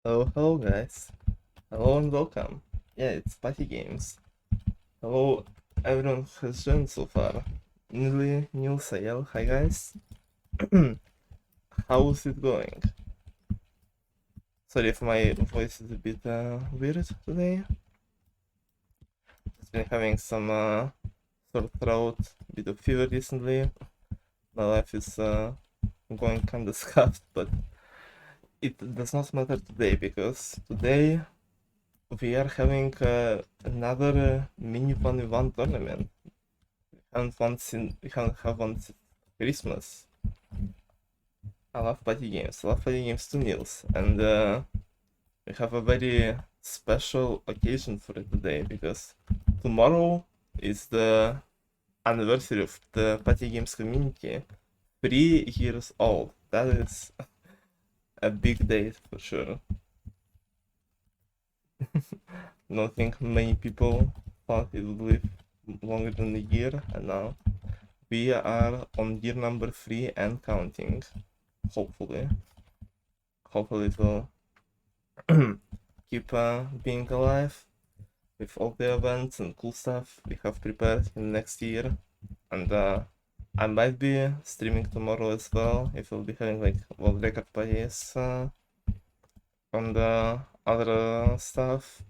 Oh, hello guys. Hello and welcome. Yeah, it's Party Games. Hello, everyone who has joined so far. Nilsly, Nils, Ayel, hi guys. How's it going? Sorry if my voice is a bit weird today. I've been having some sore throat, bit of fever recently. My life is going kinda scuffed, but it does not matter today because today we are having another mini 1v1 tournament. We haven't had one since Christmas. I love party games. I love party games too, Nils. And we have a very special occasion for it today because tomorrow is the anniversary of the party games community. 3 years old. That is a big date for sure. Don't think many people thought it would live longer than a year, and now we are on year number 3 and counting. Hopefully it will keep being alive with all the events and cool stuff we have prepared in next year. And I might be streaming tomorrow as well if we'll be having like world record parties on the other stuff.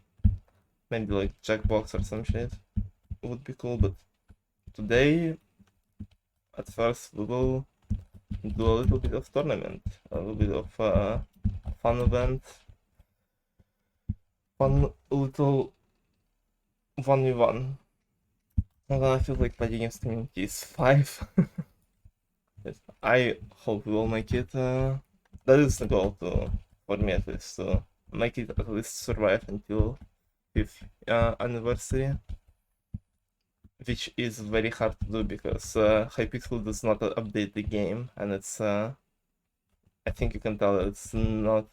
Maybe like Jackbox or some shit would be cool, but today at first we will do a little bit of tournament, a little bit of fun event, fun little 1v1. I feel like party games community is 5. I hope we will make it. That is the goal for me at least, to make it at least survive until 5th anniversary. Which is very hard to do because Hypixel does not update the game, and it's I think you can tell it's not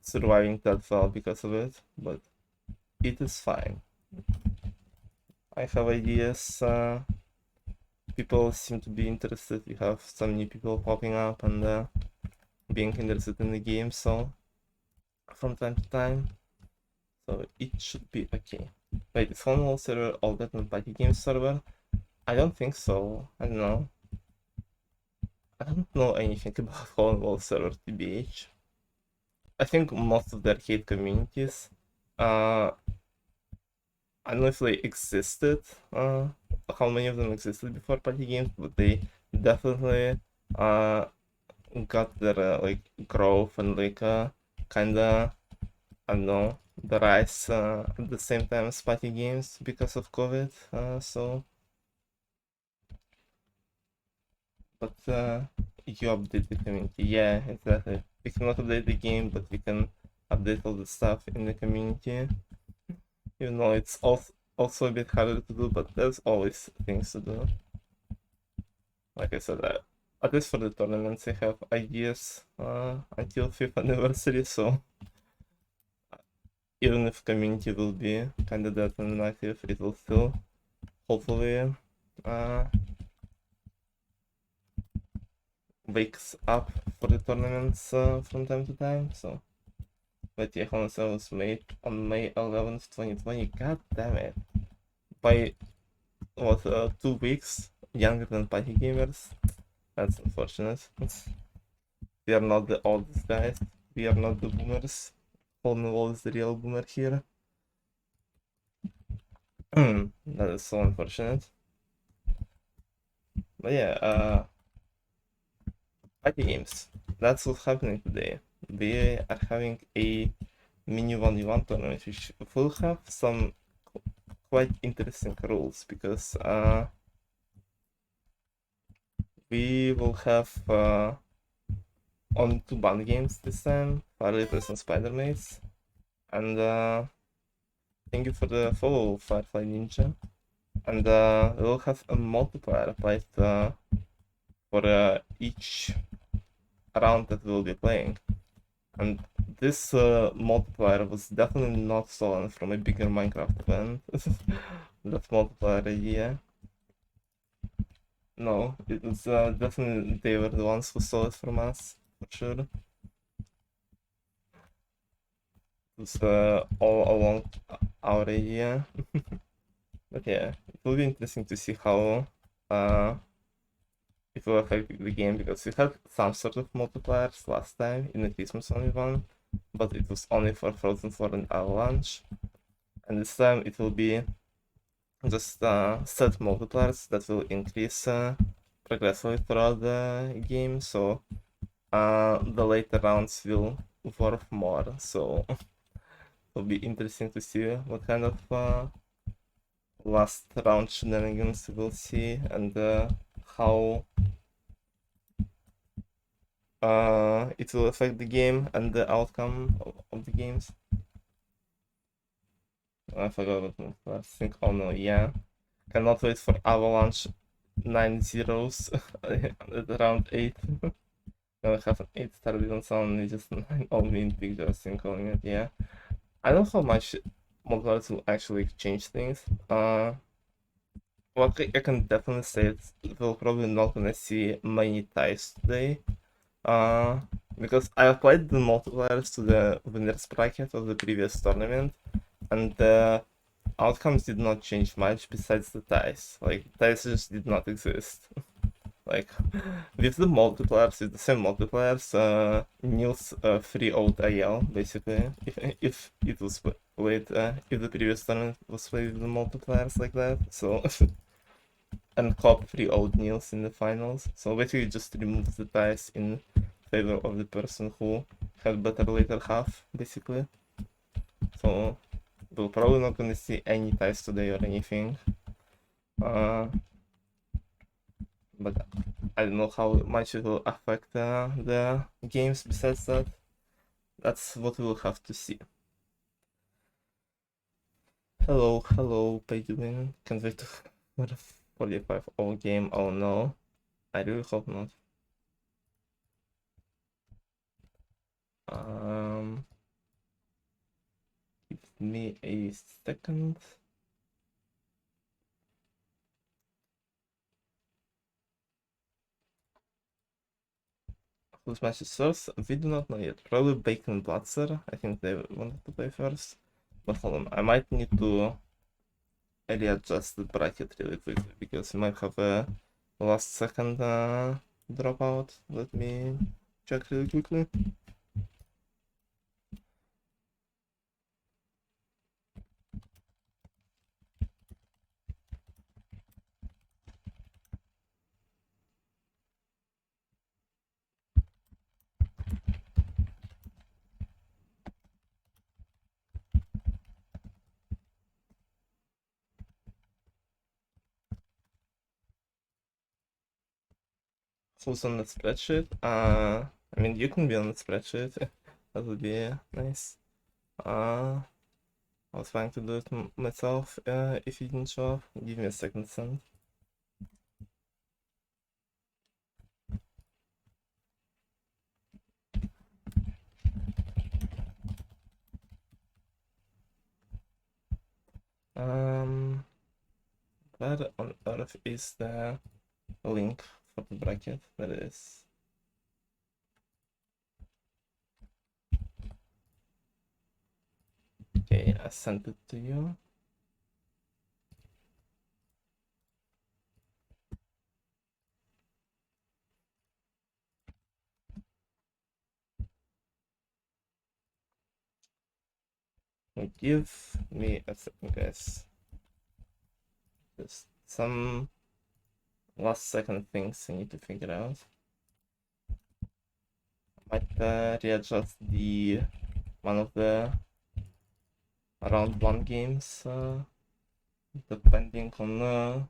surviving that well because of it, but it is fine. I have ideas. People seem to be interested. We have some new people popping up and being interested in the game, so from time to time. So it should be okay. Wait, is Home World server all that on Party Games server? I don't think so. I don't know. I don't know anything about Home World server, TBH. I think most of the arcade communities, I don't know if they existed, how many of them existed before party games, but they definitely got their like growth and like kinda, I don't know, the rise at the same time as party games because of COVID. So, but you update the community, yeah, exactly. We cannot update the game, but we can update all the stuff in the community. Even though it's also a bit harder to do, but there's always things to do. Like I said, at least for the tournaments, I have ideas until 5th anniversary, so even if community will be kinda dead and inactive, it will still hopefully wakes up for the tournaments from time to time. So, but yeah, Honestly was made on May 11th, 2020. God damn it! By what 2 weeks younger than Party Gamers. That's unfortunate. We are not the oldest guys. We are not the boomers. Wall is the real boomer here. That is so unfortunate. But yeah, party games. That's what's happening today. We are having a mini 1v1 tournament, which will have some quite interesting rules because we will have on 2 band games this time, Firelighters and Spider-Mates. And thank you for the follow, Firefly Ninja. And we'll have a multiplier applied for each round that we'll be playing. And this multiplier was definitely not stolen from a bigger Minecraft event. That multiplier idea. No, it was definitely they were the ones who stole it from us, for sure. was all along our idea. But yeah, it will be interesting to see how it will affect the game, because we had some sort of multipliers last time in the Christmas only one, but it was only for Frozen 4 and Avalanche. And this time it will be just set multipliers that will increase progressively throughout the game, so the later rounds will worth more. So it'll be interesting to see what kind of last round shenanigans we'll see, and how it will affect the game and the outcome of the games. I forgot what my last thing. Oh no, yeah. Cannot wait for Avalanche 9 zeros at round 8. Gonna have an 8-star on sound, just 9 all mean pictures and calling it, yeah. I don't know how much multipliers will actually change things. What I can definitely say is we're probably not gonna see many ties today. Because I applied the multipliers to the winners bracket of the previous tournament, and the outcomes did not change much besides the ties. Like, ties just did not exist. Like, with the multipliers, with the same multipliers, Nils 3-0'd IL, basically, if it was played, if the previous tournament was played with the multipliers like that, so... and Cobb 3-0'd Nils in the finals, so basically just removes the ties in favor of the person who had better later half, basically. So, we're probably not gonna see any ties today or anything. But I don't know how much it will affect the games besides that. That's what we'll have to see. Hello, hello, Payduin. Can't wait for the 45-0 game. Oh no. I really hope not. Give me a second. Whose match is first? We do not know yet. Probably Bacon and Blatser. I think they wanted to play first. But hold on, I might need to readjust the bracket really quickly, because we might have a last second dropout. Let me check really quickly. Who's on the spreadsheet? I mean, you can be on the spreadsheet. That would be nice. I was trying to do it myself. If you didn't show up, give me a second, son. Where on earth is the link for the bracket? There it is. Okay, I sent it to you. Give me a second, guys. Just some last second things I need to figure out. I might readjust the one of the round 1 games depending on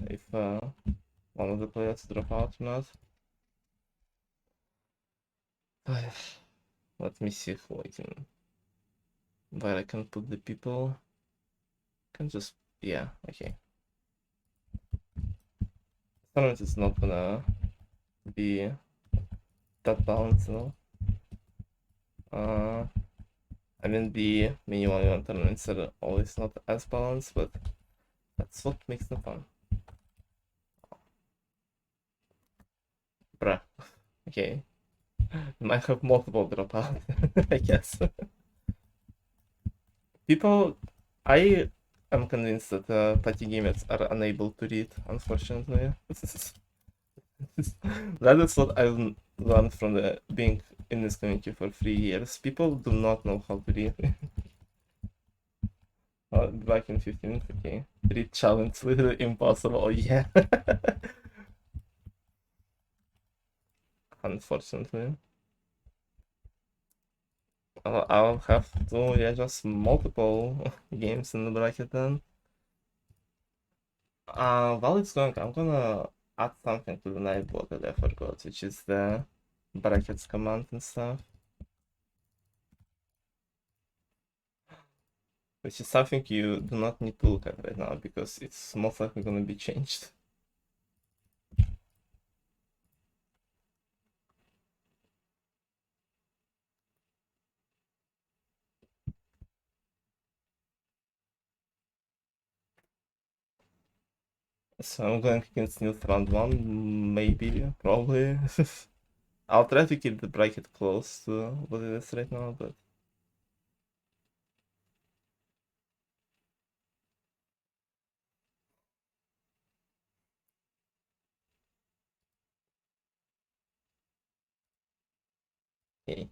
if one of the players drop out or not. Let me see where I can put the people. Can just, yeah, okay. Tournament is not gonna be that balanced, no. I mean, the mini 1v1 tournaments are always not as balanced, but that's what makes them fun. Bruh. Okay. You might have multiple dropouts, I guess. People, I am convinced that party gamers are unable to read, unfortunately. That is what I've learned from being in this community for 3 years. People do not know how to read. Back in 15, okay. Read challenge, literally impossible. Oh, yeah. Unfortunately. I'll have to, yeah, just multiple games in the bracket then. While it's going, I'm gonna add something to the nightbot that I forgot, which is the brackets command and stuff. Which is something you do not need to look at right now because it's most likely gonna be changed. So I'm going against Nils round 1, maybe, probably. I'll try to keep the bracket close to what it is right now, but okay.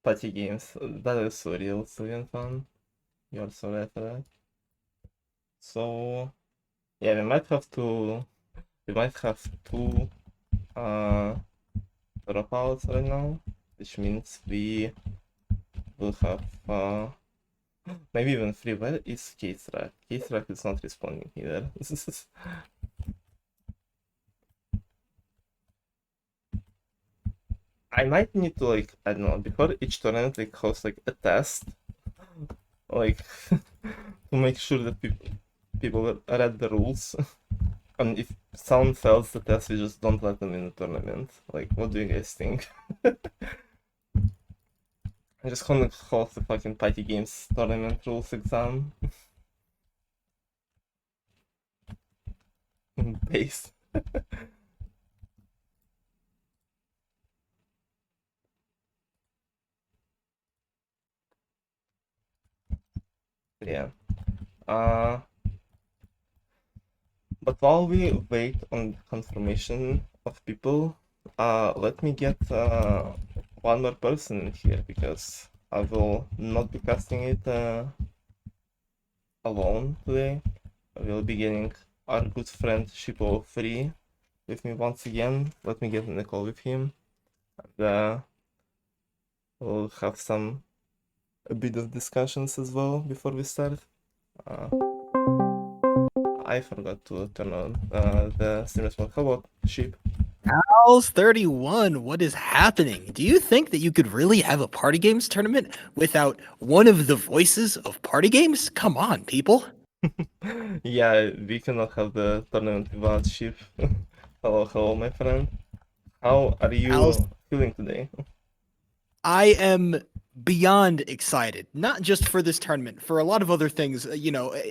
Party games, that is so real, so fun. You're so right for that. So yeah, we might have two dropouts right now, which means we will have maybe even three. Where is K-Strack? K-Strack is not responding either. I might need to, like, I don't know, before each tournament, like, host like a test, like to make sure that people read the rules. And if someone fails the test, we just don't let them in the tournament. Like, what do you guys think? I'm just gonna host the fucking Party Games tournament rules exam. Base. Yeah. Uh, but while we wait on confirmation of people, let me get one more person in here because I will not be casting it alone today. I will be getting our good friend Shippo3 with me once again. Let me get in the call with him. And we'll have a bit of discussions as well before we start. I forgot to turn on the streamers mode. How about Sheep? How's 31? What is happening? Do you think that you could really have a party games tournament without one of the voices of party games? Come on, people. Yeah, we cannot have the tournament without Sheep. Hello, my friend. How are How's you feeling today? I am beyond excited, not just for this tournament, for a lot of other things,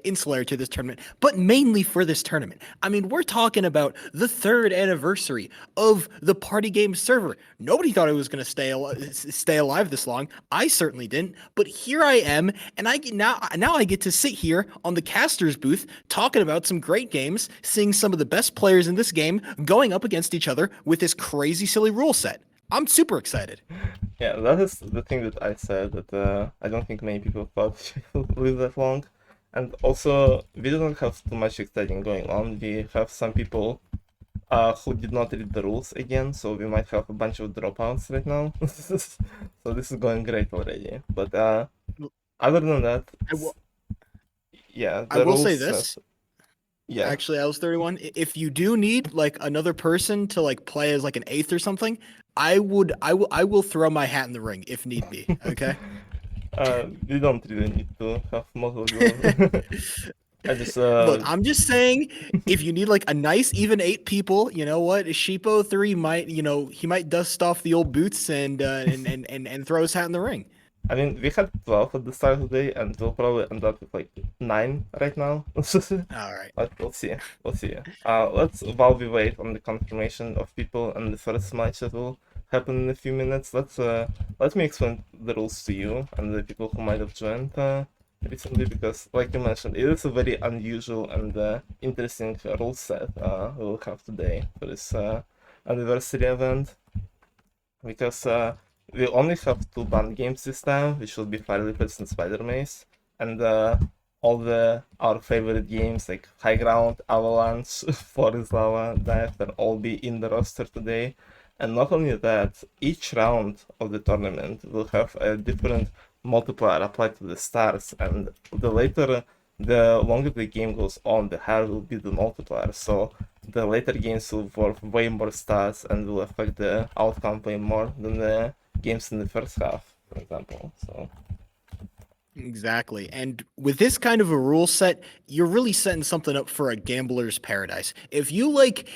insular to this tournament, but mainly for this tournament. I mean, we're talking about the third anniversary of the party game server. Nobody thought it was going to stay alive this long. I certainly didn't, but here I am, and now I get to sit here on the caster's booth talking about some great games, seeing some of the best players in this game going up against each other with this crazy silly rule set. I'm super excited. Yeah, that is the thing that I said, that I don't think many people thought we would live that long. And also, we don't have too much exciting going on. We have some people who did not read the rules again, so we might have a bunch of dropouts right now. So this is going great already. But other than that, I will, yeah, I the will say rules, this. yeah. Actually, I was 31. If you do need like another person to like play as like an eighth or something, I will throw my hat in the ring if need be. Okay. We don't really need to have multiple. I just Look, I'm just saying, if you need like a nice even 8 people, you know what? Sheepo 3 might, he might dust off the old boots and throw his hat in the ring. I mean, we had 12 at the start of the day, and we'll probably end up with like 9 right now. All right. But we'll see. We'll see. While we wait on the confirmation of people and the first match that will happen in a few minutes, let me explain the rules to you and the people who might have joined recently, because, like you mentioned, it is a very unusual and interesting rule set we'll have today for this anniversary event, because we only have 2 banned games this time, which will be Fire Leopards and Spider Maze, and all our favorite games like High Ground, Avalanche, Forest Lava, that will all be in the roster today. And not only that, each round of the tournament will have a different multiplier applied to the stars, and the longer the game goes on, the higher will be the multiplier. So the later games will worth way more stars and will affect the outcome way more than the games in the first half, for example. So Exactly. And with this kind of a rule set, you're really setting something up for a gambler's paradise. If you like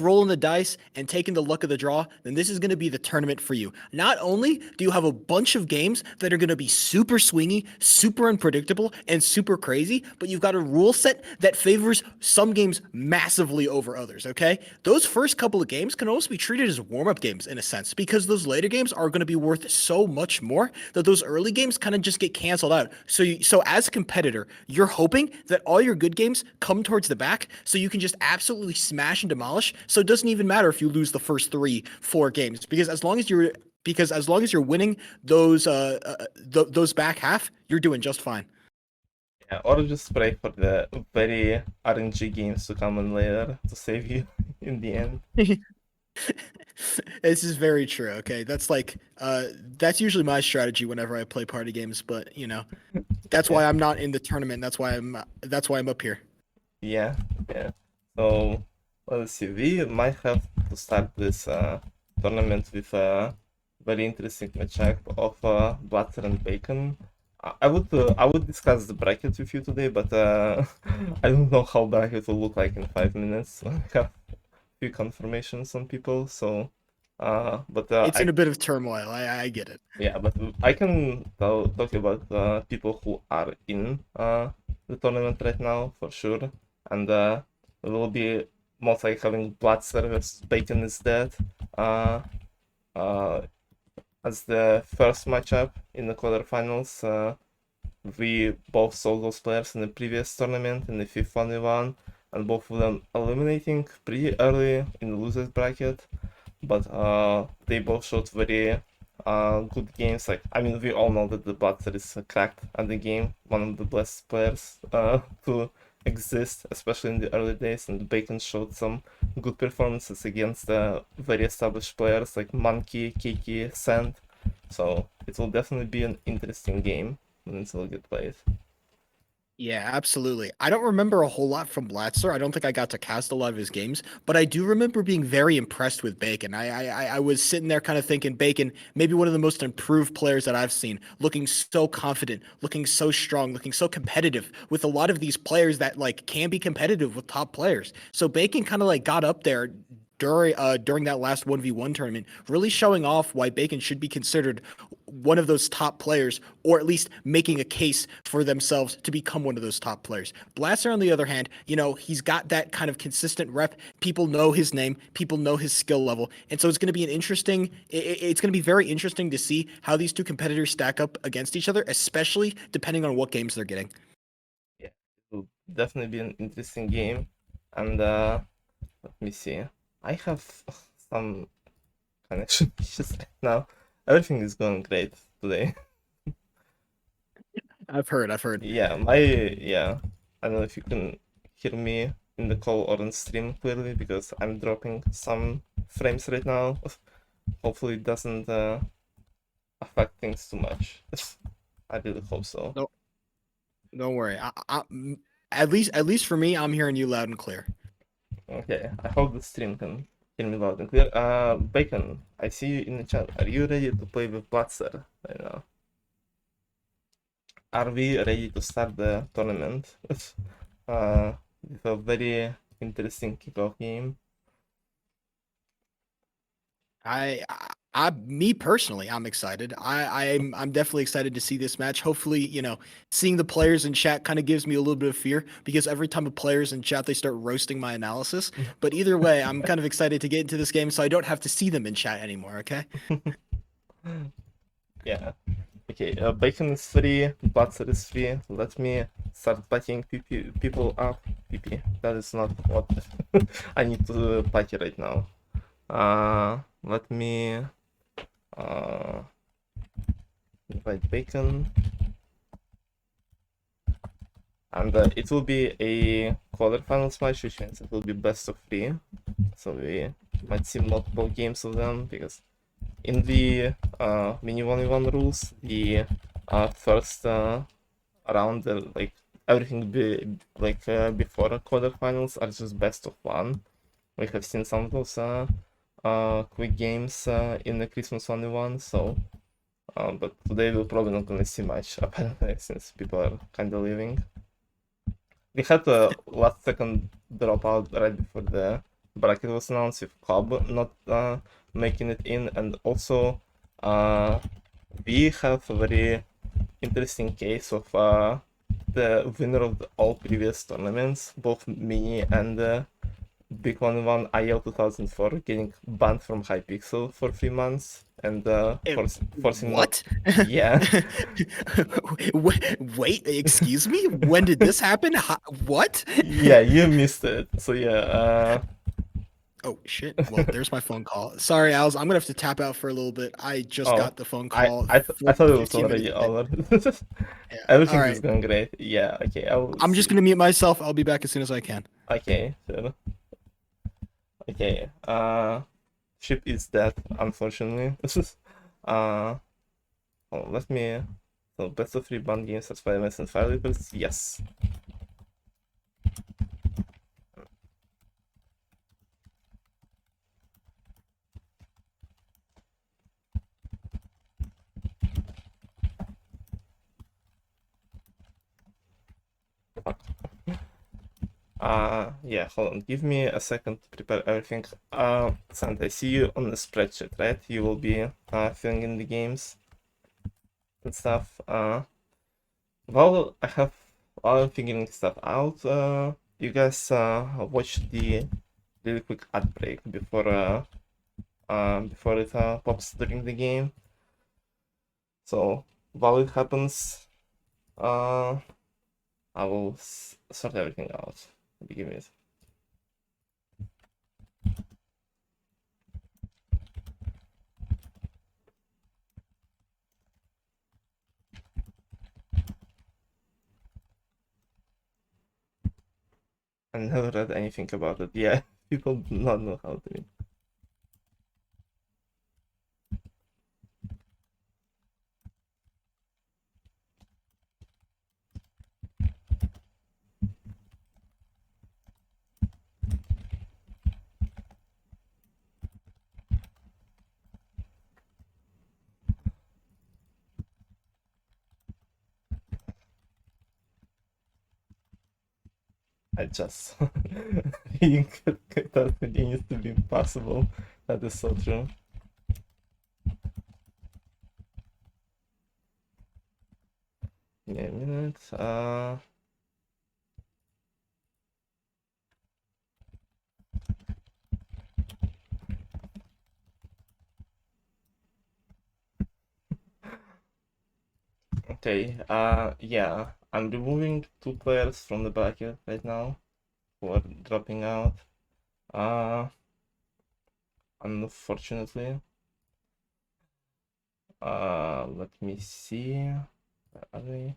rolling the dice and taking the luck of the draw, then this is going to be the tournament for you. Not only do you have a bunch of games that are going to be super swingy, super unpredictable, and super crazy, but you've got a rule set that favors some games massively over others, okay? Those first couple of games can almost be treated as warm-up games in a sense, because those later games are going to be worth so much more that those early games kind of just get canceled out. So as a competitor, you're hoping that all your good games come towards the back so you can just absolutely smash and demolish. So it doesn't even matter if you lose the first 3, 4 games, because as long as you're winning those back half, you're doing just fine. yeah, or just pray for the very RNG games to come in later to save you in the end. This is very true. Okay, that's usually my strategy whenever I play party games. But that's Yeah, why I'm not in the tournament. That's why I'm up here. yeah, yeah. So let's see. We might have to start this tournament with a very interesting matchup of Blatser and Bacon. I would discuss the bracket with you today, but I don't know how bracket will look like in 5 minutes. I have few confirmations on people, so but It's in I a bit of turmoil. I get it. yeah, but I can talk about people who are in the tournament right now for sure, and we will be most likely having Blatser versus BaconIsDead uh, as the first matchup in the quarterfinals. We both saw those players in the previous tournament in the fifth one we won, and both of them eliminating pretty early in the losers bracket. But they both showed very good games. Like, I mean, we all know that the Blatzer is cracked at the game, one of the best players to exist, especially in the early days. And Bacon showed some good performances against very established players like Monkey, Kiki, Sand. So it will definitely be an interesting game when it will get played. Yeah, absolutely. I don't remember a whole lot from Blatzer. I don't think I got to cast a lot of his games, but I do remember being very impressed with Bacon. I was sitting there kind of thinking Bacon, maybe one of the most improved players that I've seen, looking so confident, looking so strong, looking so competitive with a lot of these players that like can be competitive with top players. So Bacon kind of like got up there during that last 1v1 tournament, really showing off why Bacon should be considered one of those top players, or at least making a case for themselves to become one of those top players. Blatzer, on the other hand, he's got that kind of consistent rep. People know his name, people know his skill level, and so it's going to be it's going to be very interesting to see how these two competitors stack up against each other, especially depending on what games they're getting. Yeah, it will definitely be an interesting game. And let me see. I have some connection issues right now. Everything is going great today. I've heard. Yeah. I don't know if you can hear me in the call or on stream clearly, because I'm dropping some frames right now. Hopefully it doesn't affect things too much. I really hope so. No, don't worry. At least for me, I'm hearing you loud and clear. Okay, I hope the stream can hear me loud and clear. Bacon, I see you in the chat. Are you ready to play with Blatser right now? are we ready to start the tournament? With a very interesting kickoff game. Me personally, I'm excited. I'm definitely excited to see this match. Hopefully, seeing the players in chat kind of gives me a little bit of fear because every time a player's in chat, they start roasting my analysis. But either way, I'm kind of excited to get into this game so I don't have to see them in chat anymore. Okay. Yeah. Okay, Bacon is free, Blatser is free. Let me start patching people up. PP. That is not what I need to patch right now. Let me invite Bacon. And it will be a quarterfinals match, which means it will be best of 3. So we might see multiple games of them because in the mini 1v1 rules, the first round, like everything before quarterfinals are just best of 1. We have seen some of those quick games in the Christmas 1v1, so but today we're probably not gonna see much apparently since people are kind of leaving. We had a last second dropout right before the bracket was announced with Club not making it in, and also we have a very interesting case of the winner of all previous tournaments, both mini and big 1-1 IL 2004, getting banned from Hypixel for 3 months and forcing not. What? Yeah. Wait, excuse me? When did this happen? What? Yeah, you missed it. So yeah. Oh shit. Well, there's my phone call. Sorry, Als. I'm gonna have to tap out for a little bit. I just Oh, got the phone I call I thought it was 15 minutes already ago. over. Yeah. All Everything is right. going great. Yeah. Okay. I will I'm just see. gonna mute myself. I'll be back as soon as I can. Okay. Sure. Okay. Ship is dead, unfortunately. uh, oh, let me. So best of 3 band games at 5 minutes and 5 levels. Yes. Yeah, hold on. Give me a second to prepare everything. Santa, I see you on the spreadsheet, right? You will be filling in the games and stuff. While I'm figuring stuff out, you guys watch the really quick ad break before it pops during the game. So while it happens, I will sort everything out. Give me it. I never read anything about it. Yeah, people do not know how to. I just think that continues to be impossible. That is so true. Give me a minute. Okay, yeah, I'm removing 2 players from the bracket right now who are dropping out. Unfortunately. Let me see. Where are they?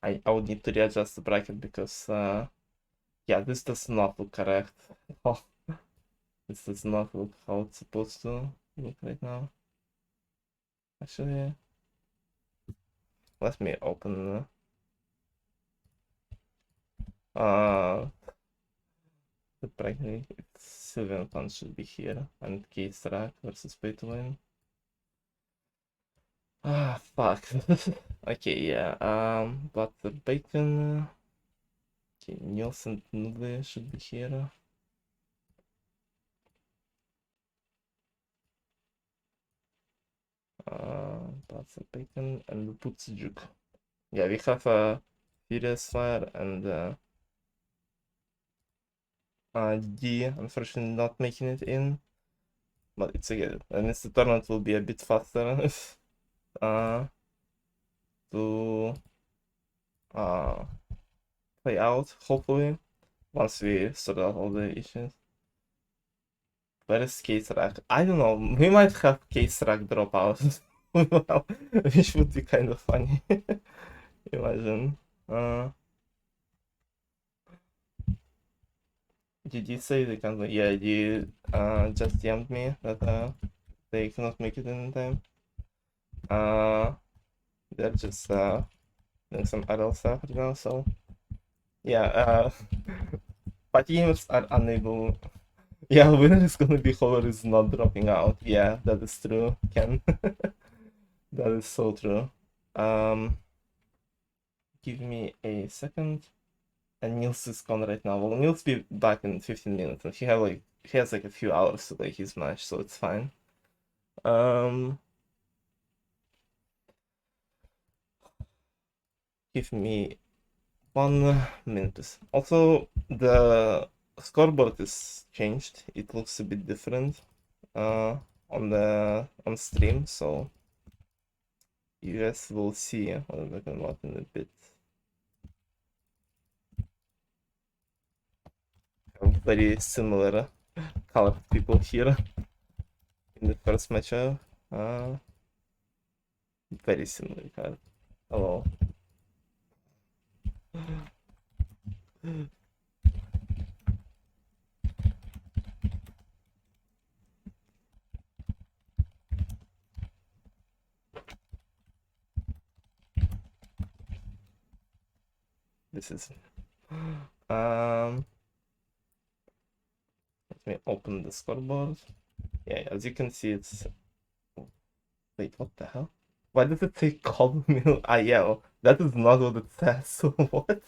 I would need to readjust the bracket because, yeah, this does not look correct at all. This does not look how it's supposed to look right now. Actually, let me open the bracket. Sylvan Fund should be here, and Case Rack versus Pay to Win. Ah, fuck. Okay, yeah. Blatser bacon. Okay, NilsThePotato should be here. Blatser bacon and we put sujuk. Yeah, we have a Furious Fire and D, unfortunately not making it in, but it's okay. That means the tournament will be a bit faster to play out, hopefully, once we sort out all the issues. Where is case rack? I don't know, we might have case rack drop out, well, which would be kind of funny. Imagine. Did you say they can't? Yeah, you just DM'd me that they cannot make it in time. They're just doing some adult stuff right now, so yeah. Party gamers are unable. Yeah, winner is gonna be whoever is not dropping out. Yeah, that is true, Ken. That is so true. Give me a second. And Nils is gone right now. Well, Nils be back in 15 minutes, and he has like a few hours to play his match, so it's fine. Give me 1 minute. Also, the scoreboard is changed. It looks a bit different on stream, so you guys will see what I'm talking about in a bit. Very similar colored people here in the first matchup. Very similar card. Hello. This is let me open the scoreboard. Yeah, as you can see, it's wait, what the hell? Why does it say Colmill IL? That is not what it says. So what?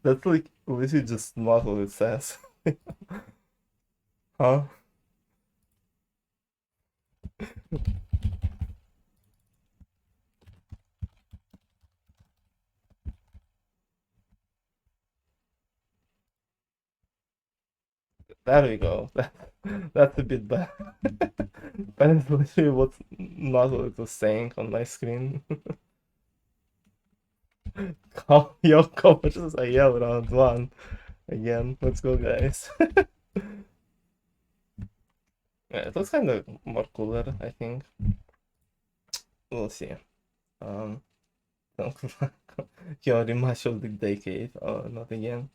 That's like literally just not what it says. Huh? There we go. That's a bit bad. That is literally what's not what it was saying on my screen. Yo, versus IL round one. Again, let's go, guys. Yeah, it looks kind of more cooler, I think. We'll see. Um, Your rematch of the decade. Oh, not again.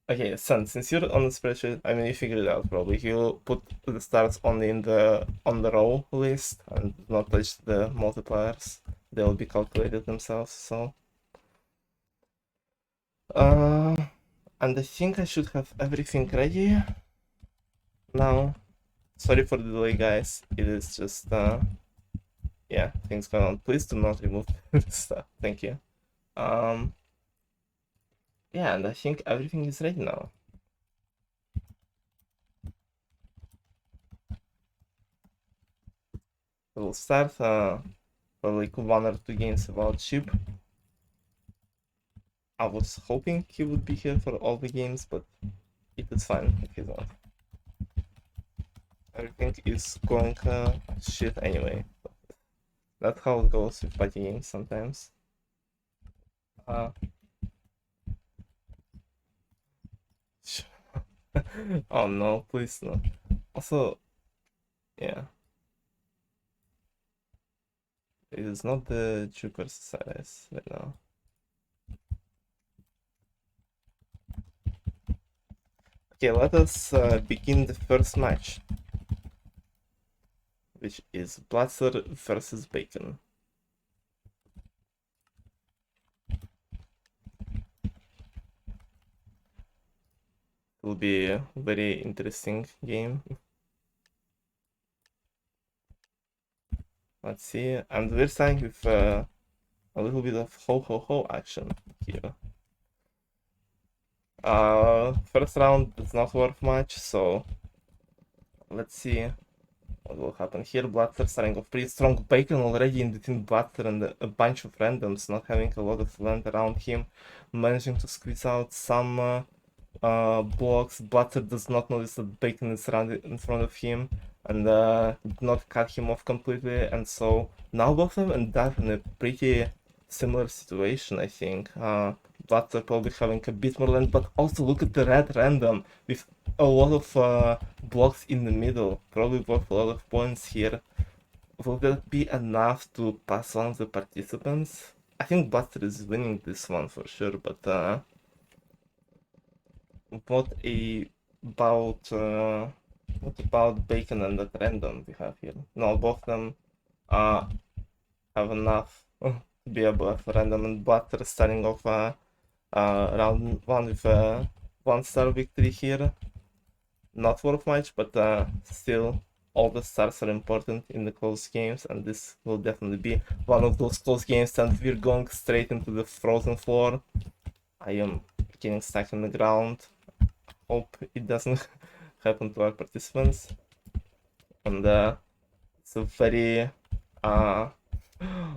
Okay, Sun, since you're on the spreadsheet, I mean, you figured it out probably. You put the stars only in the on the row list and not touch the multipliers. They'll be calculated themselves. So, and I think I should have everything ready now. Sorry for the delay, guys. It is just yeah, things going on. Please do not remove this stuff. Thank you. Yeah, and I think everything is ready now. We'll start for like 1 or 2 games about Ship. I was hoping he would be here for all the games, but it is fine if he's not. Everything is going shit anyway. That's how it goes with party games sometimes. Oh no, please no. Also, yeah. It is not the Juke versus Cyrus right now. Okay, let us begin the first match, which is Blatser versus Bacon. It will be a very interesting game. Let's see, and we're starting with a little bit of ho ho ho action here. First round is not worth much, so let's see what will happen here. Blatser starting off pretty strong. Bacon already in between Blatser and a bunch of randoms, not having a lot of land around him, managing to squeeze out some blocks. Blatser does not notice that Bacon is in front of him and did not cut him off completely, and so now both of them end up in a pretty similar situation, I think. Blatser probably having a bit more land, but also look at the red random with a lot of blocks in the middle, probably worth a lot of points here. Will that be enough to pass one of the participants? I think Blatser is winning this one for sure, but what about Bacon and that random we have here? No, both of them have enough to be above random, and Blatser starting off round one with a 1-star victory here. Not worth much, but still, all the stars are important in the close games, and this will definitely be one of those close games. And we're going straight into the frozen floor. I am getting stuck on the ground. Hope it doesn't happen to our participants. And it's a very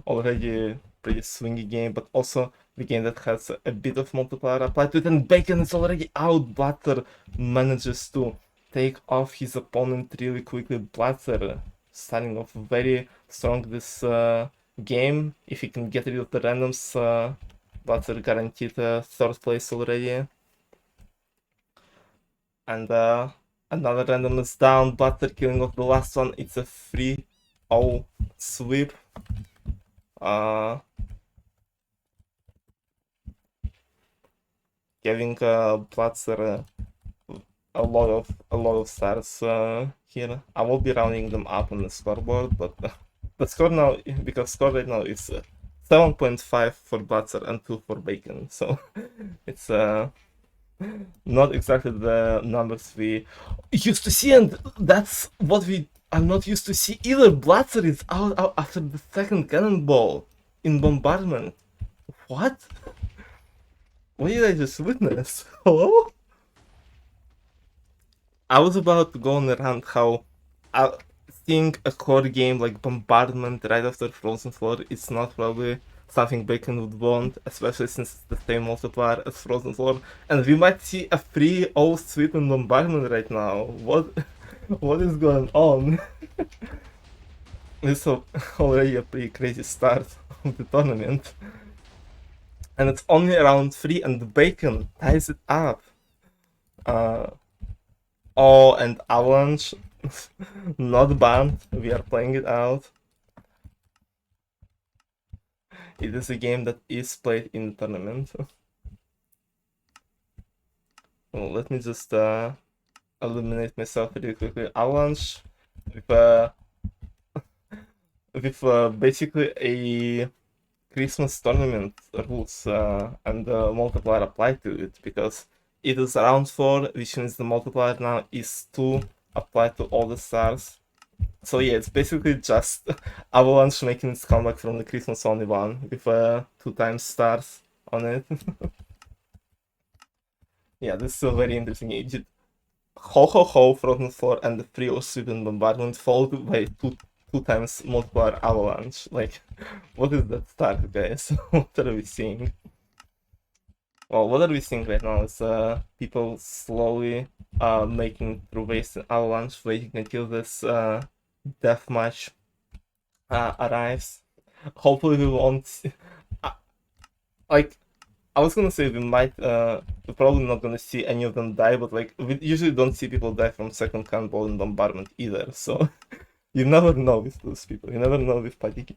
already pretty swingy game, but also the game that has a bit of multiplier applied to it, and Bacon is already out. Blatser manages to take off his opponent really quickly. Blatser starting off very strong this game. If he can get rid of the randoms, Blatser guaranteed third place already. And another random is down. Blatser killing off the last one. It's a 3-0 sweep. Giving Blatser a lot of stars here. I will be rounding them up on the scoreboard, but the score now, because score right now is 7.5 for Blatser and 2 for Bacon, so it's not exactly the numbers we used to see, and that's what I'm not used to see either. Blatser is out after the second cannonball in bombardment. What? What did I just witness? Hello? I was about to go on around how seeing a core game like Bombardment right after Frozen Floor is not probably something Bacon would want, especially since it's the same multiplier as Frozen Floor, and we might see a 3-0 sweep in Bombardment right now. What is going on? This is already a pretty crazy start of the tournament. And it's only round 3 and Bacon ties it up. Oh, and Avalanche, not banned, we are playing it out. It is a game that is played in the tournament. Well, let me just eliminate myself really quickly. Avalanche with basically a Christmas tournament rules and the multiplier applied to it, because it is round 4, which means the multiplier now is 2 applied to all the stars. So yeah, it's basically just Avalanche making its comeback from the Christmas only one with 2 times stars on it. Yeah, this is a very interesting game. Ho ho ho Frozen Floor and the 3-0 sweep in bombardment followed by 2 times multiplier Avalanche. Like, what is that start, guys? What are we seeing? Well, what are we seeing right now is people slowly making through waves in Avalanche, waiting until this death match arrives. Hopefully we won't see, like, I was gonna say we're probably not gonna see any of them die, but like we usually don't see people die from second cannonball in bombardment either, so you never know with those people. You never know with party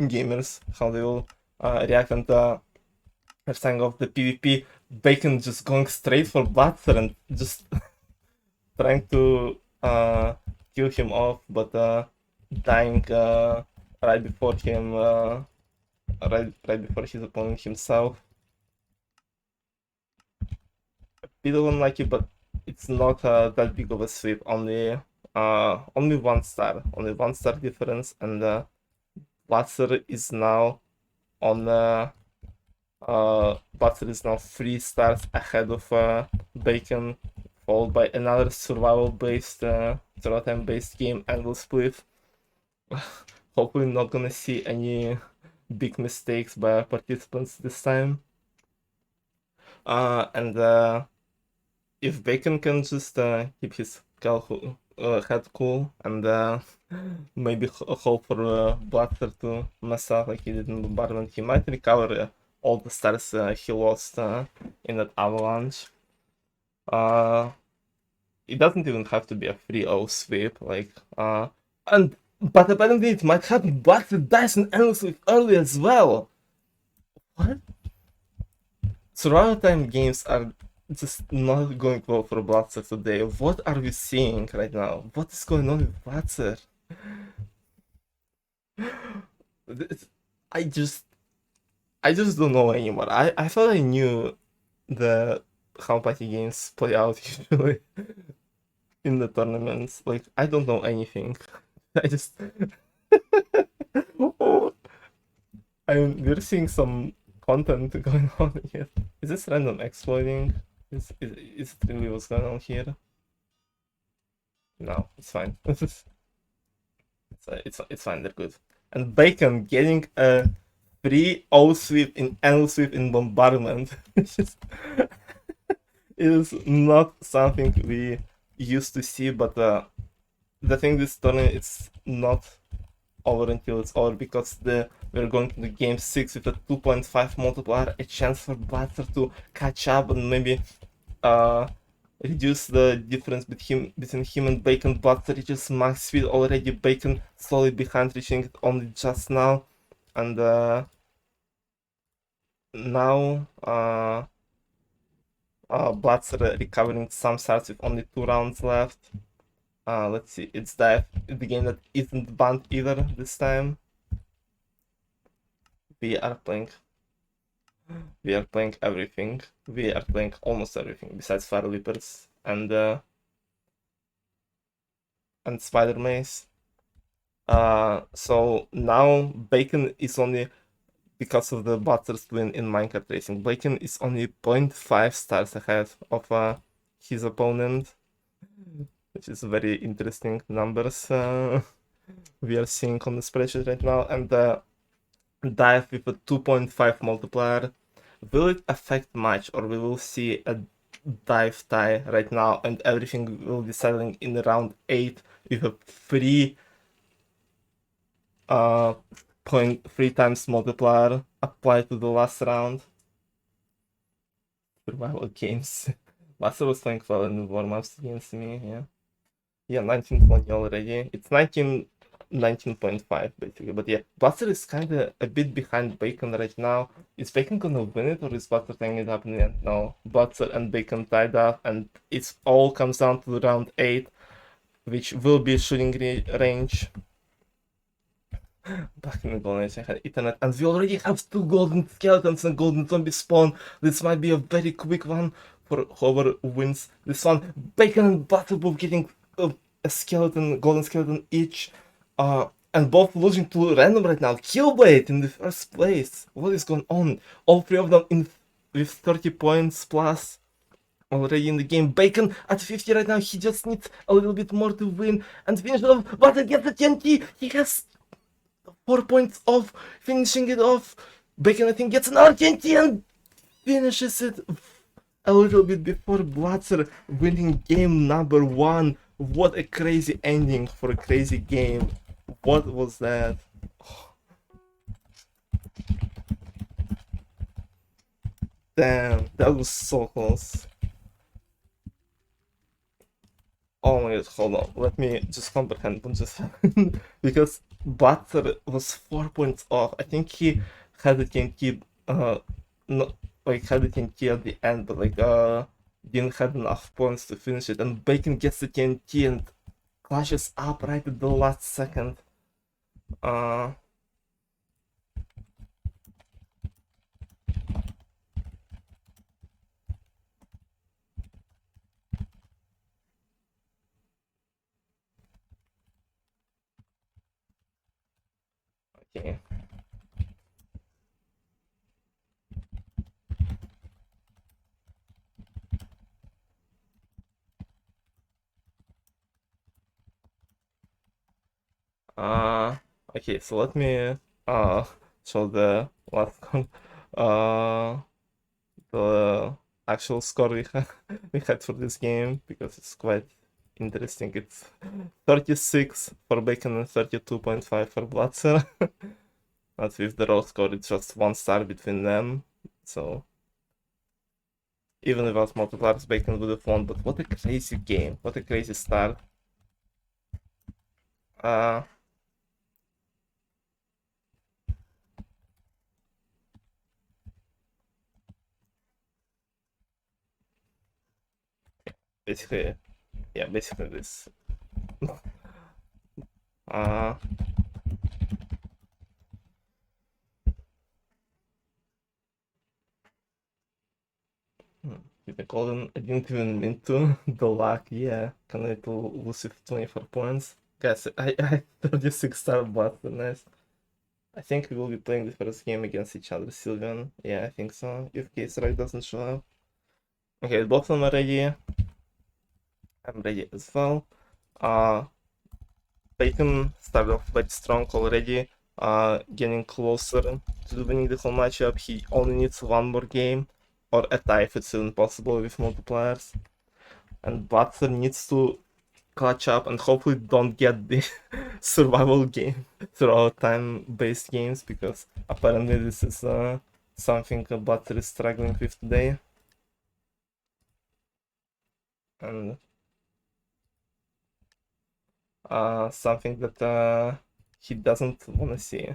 gamers how they will react. And starting off the PvP, Bacon just going straight for Blatser and just trying to kill him off, but dying right before him, right before his opponent himself. A bit of unlucky, but it's not that big of a sweep. Only 1 star, only 1 star difference, and Blatser is now on Blatser is now 3 stars ahead of Bacon, followed by another survival-based, survival time-based game, Angle Split. Hopefully not gonna see any big mistakes by our participants this time. And if Bacon can just keep his head cool and maybe hope for Blatser to mess up like he did in Bombardment, he might recover all the stars he lost in that avalanche. It doesn't even have to be a 3-0 sweep, like but apparently it might happen. Blatser dies in endless sweep early as well. What? Survival time games are just not going well for Blatser today. What are we seeing right now? What is going on with Blatser? I just don't know anymore. I thought I knew the how party games play out usually in the tournaments. Like I don't know anything. I just we're seeing some content going on here. Is this random exploiting? Is it really what's going on here? No, it's fine. It's fine. They're good. And Bacon getting a 3-0 sweep in N sweep in Bombardment. Is not something we used to see, but the thing this tournament it's not over until it's over because we're going to the game 6 with a 2.5 multiplier, a chance for Blatser to catch up and maybe reduce the difference between him and Bacon. Blatser reaches max speed already, Bacon slowly behind, reaching it only just now, and now Blatser recovering some starts with only 2 rounds left. Let's see, it's the game that isn't banned either this time. We are playing everything. We are playing almost everything besides Fire Leapers and Spider Maze. So now Bacon is only, because of the Blatser's win in Minecraft Racing, Bacon is only 0.5 stars ahead of his opponent, which is very interesting numbers we are seeing on the spreadsheet right now. And Dive with a 2.5 multiplier. Will it affect much, or we will see a dive tie right now and everything will be settling in round 8 with a 0.3 times multiplier applied to the last round? Survival games. Blatser was playing well in the warm-ups against me, yeah. Yeah, 1920 already. It's 19.5 basically, but yeah, Blatser is kind of a bit behind Bacon right now. Is Bacon gonna win it, or is Blatser tying it up in the end? No, Blatser and Bacon tied up, and it all comes down to round 8, which will be shooting range. Back in the golden age, I had internet, and we already have 2 golden skeletons and golden zombie spawn. This might be a very quick one for whoever wins this one. Bacon and Blatser both getting a golden skeleton each, and both losing to random right now. Killblade in the first place. What is going on? All 3 of them with 30 points plus already in the game. Bacon at 50 right now. He just needs a little bit more to win and finish it off. Blatser gets the TNT. He has 4 points off, finishing it off. Bacon, I think, gets another TNT and finishes it a little bit before Blatser winning game number 1. What a crazy ending for a crazy game. What was that? Damn, that was so close. Oh my god, hold on. Let me just comprehend what just happened. Because Blatser was 4 points off. I think he had the TNT, no, like had the TNT at the end, but like didn't have enough points to finish it. And Bacon gets the TNT and clashes up right at the last second. Okay. Okay, so let me show the last one. The actual score we had for this game because it's quite interesting. It's 36 for Bacon and 32.5 for Blatser. But with the raw score, it's just 1 star between them. So even without multipliers, Bacon would have won. But what a crazy game! What a crazy start! Uh, basically, yeah, basically this. uh, With the golden, I didn't even mean to. The luck, yeah. Can I to lose with 24 points? Guys, I 36-star Blatser, nice. I think we will be playing the first game against each other, Sylvian. Yeah, I think so. If K-Strike doesn't show up. Okay, both of them are ready. I'm ready as well. Bacon started off very strong already, getting closer to winning the whole matchup. He only needs one more game, or a tie if it's even possible with multipliers. And Blatser needs to catch up and hopefully don't get the survival game throughout time-based games, because apparently this is something Blatser is struggling with today. And something that he doesn't want to see.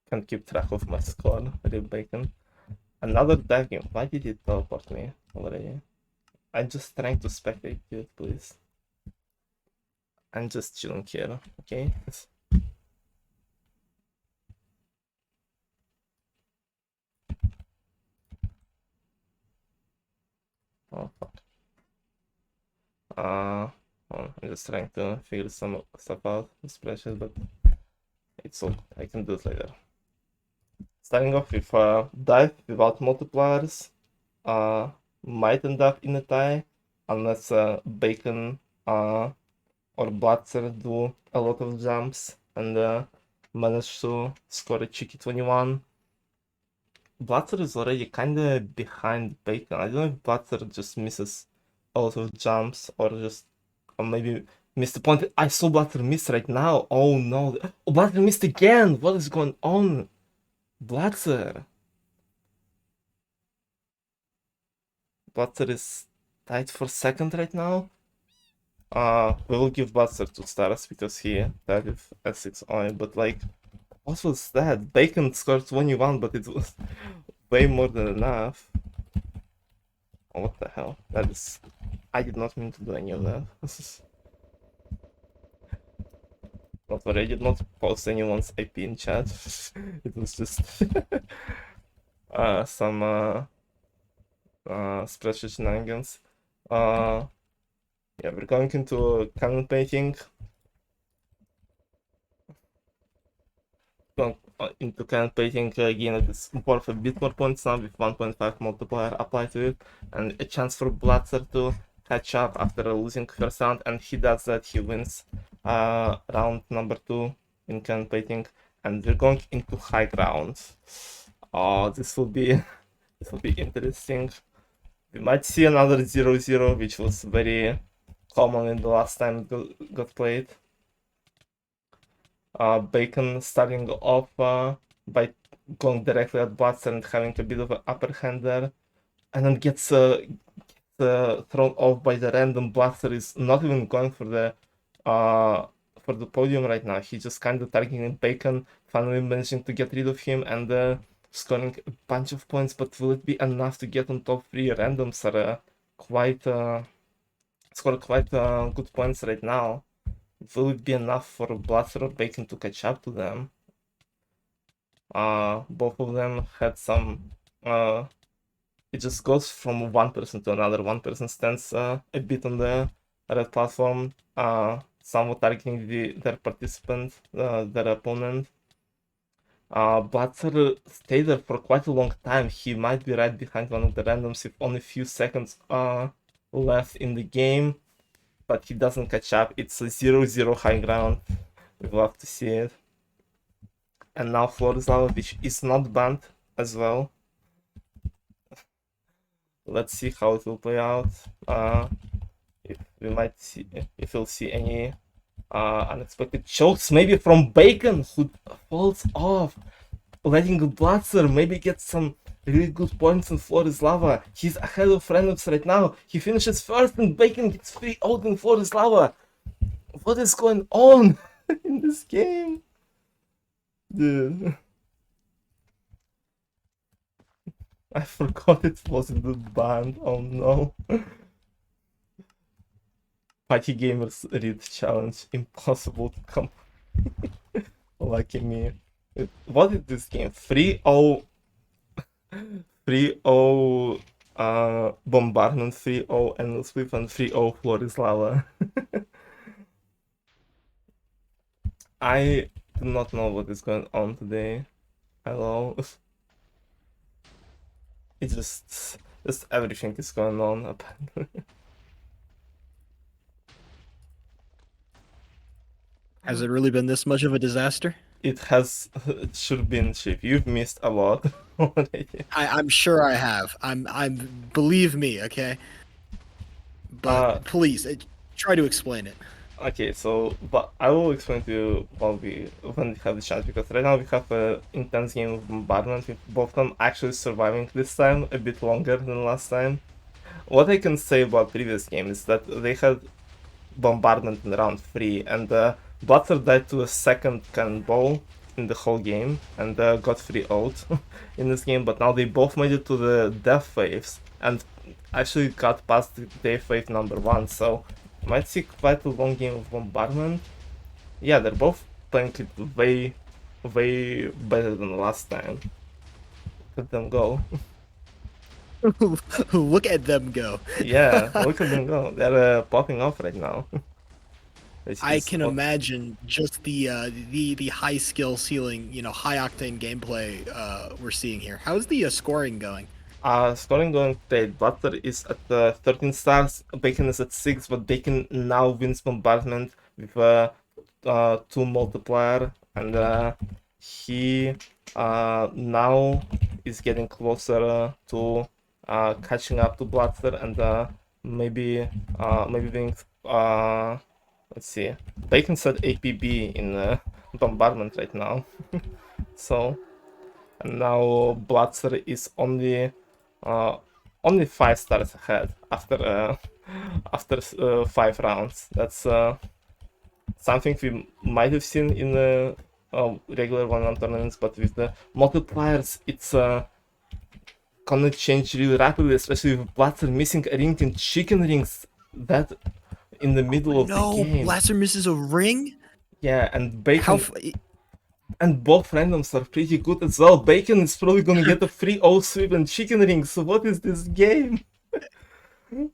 Can't keep track of my score, Rib Bacon. Another dive game. Why did it teleport me already? I'm just trying to spectate it, please. I'm just chilling here, okay? Oh, fuck. I'm just trying to figure some stuff out, the spreadsheet, but it's all I can do it later. Starting off with dive without multipliers, might end up in a tie unless Bacon or Blatser do a lot of jumps and manage to score a cheeky 21. Blatser is already kinda behind Bacon. I don't know if Blatser just misses a lot of jumps or maybe missed the point. I saw Blatser miss right now. Oh no. Oh, Blatser missed again. What is going on? Blatser. Blatser is tied for second right now. We will give Blatser 2 stars because he tied with S6 on it, but like, what was that? Bacon scored 21, but it was way more than enough. Oh, what the hell? That is... I did not mean to do any of that. Not worry, I did not post anyone's IP in chat. It was just some spreadsheet shenanigans. Yeah, we're going into cannon painting. Into cannon painting again, it is worth a bit more points now with 1.5 multiplier applied to it, and a chance for Blatser to catch up after losing first round, and he does that. He wins round number 2 in cannon painting, and we're going into high ground. Oh, this will be interesting. We might see another 0-0, which was very common in the last time it got played. Bacon starting off by going directly at Blatser and having a bit of an upper hand there, and then gets thrown off by the random. Blatser is not even going for the podium right now. He's just kind of targeting Bacon, finally managing to get rid of him and scoring a bunch of points. But will it be enough to get on top 3? Randoms are quite score quite good points right now. Will it be enough for Blatser or Bacon to catch up to them? Both of them had some. It just goes from one person to another. One person stands a bit on the red platform. somewhat targeting their participant, their opponent. Blatser stayed there for quite a long time. He might be right behind one of the randoms with only a few seconds left in the game, but he doesn't catch up. It's a 0-0 high ground. We'd love to see it. And now Florislava, which is not banned as well. Let's see how it will play out. If we'll see any unexpected chokes, maybe from Bacon, who falls off, letting Blatser maybe get some really good points in Florislava. He's ahead of randoms right now. He finishes first and Bacon gets 3-0 in Florislava. What is going on in this game? Dude. I forgot it was in the band. Oh no. Party Gamers Read Challenge. Impossible to come. Lucky me. What is this game? 3-0. 3-0 Bombardment, 3-0 Endless Whip, and 3-0 Florislava. I do not know what is going on today. Hello. It's just everything is going on apparently. Has it really been this much of a disaster? It should have been cheap. You've missed a lot already. I'm sure I have. I'm believe me, okay? But please try to explain it. Okay, so but I will explain to you when we have the chance, because right now we have an intense game of bombardment with both of them actually surviving this time a bit longer than last time. What I can say about previous game is that they had bombardment in round 3, and Blatser died to a second cannonball in the whole game and got 3-0'd in this game, but now they both made it to the death waves and actually got past the death wave number 1, so might see quite a long game of bombardment. Yeah, they're both playing it way, way better than last time. Let them go. Look at them go. Yeah, look at them go. They're popping off right now. I can imagine just the high skill ceiling, high octane gameplay we're seeing here. How's the scoring going? Scoring going great. Blatser is at 13 stars, Bacon is at 6, but Bacon now wins bombardment with 2 multiplier, and he now is getting closer to catching up to Blatser, and maybe being let's see. Bacon's at APB in bombardment right now. So, and now Blatser is only 5 stars ahead after 5 rounds. That's something we might have seen in the regular 1-on tournaments, but with the multipliers, it's gonna change really rapidly, especially with Blatser missing a ring in chicken rings. That in the middle of the game. No, Blatser misses a ring? Yeah, and Bacon... and both randoms are pretty good as well. Bacon is probably gonna get a 3-0 sweep and chicken rings, so what is this game?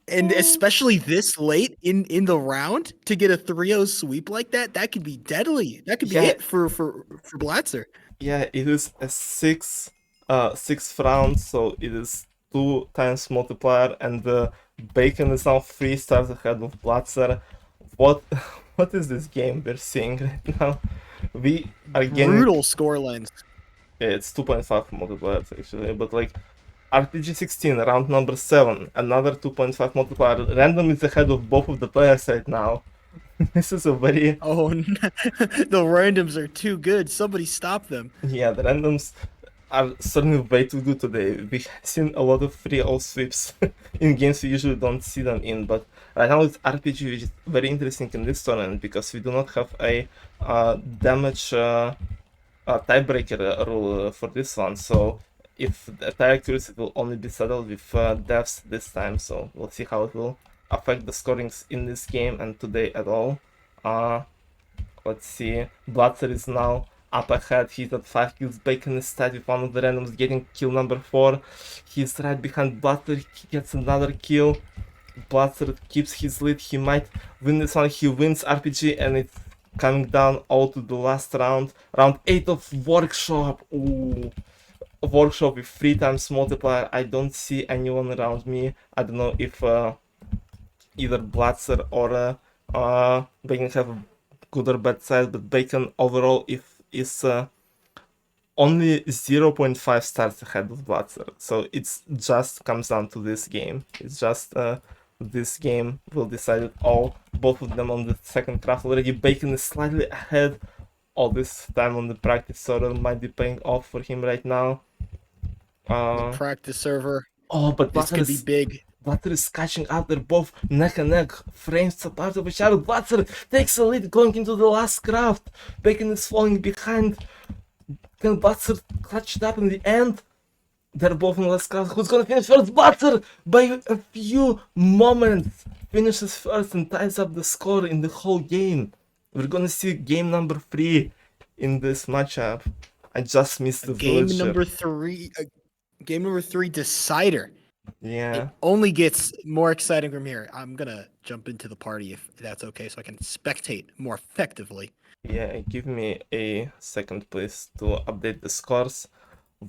And especially this late in the round, to get a 3-0 sweep like that could be deadly. That could be it for Blatser. Yeah, it is a 6th round, so it is 2 times multiplier, and Bacon is now 3 stars ahead of Blatser. What is this game we're seeing right now? We are getting brutal score lines. Yeah, it's 2.5 multipliers actually, but like RPG 16, round number 7, another 2.5 multiplier. Random is ahead of both of the players right now. This is a very... Oh, the randoms are too good. Somebody stop them. Yeah, the randoms are certainly way too good today. We've seen a lot of 3-0 sweeps in games we usually don't see them in, but right now it's RPG, which is very interesting in this tournament because we do not have a damage tiebreaker rule for this one. So if the tie accuracy will only be settled with deaths this time, so we'll see how it will affect the scorings in this game and today at all. Let's see. Blatser is now up ahead. He's at 5 kills. BaconIsDead with one of the randoms getting kill number 4. He's right behind Blatser. He gets another kill. Blatser keeps his lead. He might win this one. He wins RPG, and it's coming down all to the last round. Round 8 of Workshop. Ooh. Workshop with 3 times multiplier. I don't see anyone around me. I don't know if either Blatser or Bacon have a good or bad side, but Bacon overall is only 0.5 stars ahead of Blatser. So it's just comes down to this game. It's just this game will decide it all. Both of them on the second craft already. Bacon is slightly ahead all this time on the practice server, might be paying off for him right now. The practice server. Oh, but This could be big. Blatser is catching up. They're both neck and neck, frames apart of each other. Blatser takes a lead going into the last craft. Bacon is falling behind. Can Blatser clutch it up in the end? They're both in the last craft. Who's gonna finish first? Blatser by a few moments finishes first and ties up the score in the whole game. We're gonna see game number 3 in this matchup. I just missed the Game villager. number 3. Game number 3 decider. Yeah. It only gets more exciting from here. I'm gonna jump into the party if that's okay, so I can spectate more effectively. Yeah, give me a second, please, to update the scores.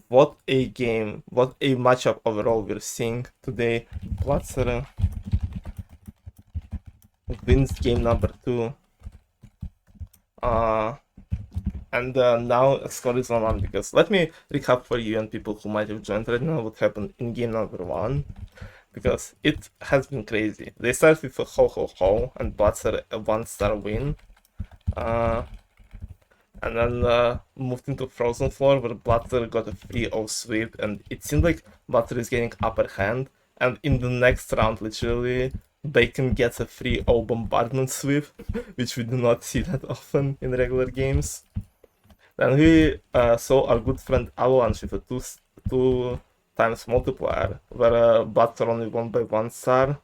What a game, what a matchup overall we're seeing today. Blatser wins game number 2. And now score is 1-1, because let me recap for you and people who might have joined right now what happened in game number 1, because it has been crazy. They started with a ho and Blatser a 1-star win. And then moved into Frozen Floor, where Blatser got a 3-0 sweep, and it seemed like Blatser is getting upper hand. And in the next round, literally, Bacon gets a 3-0 bombardment sweep, which we do not see that often in regular games. Then we saw our good friend Avalanche with a 2 times multiplier, where Blatser only won by 1 star.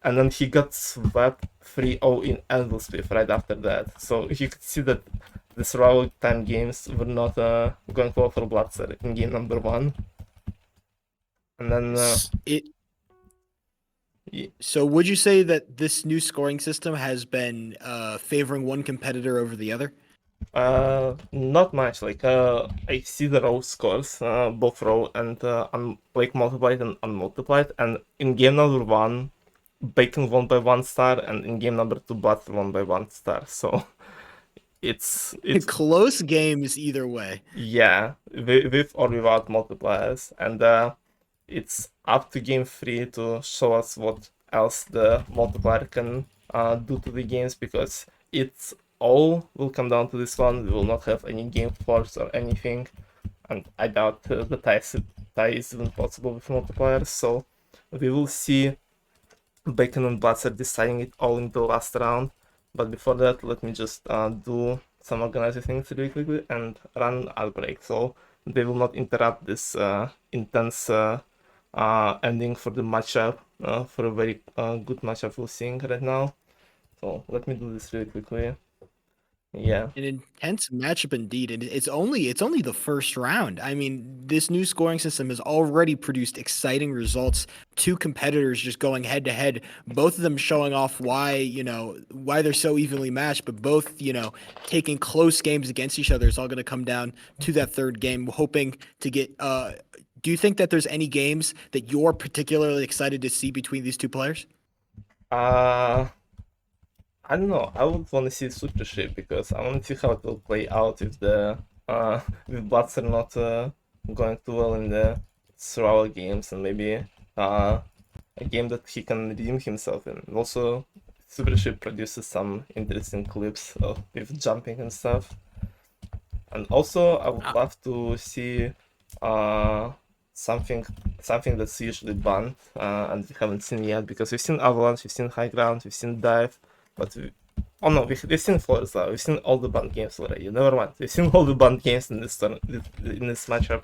And then he got swept 3-0 in Anvil Swift right after that. So you could see that the survival time games were not going well for Blatser in game number 1. And then So would you say that this new scoring system has been favoring one competitor over the other? Not much. Like I see the raw scores, both raw and like multiplied and unmultiplied. And in game number 1, Bacon won by 1 star, and in game number 2, Blatser won by 1 star. So it's close games either way. Yeah, with or without multipliers, and it's up to game 3 to show us what else the multiplier can do to the games, because it's all will come down to this one. We will not have any game force or anything, and I doubt the tie is even possible with multipliers. So we will see Bacon and Blatser deciding it all in the last round. But before that, let me just do some organizing things really quickly and run an ad break, so they will not interrupt this intense ending for the matchup, for a very good matchup we're seeing right now. So let me do this really quickly. Yeah. An intense matchup indeed, and it's only the first round. I mean, this new scoring system has already produced exciting results. 2 competitors just going head to head, both of them showing off why they're so evenly matched, but both taking close games against each other. It's all going to come down to that third game. Hoping to get. Do you think that there's any games that you're particularly excited to see between these 2 players? I don't know. I would want to see Super Ship, because I want to see how it will play out with the with Blatser not going too well in the survival games, and maybe a game that he can redeem himself in. Also, Super Ship produces some interesting clips with jumping and stuff. And also, I would love to see something that's usually banned and we haven't seen yet, because we've seen Avalanche, we've seen High Ground, we've seen Dive, but we've seen Forza, we've seen all the banned games already. Never mind, we've seen all the banned games in this matchup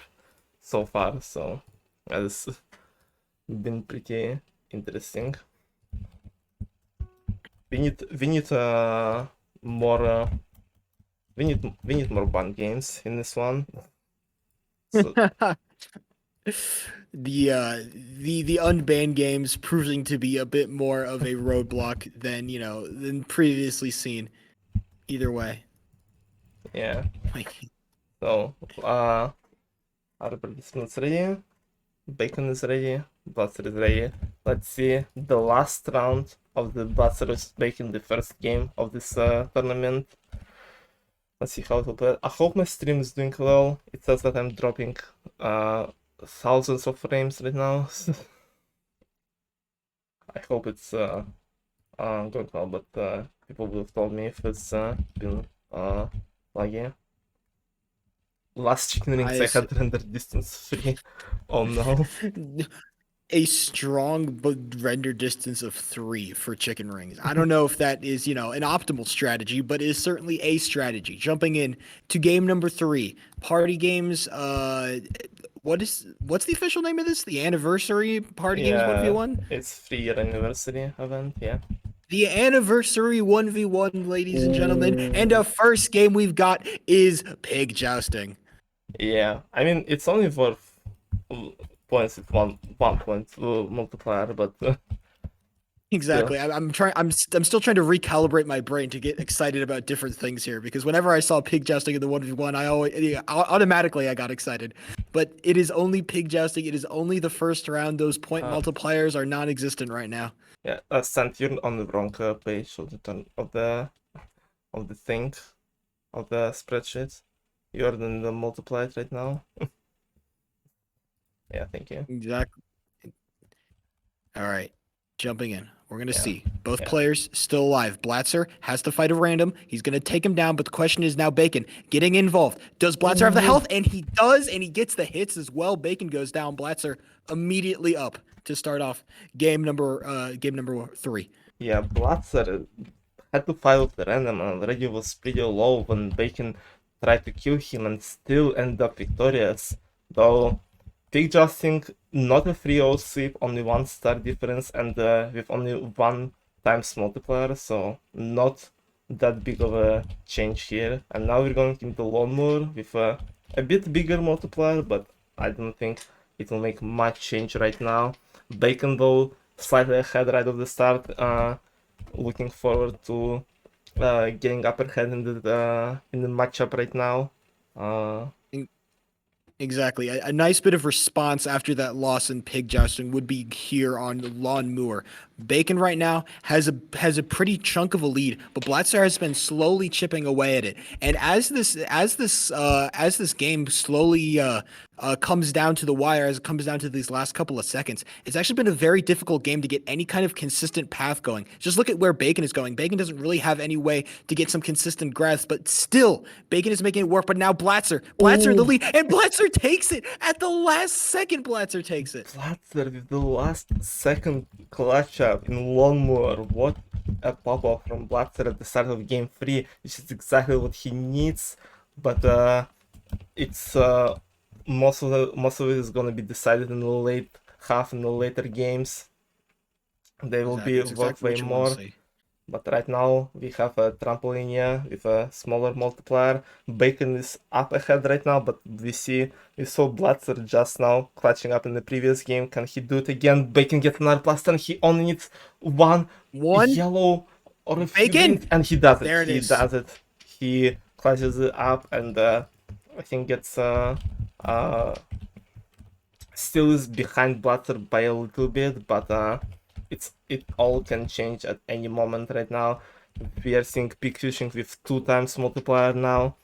so far. So it's been pretty interesting. We need more. We need more banned games in this one. So, The unbanned games proving to be a bit more of a roadblock than than previously seen. Either way, Yeah. like So, are the participants ready? Bacon is ready. Blatser is ready. Let's see the last round of the Blatser vs Bacon, the first game of this tournament. Let's see how it will play. I hope my stream is doing well. It says that I'm dropping thousands of frames right now. I hope it's going well, but people will have told me if it's been laggy. Last chicken I rings I had render distance free. Oh no. a strong render distance of 3 for chicken rings. I don't know if that is, an optimal strategy, but it is certainly a strategy. Jumping in to game number 3, party games. What's the official name of this? The anniversary party games Yeah, 1v1? it's 3-year anniversary event, yeah. The anniversary 1v1, ladies and gentlemen. And Ooh. our first game we've got is pig jousting. Yeah, I mean, it's only for points with one point multiplier, but still. Exactly. I'm trying. I'm still trying to recalibrate my brain to get excited about different things here because whenever I saw pig jousting in the 1v1, I always automatically I got excited. But it is only pig jousting. It is only the first round. Those point Uh, multipliers are non-existent right now. yeah, Sent, you're on the wrong page of the thing of the spreadsheet. You're in the multiplied right now. Yeah, thank you. Exactly. All right. Jumping in. We're going to Yeah, see. Both yeah. players still alive. Blatser has to fight a random. He's going to take him down, but the question is now Bacon getting involved. Does Blatser have the Ooh. health? And he does, and he gets the hits as well. Bacon goes down. Blatser immediately up to start off game number 3. Yeah, Blatser had to fight with the random and already was pretty low when Bacon tried to kill him and still end up victorious. Though Pig Justing, not a 3-0 sweep, only 1 star difference and with only 1 times multiplier, so not that big of a change here. And now we're going into Lawnmower with a bit bigger multiplier, but I don't think it will make much change right now. Bacon though, slightly ahead right of the start, looking forward to getting upper hand in the matchup right now. Uh, Exactly. A nice bit of response after that loss in pig jousting would be here on Lawn Moor. Bacon right now has a pretty chunk of a lead, but Blatser has been slowly chipping away at it. And as this game slowly comes down to the wire, as it comes down to these last couple of seconds, it's actually been a very difficult game to get any kind of consistent path going. Just look at where Bacon is going. Bacon doesn't really have any way to get some consistent grasp, but still, Bacon is making it work. But now Blatser in the Ooh, lead, and Blatser takes it at the last second. Blatser takes it. Blatser with the last second clutch up in Lawnmower. What a pop off from Blatser at the start of game 3, which is exactly what he needs. But it's most of it is gonna be decided in the late half in the later games. They will Exactly. be That's worth exactly way what you want to more. see. But right now we have a trampoline here with a smaller multiplier. Bacon is up ahead right now, but we saw Blatzer just now clutching up in the previous game. Can he do it again? Bacon gets another plus 10. He only needs one One yellow or a few Bacon. greens, and he does it. There it He is. does it. He clutches it up, and I think gets uh still is behind Blatzer by a little bit, but it all can change at any moment right now. We are seeing pig fishing with 2 times multiplier now,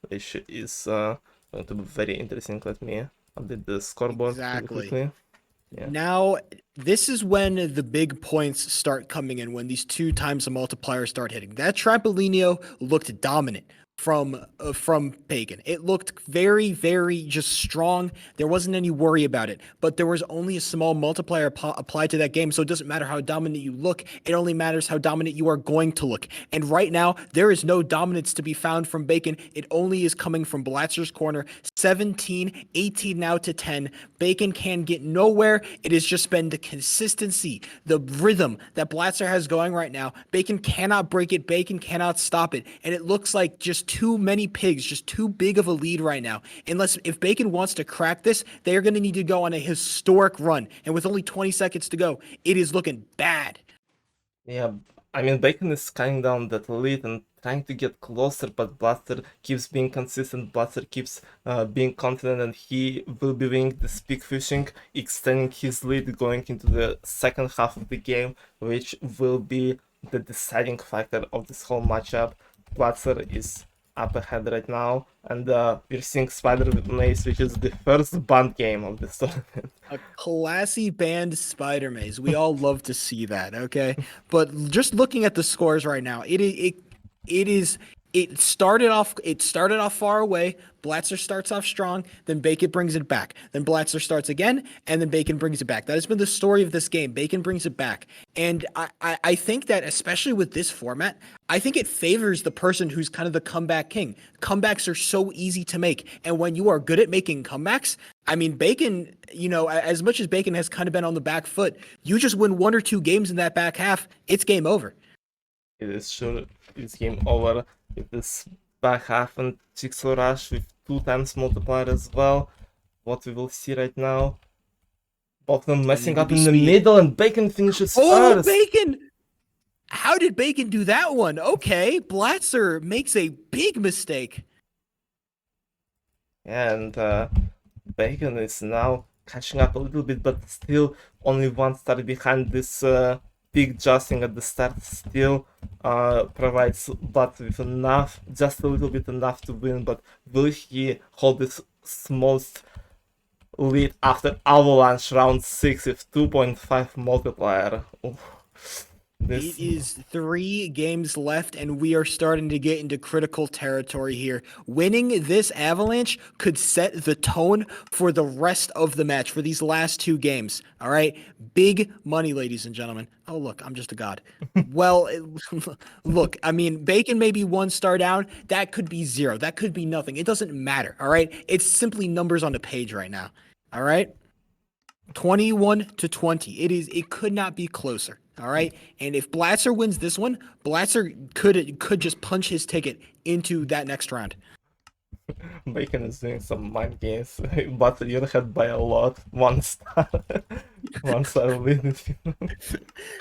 which is going to be very interesting. Let me update the scoreboard really Exactly. quickly. Yeah. Now, this is when the big points start coming in, when these 2 times the multipliers start hitting. That Trampolinio looked dominant from Bacon. It looked very, very just strong. There wasn't any worry about it, but there was only a small multiplier applied to that game, so it doesn't matter how dominant you look. It only matters how dominant you are going to look. And right now, there is no dominance to be found from Bacon. It only is coming from Blatzer's corner. 17, 18 now to 10. Bacon can get nowhere. It has just been the consistency, the rhythm that Blatzer has going right now. Bacon cannot break it. Bacon cannot stop it. And it looks like just too many pigs, just too big of a lead right now. If Bacon wants to crack this, they are going to need to go on a historic run. And with only 20 seconds to go, it is looking bad. Yeah, I mean, Bacon is cutting down that lead and trying to get closer, but Blatser keeps being consistent. Blatser keeps being confident, and he will be doing the speak fishing, extending his lead going into the second half of the game, which will be the deciding factor of this whole matchup. Blatser is up ahead right now, and we're seeing Spider with Maze, which is the first banned game of this tournament. A classy banned Spider Maze. We all love to see that, okay? But just looking at the scores right now, it started off far away. Blatser starts off strong, then Bacon brings it back. Then Blatser starts again, and then Bacon brings it back. That has been the story of this game. Bacon brings it back. And I think that, especially with this format, I think it favors the person who's kind of the comeback king. Comebacks are so easy to make. And when you are good at making comebacks, I mean, Bacon, as much as Bacon has kind of been on the back foot, you just win 1 or 2 games in that back half, it's game over. It is sure it's game over with this back half and Jigsaw Rush with 2 times multiplier as well. What we will see right now. Both of them messing up in the middle, and Bacon finishes first. Bacon! How did Bacon do that one? Okay, Blatser makes a big mistake. And Bacon is now catching up a little bit, but still only 1 star behind. This big justing at the start still provides Blatser with enough, just a little bit enough to win, but will he hold this smallest lead after Avalanche round 6 with 2.5 multiplier? It is 3 games left, and we are starting to get into critical territory here. Winning this Avalanche could set the tone for the rest of the match, for these last 2 games. All right? Big money, ladies and gentlemen. Oh, look, I'm just a god. Well, look, I mean, Bacon may be 1 star down. That could be 0. That could be nothing. It doesn't matter. All right? It's simply numbers on the page right now. All right? 21-20. It could not be closer. All right. And if Blatser wins this one, Blatser could just punch his ticket into that next round. Bacon is doing some mind games, but you're ahead by a lot. 1 star. 1 star lead.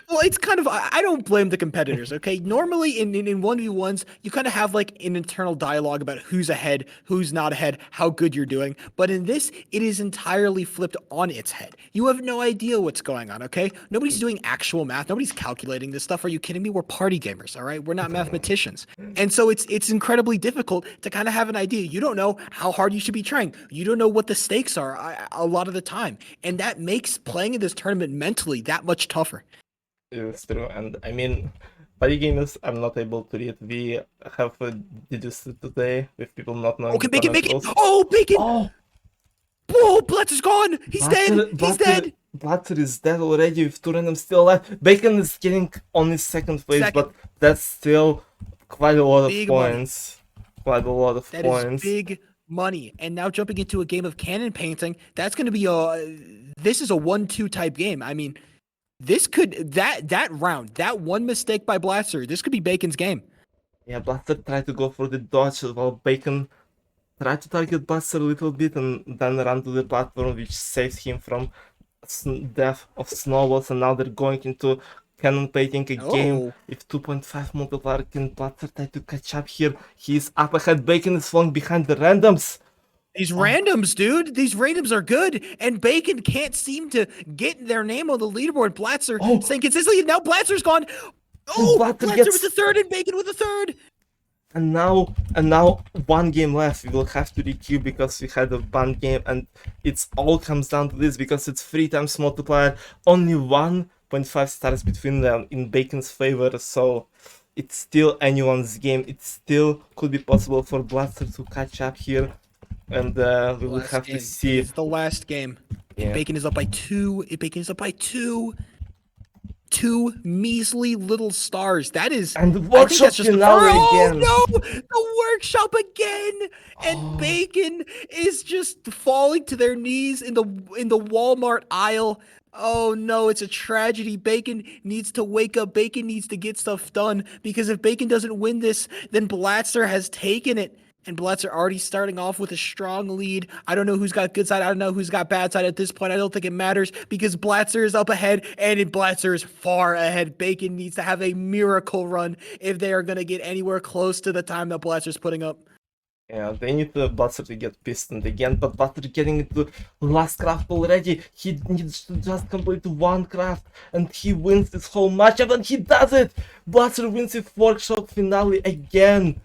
Well, it's kind of, I don't blame the competitors, okay? Normally in 1v1s, you kind of have like an internal dialogue about who's ahead, who's not ahead, how good you're doing. But in this, it is entirely flipped on its head. You have no idea what's going on, okay? Nobody's doing actual math. Nobody's calculating this stuff. Are you kidding me? We're party gamers, all right? We're not mathematicians. And so it's incredibly difficult to kind of have an idea. You don't know how hard you should be trying. You don't know what the stakes are a lot of the time. And that makes playing in this tournament mentally that much tougher. It's true, and I mean, party gamers are not able to read. We have deduced it today with people not knowing. Okay, Bacon! Oh, Bacon! Oh, whoa, Blatser's gone! He's dead! He's dead! Blatser is dead already with 2 randoms still alive. Bacon is getting only second place, but that's still quite a lot of points. Quite a lot of points. That is big money. And now jumping into a game of cannon painting, that's going to be this is a 1-2 type game. I mean, this could, that round, that one mistake by Blatser, this could be Bacon's game. Yeah, Blatser tried to go for the dodge while Bacon tried to target Blatser a little bit and then run to the platform, which saves him from death of snowballs. And now they're going into cannon painting a game with 2.5 multiplier. Can Blatser try to catch up here? He's up ahead. Bacon is falling behind the randoms. These randoms, dude. These randoms are good. And Bacon can't seem to get their name on the leaderboard. Blatser saying consistently. Now Blatser's gone. Oh, Blatser with the third and Bacon with the third. And now 1 game left. We will have to requeue because we had a banned game, and it's all comes down to this because it's 3 times multiplier. Only 1.5 stars between them in Bacon's favor, so it's still anyone's game. It still could be possible for Blatser to catch up here, and we will have to see. It's the last game. Yeah. Bacon is up by 2. Bacon is up by 2. 2 measly little stars. That is, and the workshop again. Oh no, the workshop again, and Bacon is just falling to their knees in the Walmart aisle. Oh no, it's a tragedy. Bacon needs to wake up. Bacon needs to get stuff done because if Bacon doesn't win this, then Blatser has taken it. And Blatser already starting off with a strong lead. I don't know who's got good side. I don't know who's got bad side at this point. I don't think it matters because Blatser is up ahead and Blatser is far ahead. Bacon needs to have a miracle run if they are going to get anywhere close to the time that Blatser's putting up. Yeah, they need Blatser to get pistoned again, but Blatser getting into last craft already. He needs to just complete one craft and he wins this whole matchup and he does it! Blatser wins his workshop finale again!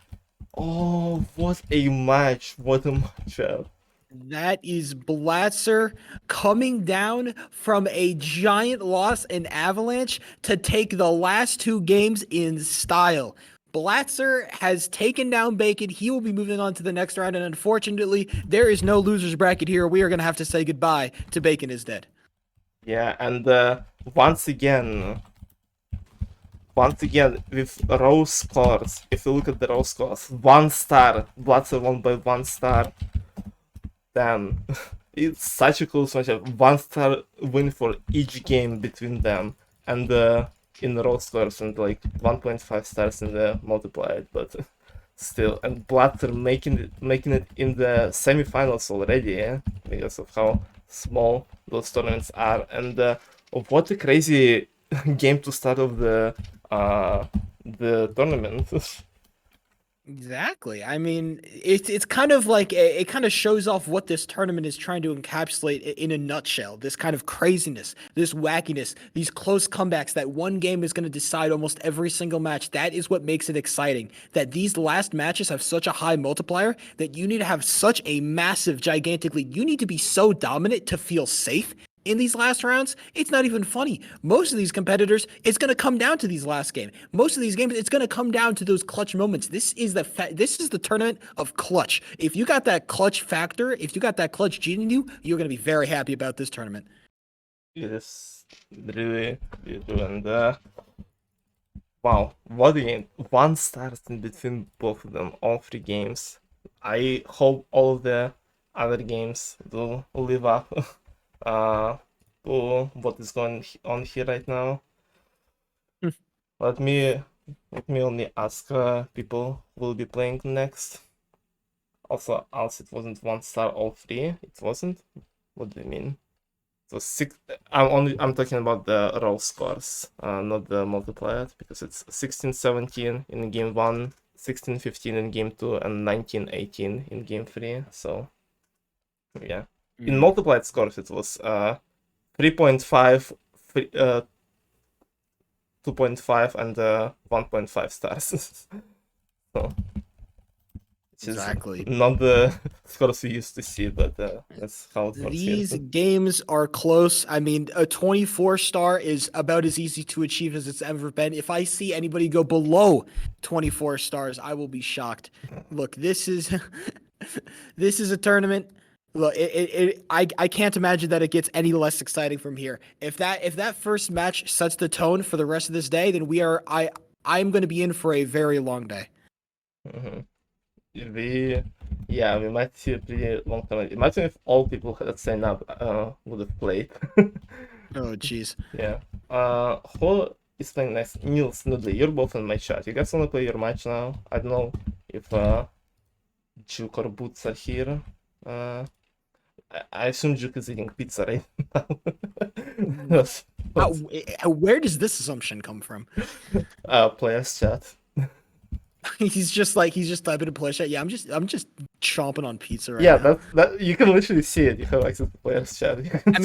Oh, what a match, what a matchup. That is Blatser coming down from a giant loss in Avalanche to take the last two games in style. Blatser has taken down Bacon. He will be moving on to the next round, and unfortunately, there is no loser's bracket here. We are going to have to say goodbye to BaconIsDead. Yeah, and once again, with raw scores, if you look at the raw scores, 1 star, Blatser won by 1 star. Damn, it's such a close matchup. 1 star win for each game between them, and in raw scores and like 1.5 stars in the multiplied, but still, and Blatser making it in the semifinals already, yeah, because of how small those tournaments are, and what a crazy game to start of the tournament. Exactly. I mean, it's kind of like it kind of shows off what this tournament is trying to encapsulate in a nutshell. This kind of craziness, this wackiness, these close comebacks that one game is going to decide almost every single match. That is what makes it exciting. That these last matches have such a high multiplier that you need to have such a massive, gigantic lead. You need to be so dominant to feel safe in these last rounds. It's not even funny. Most of these competitors, it's going to come down to these last games. Most of these games, it's going to come down to those clutch moments. This is the tournament of clutch. If you got that clutch factor, if you got that clutch gene in you, you're going to be very happy about this tournament. It is really true, and wow, what a game. 1 star in between both of them, all 3 games. I hope all of the other games will live up to what is going on here right now. Let me only ask people who will be playing next. Also, else it wasn't 1 star all 3. It wasn't. What do you mean? So 6. I'm talking about the raw scores, not the multiplier, because it's 16-17 in game 1, 16-15 in game 2, and 19-18 in game 3. So yeah. In multiplied scores, it was 3.5, 2.5, and 1.5 stars. So it's Exactly. not the scores we used to see, but that's how it works. These games are close. I mean, a 24 star is about as easy to achieve as it's ever been. If I see anybody go below 24 stars, I will be shocked. Look, this is this is a tournament. Look, I can't imagine that it gets any less exciting from here. If that first match sets the tone for the rest of this day, then I'm going to be in for a very long day. Mm-hmm. We might see a pretty long time. Imagine if all people that signed up would have played. Oh, jeez. Yeah. Who is playing next? NilsThePotato, you're both in my chat. You guys wanna play your match now? I don't know if Juke or Boots are here. I assume Juke is eating pizza right now. Where does this assumption come from? Players chat. He's just typing a play chat. Yeah, I'm just chomping on pizza right Yeah, now. that you can literally see it. You have access to players chat. I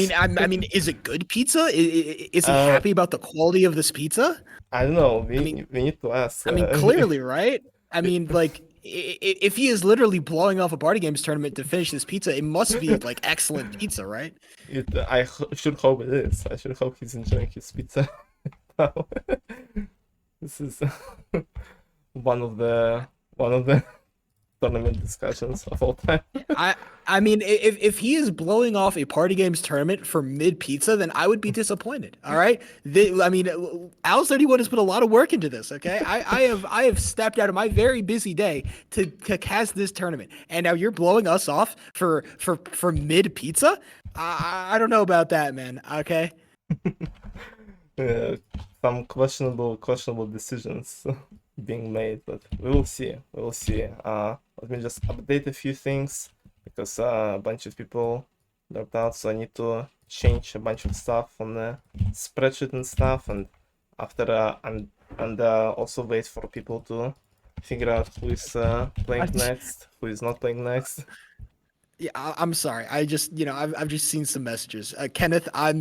mean, is it good pizza? Is he happy about the quality of this pizza? I don't know. We need to ask. I mean, clearly, right? I mean, like, if he is literally blowing off a party games tournament to finish this pizza, it must be like excellent pizza, right? I should hope it is. I should hope he's enjoying his pizza. This is one of the tournament discussions of all time. I mean, if he is blowing off a party games tournament for mid pizza, then I would be disappointed. All right, I mean, Al31 has put a lot of work into this. Okay, I have stepped out of my very busy day to cast this tournament, and now you're blowing us off for mid pizza. I don't know about that, man. Okay. uh, some questionable decisions being made, but we will see. We will see. Let me just update a few things because a bunch of people dropped out, so I need to change a bunch of stuff on the spreadsheet and stuff, and after also wait for people to figure out who is playing next, who is not playing next. Yeah, I'm sorry. I just, I've just seen some messages. Kenneth, I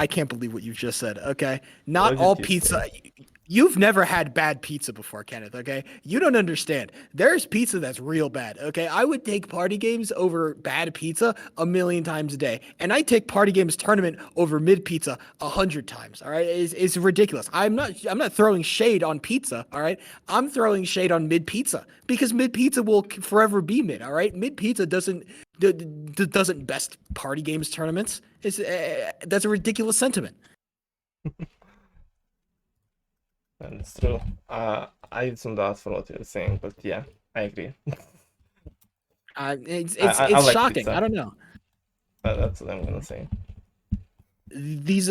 can't believe what you've just said. Okay, not What all did you pizza. say? You've never had bad pizza before, Kenneth. Okay, you don't understand. There's pizza that's real bad. Okay, I would take party games over bad pizza a million times a day, and I take party games tournament over mid pizza 100 times. All right, it's ridiculous. I'm not throwing shade on pizza. All right, I'm throwing shade on mid pizza because mid pizza will forever be mid. All right, mid pizza doesn't best party games tournaments. That's a ridiculous sentiment. And it's true. I zoomed out for what you're saying, but yeah, I agree. It's I, it's I, I it's like shocking. I pizza. don't know. That's what I'm gonna say. These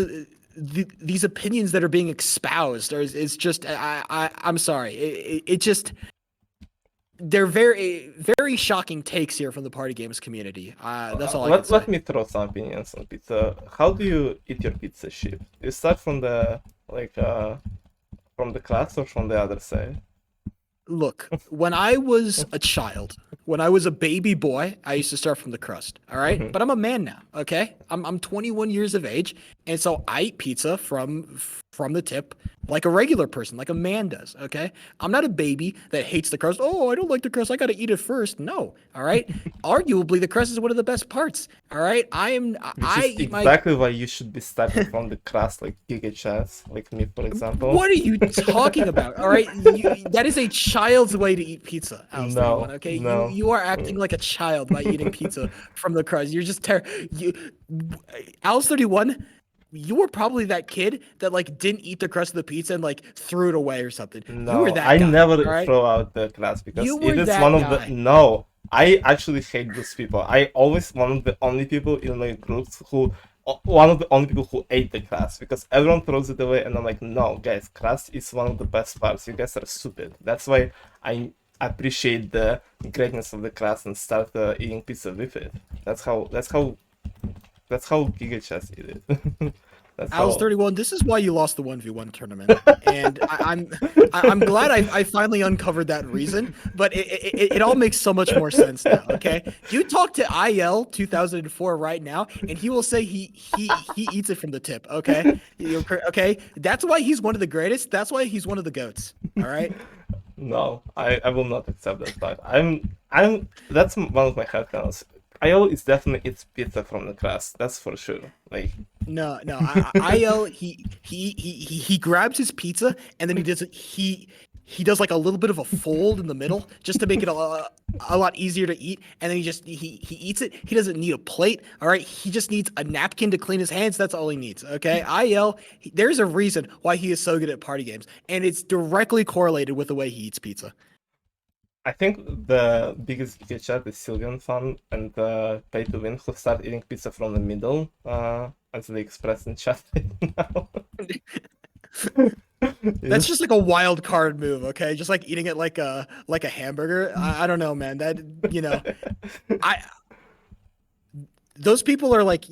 these opinions that are being espoused is just I'm sorry. It just they're very shocking takes here from the party games community. That's all I can Let say. me throw some opinions on pizza. How do you eat your pizza sheet? You start from the like from the crust or from the other side? Look, when I was a child, when I was a baby boy, I used to start from the crust. All right, Mhm. but I'm a man now. Okay, I'm 21 years of age, and so I eat pizza from the tip like a regular person, like a man does. Okay, I'm not a baby that hates the crust. Oh, I don't like the crust. I got to eat it first. No. All right. Arguably, the crust is one of the best parts. All right. Which I is eat my. exactly why you should be starting from the crust, like Giga Chats, like me, for example. What are you talking about? All right, that is a child's way to eat pizza, Alice 31. No, Okay, you no. you are acting like a child by eating pizza from the crust. You're just you, Alice 31. You were probably that kid that like didn't eat the crust of the pizza and like threw it away or something. You were No, that I guy. never All right, throw out the class because you it were is one that of the guy. no. I actually hate those people. I always one of the only people in my groups who one of the only people who ate the class because everyone throws it away and I'm like, no, guys, class is one of the best parts. You guys are stupid. That's why I appreciate the greatness of the class and start eating pizza with it. That's how Giga Chess did it. That's Alice how 31. This is why you lost the 1v1 tournament, and I'm glad I finally uncovered that reason. But it all makes so much more sense now. Okay, you talk to IL 2004 right now, and he will say he eats it from the tip. Okay, okay. That's why he's one of the greatest. That's why he's one of the goats. All right. No, I will not accept that fact. That's one of my headcanons. IO is definitely eats pizza from the crust. That's for sure. Like No. IL he grabs his pizza and then he does like a little bit of a fold in the middle just to make it a lot easier to eat. And then he eats it. He doesn't need a plate. All right. He just needs a napkin to clean his hands. That's all he needs. Okay. There's a reason why he is so good at party games, and it's directly correlated with the way he eats pizza. I think the biggest Giga chat is Sylvian fan and Pay to Win who start eating pizza from the middle, as they express in chat right now. That's Yes. just like a wild card move, okay? Just like eating it like a hamburger. I don't know, man. That I those people are like,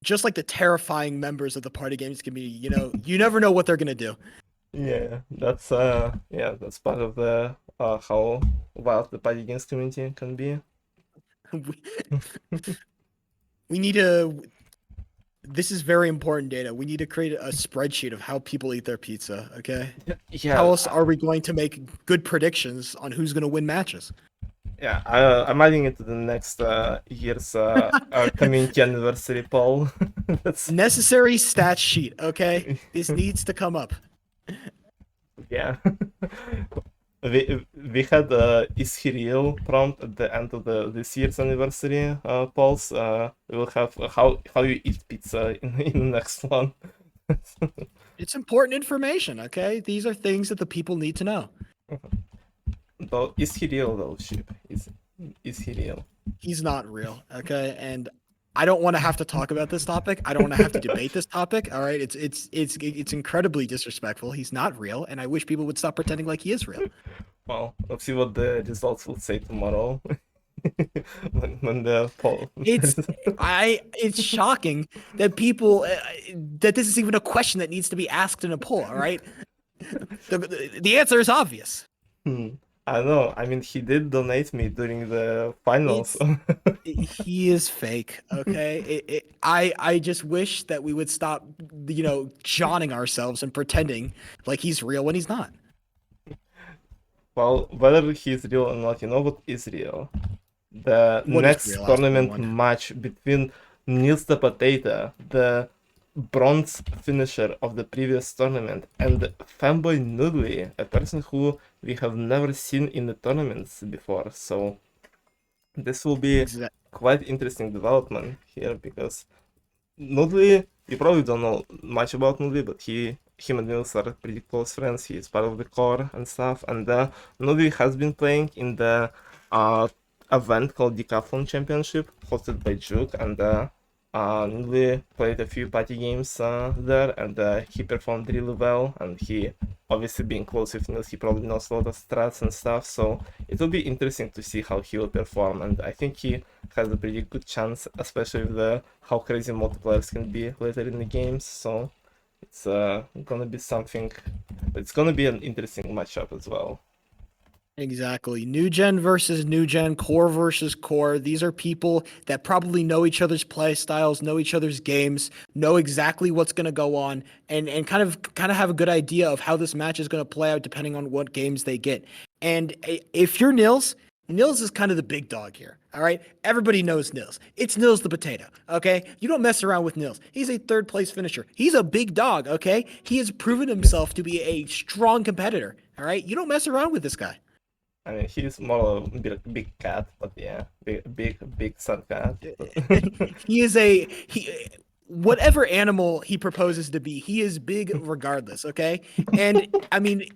just like the terrifying members of the party games community. You never know what they're gonna do. That's part of the how wild the party games community can be. we, we need to. This is very important data. We need to create a spreadsheet of how people eat their pizza. Okay. How Yeah, else are we going to make good predictions on who's gonna win matches? yeah. I'm adding it to the next year's community anniversary poll. That's Necessary stat sheet. Okay. This needs to come up. yeah. We had is he real prompt at the end of this year's anniversary polls. We will have how you eat pizza in the next one. It's important information, okay? These are things that the people need to know. Though is he real though, Sheep? Is he real? He's not real, okay? And I don't want to have to talk about this topic. I don't want to have to debate this topic. All right, it's incredibly disrespectful. He's not real, and I wish people would stop pretending like he is real. Well, let's see what the results will say tomorrow. when the poll. It's shocking that people that this is even a question that needs to be asked in a poll. All right, the answer is obvious. I don't know. I mean, he did donate me during the finals. He is fake. Okay, I just wish that we would stop, jawing ourselves and pretending like he's real when he's not. Well, whether he's real or not, you know what is real? The What is next real, ask tournament everyone. match between NilsThePotato, the bronze finisher of the previous tournament, and fanboy Nudli, a person who we have never seen in the tournaments before. So this will be Exa- quite interesting development here because Nudli, you probably don't know much about Nudli, but him and Nils are pretty close friends. He is part of the core and stuff. And Nudli has been playing in the event called Decathlon Championship, hosted by Juke, and Nudli played a few party games there, and he performed really well. And he, obviously being close with Nils, he probably knows a lot of strats and stuff. So it will be interesting to see how he will perform. And I think he has a pretty good chance, especially with how crazy multiplayers can be later in the games. So it's gonna be something. It's gonna be an interesting matchup as well. Exactly. New gen versus new gen, core versus core. These are people that probably know each other's play styles, know each other's games, know exactly what's going to go on, and kind of have a good idea of how this match is going to play out depending on what games they get. And if you're Nils, Nils is kind of the big dog here. All right. Everybody knows Nils. It's Nils the Potato. Okay. You don't mess around with Nils. He's a third place finisher. He's a big dog. Okay. He has proven himself to be a strong competitor. All right. You don't mess around with this guy. I mean, he's more a big cat, but yeah, big sun cat. He is whatever animal he proposes to be, he is big regardless, okay? And I mean,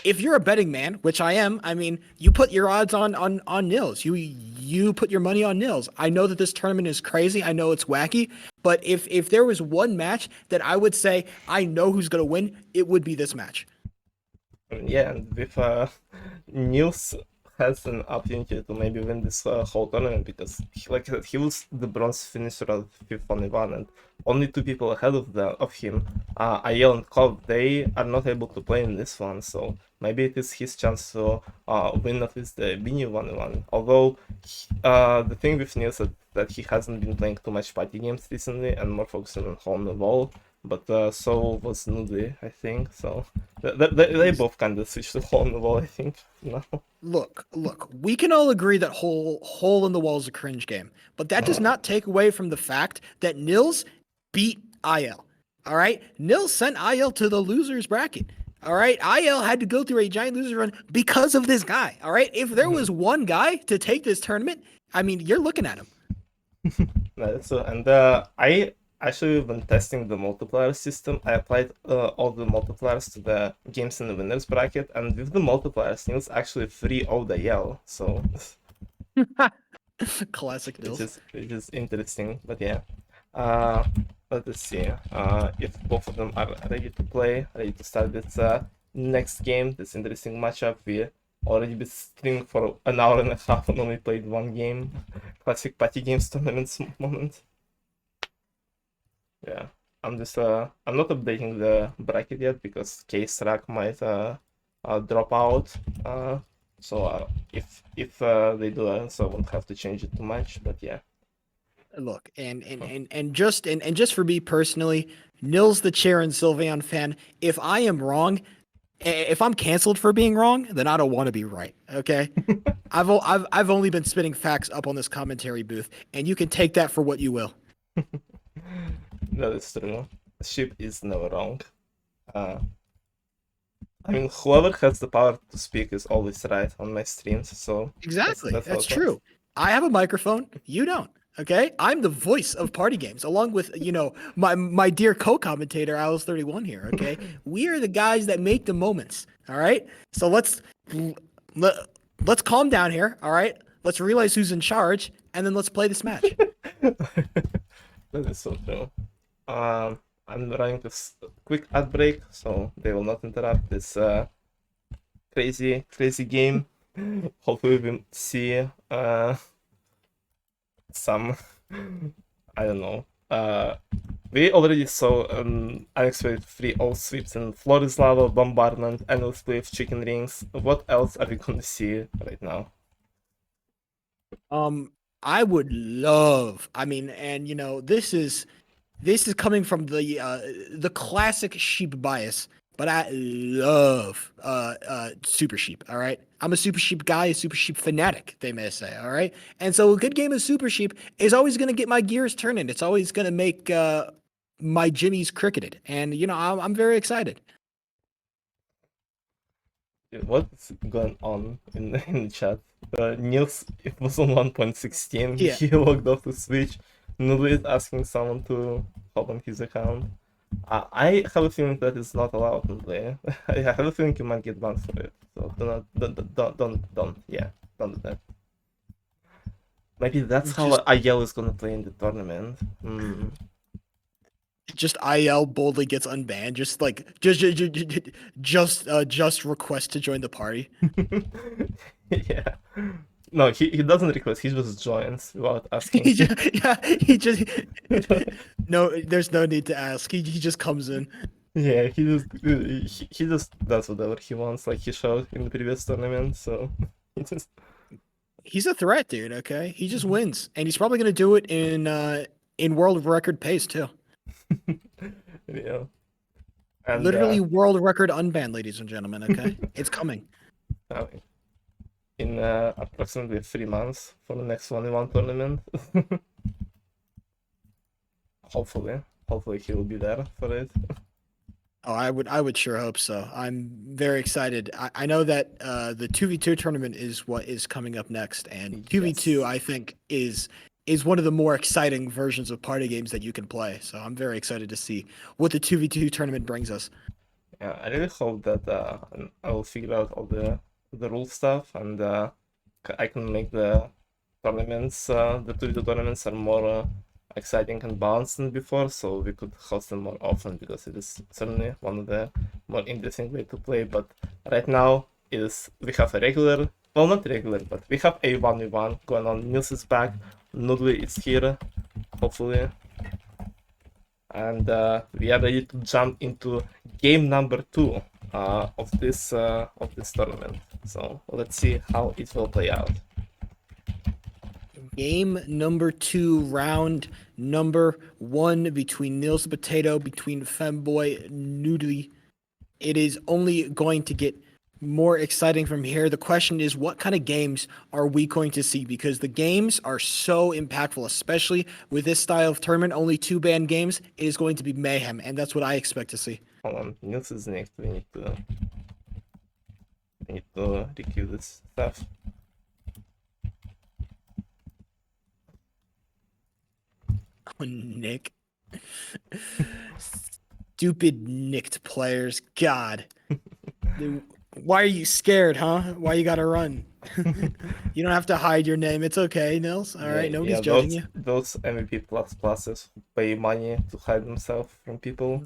if you're a betting man, which I am, I mean, you put your odds on Nils. You put your money on Nils. I know that this tournament is crazy. I know it's wacky, but if there was one match that I would say I know who's going to win, it would be this match. Yeah, and with Niels has an opportunity to maybe win this whole tournament because, like I said, he was the bronze finisher of fifth only one, and only two people ahead of him, Ayel and Kov, they are not able to play in this one, so maybe it is his chance to win at least the Bini 1-1. Although the thing with Niels is that he hasn't been playing too much party games recently and more focusing on hole in the wall. But so was Nudli, I think. So they both kind of switched to hole in the wall, I think. No. Look, we can all agree that hole in the wall is a cringe game, but that does not take away from the fact that Nils beat IL. All right, Nils sent IL to the losers bracket. All right, IL had to go through a giant loser run because of this guy. All right, if there was one guy to take this tournament, I mean, you're looking at him. So I actually, when testing the multiplier system, I applied all the multipliers to the games in the winners bracket, and with the multipliers, Nils actually 3-0'd the Yell, so Classic Nils. which is interesting. But yeah, let us see if both of them are ready to play, ready to start this next game, this interesting matchup. We already been streaming for an hour and a half and only played one game. Classic party games tournaments moment. Yeah, I'm not updating the bracket yet because case rack might drop out. So if they do that, so I won't have to change it too much. But yeah. Look, and just for me personally, Nils the Chair and Sylveon fan, if I am wrong, if I'm canceled for being wrong, then I don't want to be right. Okay, I've only been spitting facts up on this commentary booth, and you can take that for what you will. That is true. Sheep is never wrong. I mean, whoever has the power to speak is always right on my streams. So Exactly, that's that's how it works. true. I have a microphone, you don't. Okay, I'm the voice of party games, along with my dear co-commentator Alice31 here. Okay, we are the guys that make the moments. All right, so let's calm down here. All right, let's realize who's in charge, and then let's play this match. That is so true. I'm running this quick ad break, so they will not interrupt this crazy game. Hopefully we see some I don't know. We already saw unexpected free all sweeps in Flores Lava, Bombardment, Annual Spliff, Chicken Rings. What else are we gonna see right now? I would love. I mean, and this is coming from the classic sheep bias, but I love super sheep. All right, I'm a super sheep guy, a super sheep fanatic, they may say. All right, and so a good game of super sheep is always going to get my gears turning. It's always going to make my jimmies cricketed, and I'm very excited. What's going on in the chat? Nils, it was on 1.16. Yeah, He logged off the Switch. Nudli is asking someone to hop on his account. I have a feeling that is not allowed in play. I have a feeling you might get banned for it. So do not, yeah, don't do that. Maybe that's how just Ayel is gonna play in the tournament. Hmm. just IL boldly gets unbanned. Just like just request to join the party. Yeah. No, he doesn't request. He just joins without asking. He just no. There's no need to ask. He just comes in. Yeah, he just does whatever he wants, like he showed in the previous tournament. So he just He's a threat, dude. Okay, he just wins, and he's probably gonna do it in world record pace too. yeah, and Literally world record unban, ladies and gentlemen. Okay, it's coming. uh, in approximately 3 months for the next 1v1 tournament. Hopefully he will be there for it. Oh, I would sure hope so. I'm very excited. I know that the 2v2 tournament is what is coming up next, and 2v2 Yes. I think is one of the more exciting versions of party games that you can play. So I'm very excited to see what the 2v2 tournament brings us. Yeah, I really hope that I will figure out all the rule stuff and I can make the tournaments, the 2v2 tournaments are more exciting and balanced than before, so we could host them more often because it is certainly one of the more interesting way to play. But right now we have a regular, well, not regular, but we have a 1v1 going on. Nils is back, Nudli is here, hopefully, and we are ready to jump into game number 2 of this tournament. So let's see how it will play out. Game number 2, round number 1 between NilsThePotato, between Femboy, Noodly. It is only going to get more exciting from here. The question is, what kind of games are we going to see? Because the games are so impactful, especially with this style of tournament, only 2 banned games. It is going to be mayhem, and that's what I expect to see. Hold on, Nils is next. We need to requeue this stuff. Oh, Nick. Stupid nicked players. God. Dude, why are you scared, huh? Why you gotta run? You don't have to hide your name. It's okay, Nils. All right, nobody's judging you. Those MVP pluses who pay money to hide themselves from people.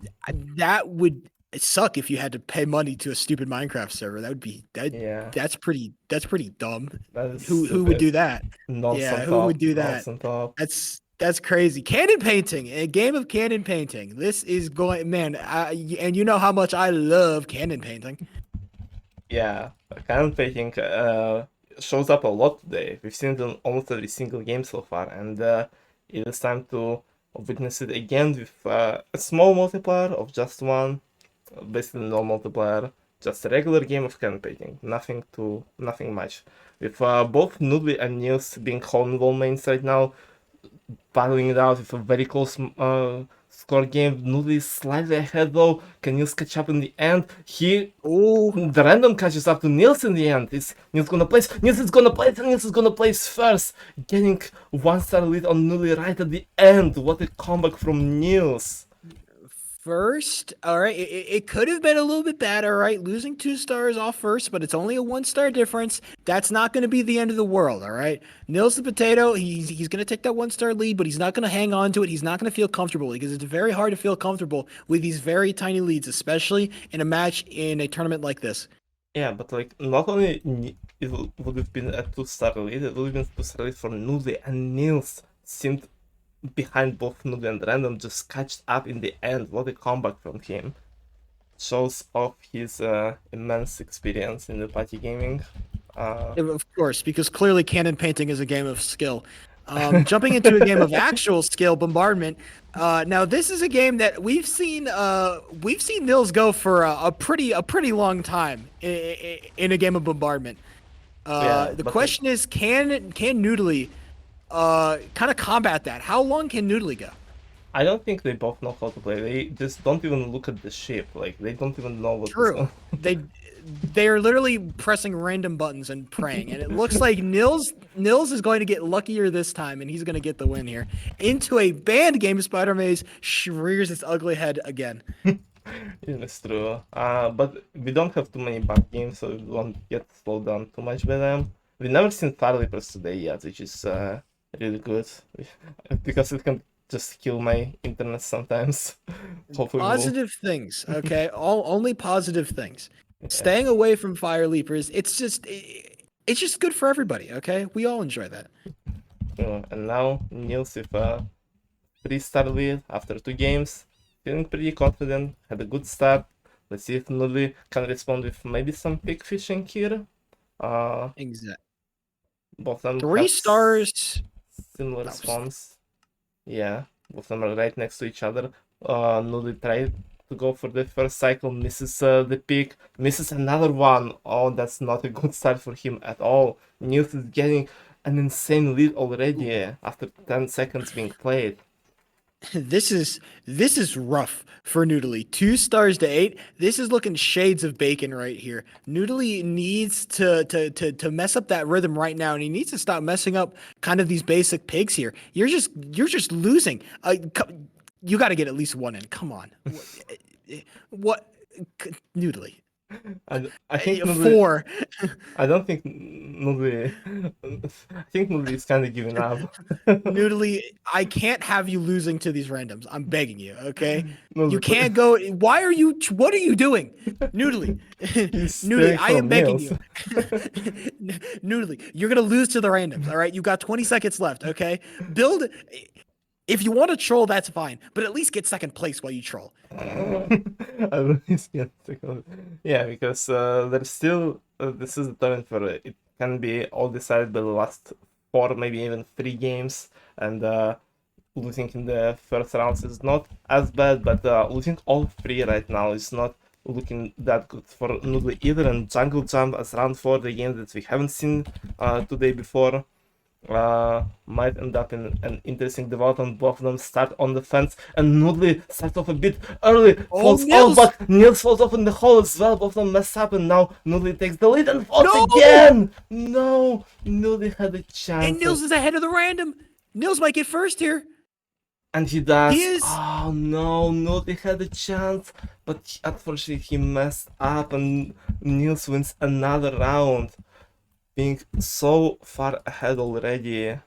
That would suck if you had to pay money to a stupid Minecraft server. That would be Yeah, that's pretty dumb. that is Who would do that? Nonce Yeah, on who top, would do that? nonce on top. That's crazy. Cannon painting, a game of cannon painting. This is going, man. And you know how much I love cannon painting. Yeah, cannon painting shows up a lot today. We've seen it in almost every single game so far, and it is time to witness it again with a small multiplayer of just one, basically no multiplayer, just a regular game of cannon painting. Nothing much. With both Nudli and Nils being home goal mains right now, battling it out with a very close score game. Nudli is slightly ahead though. Can Nils catch up in the end? The random catches up to Nils in the end. Is Nils gonna place? Nils is gonna place, and Nils is gonna place first, getting 1-star lead on Nudli right at the end. What a comeback from Nils! first. All right, it could have been a little bit bad. All right, losing 2 stars off first, but it's only a 1 star difference. That's not going to be the end of the world. All right, Nils the Potato. He's going to take that 1 star lead, but he's not going to hang on to it. He's not going to feel comfortable because it's very hard to feel comfortable with these very tiny leads, especially in a match in a tournament like this. Yeah, but like not only it would have been a 2 star lead, it would have been 2 star lead for Nudli, and Nils seemed behind both Nudli and Random, just catched up in the end. What a comeback from him. Shows off his immense experience in the party gaming. Of course, because clearly cannon painting is a game of skill. Jumping into a game of actual skill, bombardment. Now this is a game that we've seen Nils go for a pretty long time in a game of bombardment. The question is, can Noodly kind of combat that? How long can Noodly go? I don't think they both know how to play. They just don't even look at the ship. Like they don't even know what. True. They are literally pressing random buttons and praying, and it looks like Nils is going to get luckier this time, and he's going to get the win here. Into a banned game, Spider Maze rears its ugly head again. It's true. But we don't have too many bad games, so we won't get slowed down too much by them. We've never seen Fire Leapers today yet, which is really good because it can just kill my internet sometimes. Hopefully positive things, okay? Only positive things. Yeah. Staying away from Fire Leapers, it's just good for everybody, okay? We all enjoy that. And now Nils with a 3-star lead after 2 games, feeling pretty confident, had a good start. Let's see if Nudli can respond with maybe some pig fishing here. Exactly. Both of them 3 stars. Similar response. Yeah, both of them are right next to each other. Nudli tried to go for the first cycle, misses the pick, misses another one. Oh, that's not a good start for him at all. Nils is getting an insane lead already after 10 seconds being played. This is rough for Noodly. 2 stars to 8. This is looking shades of bacon right here. Noodly needs to mess up that rhythm right now, and he needs to stop messing up kind of these basic pigs here. You're just losing. You got to get at least one in. Come on. What Noodly? I think 4. I don't think Noodly. I think Noodly is kind of giving up. Noodly, I can't have you losing to these randoms. I'm begging you, okay? You can't go. Why are you? What are you doing, Noodly? Noodly, I am begging you. Noodly, you're gonna lose to the randoms. All right, you got 20 seconds left. Okay, build. If you want to troll, that's fine, but at least get second place while you troll. Yeah, because there's still this is the tournament where it can be all decided by the last 4, maybe even 3 games, and losing in the first rounds is not as bad, but losing all 3 right now is not looking that good for Noodly either. And Jungle Jump as round 4, the game that we haven't seen today before. Might end up in an interesting development. Both of them start on the fence, and Noodly starts off a bit early, falls off, but Nils falls off in the hole as well. Both of them mess up, and now Noodly takes the lead and falls again. No, Noodly had a chance. And Nils is ahead of the random. Nils might get first here. And he does. He is. Oh no, Noodly had a chance, but unfortunately he messed up, and Nils wins another round, being so far ahead already.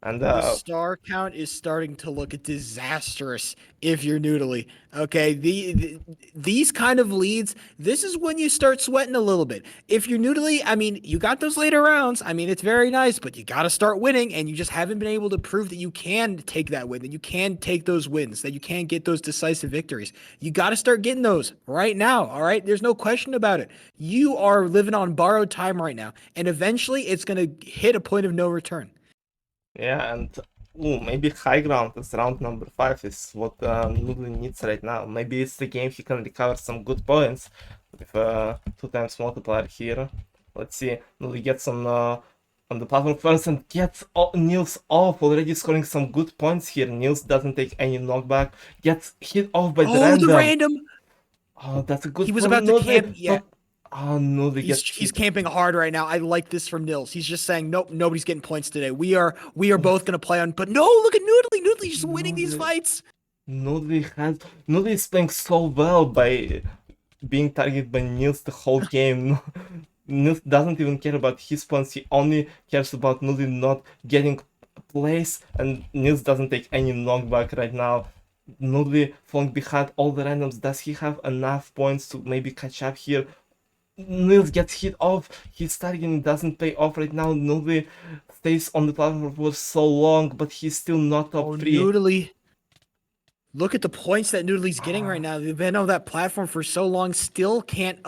And the star count is starting to look disastrous if you're Noodly. Okay, these kind of leads, this is when you start sweating a little bit. If you're Noodly, I mean, you got those later rounds. I mean, it's very nice, but you got to start winning, and you just haven't been able to prove that you can take that win, that you can take those wins, that you can get those decisive victories. You got to start getting those right now, all right? There's no question about it. You are living on borrowed time right now, and eventually it's going to hit a point of no return. Yeah, and maybe high ground as round number 5 is what Noodly needs right now. Maybe it's the game he can recover some good points with 2 times multiplier here. Let's see. Noodly gets on the platform first and gets Nils off, already scoring some good points here. Nils doesn't take any knockback, gets hit off by the random. Oh, that's a good. He was about to camp. Yeah. Oh no, he's camping hard right now. I like this from Nils. He's just saying, nope, nobody's getting points today. We are both gonna play on. But no, look at Noodly. Noodly's just winning these fights. Nudli is playing so well by being targeted by Nils the whole game. Nils doesn't even care about his points, he only cares about Nudli not getting place, and Nils doesn't take any knockback right now. Nudli falling behind all the randoms. Does he have enough points to maybe catch up here? Nils gets hit off. His targeting doesn't pay off right now. Nudli stays on the platform for so long, but he's still not top 3. Noodly. Look at the points that Noodly's getting right now. They've been on that platform for so long, still can't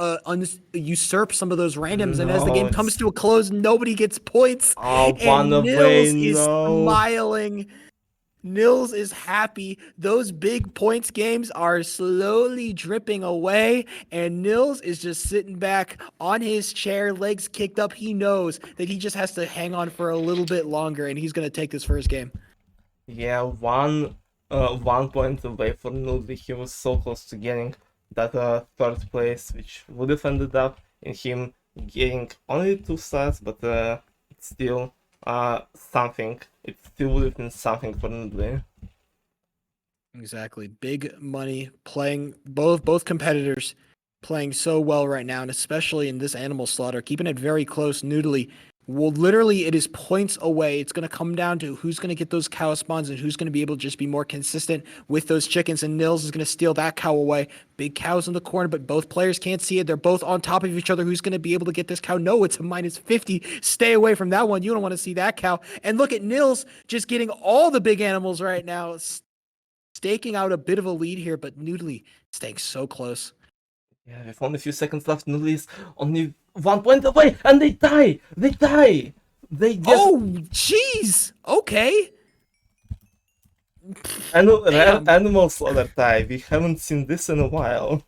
usurp some of those randoms. And as the No, game comes to a close, nobody gets points. one And away, Nils is no. smiling. Nils is happy. Those big points games are slowly dripping away, and Nils is just sitting back on his chair, legs kicked up. He knows that he just has to hang on for a little bit longer, and he's going to take this first game. Yeah, 1 point away for Nudli. He was so close to getting that third place, which would have ended up in him getting only 2 stars, but it's still something. It still would have been something for Nudli. Exactly. Big money playing both competitors playing so well right now, and especially in this animal slaughter, keeping it very close. Noodly, well, literally, it is points away. It's going to come down to who's going to get those cow spawns and who's going to be able to just be more consistent with those chickens. And Nils is going to steal that cow away. Big cows in the corner, but both players can't see it. They're both on top of each other. Who's going to be able to get this cow? No, it's a -50. Stay away from that one. You don't want to see that cow. And look at Nils just getting all the big animals right now, staking out a bit of a lead here, but Noodly staying so close. Yeah, with only a few seconds left, Nudli is only 1 point away, and they die! They die! They get... Oh, jeez! Okay. Damn. Animal slaughter tie. We haven't seen this in a while.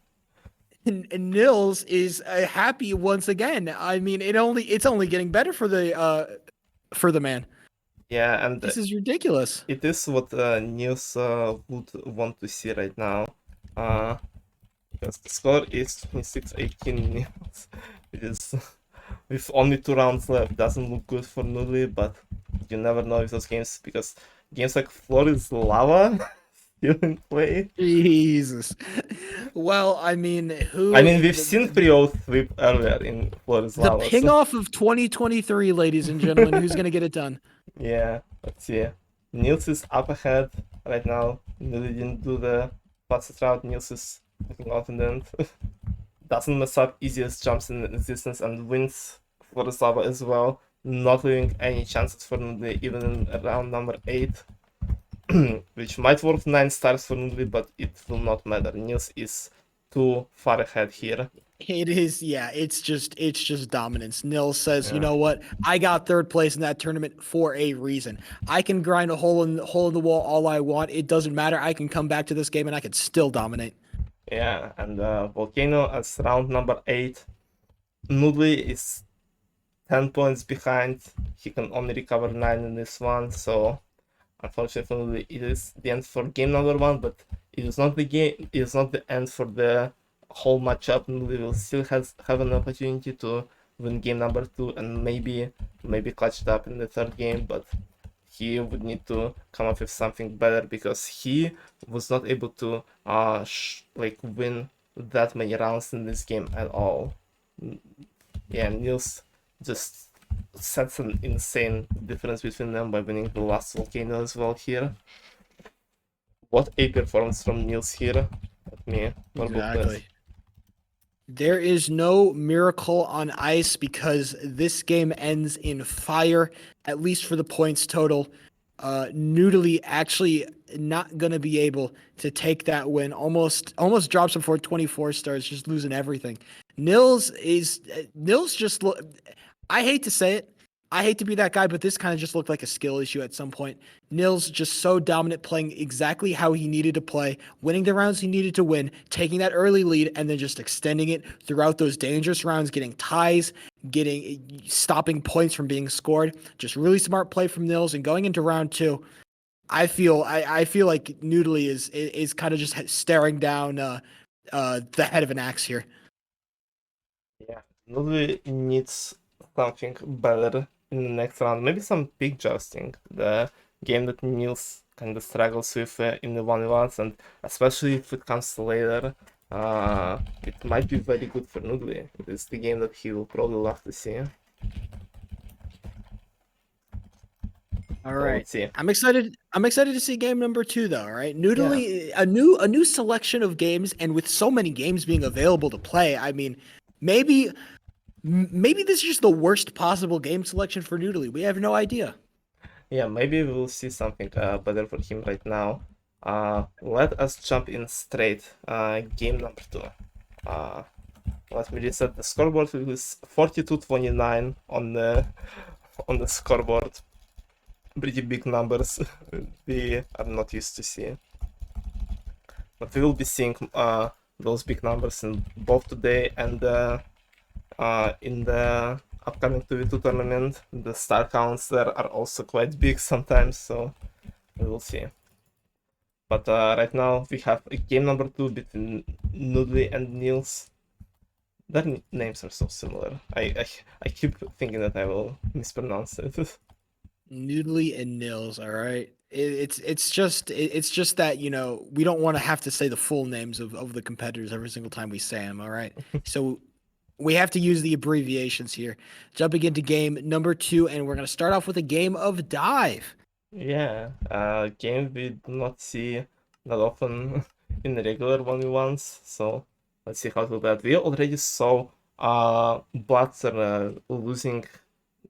And Nils is happy once again. I mean, it's only getting better for the man. Yeah, and This is ridiculous. it is what Nils would want to see right now. Because the score is 26-18 Nils. It is with only 2 rounds left. Doesn't look good for Nudli, but you never know with those games, because games like Floor is Lava still in play. Jesus. Well, I mean, we've seen 3-0 sweep earlier in Floor is the Lava. ping So, off of 2023, ladies and gentlemen. Who's gonna get it done? yeah, let's see. Nils is up ahead right now. Nudli didn't do the fastest route. Nils is looking confident. Doesn't mess up easiest jumps in existence and wins Floor is Lava as well. Not leaving any chances for Nudli even in round number 8. Which might worth 9 stars for Nudli, but it will not matter. Nils is too far ahead here. It is, yeah. It's just dominance. Nils says, you Yeah. know what? I got third place in that tournament for a reason. I can grind a hole in the wall all I want. It doesn't matter. I can come back to this game and I can still dominate. Yeah, and Volcano as round number 8. Nudli is 10 points behind. He can only recover 9 in this one, so unfortunately it is the end for game number 1, but it is not the game. It is not the end for the whole matchup. Nudli will still have an opportunity to win game number 2 and maybe clutch it up in the 3rd game, but he would need to come up with something better, because he was not able to win that many rounds in this game at all. Yeah, Nils just sets an insane difference between them by winning the last volcano as well here. What a performance from Nils here. Let me Exactly. There is no miracle on ice, because this game ends in fire, at least for the points total. Noodly actually not gonna be able to take that win. Almost drops him for 24 stars, just losing everything. Nils just look. I hate to say it. I hate to be that guy, but this kind of just looked like a skill issue at some point. Nils just so dominant, playing exactly how he needed to play, winning the rounds he needed to win, taking that early lead, and then just extending it throughout those dangerous rounds, getting ties, stopping points from being scored. Just really smart play from Nils. And going into round 2, I feel like Noodly is kind of just staring down the head of an axe here. Yeah, Nudli needs something better in the next round. Maybe some pig jousting, the game that Nils kind of struggles with in the 1v1s, and especially if it comes to later, it might be very good for Nudli. It is the game that he will probably love to see. All So right. let's see. I'm excited. I'm excited to see game number 2 though, all right? Yeah. Noodly, a new selection of games, and with so many games being available to play, I mean, maybe maybe this is just the worst possible game selection for Noodly. We have no idea. Yeah, maybe we will see something better for him right now. Let us jump in straight. Game number 2. Let me reset the scoreboard. It is 42-29 on the scoreboard. Pretty big numbers we are not used to see. But we will be seeing those big numbers in both today and in the upcoming 2v2 tournament. The star counts there are also quite big sometimes, so we will see. But right now we have a game number 2 between Nudli and Nils. Their names are so similar. I keep thinking that I will mispronounce it. Noodly and Nils, all right. It's just that we don't want to have to say the full names of the competitors every single time we say them, all right. So we have to use the abbreviations here. Jumping into game number 2, and we're gonna start off with a game of dive. Yeah, game we do not see that often in the regular 1v1s, so let's see how to do that. We already saw Blatser losing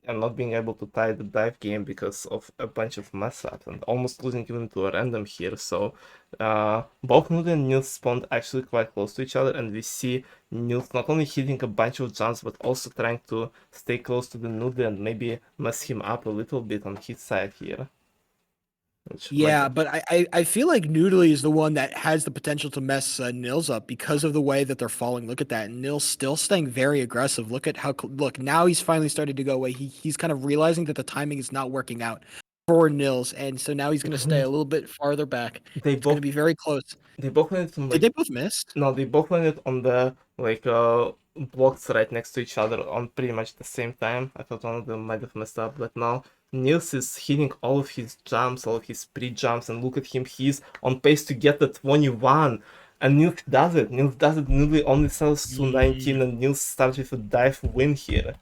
and not being able to tie the dive game because of a bunch of mess ups and almost losing even to a random here. So both Nudli and Nils spawned actually quite close to each other, and we see Nils not only hitting a bunch of jumps but also trying to stay close to the Nudli and maybe mess him up a little bit on his side here. Yeah, but I feel like Noodly is the one that has the potential to mess Nils up because of the way that they're falling. Look at that. Nils still staying very aggressive. Look at look, now he's finally started to go away. He's kind of realizing that the timing is not working out for Nils, and so now he's going to stay a little bit farther back. They It's going to both be very close. they both landed from Did like they both miss? no, they both landed on the blocks right next to each other on pretty much the same time. I thought one of them might have messed up, but now Nils is hitting all of his jumps, all of his pre-jumps, and look at him, he's on pace to get the 21. And Nils does it. Nils does it. Nils only sells to 19, and Nils starts with a dive win here.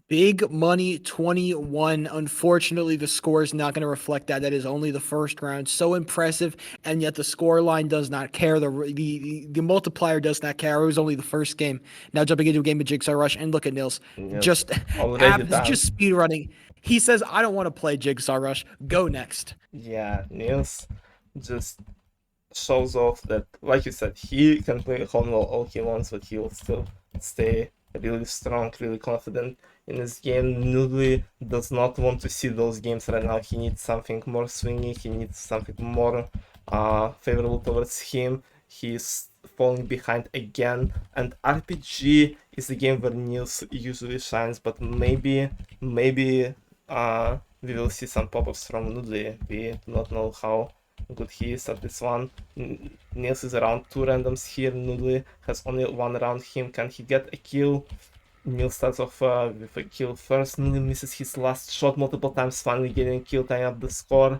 Big money 21. Unfortunately, the score is not going to reflect that. That is only the first round. So impressive, and yet the score line does not care. The multiplier does not care. It was only the first game. Now jumping into a game of Jigsaw Rush, and look at Nils, Nils just already done. just speed running. He says, "I don't want to play Jigsaw Rush. Go next." Yeah, Nils just shows off that, like you said, he can play Honwell all he wants, but he will still stay really strong, really confident in this game. Nudli does not want to see those games right now. He needs something more swingy, he needs something more favorable towards him. He's falling behind again, and RPG is the game where Nils usually shines, but maybe we will see some pop-ups from Nudli. We do not know how good he is at this one. Nils is around 2 randoms here. Nudli has only 1 around him. Can he get a kill? Nils starts off with a kill first. Nudli misses his last shot multiple times, finally getting a kill, tying up the score.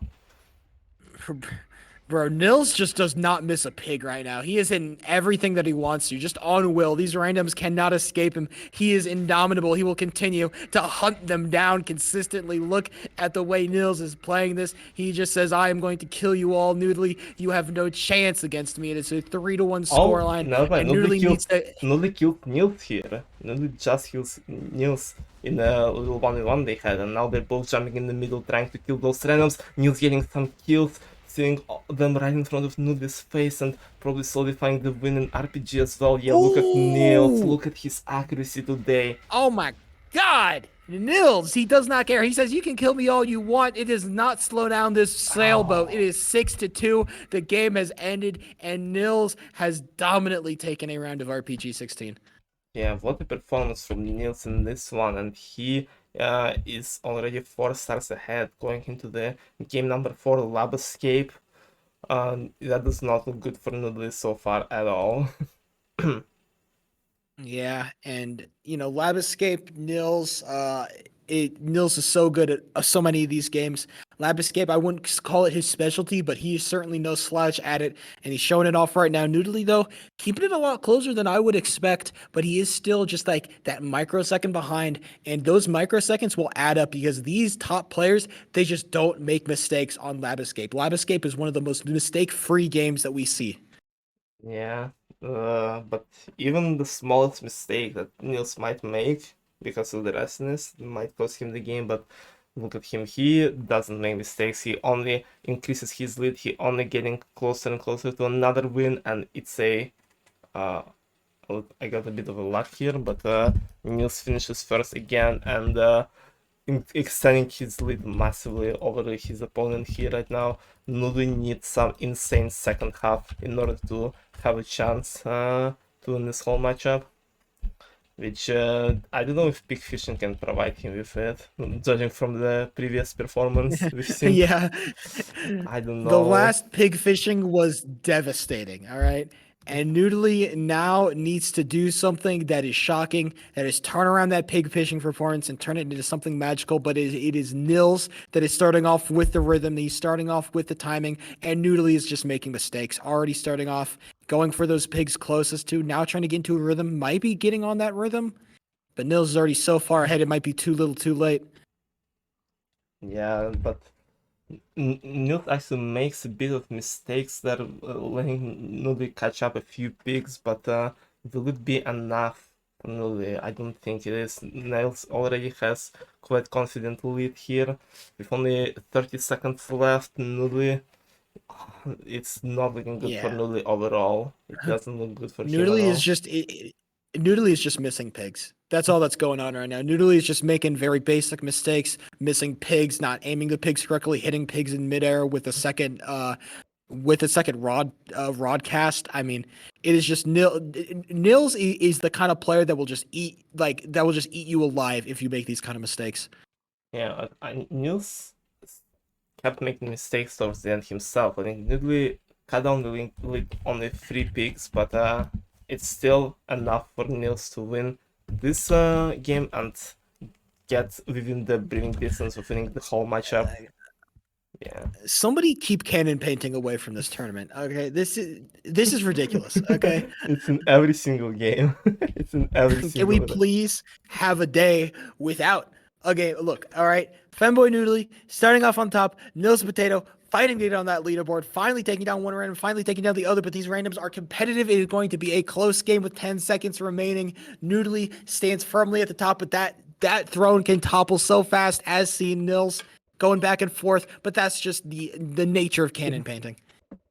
Bro, Nils just does not miss a pig right now. He is in everything that he wants to, just on will. These randoms cannot escape him. He is indomitable. He will continue to hunt them down consistently. Look at the way Nils is playing this. He just says, I am going to kill you all, Noodly. You have no chance against me. It is a 3-1 scoreline. No, and Noodly needs to... Nudli killed Nils here. Nudli just kills Nils in a little 1v1 they had, and now they're both jumping in the middle trying to kill those randoms. Nils getting some kills, seeing them right in front of Nudli's face and probably solidifying the win in RPG as well. Yeah, look at Nils, look at his accuracy today. Oh my god! Nils, he does not care. He says, you can kill me all you want. It does not slow down this sailboat. It is 6-2. The game has ended, and Nils has dominantly taken a round of RPG 16. Yeah, what a performance from Nils in this one, and he is already 4 stars ahead going into the game number 4, Lab Escape. That does not look good for Nudli so far at all. Yeah, and Lab Escape, Nils, Nils is so good at so many of these games. Lab Escape, I wouldn't call it his specialty, but he is certainly no slouch at it, and he's showing it off right now. Noodly, though, keeping it a lot closer than I would expect, but he is still just like that microsecond behind, and those microseconds will add up because these top players, they just don't make mistakes on Lab Escape. Lab Escape is one of the most mistake-free games that we see. Yeah, but even the smallest mistake that Nils might make because of the restlessness might cost him the game. But look at him, he doesn't make mistakes. He only increases his lead. He only getting closer and closer to another win, and it's a I got a bit of a luck here, but Nils finishes first again and extending his lead massively over his opponent here right now. Nudli needs some insane second half in order to have a chance to win this whole matchup, which I don't know if Pig Fishing can provide him with it, judging from the previous performance we've seen. Yeah. I don't The know. last pig fishing was devastating, all right? And Noodly now needs to do something that is shocking, that is turn around that pig fishing performance and turn it into something magical. But it is Nils that is starting off with the rhythm, he's starting off with the timing, and Noodly is just making mistakes. Already starting off, going for those pigs closest to, now trying to get into a rhythm, might be getting on that rhythm, but Nils is already so far ahead, it might be too little too late. Yeah, but Newt actually makes a bit of mistakes that letting Nudli catch up a few pigs, but will it be enough for Nudli? I don't think it is. Niles already has quite confident lead here. With only 30 seconds left, Nudli, it's not looking good for Yeah. Nudli overall. It doesn't look good for him at Noodly is all. just Noodly is just missing pigs. That's all that's going on right now. Noodly is just making very basic mistakes, missing pigs, not aiming the pigs correctly, hitting pigs in midair with a second rod cast. I mean, it is just Nils is the kind of player that will just eat you alive if you make these kind of mistakes. Yeah, Niels kept making mistakes towards the end himself. I think Nudli cut down the lead only 3 picks, but it's still enough for Nils to win this game and get within the breathing distance of winning the whole matchup. Yeah. Somebody keep cannon painting away from this tournament. Okay, this is ridiculous. Okay. It's in every single game. It's in every Can we single. please have a day without a game? Look, all right. Femboy Noodly starting off on top. NilsThePotato fighting to get on that leaderboard. Finally taking down one random, finally taking down the other. But these randoms are competitive. It is going to be a close game with 10 seconds remaining. Noodly stands firmly at the top, but that throne can topple so fast, as seen. Nils going back and forth, but that's just the nature of cannon painting.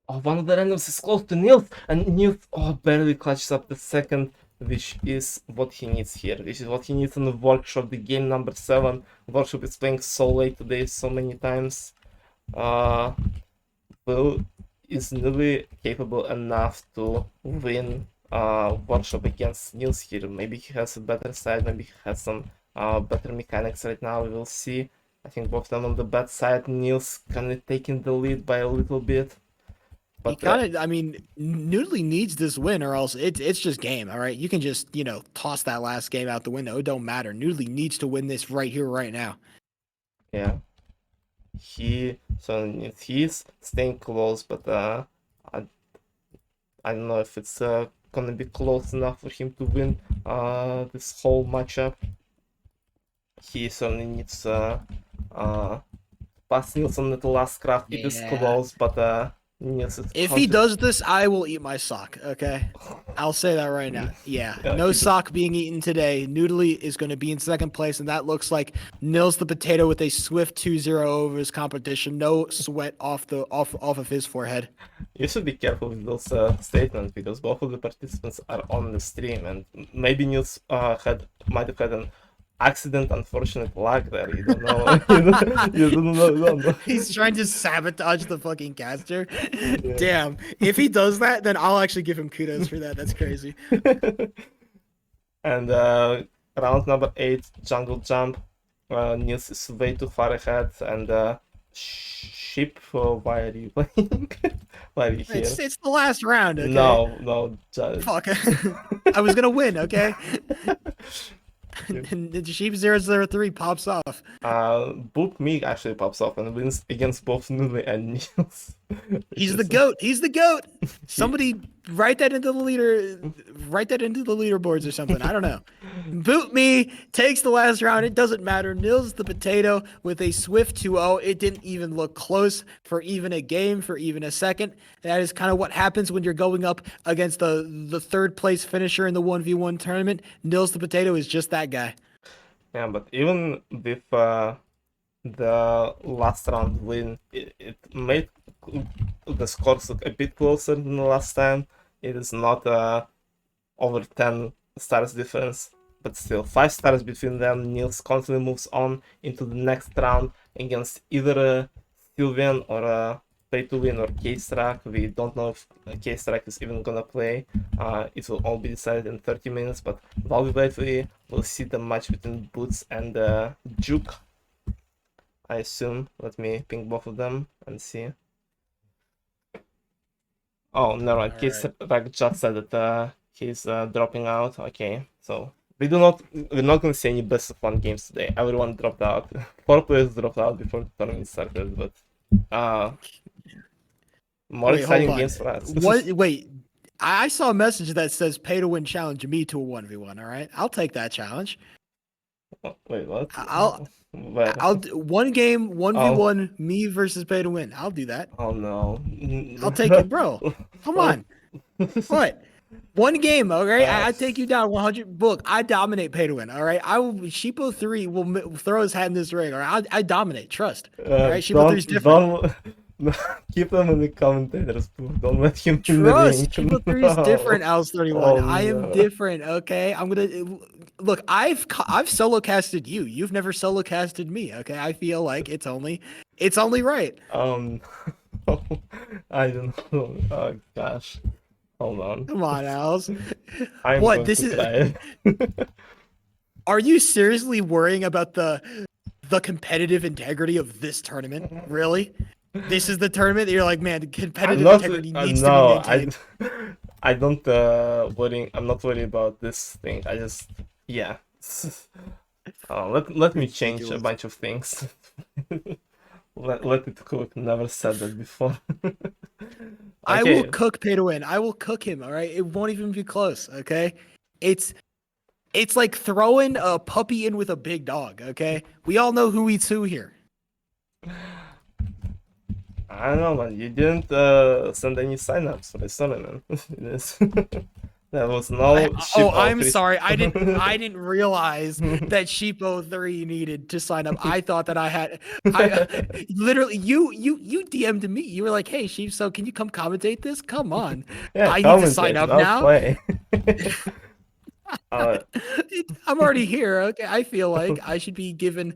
Oh, one of the randoms is close to Nils, and Nils barely clutches up the second, which is what he needs here. Which is what he needs in the workshop, the game number 7. Workshop is playing so late today, so many times. Will is really capable enough to win workshop against Nils here. Maybe he has a better side, maybe he has some better mechanics right now. We will see. I think both of them on the bad side. Nils kind of taking the lead by a little bit. He But kind of, I mean, Noodly needs this win, or else it's just game. All right, you can just toss that last game out the window. It don't matter. Noodly needs to win this right here, right now. yeah, he's staying close, but I don't know if it's gonna be close enough for him to win this whole matchup. He certainly needs pass Niels on the last craft. It is Yeah. close, but Niels is If he does this, I will eat my sock. Okay, I'll say that right now. Yeah, Yeah, no he sock being eaten today. Noodly is going to be in second place, and that looks like NilsThePotato with a swift 2-0 over his competition. No sweat off of his forehead. You should be careful with those statements because both of the participants are on the stream, and maybe Niels might have had an accident, unfortunate luck there. You don't know. You don't know. He's trying to sabotage the fucking caster. Yeah. Damn. If he does that, then I'll actually give him kudos for that. That's crazy. And round number 8, jungle jump. Niels is way too far ahead, and Sheep, why are you playing? Why are you here? It's the last round, okay? No, Fuck. I was gonna win, okay? Yep. And the Sheep 003 pops off. Book Me actually pops off and wins against both Nudli and Niels. Which He's the is goat. He's the goat. he, Somebody write that into the leader. Write that into the leaderboards or something. I don't know. Boot Me takes the last round. It doesn't matter. Nils the Potato with a swift 2-0. It didn't even look close for even a game, for even a second. That is kind of what happens when you're going up against the third place finisher in the 1v1 tournament. Nils the Potato is just that guy. yeah, but even with the last round win, it made the scores look a bit closer than the last time. It is not over 10 stars difference, but still 5 stars between them. Niels constantly moves on into the next round against either Sylvian or Pay to Win or K-Strack. We don't know if K-Strack is even gonna play. It will all be decided in 30 minutes, but while we wait, we will see the match between Boots and Juke, I assume. Let me ping both of them and see. Oh, never mind. All right. K-Strack just said that he's dropping out. Okay, so we're not gonna see any best of 1 games today. Everyone dropped out. 4 players dropped out before the tournament started, but more Wait, hold exciting on. games for us. What? Wait. I saw a message that says pay to win challenge me to a 1v1. All right. I'll take that challenge. Wait, what? I'll Where? I'll do one game, Oh, 1v1, me versus pay to win. I'll do that. oh no. I'll take it, bro. Come Oh. on. What? One game, all right? Uh, I take you down 100. Look, I dominate pay to win, all right? I will. Sheepo 3 will throw his hat in this ring, all right? I dominate. Trust. All right? Sheepo 3 is different. don't keep them in the commentators, boo. Don't let him in the ring. Trust. Sheepo 3 is No. different, Alice 31. Oh I am no. different, okay? I'm going to. Look, I've solo casted you. You've never solo casted me, okay? I feel like it's only right. I don't know. Oh gosh. Hold on. Come on, Alice. I'm What? going This to is. cry. Are you seriously worrying about the competitive integrity of this tournament? Really? This is the tournament that you're like, man, the I'm competitive not. integrity needs to be No, I. maintained. I don't worry. I'm not worried about this thing. I just. Yeah. Let me change a Ridiculous. bunch of things. Let it cook. Never said that before. I will Okay. cook pay to win. I will cook him. All right. It won't even be close. Okay. It's it's like throwing a puppy in with a big dog. Okay. We all know who eats who here. I don't know, man. You didn't send any signups for this tournament. There was no ship I'm outreach. sorry. I didn't realize that Sheepo 3 needed to sign up. I thought that I literally you DM'd me. You were like, "Hey, Sheep, so can you come commentate this? Come on. Yeah, I need to sign commentate, up not now." play. uh, I'm already here. Okay. I feel like I should be given.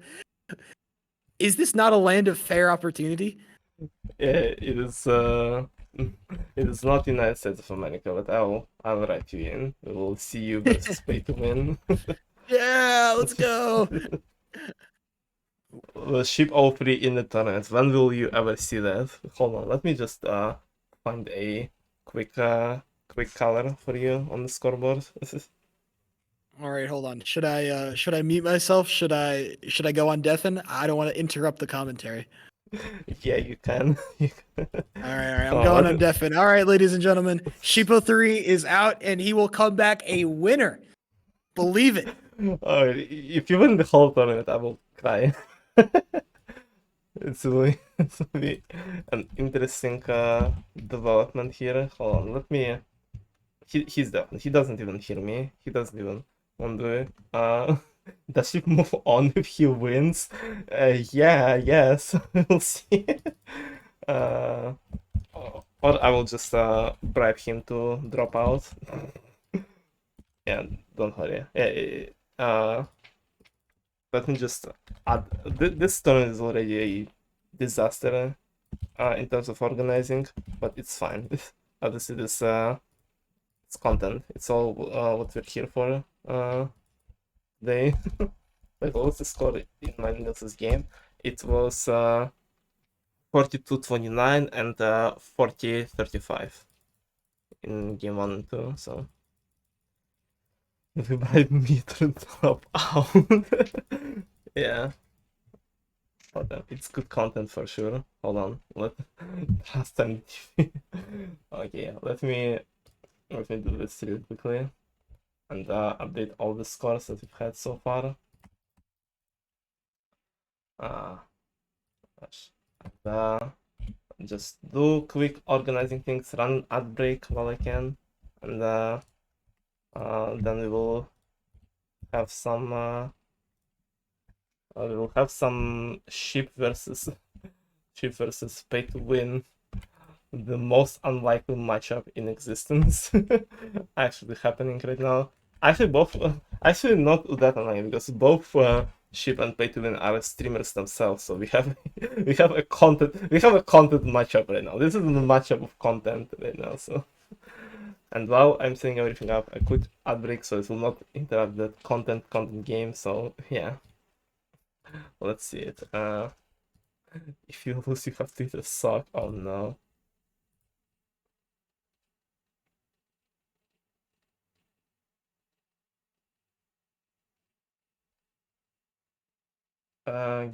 Is this not a land of fair opportunity? it is it is not United States of America, but I'll write you in. We will see you versus pay to win. Yeah, let's go. The ship all 3 in the tournament. When will you ever see that? Hold on, let me just find a quick color for you on the scoreboard. All right, hold on. Should I mute myself? Should I go on deafen? I don't want to interrupt the commentary. Yeah, you can. All right. I'm Oh, going let on me- deafen. All right, ladies and gentlemen, Sheepo 3 is out and he will come back a winner. Believe it. Oh, if you win the whole tournament, I will cry. It's will be an interesting development here. Hold on, let me. He's done. He doesn't even hear me. He doesn't even want to. Does he move on if he wins? Yeah, yes. We'll see. Uh, or I will just bribe him to drop out. Yeah, don't worry. Let me just add. This turn is already a disaster in terms of organizing, but it's fine. Obviously, it's content. It's all what we're here for. They wait, what was the score in my Nils's game? It was 42-29 and 40-35 in game 1 and 2. So If you bribe me to drop out. Yeah. But it's good content for sure. Hold on. Last time. Okay, let me do this really quickly and update all the scores that we've had so far. Gosh. And, just do quick organizing things, run ad break while I can, and then we will have some sheep versus pay to win, the most unlikely matchup in existence. Actually happening right now. Actually actually not that unlikely, because both sheep and pay to win are streamers themselves, so we have a content matchup right now. This is the matchup of content right now. So, and while I'm setting everything up, a quick ad break so it will not interrupt the content game. So yeah, let's see it. If you lose, you have to eat a sock. Oh no.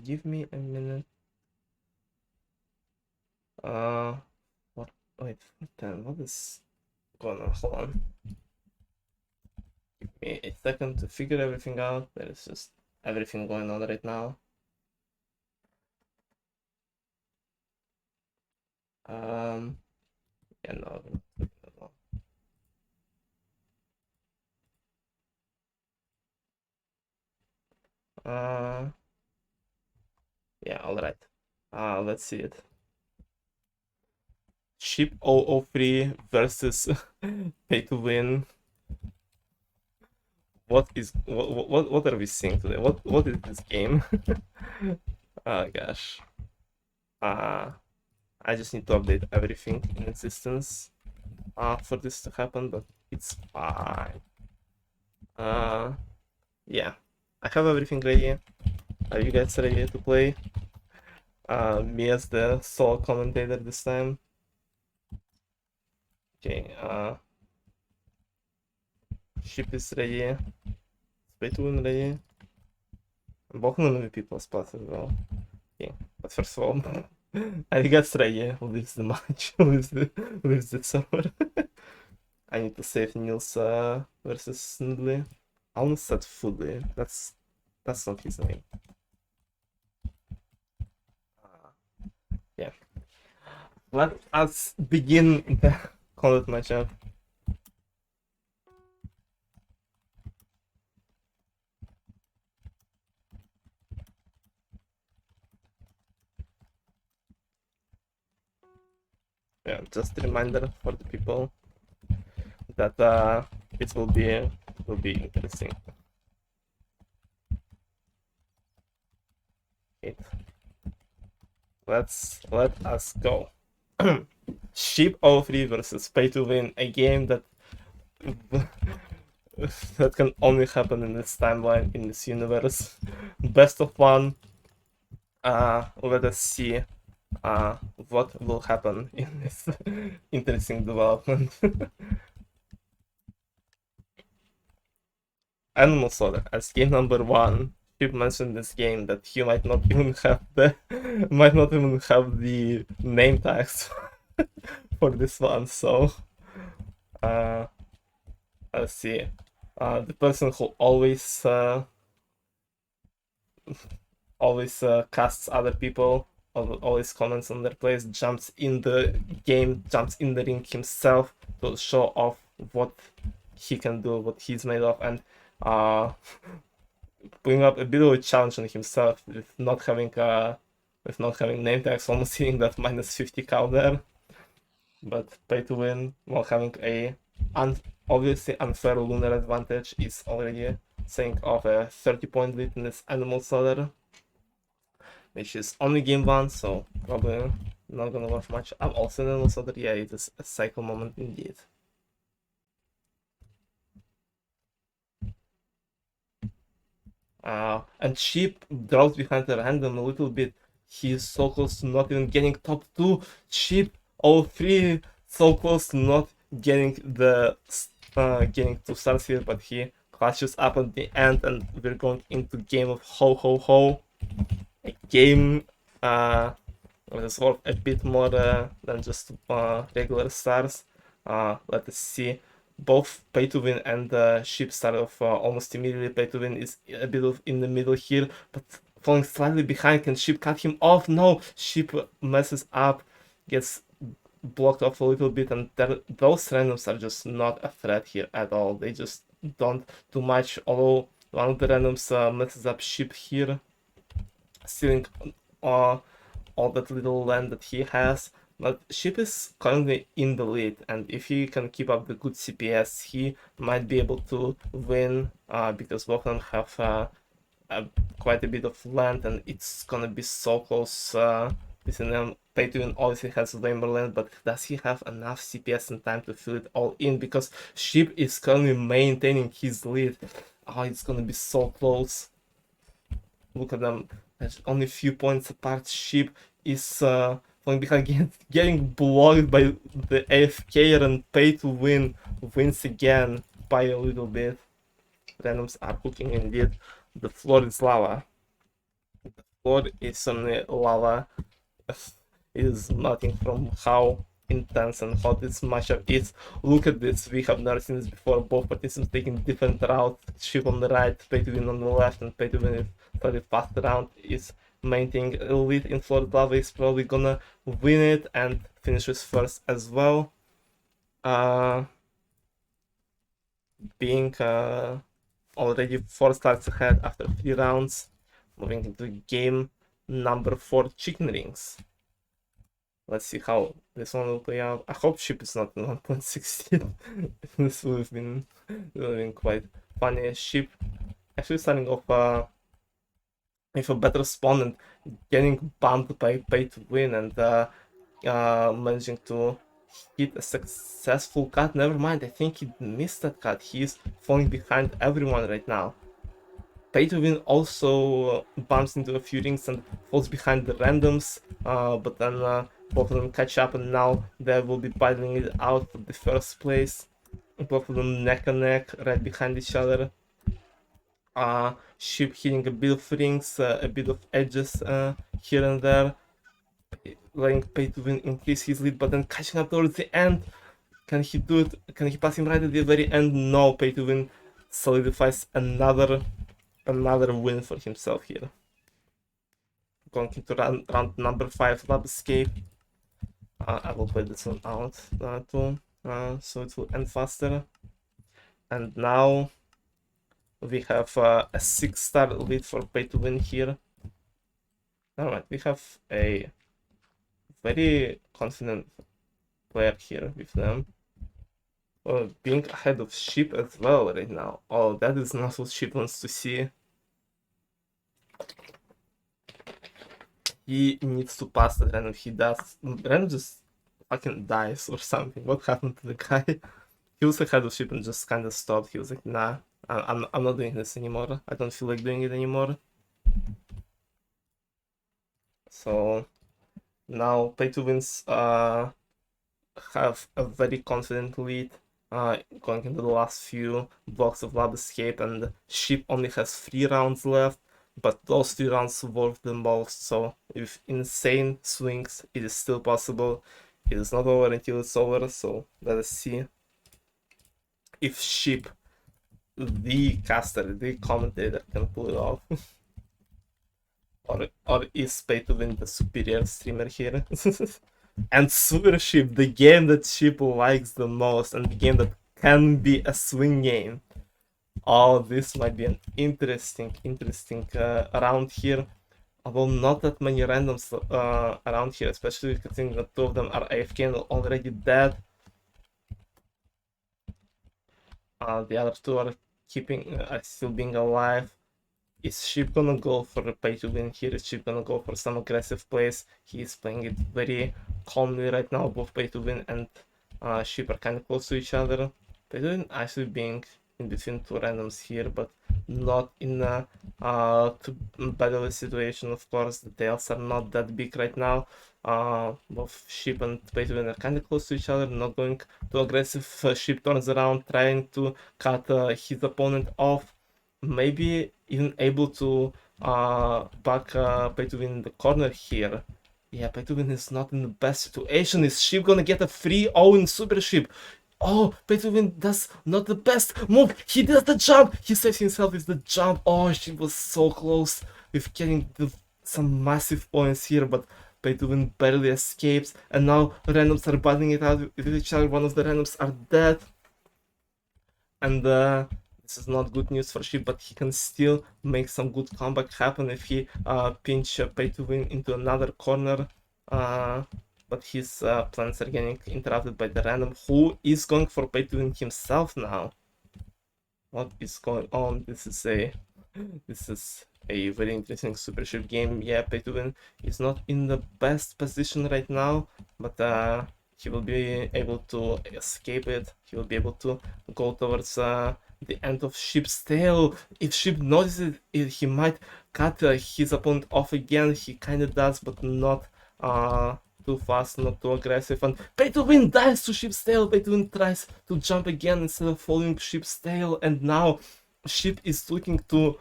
Give me a minute. What? Wait, then what is going on? Hold on. Give me a second to figure everything out. There is just everything going on right now. Yeah, no. Yeah, all right. Let's see it. Sheep 003 versus pay to win. What are we seeing today? What is this game? Oh gosh. I just need to update everything in existence for this to happen, but it's fine. Yeah, I have everything ready. Are you guys ready to play? Me as the sole commentator this time. Okay, ship is ready. Pay to win ready. BaconIsDead people plus as well. Okay, but first of all, I guess ready leaves the match, leaves the server. I need to save Nils versus oNudli. I almost said Fully. That's not his name. Yeah. Let us begin the content matchup. Yeah, just a reminder for the people that it will be interesting. Okay. Let us go. Sheep 03 versus pay to win, a game that that can only happen in this timeline, in this universe. Best of one. Let us see what will happen in this interesting development. Animal Slaughter as game number one. People mentioned this game that he might not even have the name tags for this one. So let's see. The person who always casts other people, always comments on their plays, jumps in the ring himself to show off what he can do, what he's made of, and putting up a bit of a challenge on himself with not having name tags, almost hitting that minus 50 counter. But pay to win while having a obviously unfair lunar advantage is already saying of a 30-point lead in this Animal Slaughter, which is only game one, so probably not gonna worth much. I'm also in Animal Slaughter. Yeah, it is a cycle moment indeed. And Sheep drops behind the random a little bit. He's so close to not even getting top 2. Sheep 03 so close to not getting the getting 2 stars here, but he clutches up at the end, and we're going into game of ho ho ho. A game that is worth a bit more than just regular stars. Let us see. Both pay to win and Sheep start off almost immediately. Pay to win is a bit of in the middle here, but falling slightly behind. Can Sheep cut him off? No, Sheep messes up, gets blocked off a little bit, and those randoms are just not a threat here at all. They just don't do much, although one of the randoms messes up Sheep here, stealing all that little land that he has. But Sheep is currently in the lead, and if he can keep up the good CPS, he might be able to win because both of them have quite a bit of land, and it's gonna be so close between them. Pay to win obviously has Lamberland, but does he have enough CPS and time to fill it all in? Because Sheep is currently maintaining his lead. Oh, it's gonna be so close. Look at them. There's only a few points apart. Sheep is falling behind, getting blocked by the AFK, and Pay to win wins again by a little bit. Randoms are cooking indeed. The floor is lava. The floor is certainly lava. It is nothing from how intense and hot this matchup is. Look at this, we have never seen this before. Both participants taking different routes. Sheep on the right, Pay to win on the left, and Pay to win is slightly faster round is maintaining a lead in Floor Lava. Is probably gonna win it and finishes first as well. Being already 4 starts ahead after 3 rounds. Moving into game number 4, Chicken Rings. Let's see how this one will play out. I hope Sheep is not in 1.16. This would have been quite funny. Sheep actually starting off with a better spawn and getting bumped by Pay to win, and managing to hit a successful cut. Never mind, I think he missed that cut. He's falling behind everyone right now. Pay to win also bumps into a few rings and falls behind the randoms, but then both of them catch up, and now they will be battling it out for the first place. Both of them neck and neck, right behind each other. Sheep hitting a bit of rings, a bit of edges here and there, letting Pay to win increase his lead, but then catching up towards the end. Can he do it? Can he pass him right at the very end? No, Pay to win solidifies another win for himself here. Going into round number 5, Lab Escape. I will play this one out too, so it will end faster. And now we have a 6-star lead for Pay to win here. Alright, we have a very confident player here with them. Being ahead of Sheep as well right now. Oh, that is not what Sheep wants to see. He needs to pass the random. He does. Random just fucking dies or something. What happened to the guy? He was ahead of Sheep and just kind of stopped. He was like, nah, I'm not doing this anymore. I don't feel like doing it anymore. So now Pay to wins have a very confident lead going into the last few blocks of Lab Escape, and Sheep only has 3 rounds left, but those 3 rounds worth the most. So with insane swings, it is still possible. It is not over until it's over, so let us see if Sheep, the caster, the commentator, can pull it off. Or is Pay to win the superior streamer here? And Super Sheep, the game that Sheep likes the most, and the game that can be a swing game. Oh, this might be an interesting round here. Although not that many randoms around here, especially considering that 2 of them are AFK and already dead. The other 2 are still being alive. Is Sheep gonna go for a Pay to win here? Is Sheep gonna go for some aggressive plays? He is playing it very calmly right now. Both Pay to win and Sheep are kind of close to each other. Pay to win actually being in between 2 randoms here, but not in a too bad of a situation. Of course, the tails are not that big right now. Both Sheep and Beethoven are kind of close to each other, not going too aggressive. Sheep turns around, trying to cut his opponent off. Maybe even able to back Beethoven in the corner here. Yeah, Beethoven is not in the best situation. Is Sheep gonna get a 3-0 in Super Sheep? Oh, Beethoven does not the best move. He does the jump. He saves himself with the jump. Oh, she was so close with getting some massive points here, but Beethoven barely escapes. And now randoms are battling it out with each other. One of the randoms are dead. And this is not good news for Sheep, but he can still make some good comeback happen if he pinch Beethoven into another corner. But his plans are getting interrupted by the random, who is going for Beethoven himself now. What is going on? This is a very interesting Super Sheep game. Yeah, Beethoven is not in the best position right now, but he will be able to escape it. He will be able to go towards the end of Sheep's tail. If Sheep notices it, he might cut his opponent off again. He kind of does, but not too fast, not too aggressive. And Beethoven dives to Sheep's tail. Beethoven tries to jump again instead of following Sheep's tail. And now Sheep is looking to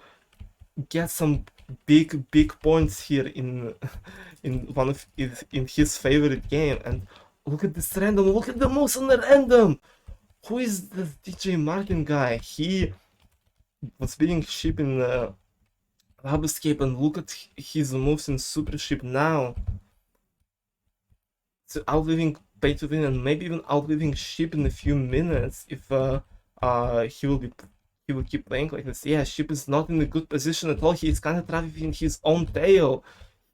get some big points here in one of his favorite game. And look at this random, look at the moves on the random. Who is the DJ Martin guy? He was beating Sheep in Lab Escape, and look at his moves in Super Sheep now. So outliving Beethoven and maybe even outliving Sheep in a few minutes if he will keep playing like this. Yeah, Sheep is not in a good position at all. He is kind of trapped in his own tail.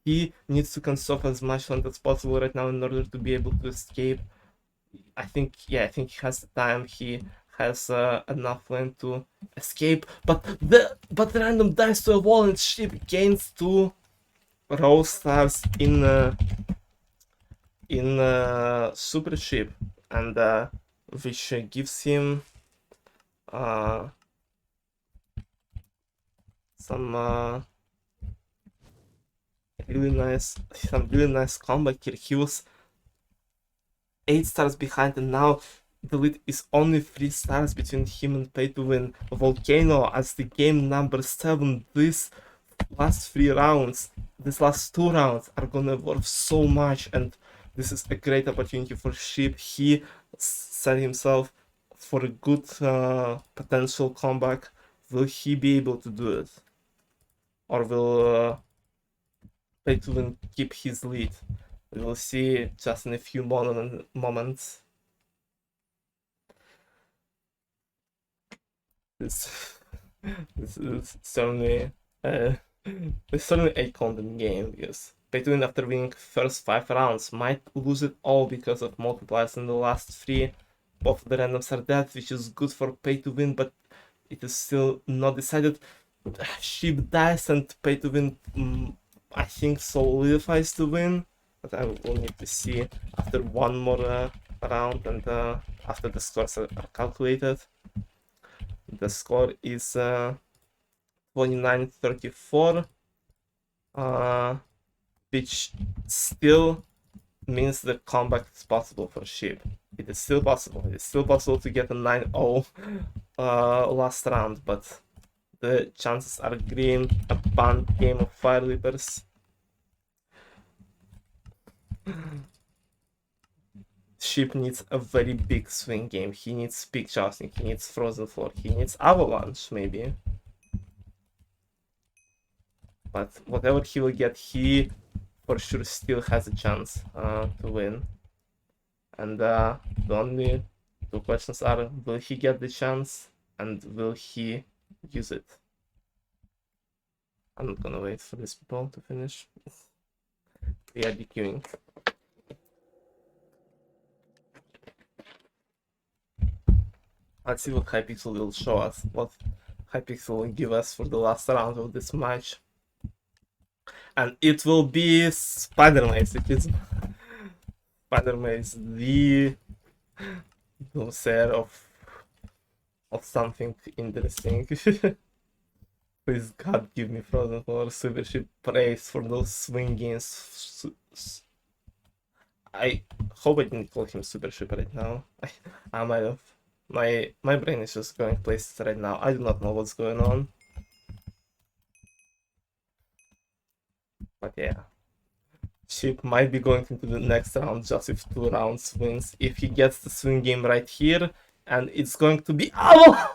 He needs to conserve as much land as possible right now in order to be able to escape. I think he has the time. He has enough land to escape. But the random dies to a wall, and Sheep gains 2 row stars in Super Sheep, and which gives him some really nice comeback here. He was 8 stars behind, and now the lead is only 3 stars between him and Beethoven. Volcano as the game number 7. These last 2 rounds are gonna worth so much, and this is a great opportunity for Sheep. He set himself for a good potential comeback. Will he be able to do it? Or will Beethoven keep his lead? We will see just in a few moments. This is certainly a content game, because Beethoven, after winning first 5 rounds, might lose it all because of multipliers in the last 3. Both the randoms are dead, which is good for Beethoven, but it is still not decided. Sheep dies and Beethoven, I think, solidifies to win, but I will need to see after one more round and after the scores are calculated. The score is 29-34, which still means the comeback is possible for Sheep. It is still possible. It is still possible to get a 9-0 last round, but the chances are grim. A banned game of Fire Leapers. Sheep needs a very big swing game. He needs big jousting. He needs Frozen Floor. He needs Avalanche, maybe. But whatever he will get, he for sure still has a chance to win. And the only 2 questions are, will he get the chance and will he use it? I'm not gonna wait for these people to finish. We are DQing. Let's see what Hypixel will show us, what Hypixel will give us for the last round of this match. And it will be Spider-Maze. It is Spider-Maze, the doomsayer of something interesting. Please God give me Frozen for Super Ship praise for those swing games. I hope I didn't call him Super Ship right now. I might have. My brain is just going places right now. I do not know what's going on. But yeah. Ship might be going into the next round just if 2 rounds wins. If he gets the swing game right here, and it's going to be oh!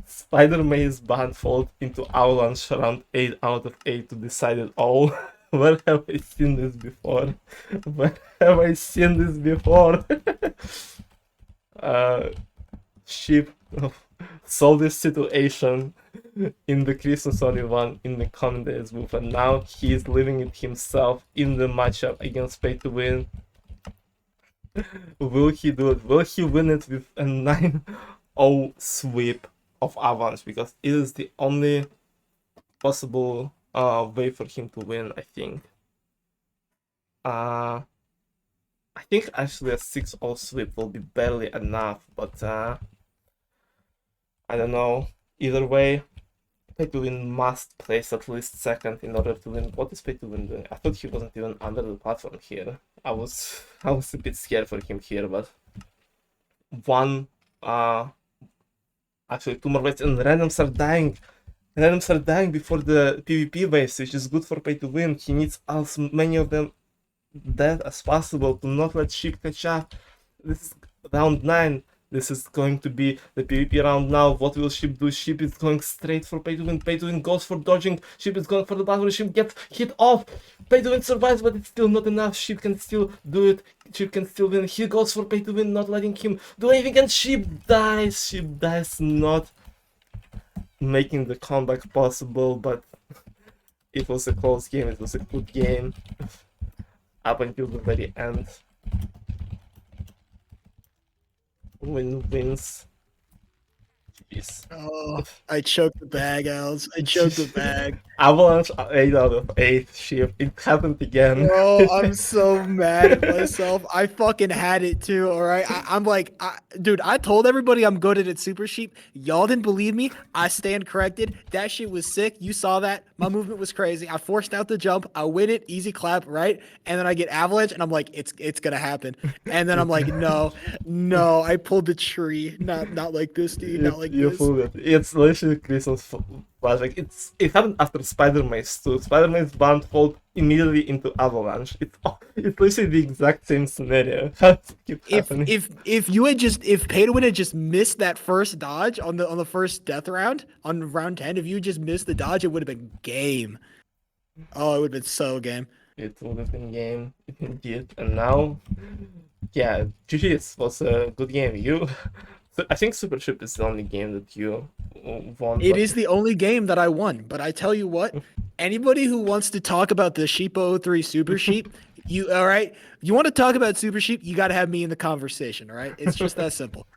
Spider Maze Bandfold into Avalanche round 8 out of 8 to decide it all. Where have I seen this before? Where have I seen this before? Ship solve this situation in the Christmas only one in the commentator's booth, and now he's living it himself in the matchup against Pay to Win. Will he do it? Will he win it with a 9-0 sweep of Avalanche? Because it is the only possible way for him to win, I think. I think actually a 6-0 sweep will be barely enough, but I don't know. Either way, Pay to Win must place at least second in order to win. What is Pay to Win doing? I thought he wasn't even under the platform here. I was a bit scared for him here, but actually 2 more waves and randoms are dying. Randoms are dying before the PvP waves, which is good for Pay to Win. He needs as many of them dead as possible to not let Sheep catch up. This is round 9. This is going to be the PvP round now. What will Sheep do? Sheep is going straight for Pay to Win. Pay to Win goes for dodging. Sheep is going for the battle. Sheep gets hit off. Pay to Win survives, but it's still not enough. Sheep can still do it. Sheep can still win. He goes for Pay to Win, not letting him do anything, and Sheep dies. Sheep dies, not making the comeback possible, but it was a close game. It was a good game up until the very end. Win wins. Jeez. Oh, I choked the bag, Els. I choked the bag. Avalanche 8 out of 8 Sheep. It happened again. Bro, I'm so mad at myself. I fucking had it too, all right? I'm like, dude, I told everybody I'm good at Super Sheep. Y'all didn't believe me. I stand corrected. That shit was sick. You saw that. My movement was crazy. I forced out the jump. I win it. Easy clap, right? And then I get Avalanche, and I'm like, it's gonna happen. And then I'm like, no, I pulled the tree. Not like this, dude. Not like You this. fooled it. It's literally Christmas flashback. It happened after Spider Maze too. Spider Maze Bandfold immediately into Avalanche. It's literally the exact same scenario. How does it keep happening? If you had just Pay to Win had just missed that first dodge on the first death round on round 10, if you just missed the dodge, it would have been game. Oh, it would have been so game. It would have been game indeed. And now, yeah, GG's was a good game. I think Super Ship is the only game that you won. It is the only game that I won, but I tell you what, anybody who wants to talk about the Sheepo 03 Super Sheep, you all right? You want to talk about Super Sheep, you got to have me in the conversation, all right? It's just that simple.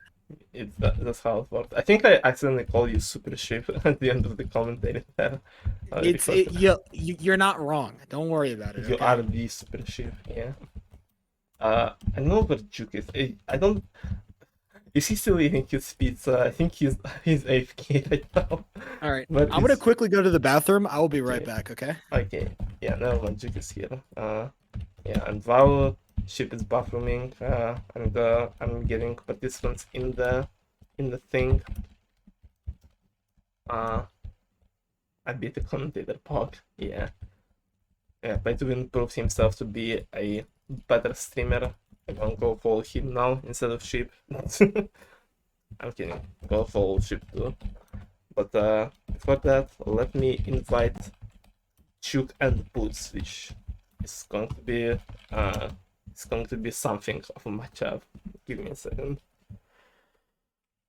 That's how it worked. I think I accidentally called you Super Ship at the end of the commentary. You're not wrong. Don't worry about it. You Okay? are the Super Ship, yeah. I know where Juke is. I don't. Is he still eating his pizza? I think he's AFK right now. All right. I'm gonna quickly go to the bathroom. I will be right back. Okay. Okay. Yeah. Never mind. Juke is here. Yeah. And while Ship is bathrooming, I'm getting participants in the thing. I beat the commentator Pog. Yeah. Yeah. Pay to Win proves himself to be a better streamer. I'm gonna go follow him now instead of Sheep. I'm kidding. Go follow Sheep too. But before that, let me invite Chuk and Boots, which is going to be something of a matchup. Give me a second.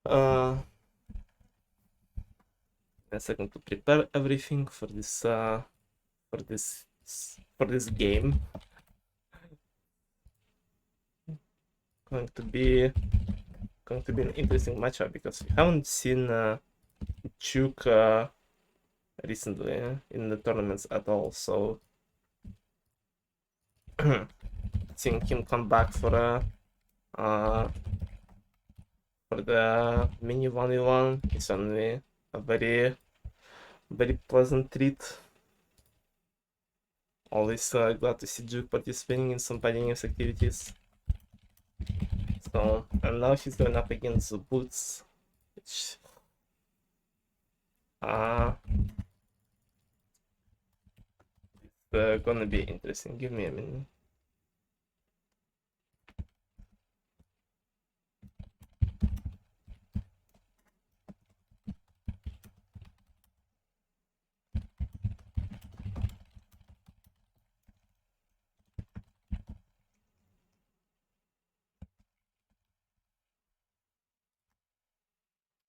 A second to prepare everything for this game. Going to be an interesting matchup because we haven't seen Chuk recently in the tournaments at all, so seeing him come back for Uh, for the mini 1v1, it's certainly a very pleasant treat. Always glad to see Duke participating in some fighting games activities. So, and now he's going up against the Boots, which gonna be interesting. Give me a minute.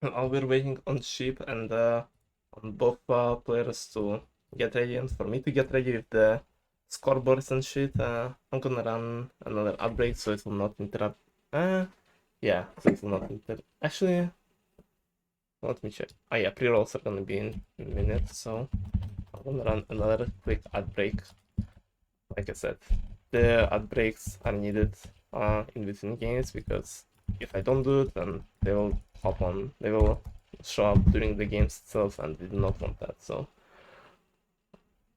While we're waiting on Sheep and on both players to get ready and for me to get ready with the scoreboards and shit, I'm gonna run another outbreak so it will not interrupt. Yeah, so it will not interrupt. Actually, let me check. Oh yeah, pre-rolls are gonna be in a minute, so I'm gonna run another quick outbreak. Like I said, the outbreaks are needed in between games because if I don't do it, then they will hop on, they will show up during the games itself, and we do not want that. So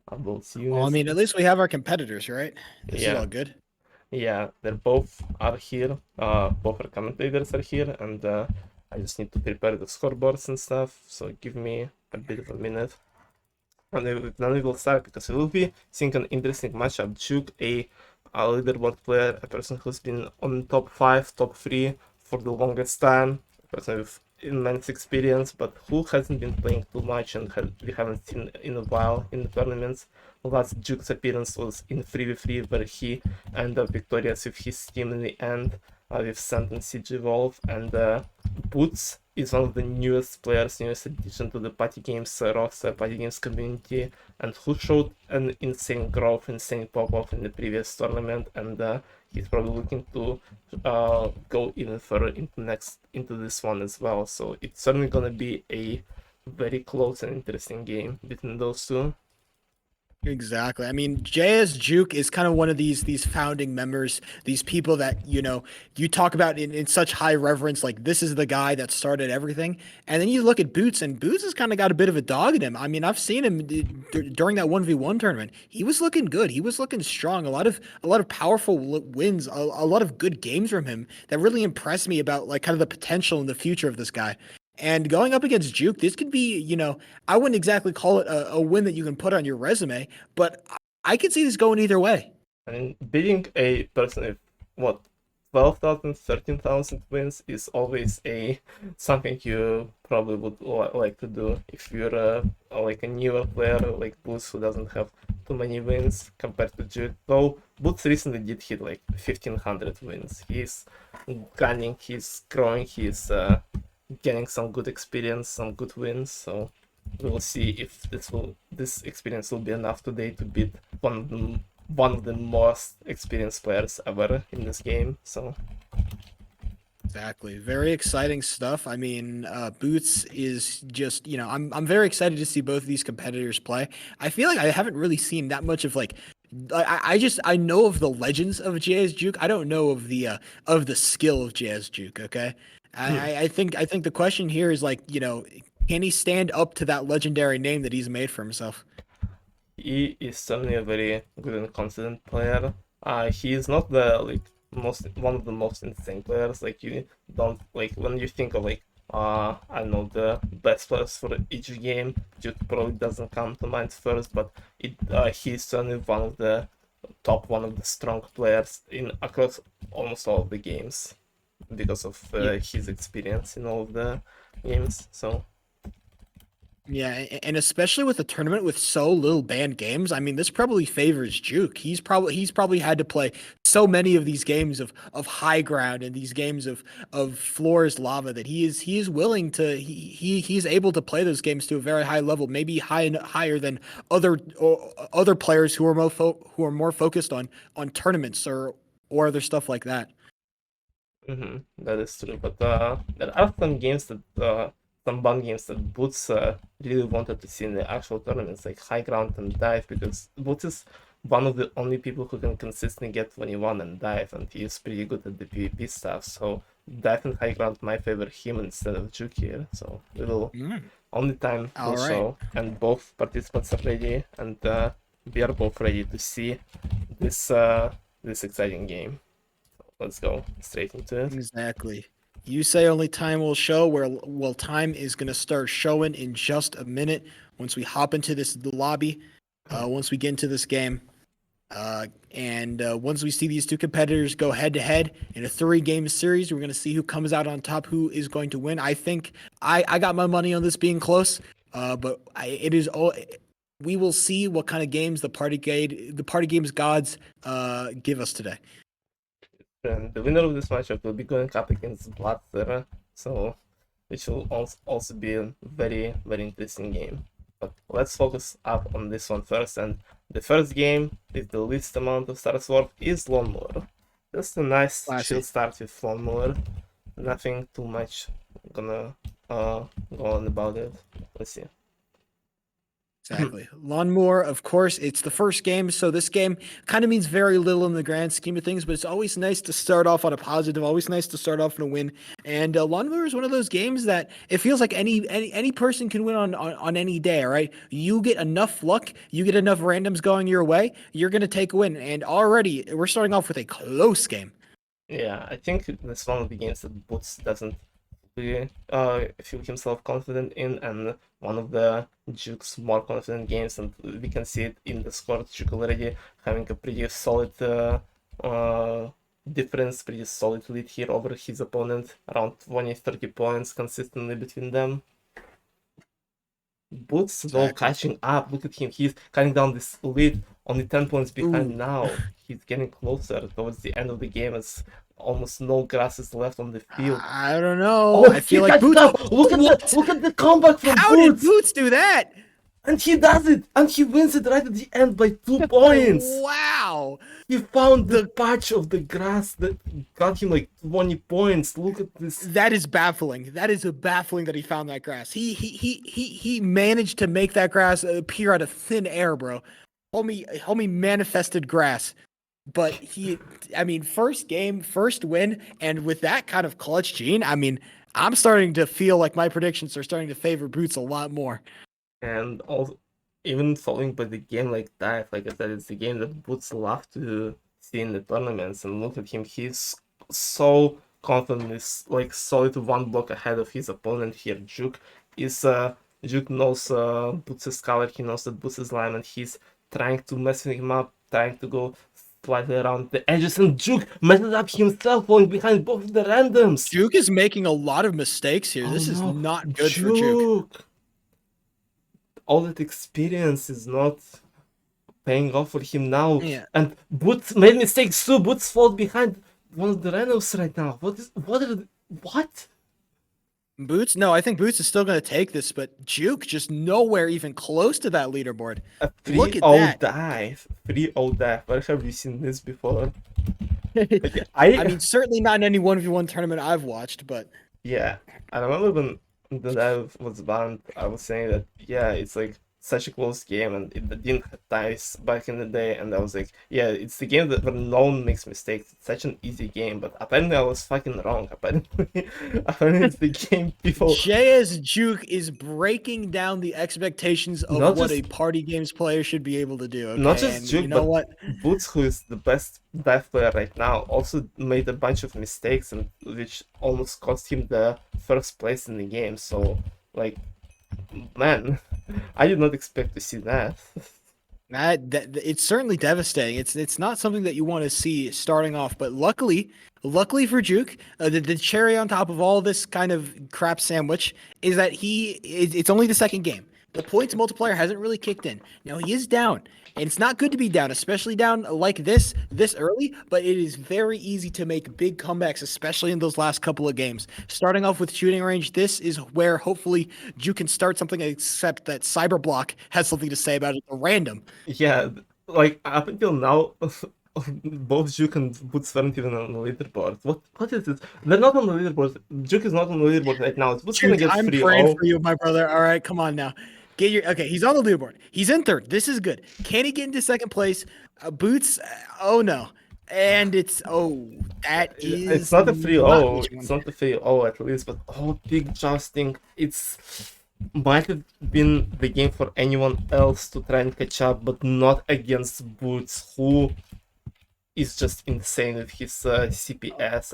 I will see you Well, I guys. mean, at least we have our competitors, right? This is Yeah, all good. yeah, they're both are here. Both our commentators are here, and I just need to prepare the scoreboards and stuff. So give me a bit of a minute. And then we will start because we will be seeing an interesting matchup. Duke, a leaderboard player, a person who's been on top 5, top 3 for the longest time, a person with immense experience, but who hasn't been playing too much and we haven't seen in a while in the tournaments. Last Duke's appearance was in 3v3 where he ended up victorious with his team in the end with Sand and Siege Evolve, and Boots is one of the newest players, newest addition to the party games roster, party games community, and who showed an insane growth, insane pop-off in the previous tournament, and he's probably looking to go even further into this one as well. So it's certainly gonna be a very close and interesting game between those two. Exactly. I mean, JS Juke is kind of one of these founding members, these people that, you talk about in such high reverence, like this is the guy that started everything. And then you look at Boots, and Boots has kind of got a bit of a dog in him. I mean, I've seen him during that 1v1 tournament. He was looking good. He was looking strong. A lot of powerful wins, a lot of good games from him that really impressed me about like kind of the potential in the future of this guy. And going up against Juke, this could be, I wouldn't exactly call it a win that you can put on your resume, but I could see this going either way. I mean, beating a person with what 12,000, 13,000 wins is always a something you probably would like to do if you're like a newer player like Boots who doesn't have too many wins compared to Jude. Though Boots recently did hit like 1,500 wins. He's gunning, he's growing, he's getting some good experience, some good wins. So we'll see if this experience will be enough today to beat one of the most experienced players ever in this game. So Exactly. Very exciting stuff. I mean, Boots is just, I'm very excited to see both of these competitors play. I feel like I haven't really seen that much of like I know of the legends of JS Juke. I don't know of the skill of JS Juke, okay? I think the question here is like, can he stand up to that legendary name that he's made for himself? he is certainly a very good and confident player. He is not the like most one of the most insane players. Like you don't like when you think of like I don't know the best players for each game. Jude probably doesn't come to mind first, but he's certainly one of the strong players in across almost all of the games because of his experience in all of the games. So Yeah, and especially with a tournament with so little banned games, I mean, this probably favors Juke. He's probably had to play so many of these games of high ground and these games of floor is lava that he is willing to he's able to play those games to a very high level, maybe higher than other players who are more focused on tournaments or other stuff like that. that is true, but there are some games that some bun games that Boots really wanted to see in the actual tournaments, like High Ground and Dive, because Boots is one of the only people who can consistently get 21 and dive, and he's pretty good at the PvP stuff. So dive and high ground might favor him instead of Juke here. So we will Mm. only time will All right. show, and both participants are ready, and we are both ready to see this this exciting game. Let's go straight into it. Exactly. You say only time will show. Well, time is gonna start showing in just a minute once we hop into this lobby. Once we get into this game, and once we see these two competitors go head to head in a 3-game series, we're gonna see who comes out on top, who is going to win. I think I got my money on this being close, but it is all. We will see what kind of games the party games gods give us today. And the winner of this matchup will be going up against Blatser, so which will also be a very, very interesting game. But let's focus up on this one first, and the first game with the least amount of stars worth is Lawnmower. Just a nice chill start with Lawnmower. Nothing too much gonna go on about it. Let's see. Exactly. Lawnmower, of course, it's the first game, so this game kind of means very little in the grand scheme of things, but it's always nice to start off on a positive, always nice to start off in a win. And Lawnmower is one of those games that it feels like any person can win on any day, all right? You get enough luck, you get enough randoms going your way, you're going to take a win. And already, we're starting off with a close game. Yeah, I think that's one of the games that Boots doesn't really feel himself confident in, and one of the Juke's more confident games, and we can see it in the score. Juke already having a pretty solid difference, pretty solid lead here over his opponent, around 20-30 points consistently between them. Boots now catching up. Look at him, he's cutting down this lead, only 10 points behind now. He's getting closer towards the end of the game as almost no grass is left on the field. I don't know. Oh, I feel like Boots. Look at the comeback from How Boots. did Boots do that? And he does it, and he wins it right at the end by 2 points. Wow. He found the patch of the grass that got him like 20 points. Look at this. That is baffling. That is baffling that he found that grass. He managed to make that grass appear out of thin air, bro. Homie manifested grass. But first game, first win, and with that kind of clutch gene, I'm starting to feel like my predictions are starting to favor Boots a lot more. And also, even following by the game like that, like I said, it's the game that Boots love to see in the tournaments. And look at him, he's so confident, he's like solid 1 block ahead of his opponent here. Juke knows Boots' color, he knows that Boots is lime, and he's trying to mess him up, trying to go slightly around the edges, and Juke messes up himself, falling behind both of the randoms. Juke is making a lot of mistakes here. This is not good for Juke. All that experience is not paying off for him now. Yeah. And Boots made mistakes too. Boots falls behind one of the randoms right now. What? Boots? No, I think Boots is still going to take this, but Juke just nowhere even close to that leaderboard. A 3-0 Look at that. dive. 3-0 dive. Where have you seen this before? Certainly not in any 1v1 tournament I've watched, but... Yeah, I remember when the dive was banned, I was saying that, yeah, it's like such a close game, and it didn't have ties back in the day, and I was like, yeah, it's the game where no one makes mistakes. It's such an easy game, but apparently I was fucking wrong. Apparently it's the game people... JS Juke is breaking down the expectations of what a party games player should be able to do. Okay? Not just Juke, but what? Boots, who is the best dive player right now, also made a bunch of mistakes, and which almost cost him the first place in the game. So, like, man, I did not expect to see that. That it's certainly devastating. It's not something that you want to see starting off, but luckily for Juke, the cherry on top of all this kind of crap sandwich is that it's only the second game. The points multiplier hasn't really kicked in. Now he is down, and it's not good to be down, especially down like this early, but it is very easy to make big comebacks, especially in those last couple of games. Starting off with shooting range, this is where hopefully Juke can start something, except that Cyberblock has something to say about it, random. Yeah, like up until now, both Juke and Boots weren't even on the leaderboard. What is it? They're not on the leaderboard. Juke is not on the leaderboard right now. It's Boots gonna get I'm 3-0. praying for you, my brother. All right, come on now. Okay, he's on the leaderboard. He's in third. This is good. Can he get into second place? Boots. Oh no. And that It's is not a not 3-0. what you It's want. not a 3-0 at least, but big jousting. It's might have been the game for anyone else to try and catch up, but not against Boots, who is just insane with his CPS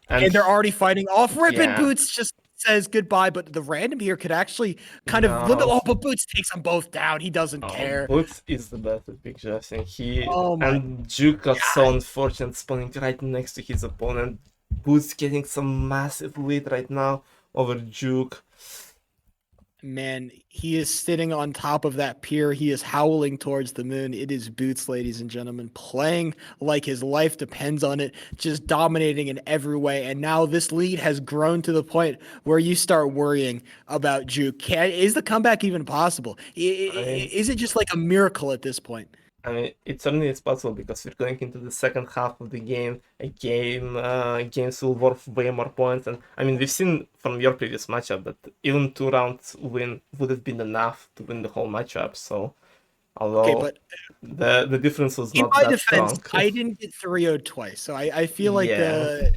And they're already fighting off. Rippin' yeah. Boots just says goodbye, but the random here could actually kind of limit. No, Oh, but Boots takes them both down. He doesn't care. Boots is the best at big jousting. Oh my And Duke got so unfortunate spawning right next to his opponent. Boots getting some massive lead right now over Duke. man, he is sitting on top of that pier. He is howling towards the moon. It is Boots, ladies and gentlemen, playing like his life depends on it, just dominating in every way. And now this lead has grown to the point where you start worrying about Juke. Is the comeback even possible? Is it just like a miracle at this point? I mean, it certainly is possible because we're going into the second half of the game. Games will worth way more points, and I mean, we've seen from your previous matchup that even 2 rounds win would have been enough to win the whole matchup. So, Okay, although but the difference was in not my that defense, strong, I didn't get 3-0'd twice. So I feel like yeah,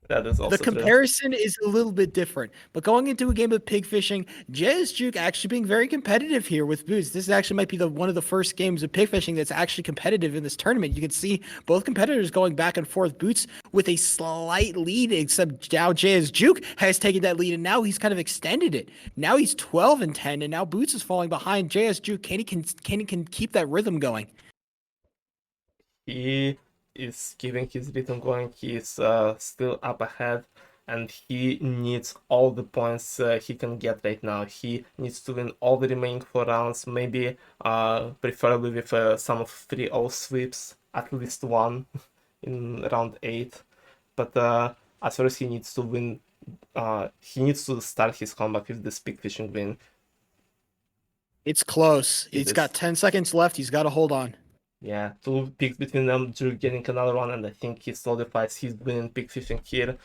that is the also true. comparison is a little bit different. But going into a game of pig fishing, Jez Juke actually being very competitive here with Boots. This actually might be one of the first games of pig fishing that's actually competitive in this tournament. You can see both competitors going back and forth. Boots with a slight lead, except now Jez Juke has taken that lead, and now he's kind of extended it. Now he's 12-10, and now Boots is falling behind Jez Juke. Can he keep that rhythm going? He is keeping his rhythm going. He is still up ahead, and he needs all the points he can get right now. He needs to win all the remaining 4 rounds, maybe preferably with some of 3-0 sweeps, at least one in round 8. But as first, he needs to win. He needs to start his comeback with this big fishing win. It's close. It He's is. got 10 seconds left. He's got to hold on. Yeah, 2 picks between them, Drew getting another one, and I think he solidifies his winning pick fishing here.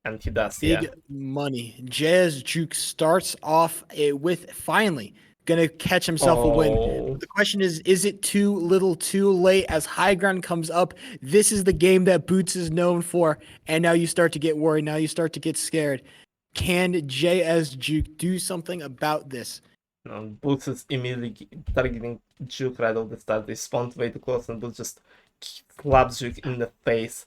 And he does, Big yeah. money. Jazz Juke starts off with finally gonna catch himself a win. Oh, The question is it too little too late as high ground comes up? This is the game that Boots is known for, and now you start to get worried. Now you start to get scared. Can JS Juke do something about this? no, Boots is immediately targeting Juke right off the start. They spawned way too close, and Boots just slaps Juke in the face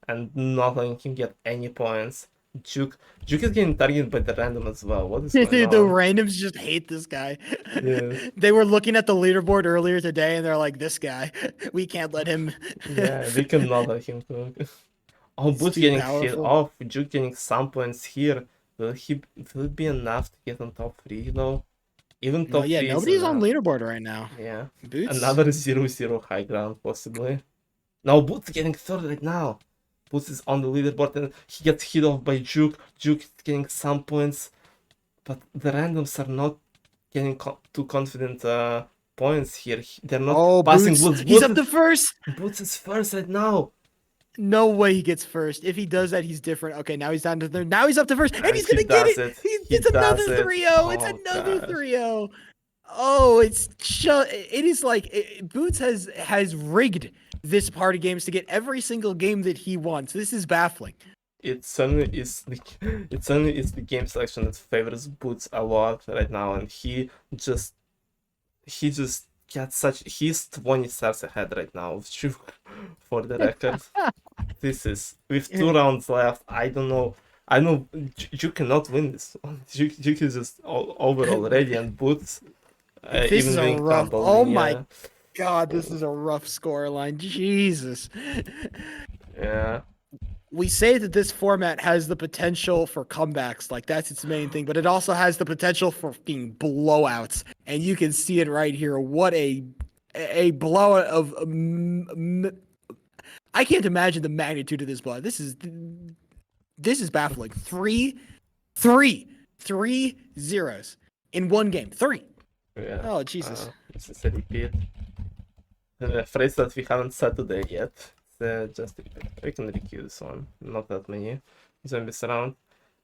and not letting him get any points. Juke is getting targeted by the random as well. What is going The on? randoms just hate this guy. Yes. They were looking at the leaderboard earlier today and they're like, this guy, we can't let him. Yeah, they cannot let him cook. Oh, It's Boots too getting hit powerful. off, Juke getting some points here. Will it be enough to get on top 3 though? Even No, top yeah, 3 is nobody's on enough. leaderboard right now. Yeah. Boots. Another 0-0 high ground, possibly. Now Boots getting third right now. Boots is on the leaderboard and he gets hit off by Juke. Juke is getting some points, but the randoms are not getting too confident points here. They're not Oh, passing Boots. Boots. He's up to first. Boots is first right now. No way he gets first. If he does that, he's different. Okay, now he's down to third. Now he's up to first, and And he's he gonna get does it. it. He It's another does it. 3-0. It's Oh another gosh. 3-0. Oh, it is like Boots has rigged this party games to get every single game that he wants. This is baffling. It certainly is the game selection that favors Boots a lot right now, and just he just gets he's 20 stars ahead right now of Juke for the record. This is with 2 rounds left. I don't know. I know Juke cannot win this one. Juke is just over already, and Boots This even is a winning rough. tumble. Oh Yeah. my God, this is a rough scoreline. Jesus. Yeah. We say that this format has the potential for comebacks, like that's its main thing, but it also has the potential for being blowouts, and you can see it right here. What a blowout of I can't imagine the magnitude of this blowout. This is baffling. Three zeros in one game. Three. Yeah. Oh Jesus. This is a repeat. A phrase that we haven't said today yet. Just we can requeue this one. Not that many zombies around.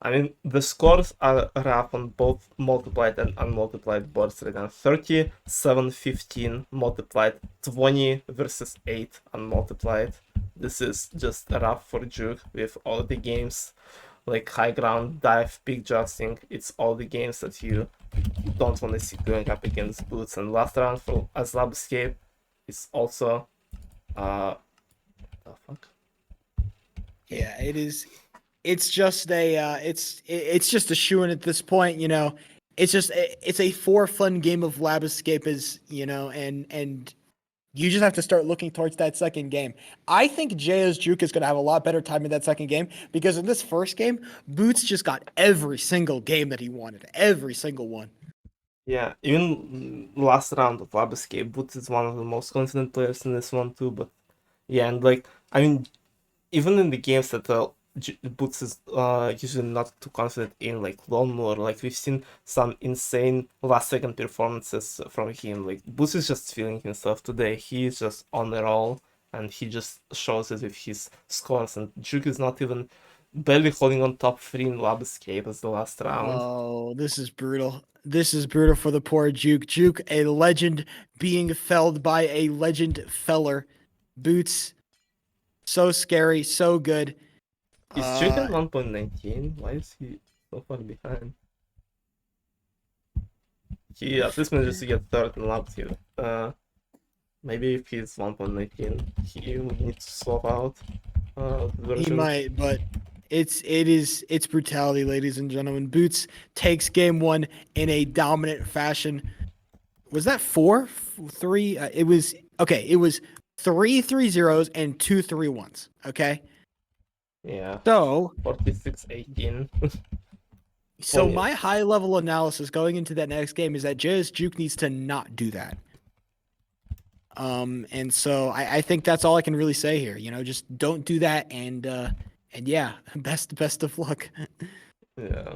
I mean, the scores are rough on both multiplied and unmultiplied boards right now. 37-15 multiplied, 20 versus 8 unmultiplied. This is just rough for Juke with all the games like high ground, dive, pick jousting. It's all the games that you don't want to see going up against Boots. And last round for as Lab Escape is also the fuck? Yeah, it is. It's just a it's just a shoo-in at this point, you know. It's a for fun game of Lab Escape, is, you know, and you just have to start looking towards that second game. I think JS Juke is going to have a lot better time in that second game, because in this first game, Boots just got every single game that he wanted, every single one. Yeah, even last round of Lab Escape, Boots is one of the most confident players in this one too. But yeah, and like, I mean, even in the games that Boots is usually not too confident in, like Lawnmower, like we've seen some insane last second performances from him. Like Boots is just feeling himself today. He's just on the roll, and he just shows it with his scores. And Juke is not even barely holding on top 3 in Lab Escape as the last round. Oh, this is brutal. This is brutal for the poor Juke. Juke, a legend being felled by a legend feller. Boots, so scary, so good. Is Juke at 1.19? Why is he so far behind? He at least manages to get third in laps here. Maybe if he's 1.19, he would need to swap out. He might, but it's brutality, ladies and gentlemen. Boots takes game one in a dominant fashion. Was that 4-3? It was okay. It was 3 3-0s and 2 3-1s. Okay. Yeah. So 46-18. So my high level analysis going into that next game is that JS Juke needs to not do that. And so I think that's all I can really say here. You know, just don't do that, and yeah, best of luck. Yeah.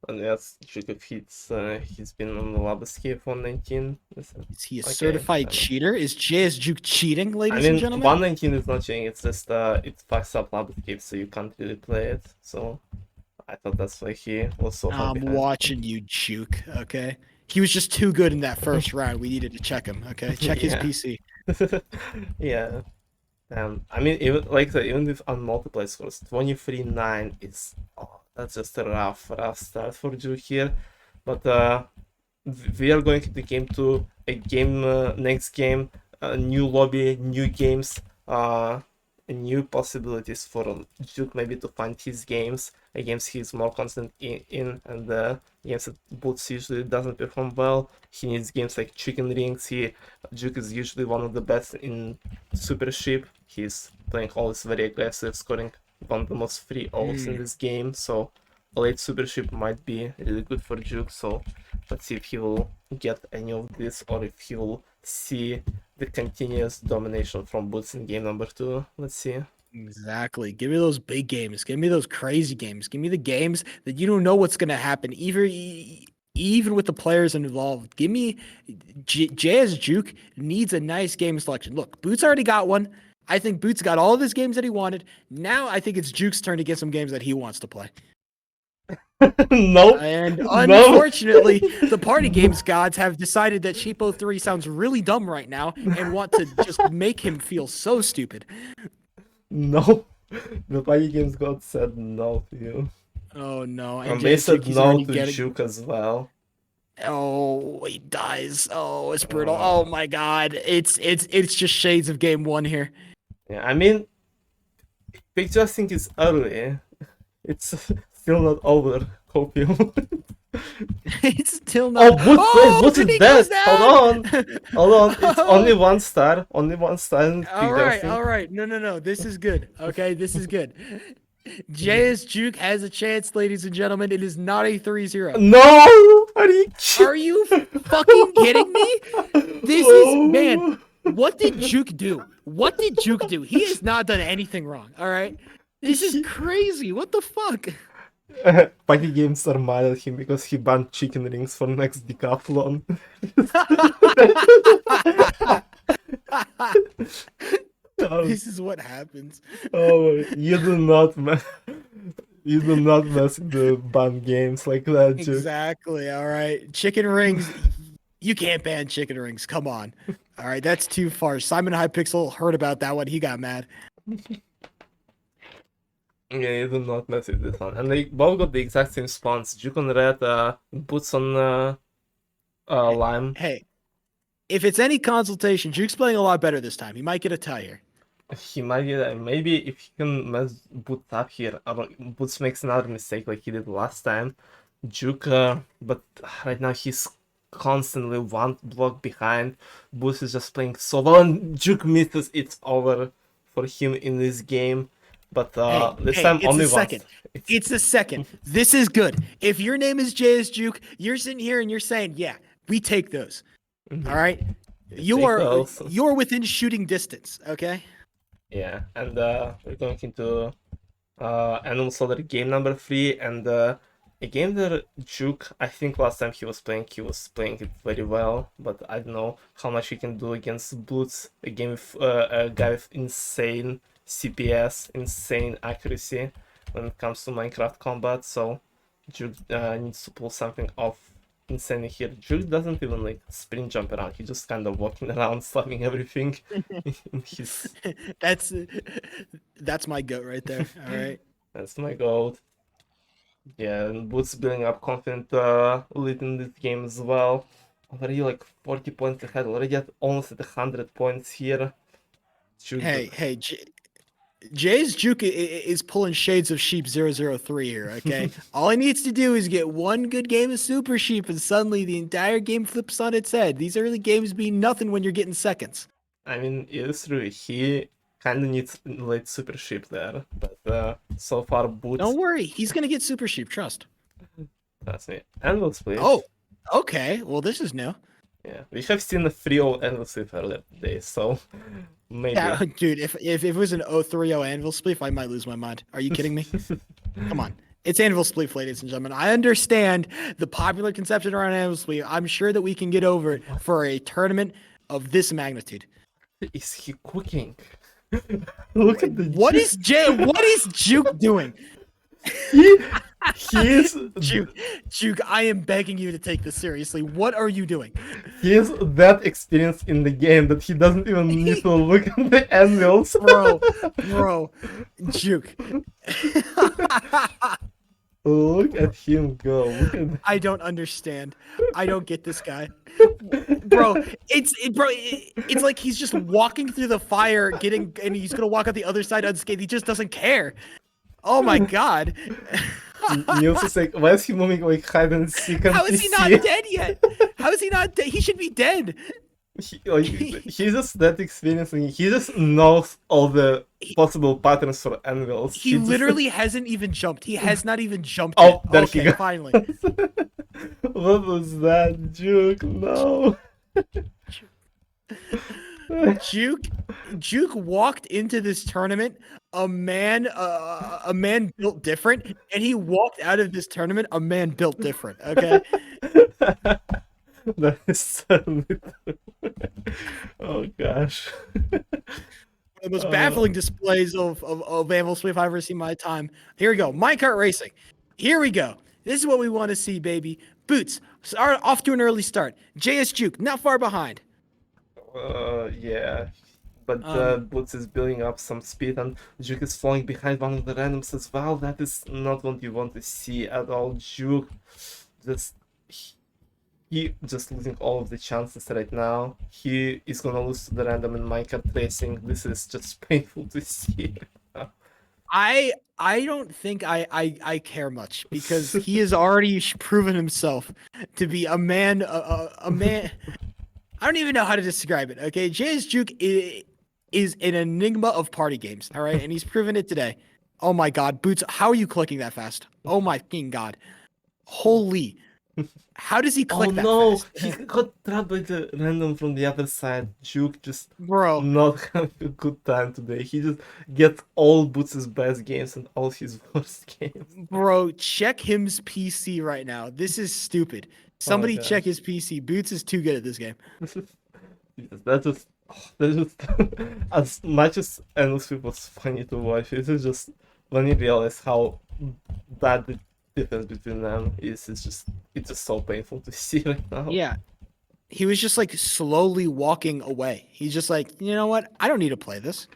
And yes, Juke of Hits, he's been on the Lab Escape 119. Is he a certified cheater? Is JS Juke cheating, ladies and gentlemen? 119 is not cheating, it's just it fucks up Lab Escape, so you can't really play it. So I thought that's why he was so far behind. Watching you, Juke, okay? He was just too good in that first round. We needed to check him, okay? Check his PC. Yeah. I mean, even with unmultiplied scores, 23-9 is that's just a rough start for Juke here. But we are going to game to a game next game, new lobby, new games, new possibilities for Juke maybe to find his games, games he's more constant in, and games that Boots usually doesn't perform well. He needs games like Chicken Rings. Juke is usually one of the best in Super Ship. He's playing always very aggressive, scoring one of the most free ults in this game, so a late Super Ship might be really good for Juke. So let's see if he will get any of this, or if he will see the continuous domination from Boots in game number 2. Let's see. Exactly. Give me those big games. Give me those crazy games. Give me the games that you don't know what's going to happen, even with the players involved. Give me JS Juke needs a nice game selection. Look, Boots already got one. I think Boots got all of his games that he wanted. Now I think it's Juke's turn to get some games that he wants to play. Nope. And unfortunately, the party games gods have decided that Sheepo 3 sounds really dumb right now and want to just make him feel so stupid. No. The party games god said no to you. Oh no. And they said no to Juke as well. Oh, he dies. Oh, it's brutal. Oh my god. It's just shades of game 1 here. Yeah, I mean, pick jousting is early. It's still not over, Copium. It's still not. Boots is dead. Hold on. It's only 1 star. Only 1 star. All right. No. This is good. Okay, this is good. JS Juke has a chance, ladies and gentlemen. It is not a 3-0. No! Are you fucking kidding me? This is, man, what did Juke do? What did Juke do? He has not done anything wrong, all right? This is crazy. What the fuck? Party games are mad at him because he banned chicken rings for next decathlon. This is what happens. Oh, you do not, man. You do not mess with the ban games like that, Juke. Exactly. All right. Chicken rings. You can't ban chicken rings. Come on. All right. That's too far. Simon Hypixel heard about that one. He got mad. Yeah, you do not mess with this one. And they both got the exact same spawns. Juke on red, boots on lime. Hey, if it's any consultation, Juke's playing a lot better this time. He might get a tie here. He might get maybe if he can mess Boots up here. Boots makes another mistake like he did last time. Juke, but right now he's constantly one block behind. Boots is just playing so well, and Juke misses. It's over for him in this game. But this time it's only a second. once. It's a second. This is good. If your name is JS Juke, you're sitting here and you're saying, "Yeah, we take those." All right, you're within shooting distance. Okay. Yeah, and we're going into Animal Slaughter game number 3, and a game that Juke, I think last time he was playing it very well, but I don't know how much he can do against Boots, a game with a guy with insane CPS, insane accuracy when it comes to Minecraft combat, so Juke needs to pull something off insane here. Juke doesn't even like sprint jump around, he's just kind of walking around, slamming everything in his... That's my goat right there. All right. That's my goat. Yeah, and Boots building up confident lead in this game as well. Already like 40 points ahead, already almost at 100 points here. Hey, Jay's Juke is pulling shades of Sheep 003 here, okay? All he needs to do is get one good game of Super Sheep, and suddenly the entire game flips on its head. These early games mean nothing when you're getting seconds. I mean, it is true, he kind of needs late Super Sheep there, but so far Boots... Don't worry, he's going to get Super Sheep, trust. That's me. Anvil Split. Oh, okay. Well, this is new. Yeah, we have seen the 3-0 Anvil Split earlier today, so maybe. Yeah, dude, if it was an 0-3-0 Anvil Split, I might lose my mind. Are you kidding me? Come on. It's Anvil Split, ladies and gentlemen. I understand the popular conception around Anvil Split. I'm sure that we can get over it for a tournament of this magnitude. Is he cooking? Look at the... What is Juke doing? He is Juke, I am begging you to take this seriously. What are you doing? He has that experience in the game that he doesn't even need to look at the anvils. Bro, Juke. Look at him go. I don't understand. I don't get this guy. Bro, it's like he's just walking through the fire, and he's gonna walk out the other side unscathed. He just doesn't care. Oh my god. Nils is like, why is he moving like hide and seek? How is he not dead yet? How is he not dead? He should be dead. He's just that experienced, and he just knows all the possible patterns for anvils. He literally hasn't even jumped. He has not even jumped. Oh, yet. there Okay, he goes. Finally. What was that, Juke? No. Juke walked into this tournament a man built different, and he walked out of this tournament a man built different. Okay. That is certainly true. Oh gosh. The most baffling displays of Anvil Split I've ever seen in my time. Here we go. Minecart racing. Here we go. This is what we want to see, baby. Boots are off to an early start. JS Juke not far behind. Yeah. But Boots is building up some speed, and Juke is falling behind one of the randoms as well. That is not what you want to see at all. Juke he just losing all of the chances right now. He is gonna lose to the random in Minecraft racing. This is just painful to see. I don't think I care much, because he has already proven himself to be a man. A man. I don't even know how to describe it. Okay, JS Juke is an enigma of party games. All right, and he's proven it today. Oh my God, Boots, how are you clicking that fast? Oh my fucking God, holy! How does he click that fast? He got trapped by the random from the other side. Juke just not having a good time today. He just gets all Boots' best games and all his worst games. Bro, check him's PC right now. This is stupid. Somebody check his PC. Boots is too good at this game. That's just as much as Endless Sweep was funny to watch, this is just when you realize how that the difference between them is it's just so painful to see right now. Yeah. He was just like slowly walking away. He's just like, you know what? I don't need to play this.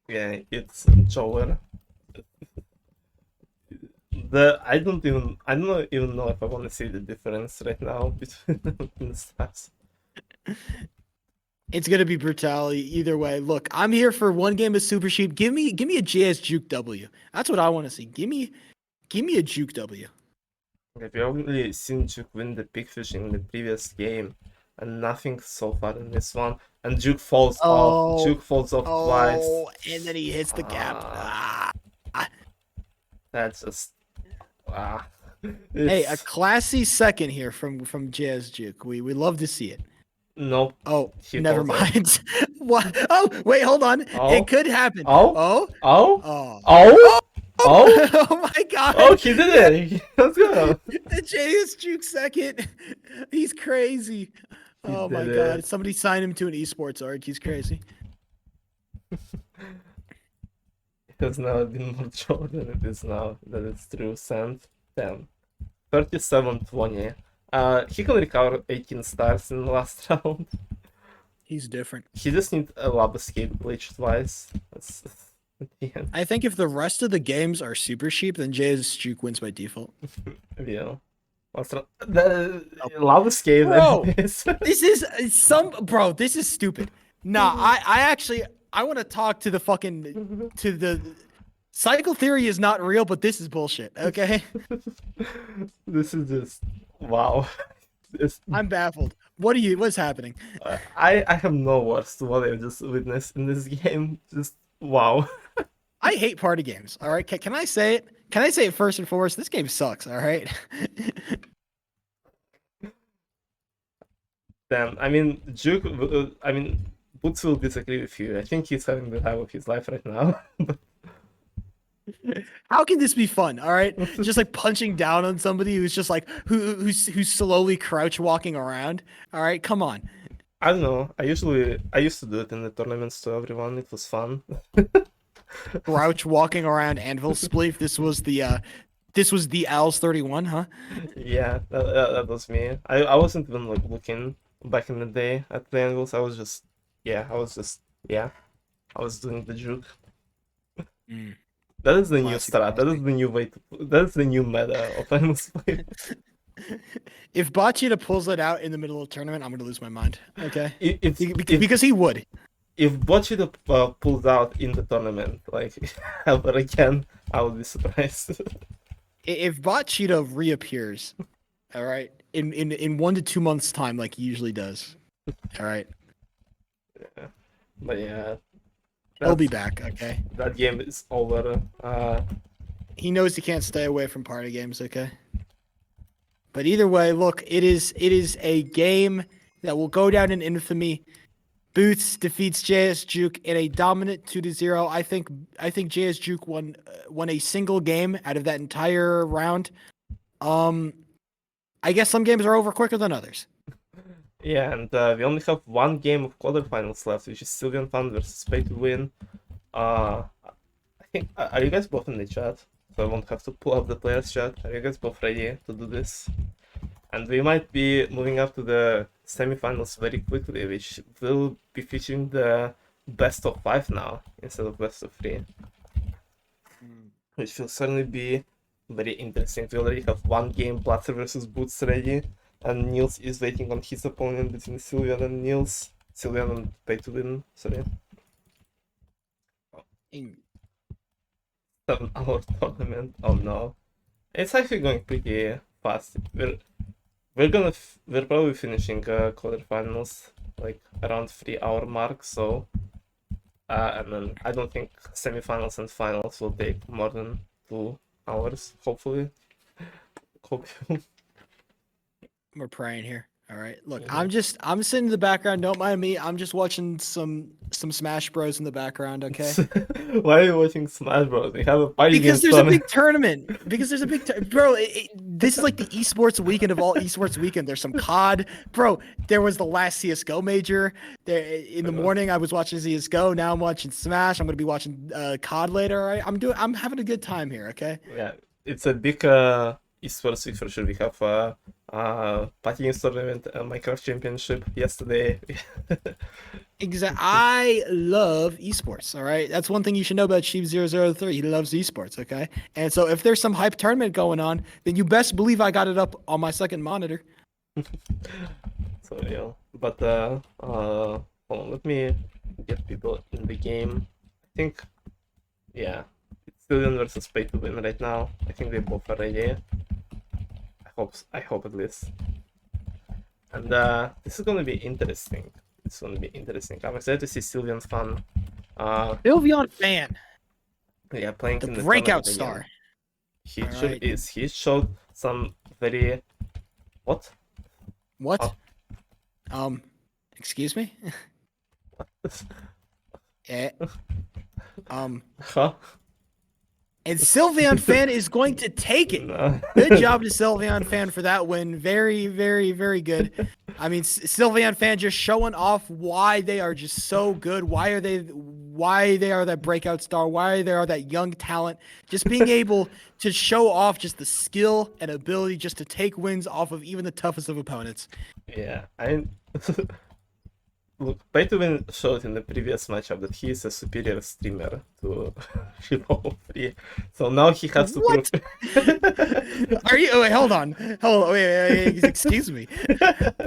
Yeah, it's Joel. I don't even know if I want to see the difference right now between the stars. It's gonna be brutality either way. Look, I'm here for one game of Super Sheep. Give me a JS Juke W. That's what I want to see. Give me a Juke W. Have you only seen Juke win the pig fishing in the previous game, and nothing so far in this one? And Juke falls off. Juke falls off twice. And then he hits the gap. That's just Hey, a It's classy second here from JS Juke. We love to see it. nope. Oh, He never falls off. mind. What? Oh, wait, hold on. Oh. It could happen. Oh. Oh. Oh. Oh. Oh. Oh. Oh my god. Oh, he did it. Let's go. The JS Juke second. He's crazy. He Oh my did god. it. Somebody signed him to an esports org. He's crazy. It has never been more Joe than it is now. That it's true. Send 10. 37-20. He can recover 18 stars in the last round. He's different. He just needs a lab escape glitch twice. That's at the end. I think if the rest of the games are super sheep, then JS Juke wins by default. Yeah. Last round. The lab escape. Bro, is- This is bro, this is stupid. Nah, I actually I want to talk to the fucking to the cycle theory is not real, but this is bullshit, okay? This is just wow. I'm baffled. What's happening? I have no words to what I just witnessed in this game. Just wow. I hate party games, all right? Can I say it? Can I say it first and foremost? This game sucks, all right? Damn, I mean, Juke, Boots will disagree with you. I think he's having the time of his life right now. How can this be fun? All right, just like punching down on somebody who's just like who's slowly crouch walking around. All right, come on. I don't know. I used to do it in the tournaments to everyone. It was fun. Crouch walking around Anvil Spleef. This was the Owls 31, huh? Yeah, that was me. I wasn't even like looking back in the day at the angles. I was just I was doing the juke. That is the new Classic strat. That is the new way to. That is the new meta of Animals Play. If Bachita pulls it out in the middle of the tournament, I'm gonna lose my mind. Okay, If because he would. if Botchita pulls out in the tournament, like ever again, I would be surprised. If Bachita reappears, all right, in 1 to 2 months' time, like he usually does, all right, Yeah. But yeah, he'll be back. Okay, that game is over. he knows he can't stay away from party games. Okay, but either way, look, it is a game that will go down in infamy. Boots defeats JS Juke in a dominant 2-0. I think JS Juke won a single game out of that entire round. I guess some games are over quicker than others. Yeah, and we only have one game of quarterfinals left, which is Sylvian Fan versus Pay to Win. I think are you guys both in the chat? So I won't have to pull up the players' chat. Are you guys both ready to do this? And we might be moving up to the semifinals very quickly, which will be featuring the best of 5 now instead of best of 3. Which will certainly be very interesting. We already have one game, Blatser versus Boots, ready, and Nils is waiting on his opponent between Sylvian and Nils. Sylvian and Pay to Win, sorry. 7-hour tournament. Oh no. It's actually going pretty fast. We're probably finishing quarterfinals like around 3-hour mark, so and then I don't think semifinals and finals will take more than 2 hours, hopefully. Hope you. We're praying here. All right. Look, Mhm. I'm sitting in the background. Don't mind me. I'm just watching some Smash Bros in the background. Okay. Why are you watching Smash Bros? We have a party Because games there's a on. big tournament. Because there's a big bro. This is like the esports weekend of all esports weekend. There's some COD, bro. There was the last CS:GO major. There in the morning, I was watching CS:GO. Now I'm watching Smash. I'm gonna be watching COD later. All right. I'm having a good time here. Okay. Yeah, it's a big esports week for sure. We have party games tournament, Minecraft championship yesterday. Exactly. I love esports. All right. That's one thing you should know about Sheep003. He loves esports. Okay. And so if there's some hype tournament going on, then you best believe I got it up on my second monitor. So yeah, but hold on, let me get people in the game. I think, yeah, it's Stillion versus Pay to Win right now. I think they both are ready. I hope at least. And this is gonna be interesting. It's gonna be interesting. I'm excited to see Sylvian Fan. Sylveon Fan, Yeah, playing the in the breakout tournament again. star. He All sure right. is. He showed some very what? What? Oh, Excuse me? Eh, um, huh? and Sylveon Fan is going to take it. No. Good job to Sylveon Fan for that win. Very, very, very good. I mean, Sylveon Fan just showing off why they are just so good. Why they are that breakout star. Why they are that young talent. Just being able to show off just the skill and ability just to take wins off of even the toughest of opponents. Yeah, I look. Pay to Win showed in the previous matchup that he is a superior streamer to Hero 3. So now he has to prove. What? Are you? Oh, wait, hold on. Hold on. Wait, excuse me.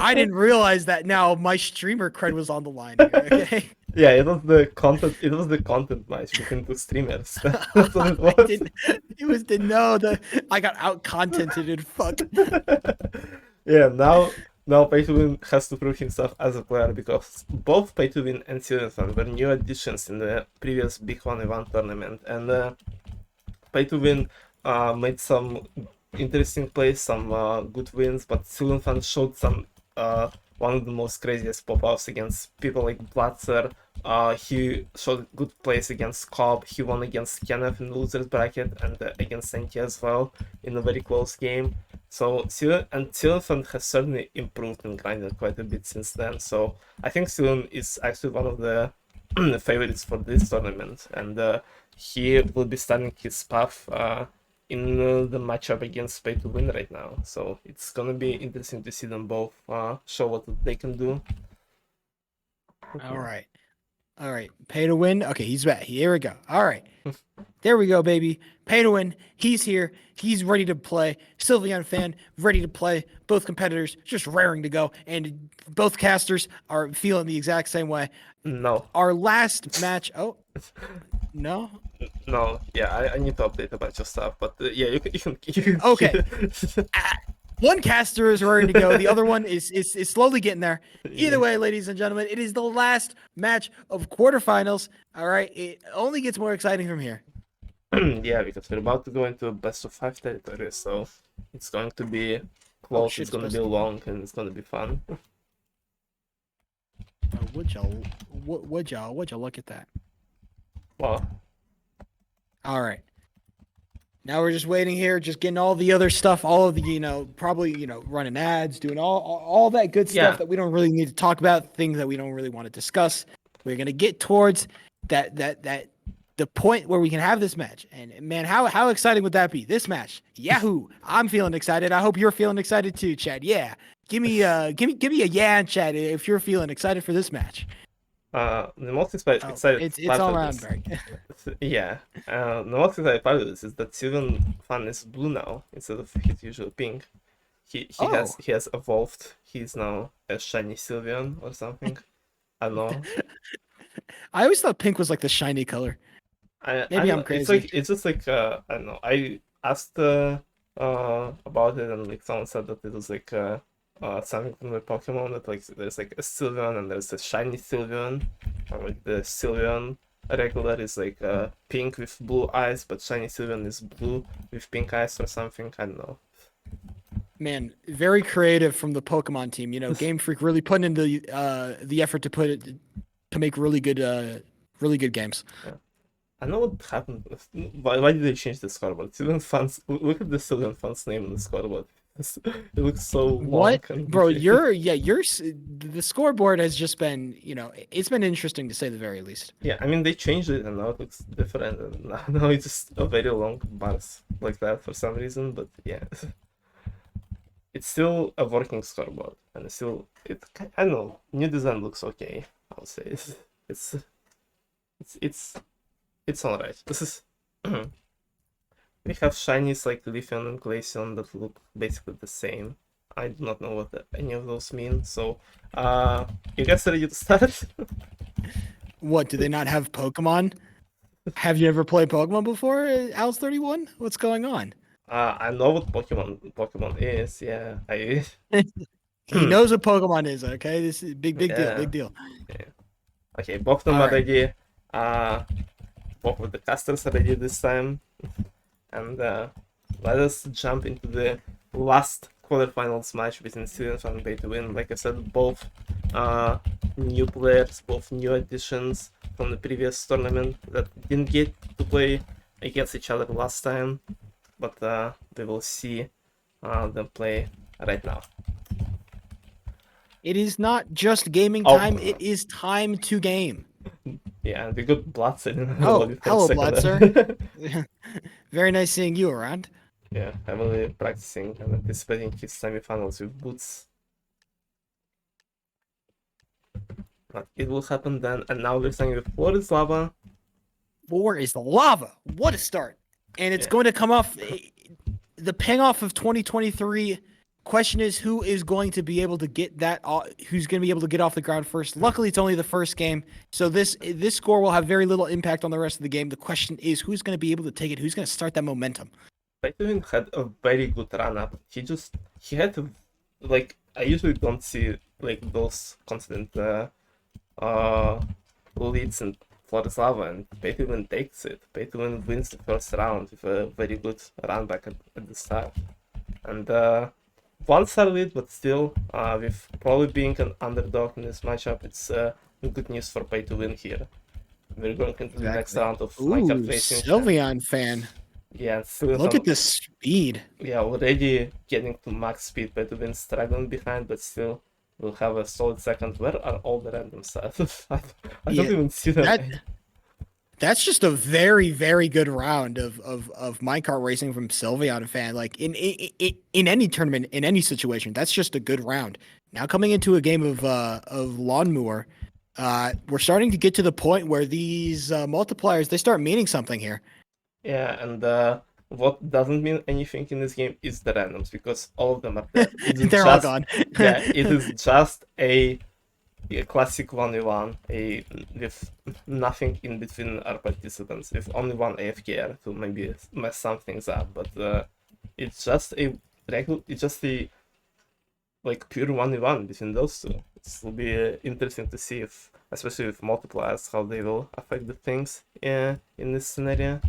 I didn't realize that now my streamer cred was on the line here. Okay. Yeah, it was the content. It was the content match between two streamers. That's what it I was. didn't. It was to know that I got out contented and fuck. Yeah, now Pay to Win has to prove himself as a player because both Pay to Win and Silverstone were new additions in the previous Big 1v1 tournament, and Pay to Win made some interesting plays, some good wins, but Silverstone showed some one of the most craziest pop-ups against people like Blatser. He showed good plays against Cobb. He won against Kenneth in the losers bracket and against Senki as well in a very close game. So Silverstone has certainly improved and grinded quite a bit since then. So I think Silverstone is actually one of the favorites for this tournament, and he will be starting his path in the matchup against Pay to Win right now. So it's gonna be interesting to see them both show what they can do. All right. All right. Pay to win. Okay, he's back. Here we go. All right. There we go, baby. Pay to win. He's here. He's ready to play. Sylveon Fan, ready to play. Both competitors just raring to go. And both casters are feeling the exact same way. No, Our last match. Oh, no. no, yeah, I need to update a bunch of stuff, but yeah, you can Okay. One caster is ready to go. The other one is slowly getting there. Either yeah. way, ladies and gentlemen, it is the last match of quarterfinals. All right. It only gets more exciting from here. Yeah, because we're about to go into a best of 5 territory, so it's going to be Oh close, shit! it's It's going to be best. long, and it's going to be fun. Would y'all look at that? Well, All right. Now we're just waiting here, just getting all the other stuff, all of the, probably, running ads, doing all that good stuff yeah, that we don't really need to talk about, things that we don't really want to discuss. We're gonna get towards that the point where we can have this match. And man, how exciting would that be? This match. Yahoo! I'm feeling excited. I hope you're feeling excited too, Chad. Yeah. Give me a yeah in chat if you're feeling excited for this match. the most Oh, excited it's part all of around this, Berg. yeah, the most excited part of this is that Sylvan Fan is blue now instead of his usual pink. Oh. He has evolved. He's now a shiny Sylveon or something. I don't know. I always thought pink was like the shiny color. I Maybe don't I'm know. It's crazy. like it's just like I don't know. I asked about it and like someone said that it was like something from the Pokemon that like there's like a Sylveon and there's a shiny Sylveon, or like the Sylveon regular is like pink with blue eyes, but shiny Sylveon is blue with pink eyes or something. I don't know. Man, very creative from the Pokemon team. You know, Game Freak really putting in the effort to put it to make really good games. Yeah. I know what happened. Why did they change the scoreboard? Student fans, look at the student fans name on the scoreboard. It looks so long What, and bro? complicated. The scoreboard has just been, you know, it's been interesting to say the very least. Yeah, I mean they changed it and now it looks different and now it's just a very long bars like that for some reason. But yeah, it's still a working scoreboard and it's still I don't know. New design looks okay. I would say it's it's it's it's alright. This is. We have shinies like Leafeon and Glaceon that look basically the same. I do not know what any of those mean, so you guys ready to start? What, do they not have Pokemon? Have you ever played Pokemon before, Alice 31? What's going on? I know what Pokemon is, yeah. I He knows what Pokemon is, okay? This is big deal, yeah. big deal. Yeah. Okay, both of them All are right. ready. Both of the casters are ready this time. And let us jump into the last quarterfinals match between Students and Pay to Win. Like I said, both new players, both new additions from the previous tournament that didn't get to play against each other last time, but we will see them play right now. It is not just gaming Oh, time, it is time to game. yeah, and we got Blatser in Oh, the hello, second Blatser. there. Very nice seeing you around. Yeah, heavily practicing and anticipating his semifinals with Boots. But it will happen then, and now we're saying the floor is lava. 4 is the lava. What a start. And it's Yeah. going to come off the ping off of 2023. Question is who is going to be able to get that who's going to be able to get off the ground first. Luckily it's only the first game, so this score will have very little impact on the rest of the game. The question is who's going to be able to take it, who's going to start that momentum. Beethoven had a very good run up. He had to, like, I usually don't see like those constant leads in Flores Lava, and Beethoven takes it. Beethoven wins the first round with a very good run back at the start. And one star lead, but still, with probably being an underdog in this matchup, it's good news for Pay to Win here. We're going into the next round of Minecraft Racing. Sylveon fan. Yeah, still Look at the speed. Yeah, already getting to max speed, Pay to Win struggling behind, but still we'll have a solid second. Where are all the random stats? I don't even see them. That's just a very good round of minecart racing from Sylveon fan. Like in any tournament, in any situation, that's just a good round. Now coming into a game of lawnmower, we're starting to get to the point where these multipliers they start meaning something here. Yeah, and what doesn't mean anything in this game is the randoms because all of them are dead. They're all gone. Yeah, it is just a classic 1v1, with nothing in between our participants, with only one AFK to maybe mess some things up, but it's just a like pure 1v1 between those two. It will be interesting to see if, especially with multipliers, how they will affect the things in this scenario.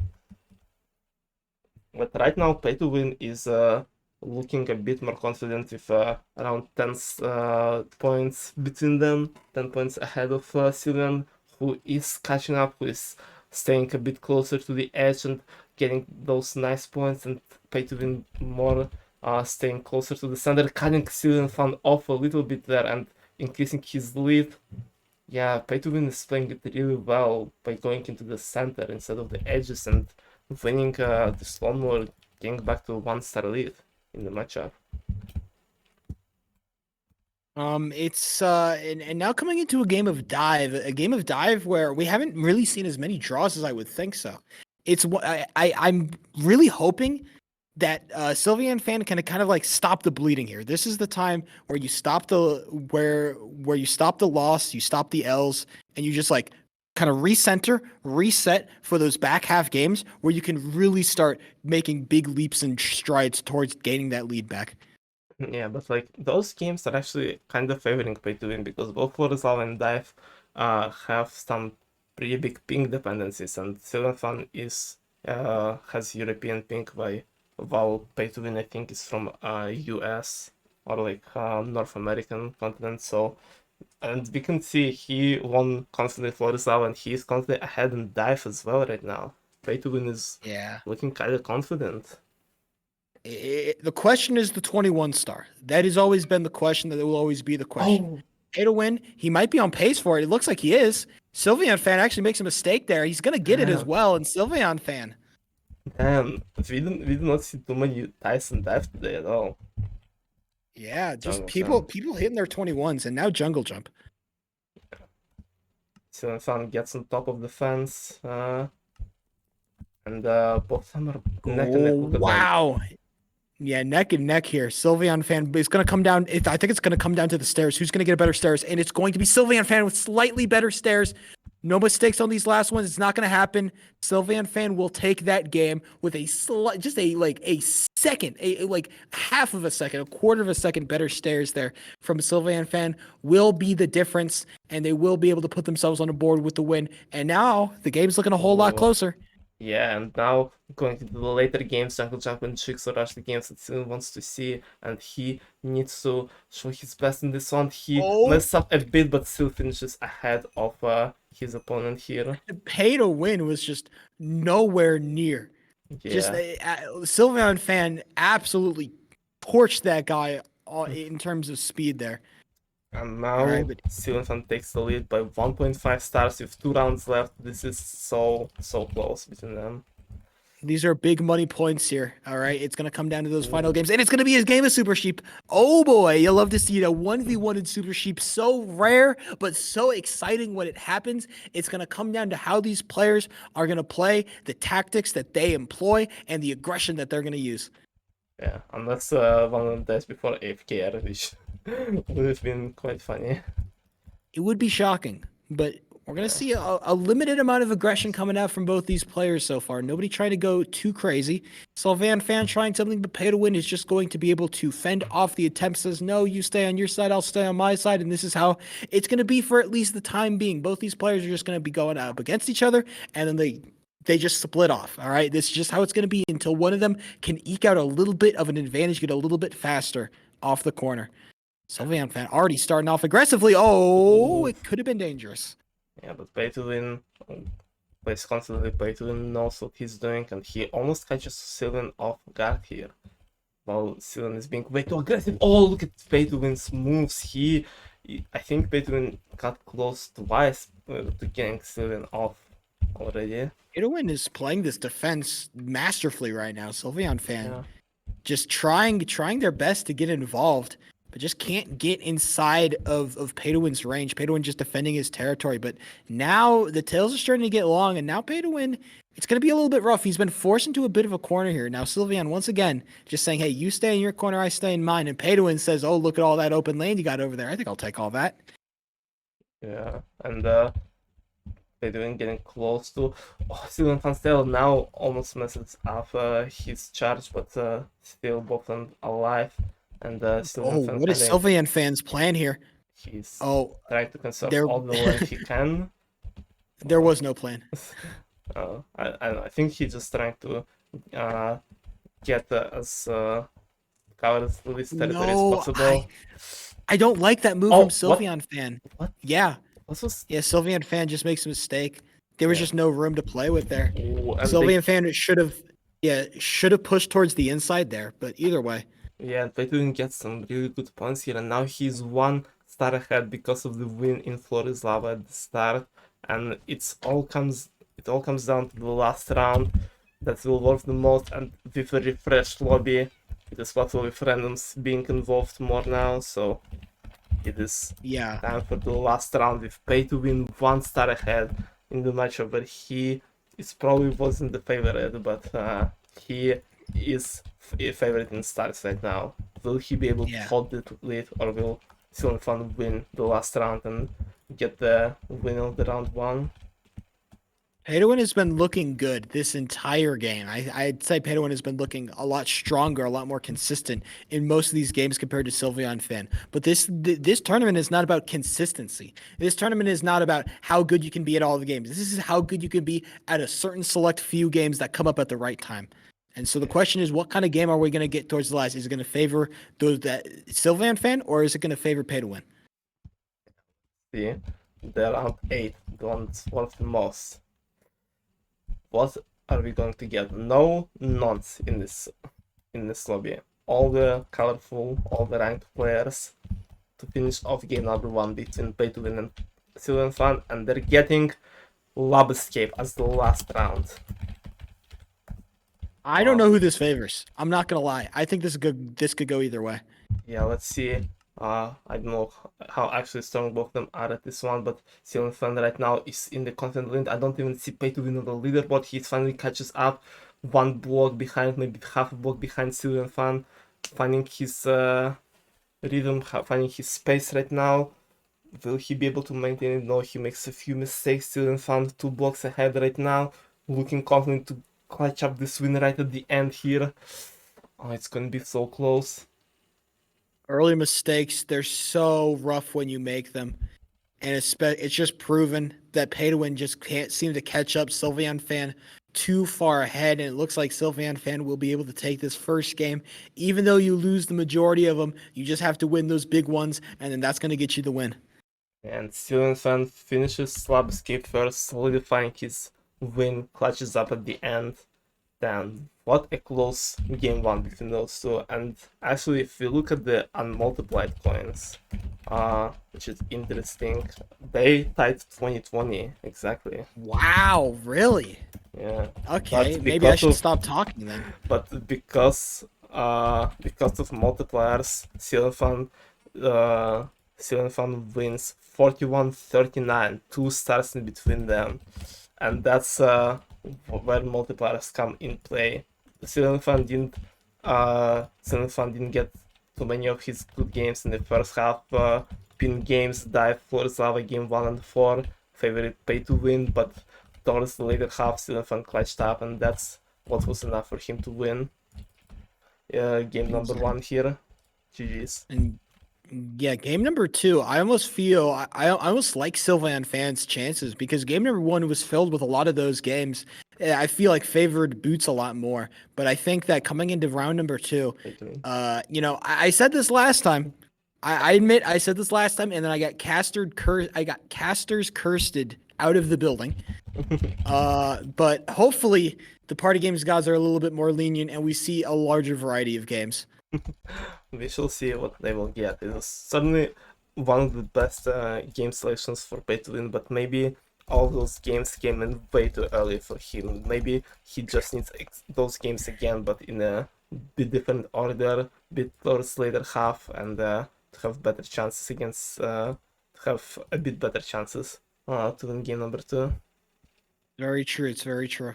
But right now, Pay to Win is looking a bit more confident with around 10 points between them, 10 points ahead of Sylveon, who is catching up, who is staying a bit closer to the edge and getting those nice points, and Pay to Win more staying closer to the center, cutting Sylveon fan off a little bit there and increasing his lead. Yeah, Pay to Win is playing it really well by going into the center instead of the edges and winning this one more, getting back to 1-star lead in the matchup. It's and now coming into a game of dive where we haven't really seen as many draws as I would think so. It's what I'm really hoping that Sylveon fan can kind of like stop the bleeding here. This is the time where you stop where you stop the loss, you stop the L's, and you just like kind of reset for those back half games where you can really start making big leaps and strides towards gaining that lead back. Yeah, but like those games are actually kind of favoring Pay to Win because both Florislav and Dive have some pretty big ping dependencies, and Sylveon is has European ping by while Pay to Win I think is from US or like North American continent. So, and we can see he won constantly Florislava and he is constantly ahead in dive as well right now. Pay to Win is Yeah. looking kind of confident. The question is the 21 star. That has always been the question. That will always be the question. Oh, Pay to win. He might be on pace for it. It looks like he is. Sylveon fan actually makes a mistake there. He's gonna get it as damn, well. And Sylveon fan. damn. We did not see too many ties in dive today at all. Yeah, just Jungle people hitting their 21s and now jungle jump. Fan gets on top of the fence, and both of them are neck and neck. Oh Look at them. wow. Yeah, neck and neck here. Sylveon fan is going to come down. I think it's going to come down to the stairs. Who's going to get a better stairs? And it's going to be Sylveon fan with slightly better stairs. No mistakes on these last ones. It's not going to happen. Sylveon fan will take that game with a slight, just a second, like half of a second, a quarter of a second better stairs there from Sylveon fan will be the difference, and they will be able to put themselves on the board with the win. And now the game's looking a whole lot Oh. closer. Yeah, and now going into the later games, Jungle Jump and Chicks rush the games that Sil wants to see, and he needs to show his best in this one. He messes up a bit, but still finishes ahead of his opponent here. The pay to win was just nowhere near. Yeah, Just Sylveon fan absolutely torched that guy in terms of speed there. and now Alright, but- Silenthan takes the lead by 1.5 stars with 2 rounds left. This is so close between them. These are big money points here. All right. It's going to come down to those final games. And it's going to be his game of Super Sheep. Oh boy. You'll love to see it. A 1v1 in Super Sheep. So rare, but so exciting when it happens. It's going to come down to how these players are going to play, the tactics that they employ, and the aggression that they're going to use. Yeah, unless one of them dies before AFK, which would have been quite funny. It would be shocking, but we're going to see a limited amount of aggression coming out from both these players so far. Nobody trying to go too crazy. Sylvan fan trying something, but pay to win is just going to be able to fend off the attempts. Says, no, you stay on your side, I'll stay on my side. And this is how it's going to be for at least the time being. Both these players are just going to be going up against each other, and then they just split off. All right. This is just how it's going to be until one of them can eke out a little bit of an advantage, get a little bit faster off the corner. Sylvan fan already starting off aggressively. Oh, it could have been dangerous. Yeah, but Pay to Win plays constantly. Pay to Win knows what he's doing, and he almost catches Sylvan off guard here. While Sylvan is being way too aggressive. Oh, look at Pay to Win's moves. I think Pay to Win got close twice to getting Sylvan off already. Pay to win is playing this defense masterfully right now. Sylveon fan Yeah. just trying their best to get involved, but just can't get inside of Pay to win's range. Pay to win just defending his territory, but now the tails are starting to get long, and now Pay to win, it's going to be a little bit rough. He's been forced into a bit of a corner here. Now Sylveon once again just saying, hey, you stay in your corner, I stay in mine, and Pay to win says, oh, look at all that open land you got over there. I think I'll take all that. Yeah, and Pay to Win getting close to. Oh, Sylvan Fanstel now almost messes up his charge, but still both them alive. And Sylvan What is Sylveon fan's plan here? He's Oh, trying to conserve there- all the land he can. there was no plan. I don't know. I think he's just trying to get as covered as least territory as possible. I don't like that move Oh, from what? Sylveon fan. What? Yeah. What was? Yeah, Sylveon fan just makes a mistake. There was Yeah. just no room to play with there. Ooh, and Sylveon fan should have pushed towards the inside there, but either way. Yeah, they didn't get some really good points here, and now he's 1 star ahead because of the win in Florislava at the start, and it all comes down to the last round that will work the most, and with a refreshed lobby, it is what with randoms being involved more now, so it is Yeah. time for the last round with Pay to Win 1 star ahead in the matchup where he is probably wasn't the favorite, but he is a favorite in stars right now. Will he be able to Yeah. hold the lead, or will Silverfan win the last round and get the win of the round 1? Pay to win has been looking good this entire game. I'd say Pay to win has been looking a lot stronger, a lot more consistent in most of these games compared to Sylveon fan. But this tournament is not about consistency. This tournament is not about how good you can be at all the games. This is how good you can be at a certain select few games that come up at the right time. And so the question is, what kind of game are we going to get towards the last? Is it going to favor that Sylvan fan, or is it going to favor pay to win? See, the round 8, the one of the most. What are we going to get? No nonce in this lobby. All the colorful, all the ranked players to finish off game number 1 between pay to win and Sylvan fan, and they're getting Lab Escape as the last round. I don't know who this favors. I'm not gonna lie. I think this could go either way. Yeah, let's see. I don't know how actually strong both of them are at this one, but Sylvan fan right now is in the confident lead. I don't even see pay to win on the leaderboard. He finally catches up, one block behind, maybe half a block behind Sylvan fan, finding his rhythm, finding his space right now. Will he be able to maintain it? No, he makes a few mistakes. Sylvan fan 2 blocks ahead right now, looking confident to clutch up this win right at the end here. Oh, it's gonna be so close. Early mistakes, they're so rough when you make them. And it's just proven that pay to win just can't seem to catch up Sylvan fan too far ahead. And it looks like Sylvan fan will be able to take this first game. Even though you lose the majority of them, you just have to win those big ones, and then that's going to get you the win. And Sylvan fan finishes Slab Escape first, solidifying his win, clutches up at the end. Damn, what a close game 1 between those two. And actually, if we look at the unmultiplied coins, which is interesting, they tied 2020 exactly. Wow, really? Yeah. Okay, maybe I should stop talking then. But because of multipliers, Sylvan wins 41-39, 2 stars in between them, and that's where multipliers come in play. Sylvan didn't get too many of his good games in the first half. Pin games, Dive, Floors Lava game 1 and 4, favorite pay to win, but towards the later half, Sylvan clutched up, and that's what was enough for him to win. Game number 1 here. GG's. And yeah, game number 2, I almost feel I almost like Sylvan fans' chances, because game number 1 was filled with a lot of those games. I feel like favored Boots a lot more, but I think that coming into round number 2, I said this last time. I admit I said this last time, and then I got casters cursed out of the building. But hopefully the party games gods are a little bit more lenient, and we see a larger variety of games. We shall see what they will get. It was certainly one of the best game selections for pay to win, but maybe all those games came in way too early for him. Maybe he just needs those games again, but in a bit different order, bit towards later half, and to have better chances against, to have a bit better chances to win game number 2. Very true. It's very true.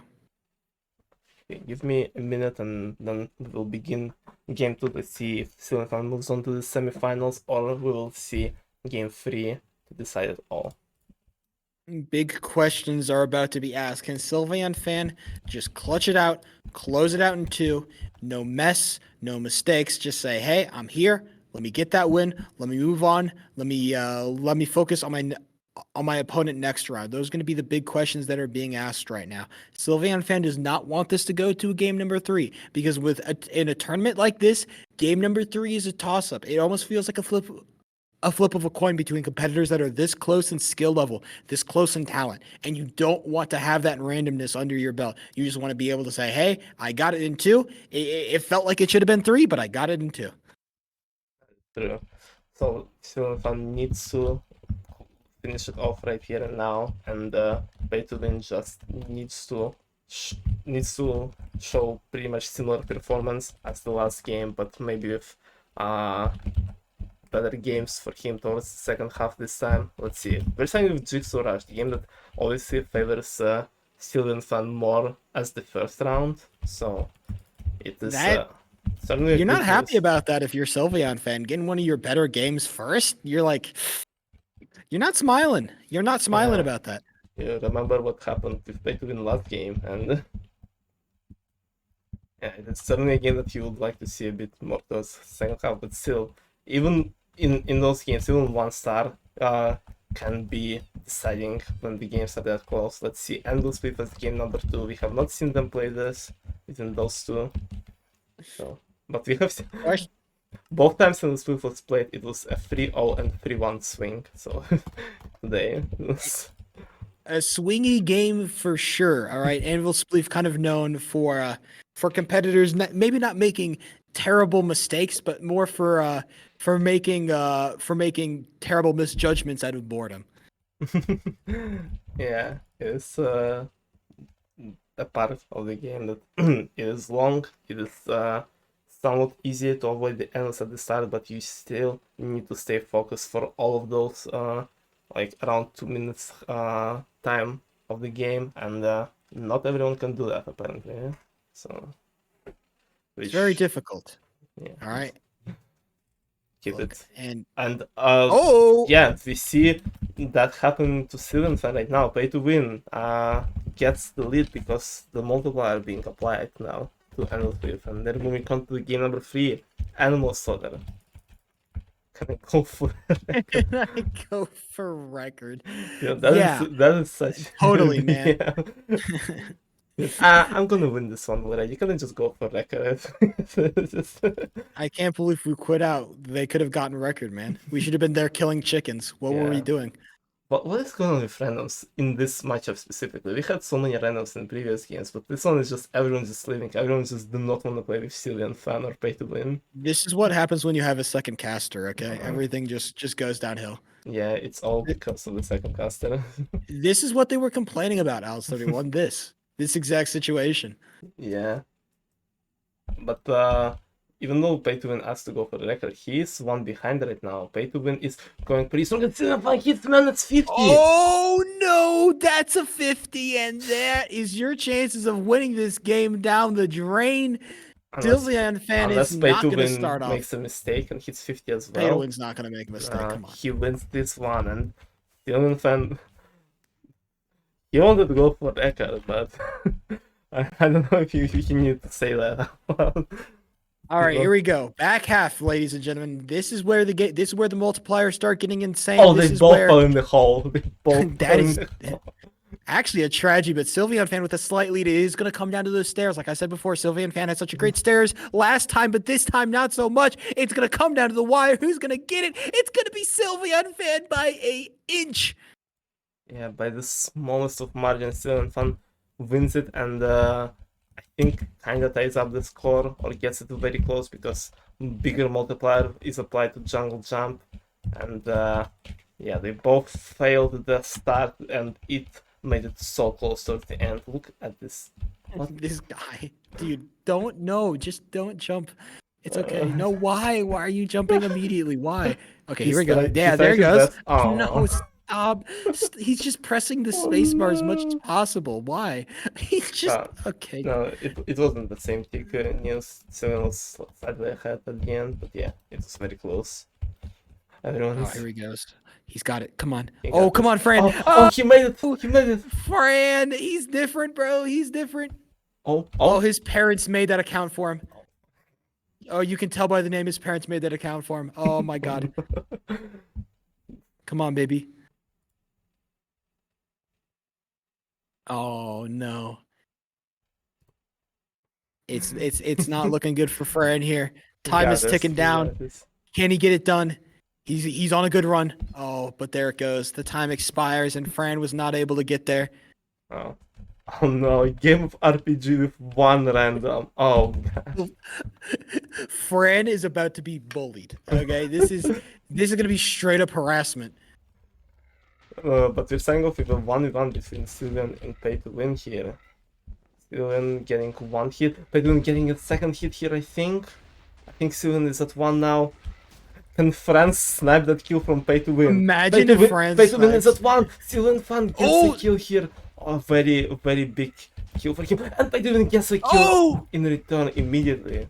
Okay, give me a minute and then we'll begin game 2 to see if Sylvan moves on to the semifinals, or we will see game 3 to decide it all. Big questions are about to be asked. Can Sylvan fan just clutch it out, close it out in 2, no mess, no mistakes, just say, hey, I'm here, let me get that win, let me move on, let me focus on my opponent next round? Those are going to be the big questions that are being asked right now. Sylvan fan does not want this to go to game number 3, because in a tournament like this, game number 3 is a toss-up. It almost feels like a flip of a coin between competitors that are this close in skill level, this close in talent, and you don't want to have that randomness under your belt. You just want to be able to say, hey, I got it in 2. It felt like it should have been 3, but I got it in 2. True. So Sylvan needs to finish it off right here and now, and pay to win just needs to show pretty much similar performance as the last game, but maybe with better games for him towards the second half this time. Let's see. We're starting with Jigsaw Rush, the game that obviously favors Sylvan fan more as the first round, so it is certainly. You're not happy about that if you're Sylvan fan. Getting one of your better games first, you're like, you're not smiling. You're not smiling about that. You remember what happened with pay to win last game, and yeah, it's certainly a game that you would like to see a bit more towards second half, but still, even in those games, even 1 star can be deciding when the games are that close. Let's see, Endless Speed as game number 2. We have not seen them play this between those two. So, but we have Question- both times when the split was played, it was a 3-0 and 3-1 swing. So today it was A swingy game for sure. All right, Anvil Spleef kind of known for competitors maybe not making terrible mistakes, but more for making terrible misjudgments out of boredom. yeah, it's a part of the game that it is long. It is somewhat easier to avoid the ends at the start, but you still need to stay focused for all of those like around 2 minutes time of the game, and not everyone can do that apparently. Yeah? So It's very which difficult. yeah, All right, keep look, it. and And oh, yeah, we see that happen to Syrian fan right now. Pay to win gets the lead because the multiplier being applied now to Animal Split, and they're moving on to the game number 3, Animal Slaughter. Can I go for can I go for record? yeah, Yeah, that is such totally, man. yeah. I'm gonna win this one, Laura. You couldn't just go for record. Just... I can't believe we quit out. They could have gotten record, man. We should have been there killing chickens. What were we yeah. doing? But what is going on with randoms in this matchup specifically? We had so many randoms in previous games, but this one is just everyone's just leaving. Everyone just do not want to play with Cillian Fan or pay to win. This is what happens when you have a second caster, okay? Uh-huh. Everything just goes downhill. Yeah, it's all because of the second caster. This is what they were complaining about, Alice 31. This exact situation. Yeah. But even though Pay to Win has to go for the record, he's one behind right now. Pay to Win is going pretty strong. And Cillian Fan hits man, that's 50. Oh no, that's a 50, and that is your chances of winning this game down the drain. Cillian Fan is not going to start off. Makes a mistake and hits 50 as well. Pay to Win's not going to make a mistake. Come on. He wins this one, and Cillian Fan. He wanted to go for record, but I don't know if he needed to say that. All right, here we go. Back half, ladies and gentlemen. This is where the multipliers start getting insane. Oh, this they is both where... fell in the hole. They both That is actually a tragedy, but Sylveon Fan with a slight lead is going to come down to those stairs. Like I said before, Sylveon Fan had such a great stairs last time, but this time not so much. It's going to come down to the wire. Who's going to get it? It's going to be Sylveon Fan by an inch. Yeah, by the smallest of margins, Sylveon Fan wins it, and I think kind of ties up the score or gets it to very close because bigger multiplier is applied to Jungle Jump, and yeah, they both failed the start, and it made it so close towards the end. Look at this. What? This guy, dude, just don't jump. It's okay. No, why? Why are you jumping immediately? Why? Okay, here we go. Yeah, there he goes. No, stop. He's just pressing the space bar as much as possible. Why? He's just okay. No, it wasn't the same kick. Nils was slightly ahead at the end, but yeah, it was very close. Oh, here he goes. He's got it. Come on. Oh, come on, Fran. Oh, he made it. He made it. Fran, he's different, bro. He's different. Oh, his parents made that account for him. Oh, you can tell by the name his parents made that account for him. Oh my god. Come on, baby. Oh no. It's not looking good for Fran here. Time is ticking down. Can he get it done? He's on a good run. Oh, but there it goes. The time expires and Fran was not able to get there. Oh no, game of RPG with one random. Oh gosh. Fran is about to be bullied. Okay, this is gonna be straight up harassment. But we're starting off with a 1v1 between Sylveon and Pay to Win here. Sylveon getting one hit, Pay to Win getting a second hit here, I think. I think Sylveon is at 1 now. Can Fran snipe that kill from Pay to Win? Imagine if Fran Pay to Win is at 1. Sylveon Fan gets a kill here. A very big kill for him. And Pay to Win gets a kill in return immediately.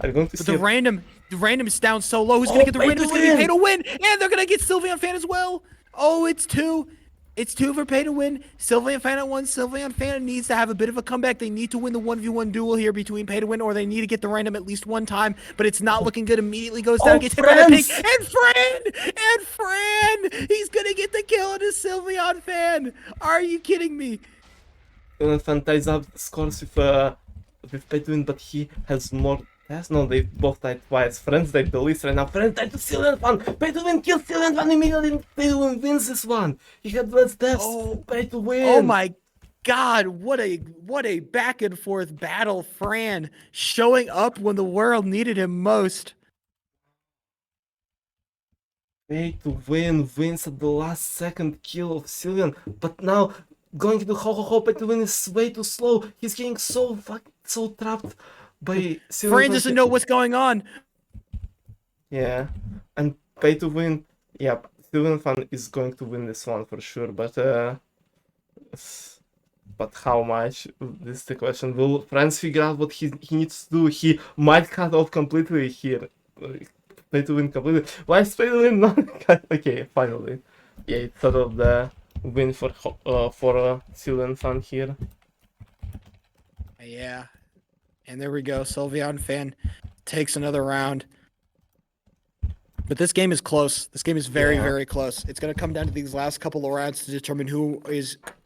Are you going to see the random is down so low. Who's gonna get the random? Who's gonna get Pay to Win? And they're gonna get Sylveon Fan as well. Oh, it's 2. It's 2 for Pay to Win. Sylveon Fan at 1. Sylveon Fan needs to have a bit of a comeback. They need to win the 1v1 duel here between Pay to Win, or they need to get the random at least one time. But it's not looking good. Immediately goes down, gets hit by the pig. And Fran! He's gonna get the kill on his Sylveon Fan. Are you kidding me? Fan ties up the scores with with pay to win, but he has more tests. No, they both died twice. Friends died to Lisa right now. Friends died to Silent Fan. Pay to win kills Silent Fan immediately. Pay to win wins this one. He had less deaths. Oh, Pay to win. oh my God, what a back and forth battle. Fran showing up when the world needed him most. Pay to win wins at the last second kill of Cillian, but now going to ho pay to win is way too slow. He's getting so trapped by Cillian. Fran doesn't know what's going on. Yeah, and pay to win. Yeah, Cillian Fan is going to win this one for sure, but how much? This is the question. Will Franz figure out what he needs to do? He might cut off completely here. Pay to win completely. Why is pay to win not cut? Okay, finally. Yeah, it's sort of the win for Cillian Fan here. Yeah. And there we go. Sylveon Fan takes another round. But this game is close. This game is very, very close. It's going to come down to these last couple of rounds to determine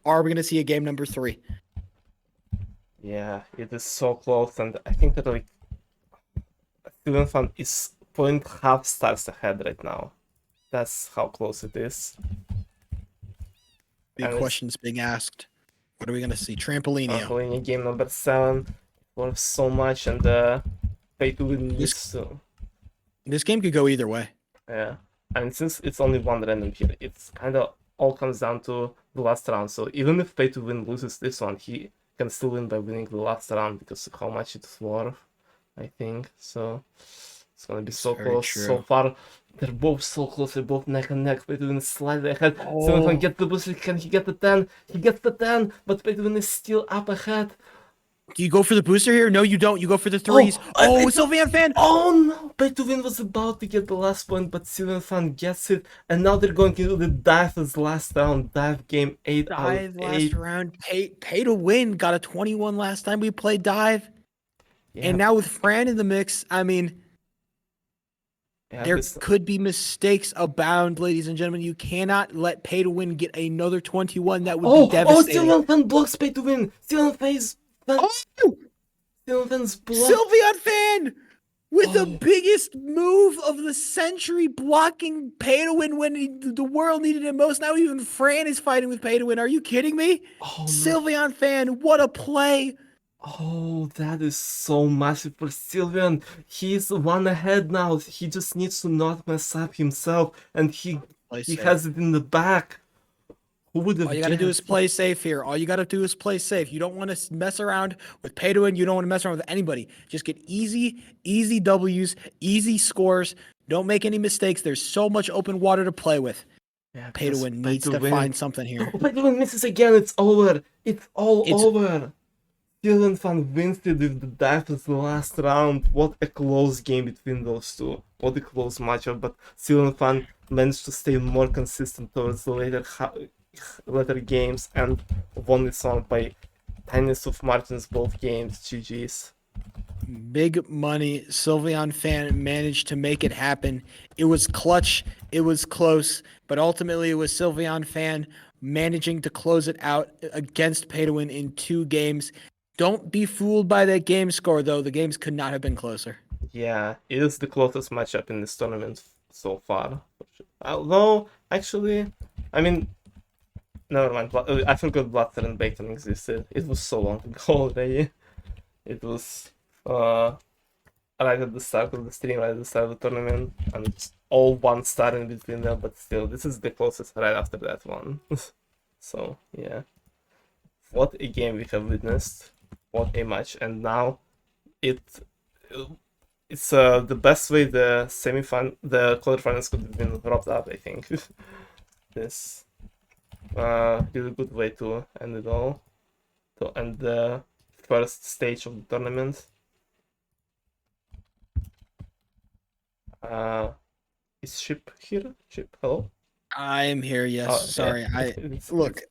are we going to see a game number 3? Yeah, it is so close, and I think that like Cillian Fan is 0.5 stars ahead right now. That's how close it is. The question's being asked. What are we going to see? Trampolinio. Trampolinio game number 7 worth so much, and pay to win this game could go either way. Yeah, and since it's only one random here, it's kind of all comes down to the last round. So even if pay to win loses this one, he can still win by winning the last round because of how much it's worth, I think. So it's gonna be so close. So far, they're both so close. They're both neck and neck. Pay to win is slightly ahead. So if I get the booster, can he get the 10? He gets the 10, but pay to win is still up ahead. Do you go for the booster here? No, you don't. You go for the 3s. Sylveon Fan! Oh no! Pay to win was about to get the last point, but Cillian Fan gets it, and now they're going to do the dive as last round. Dive game 8 out of 8. Last round. Pay to win. Got a 21 last time we played dive. Yeah. And now with Fran in the mix, I mean, there could be mistakes abound, ladies and gentlemen. You cannot let pay to win get another 21. That would be devastating. Cillian Fan blocks pay to win. Cillian Fan's Sylveon Fan with the biggest move of the century, blocking pay to win when the world needed him most. Now even Fran is fighting with pay to win. Are you kidding me? Sylveon Fan, what a play! Oh, that is so massive for Sylveon. He's one ahead now. He just needs to not mess up himself, and he has it in the back. All you got to do is play safe here. All you got to do is play safe. You don't want to mess around with pay to win. You don't want to mess around with anybody. Just get easy W's, easy scores. Don't make any mistakes. There's so much open water to play with. Yeah, pay to win needs to find something here. Pay to win misses again. It's over. It's over. Cillian Fan wins it with the dive as the last round. What a close game between those two. What a close matchup. But Cillian Fan managed to stay more consistent towards the later games and won this one by tiniest of margins both games. GG's. Big money. Sylveon Fan managed to make it happen. It was clutch. It was close, but ultimately it was Sylveon Fan managing to close it out against pay to win in 2 games. Don't be fooled by that game score, though. The games could not have been closer. Yeah, it is the closest matchup in this tournament so far. Although, actually, I mean, never mind. I forgot Blatser and Bacon existed. It was so long ago already. It was right at the start of the stream, right at the start of the tournament, and it's all 1 star in between them. But still, this is the closest right after that one. So yeah, what a game we have witnessed. What a match, and now it's the best way the quarterfinals could have been wrapped up, I think. This really good way to end it all, to end the first stage of the tournament. Is Ship here? Ship, hello? I am here, yes. Sorry, yeah. Look.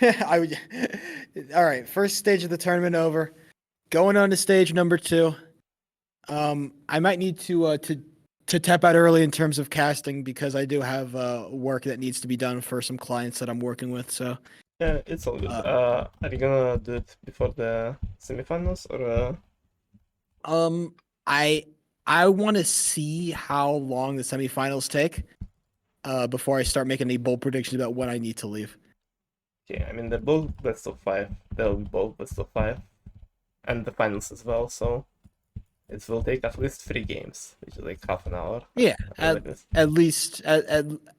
All right, first stage of the tournament over. Going on to stage number 2. I might need to tap out early in terms of casting because I do have work that needs to be done for some clients that I'm working with. So Yeah, it's all good. Uh, Are you gonna do it before the semifinals or um, I I want to see how long the semifinals take before I start making any bold predictions about when I need to leave. okay, I mean they're both best of five. They'll be both best of five. And the finals as well, so it will take at least 3 games, which is like half an hour. Yeah, Something like this. at least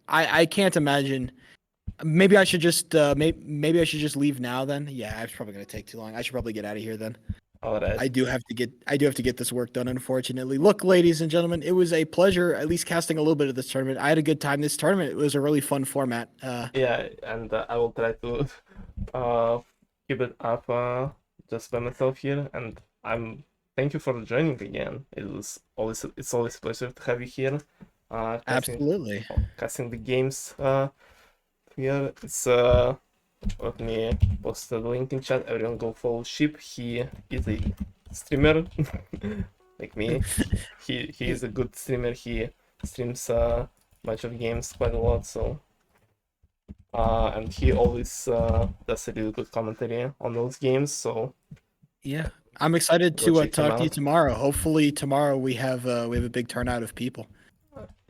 I can't imagine. Maybe I should just maybe I should just leave now then. Yeah, it's probably gonna take too long. I should probably get out of here then. Alright. I do have to get this work done, unfortunately. Look, ladies and gentlemen, it was a pleasure at least casting a little bit of this tournament. I had a good time this tournament. It was a really fun format. Yeah, and I will try to uh keep it up just by myself here. And I'm thank you for joining again. It's always a pleasure to have you here. Casting Absolutely. casting the games here. It's let me post the link in chat. Everyone go follow Sheep. He is a streamer like me. He is a good streamer. He streams a bunch of games quite a lot. So and he always does a really good commentary on those games. So Yeah. I'm excited go to check him talk to you out. tomorrow. Hopefully tomorrow we have a big turnout of people.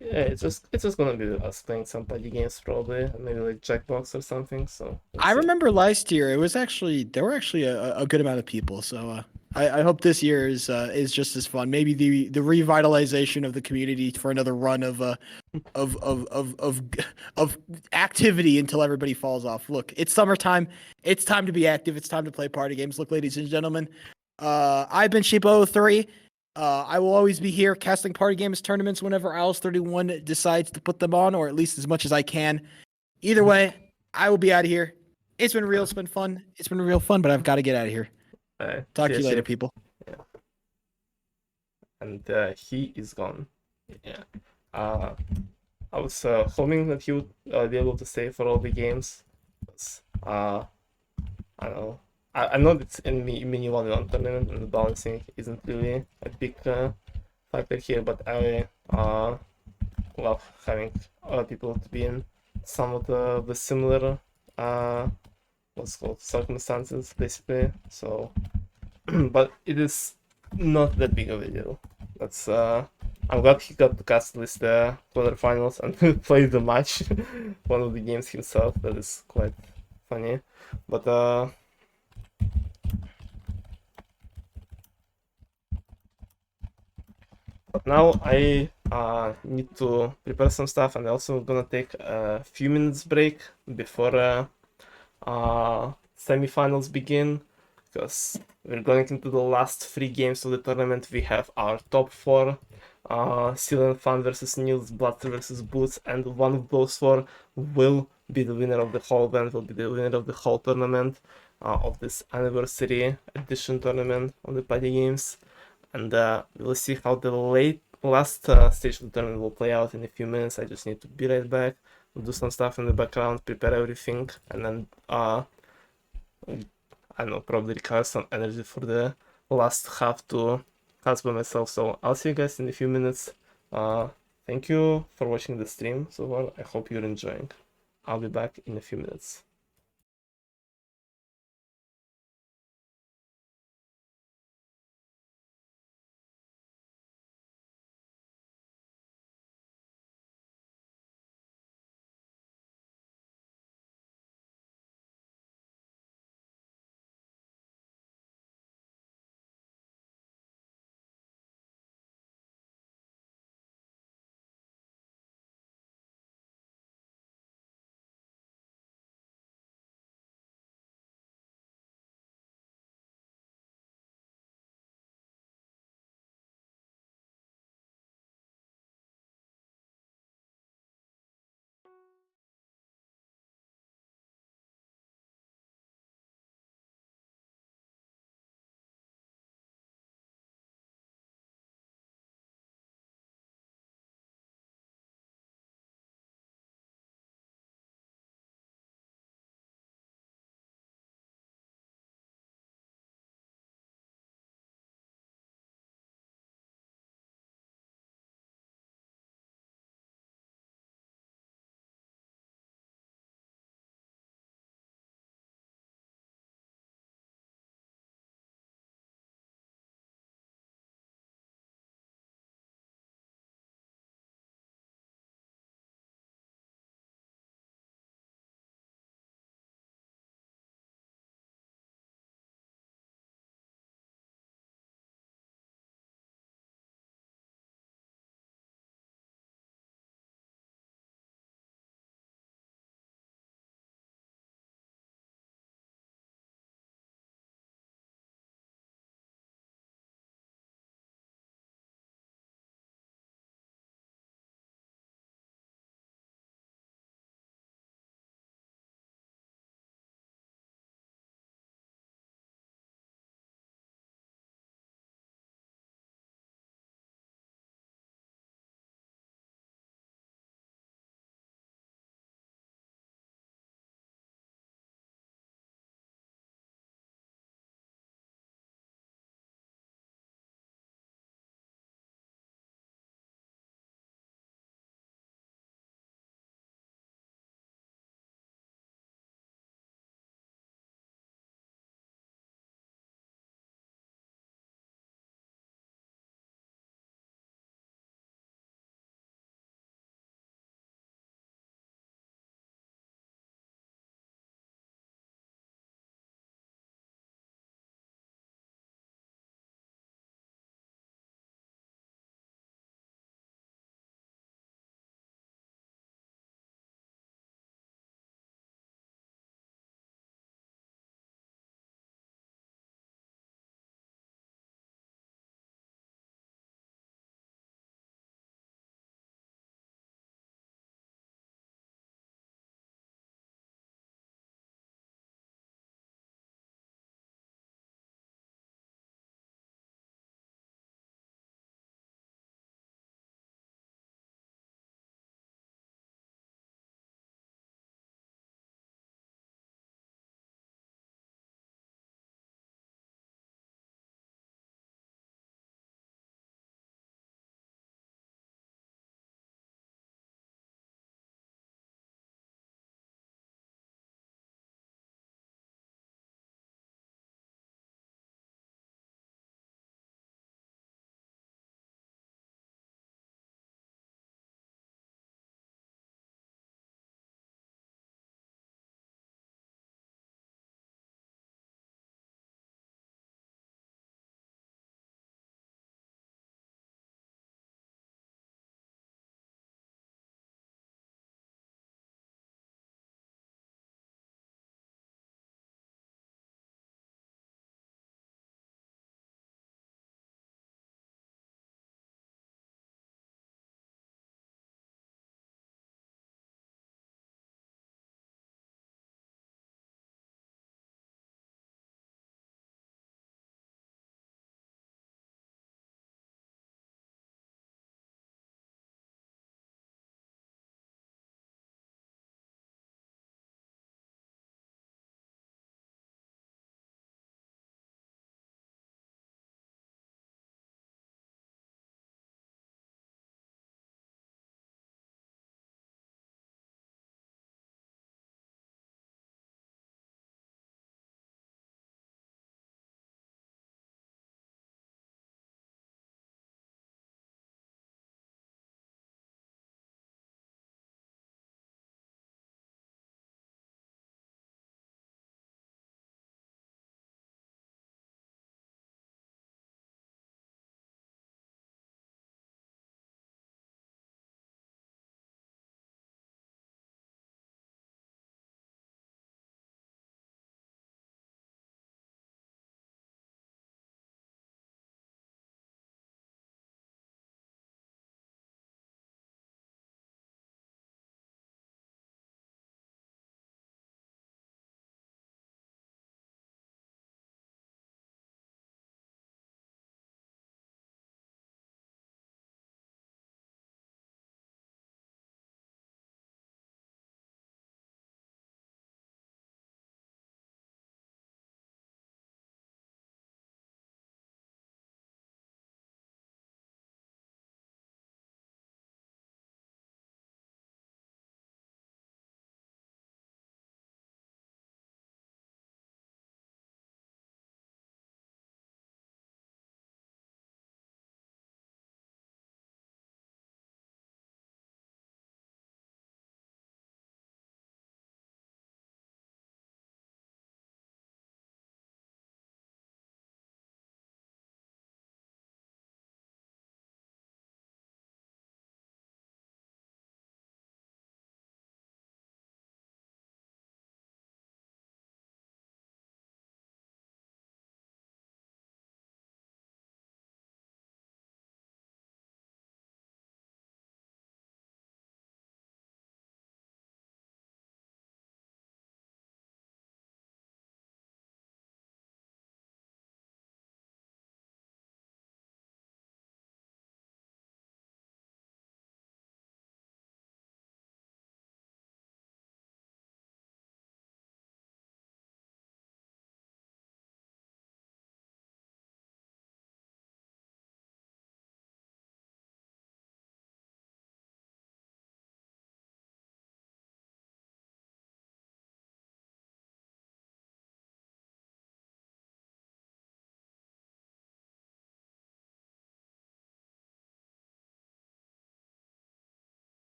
Yeah, it's just gonna be us playing some party games probably, maybe like Jackbox or something. So we'll I see. remember last year it was actually there were actually a good amount of people. So I hope this year is just as fun. Maybe the revitalization of the community for another run of of of of of activity until everybody falls off. Look, it's summertime. It's time to be active. It's time to play party games. Look, ladies and gentlemen, I've been Sheep03. I will always be here casting party games tournaments whenever ILS31 decides to put them on, or at least as much as I can. Either way, I will be out of here. It's been real. It's been fun. It's been real fun, but I've got to get out of here. Talk See to ya, you later, Sheep. people. Yeah. And he is gone. Yeah. Uh, I was hoping that he would be able to stay for all the games. 'Cause, I don't know. I know it's in mini 1v1 tournament and the balancing isn't really a big factor here, but I love having people to be in somewhat the similar what's called circumstances basically. So, but it is not that big of a deal. That's I'm glad he got to cast at least the quarterfinals and play the match, one of the games himself. That is quite funny, but now I need to prepare some stuff, and also gonna take a few minutes break before semifinals begin, because we're going into the last 3 games of the tournament. We have our top 4, Seal and Fan versus Nils, Blatser versus Boots, and one of those 4 will be the winner of the whole event, will be the winner of the whole tournament, of this anniversary edition tournament of the party games. And we'll see how the last stage of the tournament will play out in a few minutes. I just need to be right back, do some stuff in the background, prepare everything, and then I don't know, probably recover some energy for the last half to cast by myself. So I'll see you guys in a few minutes. Thank you for watching the stream so far. I hope you're enjoying. I'll be back in a few minutes.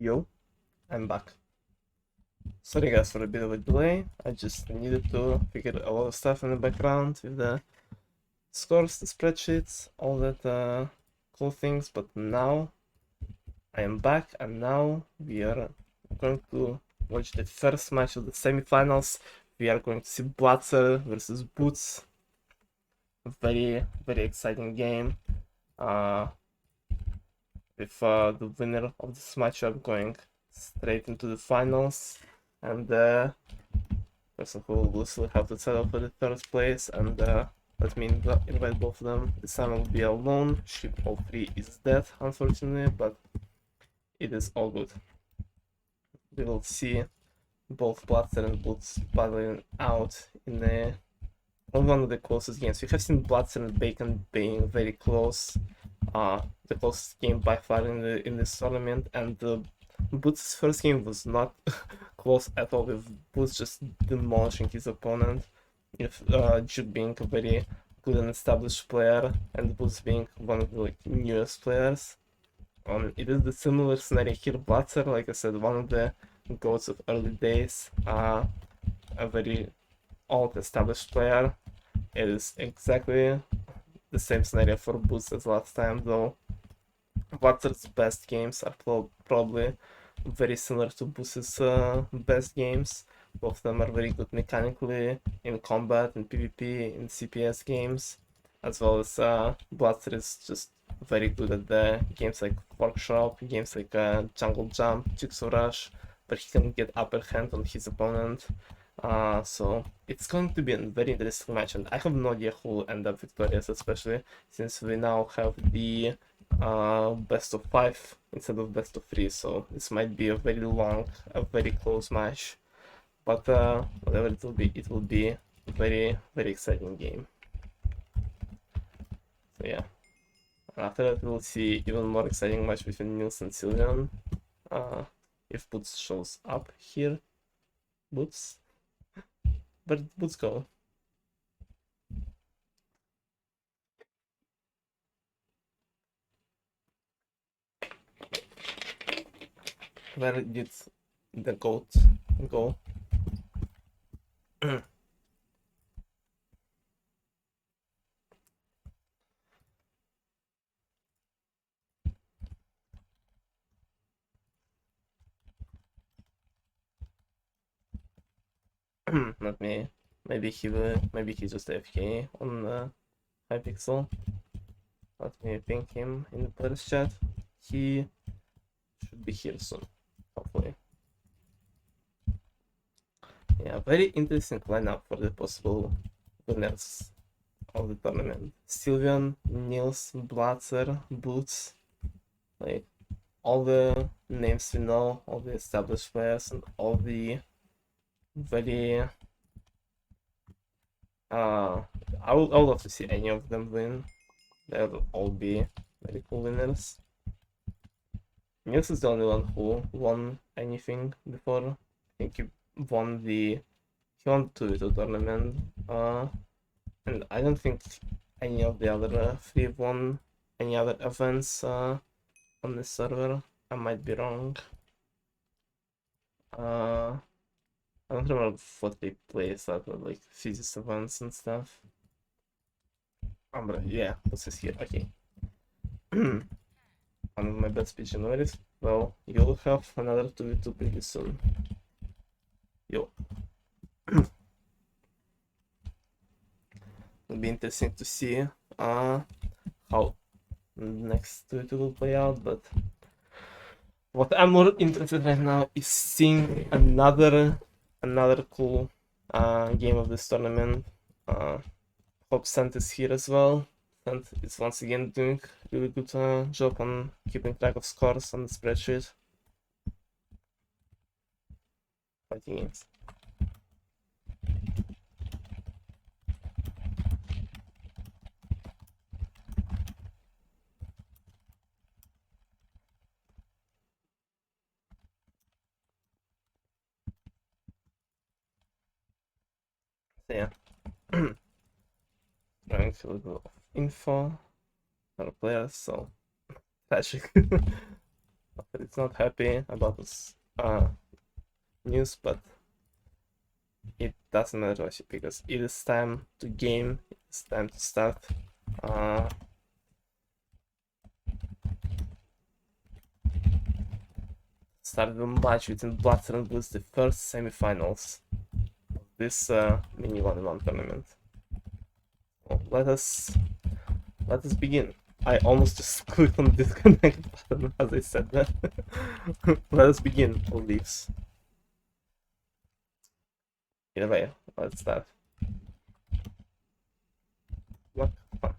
Yo, I'm back. Sorry guys for a bit of a delay. I just needed to figure a lot of stuff in the background with the scores, the spreadsheets, all that cool things, but now I am back and now we are going to watch the first match of the semifinals. We are going to see Blatser versus Boots. A very, very exciting game. With the winner of this matchup going straight into the finals, and the person who will still have to settle for the third place. And let me invite both of them. This time I will be alone. Ship all three is dead, unfortunately, but it is all good. We will see both Blatser and Boots battling out in one of the closest games. We have seen Blatser and Bacon being very close. The closest game by far in this tournament, and Boots' first game was not close at all, with Boots just demolishing his opponent, with Jude being a very good and established player, and Boots being one of the newest players. It is the similar scenario here. Blatser, like I said, one of the goats of early days, a very old established player. It is exactly the same scenario for Boots as last time, though Blatser's best games are probably very similar to Boots' best games. Both of them are very good mechanically in combat, in PvP, in CPS games, as well as Blatser is just very good at the games like Workshop, games like Jungle Jump, Jigsaw Rush, where he can get upper hand on his opponent. So it's going to be a very interesting match, and I have no idea who will end up victorious, especially since we now have the best of 5 instead of best of 3. So this might be a very long, a very close match, but whatever it will be a very, very exciting game. So yeah, after that we'll see even more exciting match between Nils and Sylvian. If Boots shows up here. Boots. Where did Boots go? Where did the goat go? Not me. Maybe he's just AFK on Hypixel. Let me ping him in the players chat. He should be here soon, hopefully. Yeah, very interesting lineup for the possible winners of the tournament. Sylvian, Nils, Blatser, Boots, like all the names we know, all the established players, and all the very I would love to see any of them win. They would all be very cool winners. Nils is the only one who won anything before. I think he won the 2v2 tournament. And I don't think any of the other 3 won any other events on this server. I might be wrong. I don't remember what they play, so like physics events and stuff. Yeah, what's this here? Okay. One of my best PG memories. Well, you'll have another 2v2 pretty soon. Yo. It'll be interesting to see how next 2v2 will play out, but what I'm more interested right now is seeing another cool game of this tournament. Hope Sant is here as well. Sant is once again doing really good job on keeping track of scores on the spreadsheet. Fighting games. So yeah. Trying to look of info for players, so tragic. It's not happy about this news, but it doesn't matter actually, because it is time to game. It's time to start. Start the match between Blatser and Blues, the first semifinals of this mini 1v1 tournament. Well, let us begin. I almost just clicked on the disconnect button as I said that. Let us begin, all leaves. Either way, let's start. What fun.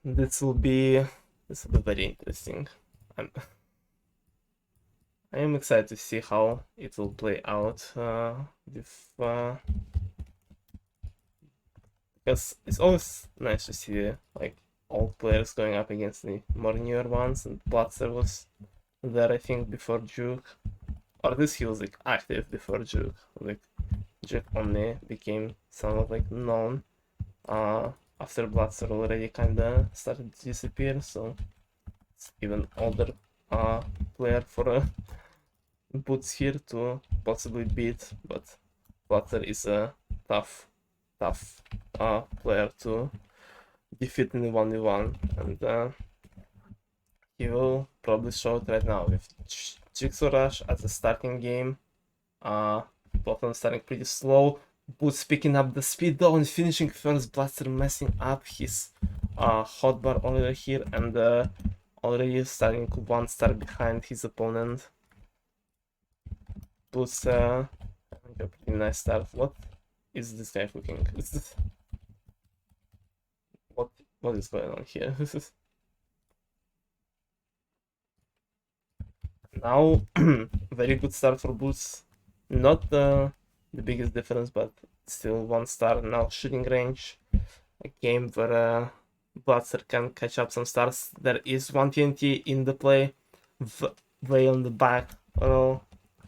This will be very interesting. I am excited to see how it will play out because it's always nice to see like old players going up against the more newer ones, and Blatser was there I think before Juke, or at least he was like active before Juke. Like Juke only became somewhat like known after Blatser already kinda started to disappear, so it's even older player for Boots here to possibly beat, but Blatser is a tough player to defeat in the 1v1, and he will probably show it right now with Jigsaw Rush as a starting game. Both of them starting pretty slow. Boots picking up the speed though and finishing first. Blatser messing up his hotbar over here, and already starting 1 star behind his opponent. Boots having a pretty nice start. What is this guy cooking? What is going on here? Now, very good start for Boots. Not the biggest difference, but still 1 star. Now shooting range. A game where Blatser can catch up some stars. There is 1 TNT in the play. Way on the back row.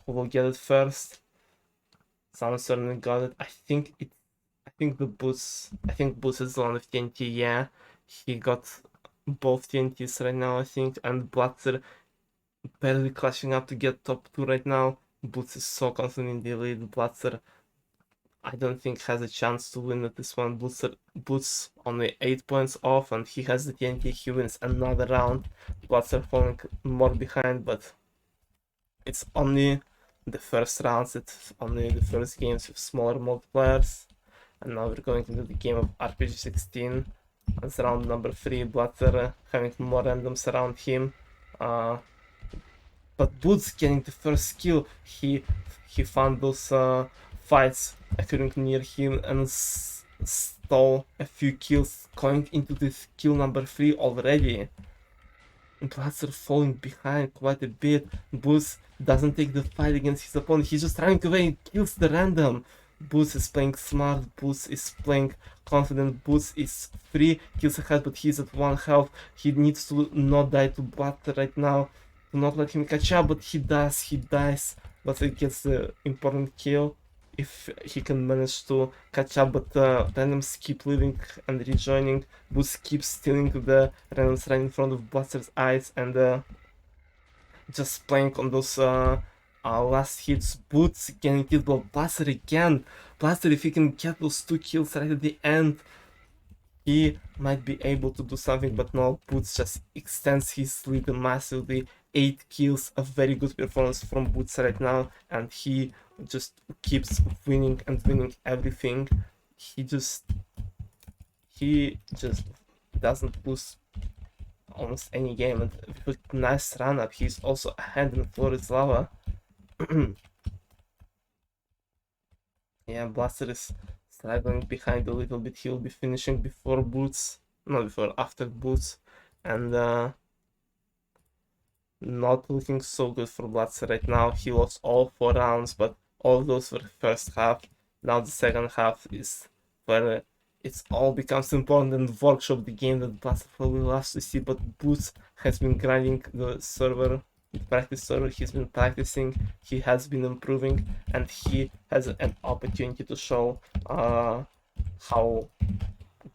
Who will get it first? Someone certainly got it. I think Boots is the one with TNT, yeah. He got both TNTs right now, I think, and Blatser barely clashing up to get top 2 right now. Boots is so confident in the lead. Blatser, I don't think, has a chance to win at this one. Boots only 8 points off, and he has the TNT. He wins another round. Blatser falling more behind, but it's only the first rounds, it's only the first games with smaller multipliers. And now we're going into the game of RPG 16. That's round number 3. Blatser having more randoms around him. But Boots getting the first kill. He found those fights occurring near him and stole a few kills, going into this kill number 3 already. Blatser falling behind quite a bit. Boots doesn't take the fight against his opponent. He's just running away and kills the random. Boots is playing smart. Boots is playing confident. Boots is 3 kills ahead, but he's at 1 health. He needs to not die to Blatser right now. Do not let him catch up, but he does. He dies. Blatser gets the important kill if he can manage to catch up, but randoms keep leaving and rejoining. Boots keeps stealing the randoms right in front of Blatser's eyes, and just playing on those last hits. Boots getting killed by Blatser again. Blatser, if he can get those 2 kills right at the end, he might be able to do something, but no, Boots just extends his lead massively. 8 kills, a very good performance from Boots right now, and he just keeps winning and winning everything. He just doesn't lose almost any game, and with nice run up, he's also ahead in Florid Lava. Yeah, Blatser is struggling behind a little bit. He'll be finishing before Boots, not before, after Boots, and not looking so good for Blatser right now. He lost all 4 rounds, but all of those were first half. Now the second half is where it all becomes important and workshop, the game that Blatser probably loves to see. But Boots has been grinding the server, the practice server. He's been practicing, he has been improving, and he has an opportunity to show how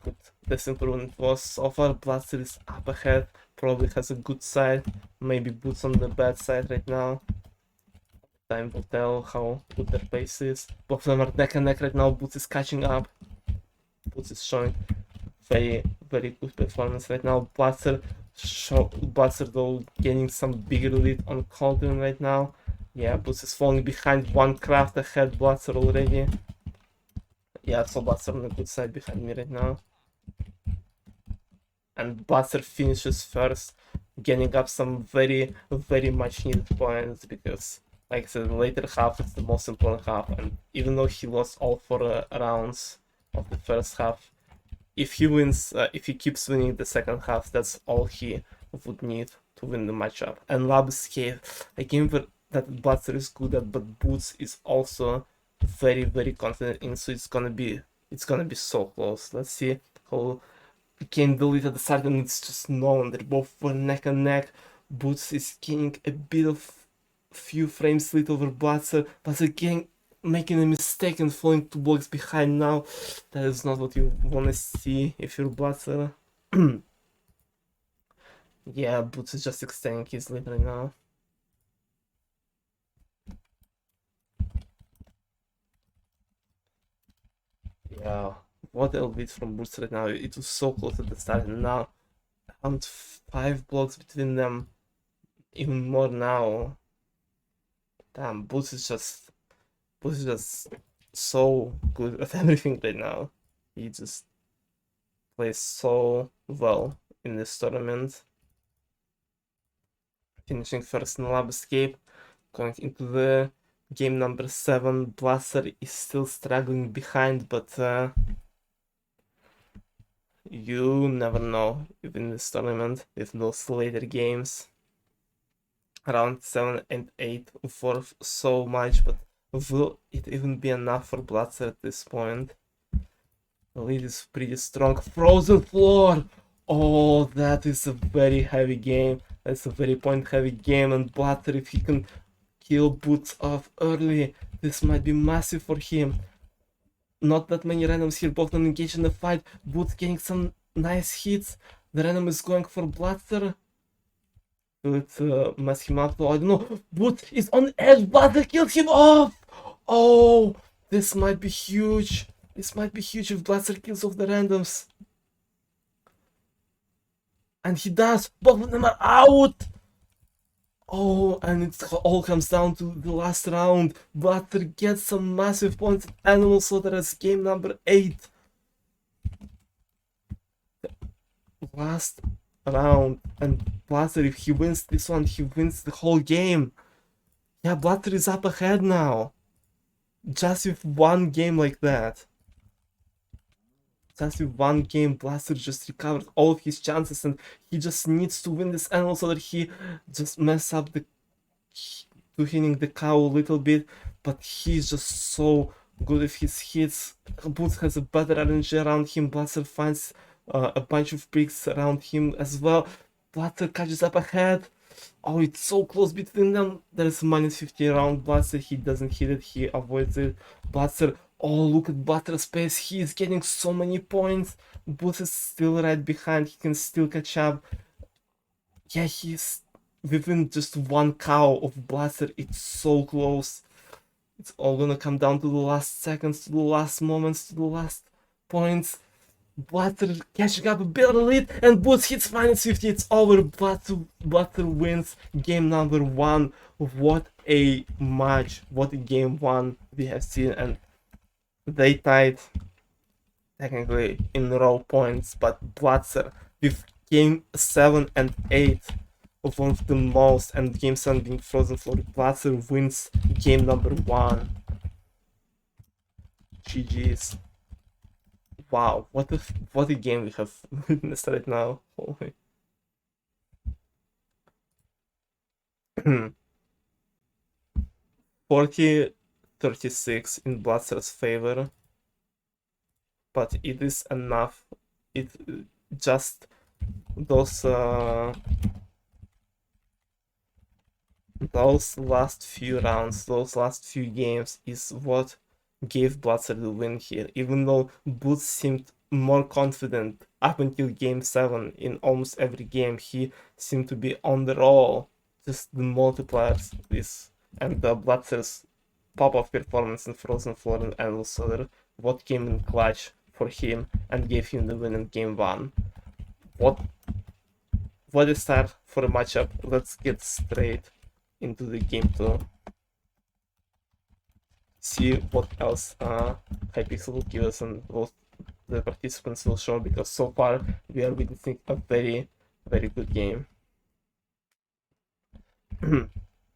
good this improvement was. So far, Blatser is up ahead, probably has a good side. Maybe Boots on the bad side right now. Time will tell how good their pace is. Both of them are neck and neck right now. Boots is catching up. Boots is showing very, very good performance right now. Blatser though gaining some bigger lead on Cauldron right now. Yeah, Boots is falling behind, one craft ahead Blatser already. Yeah, so Blatser on the good side behind me right now. And Blatser finishes first, gaining up some very, very much needed points because, like I said, the later half is the most important half. And even though he lost all 4 rounds of the first half, if he wins, if he keeps winning the second half, that's all he would need to win the matchup. And Lab Escape, a game that Blatser is good at, but Boots is also very, very confident in, so it's gonna be so close. Let's see how gain the lead at the start, and it's just known they're both neck and neck. Boots is gaining a bit of few frames lead over Blatser, but again making a mistake and falling 2 blocks behind now. That is not what you want to see if you're Blatser. Yeah, Boots is just extending his lead right now. Yeah, what a lead from Boots right now. It was so close at the start, and now around 5 blocks between them. Even more now. Damn, Boots is just so good at everything right now. He just plays so well in this tournament. Finishing first in Lab Escape, going into the game number 7. Blatser is still struggling behind, but you never know in this tournament with those later games. Round 7 and 8 worth so much, but will it even be enough for Blatser at this point? The lead is pretty strong. Frozen Floor! Oh, that is a very heavy game. That's a very point heavy game, and Blatser, if he can kill Boots off early, this might be massive for him. Not that many randoms here, both non engaged in the fight. Boots getting some nice hits. The random is going for Blatser. Will it mess him up? I don't know. Boots is on edge. Blatser killed him off! Oh, this might be huge. This might be huge if Blatser kills off the randoms. And he does. Both of them are out. Oh, and it all comes down to the last round. Blatser gets some massive points. Animal Slaughter as game number 8. Last round. And Blatser, if he wins this one, he wins the whole game. Yeah, Blatser is up ahead now. Just with one game like that. Just with one game, Blatser just recovered all of his chances, and he just needs to win this animal so that he just mess up the hitting the cow a little bit, but he's just so good with his hits. Boots has a better RNG around him. Blatser finds a bunch of bricks around him as well. Blatser catches up ahead. Oh, it's so close between them. There's minus 50 around Blatser. He doesn't hit it. He avoids it. Blatser. Oh, look at Blatser's pace. He is getting so many points. Boots is still right behind. He can still catch up. Yeah, he's within just one cow of Blatser. It's so close. It's all gonna come down to the last seconds, to the last moments, to the last points. Blatser catching up a bit of the lead, and Boots hits minus 50. It's over. Blatser wins game number 1. What a match! What a game 1 we have seen, and they tied technically in raw points, but Blatser with game 7 and 8 of one of the most, and game 7 being Frozen Floor, Blatser wins game number 1. GG's. Wow, what a game we have witnessed right now. Holy. 40-36 in Blatser's favor, but it is enough. It just those last few rounds, those last few games is what gave Blatser the win here. Even though Boots seemed more confident up until game 7. In almost every game he seemed to be on the roll. Just the multipliers and the Blatser's pop-off performance in Frozen Floor and Endless Solar, what came in clutch for him and gave him the win in game 1. What a start for a matchup. Let's get straight into the game 2. See what else Hypixel will give us and what the participants will show, because so far we are witnessing a very, very good game.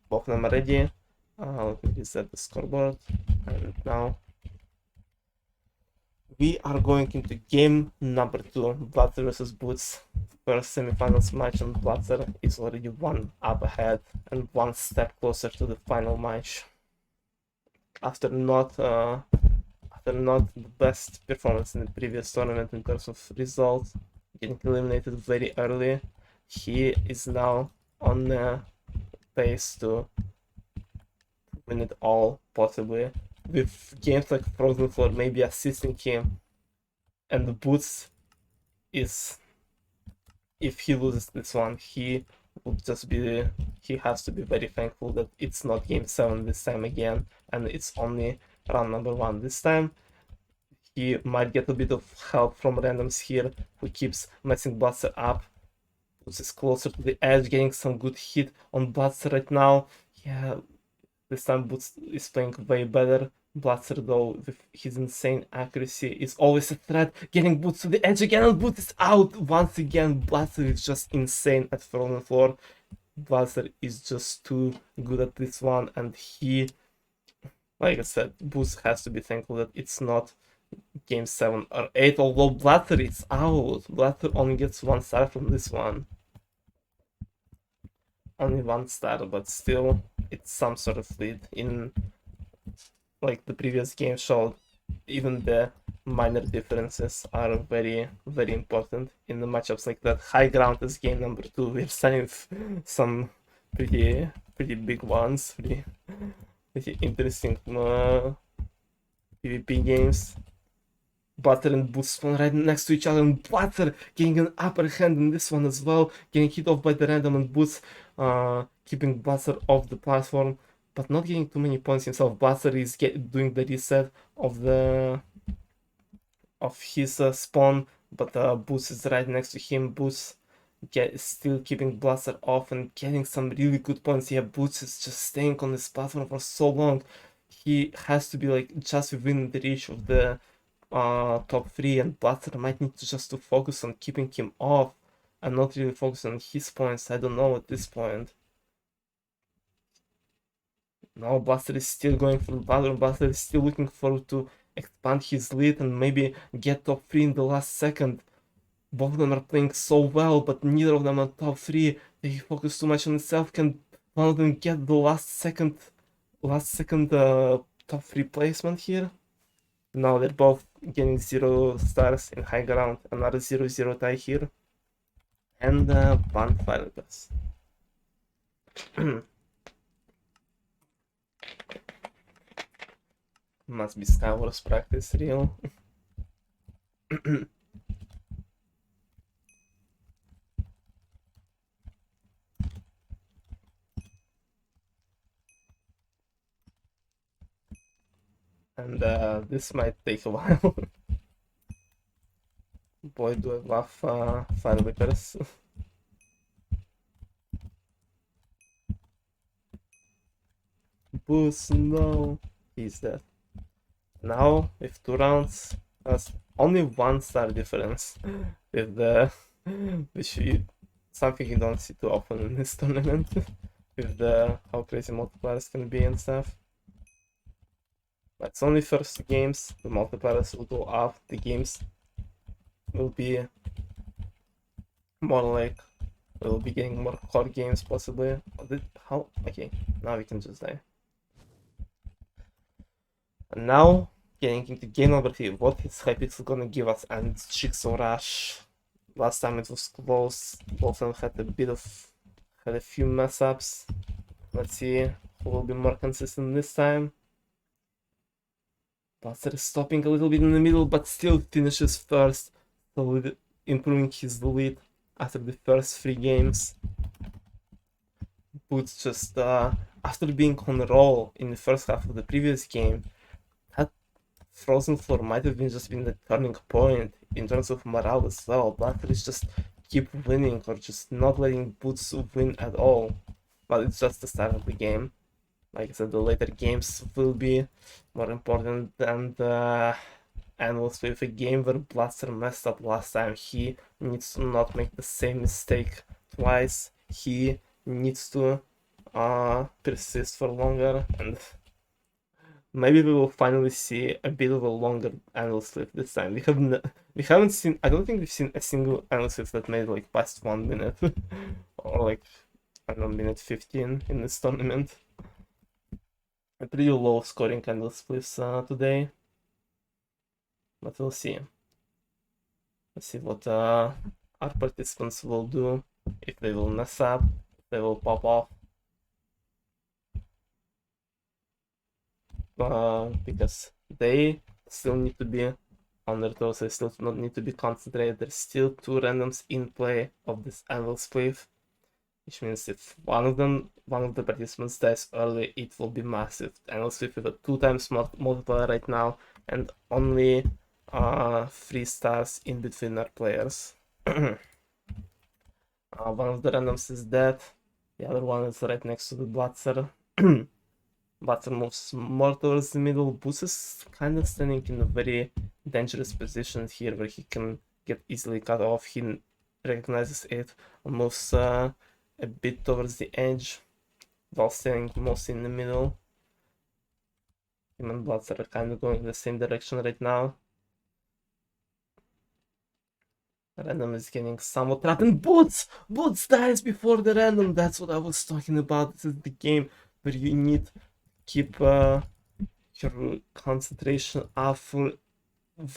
Both of them are ready. Let me reset the scoreboard. And now we are going into game number 2, Blatser versus Boots. First semifinals match, and Blatser is already one up ahead and one step closer to the final match. After not the best performance in the previous tournament in terms of results, getting eliminated very early, he is now on the pace to win it all, possibly, with games like Frozen Floor maybe assisting him. And the Boots is, if he loses this one, he has to be very thankful that it's not game 7 this time again, and it's only round number 1 this time. He might get a bit of help from randoms here, who keeps messing Blatser up. Boots is closer to the edge, getting some good hit on Blatser right now. Yeah, this time Boots is playing way better. Blatser, though, with his insane accuracy, is always a threat, getting Boots to the edge again, and Boots is out once again. Blatser is just insane at Frozen Floor. Blatser is just too good at this one, and he, like I said, Boots has to be thankful that it's not game 7 or 8, although Blatser is out. Blatser only gets 1 star from this one. Only 1 star, but still, it's some sort of lead. In like the previous game showed, even the minor differences are very, very important in the matchups like that. High ground is game number 2. We're starting some pretty big ones, pretty interesting PvP games. Blatser and Boots spawn right next to each other, and Blatser getting an upper hand in this one as well, getting hit off by the random, and Boots keeping Blatser off the platform, but not getting too many points himself. Blatser is doing the reset of his spawn, but Boots is right next to him. Boots still keeping Blatser off and getting some really good points. Yeah, Boots is just staying on this platform for so long. He has to be like just within the reach of the top 3, and Blatser might need to just to focus on keeping him off and not really focus on his points. I don't know at this point. Now Blatser is still going for the battle. Blatser is still looking forward to expand his lead and maybe get top 3 in the last second. Both of them are playing so well, but neither of them are top 3. They focus too much on himself. Can one of them get the last second top 3 placement here? Now they're both getting 0 stars in high ground. Another 0-0 tie here. And bonfire does. Must be Skywars practice real. And this might take a while. Boy, do I love fire whippers. Boost, no, he's dead. Now, with 2 rounds, that's only 1 star difference with something you don't see too often in this tournament, with how crazy multipliers can be and stuff. But it's only first games, the multipliers will go up, the games will be more like, we'll be getting more core games possibly. Okay, now we can just die. And now, getting into game number 3, what is Hypixel gonna give us? And it's Jigsaw Rush. Last time it was close, both of them had a few mess ups. Let's see who will be more consistent this time. Blatser is stopping a little bit in the middle, but still finishes first, improving his lead after the first 3 games. Boots just, after being on a roll in the first half of the previous game, that frozen floor might have just been the turning point in terms of morale as well. Blatser is just keep winning or just not letting Boots win at all. But it's just the start of the game. Like I said, the later games will be more important than the annuals. With a game where Blatser messed up last time, he needs to not make the same mistake twice. He needs to persist for longer, and maybe we will finally see a bit of a longer annual slip this time. We haven't seen. I don't think we've seen a single annual slip that made like past 1 minute or like I don't know, minute 15 in this tournament. A pretty low scoring annual splits today, but we'll see. Let's see what our participants will do, if they will mess up, if they will pop off. Because they still need to be on their toes, they still not need to be concentrated. There's still 2 randoms in play of this annual split, which means if one of the participants dies early, it will be massive. Annual split with a 2 times multiplier right now, and only 3 stars in between our players. One of the randoms is dead, the other one is right next to the Blatser. Blatser moves more towards the middle. Boots is kind of standing in a very dangerous position here where he can get easily cut off. He recognizes it and moves a bit towards the edge while standing mostly in the middle. Him and Blatser are kind of going in the same direction right now. Random is getting somewhat trapped, and Boots dies before the random. That's what I was talking about. This is the game where you need to keep your concentration up for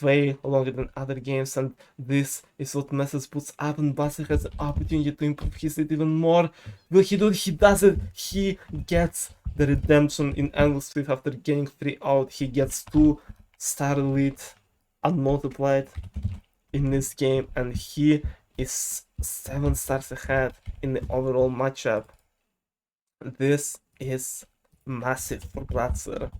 way longer than other games, and this is what messes Boots up, and Blatser has the opportunity to improve his lead even more. Will he do it? He does it. He gets the redemption in annual split after getting 3 out. He gets 2-star lead unmultiplied in this game, and he is 7 stars ahead in the overall matchup. This is massive for Blatser.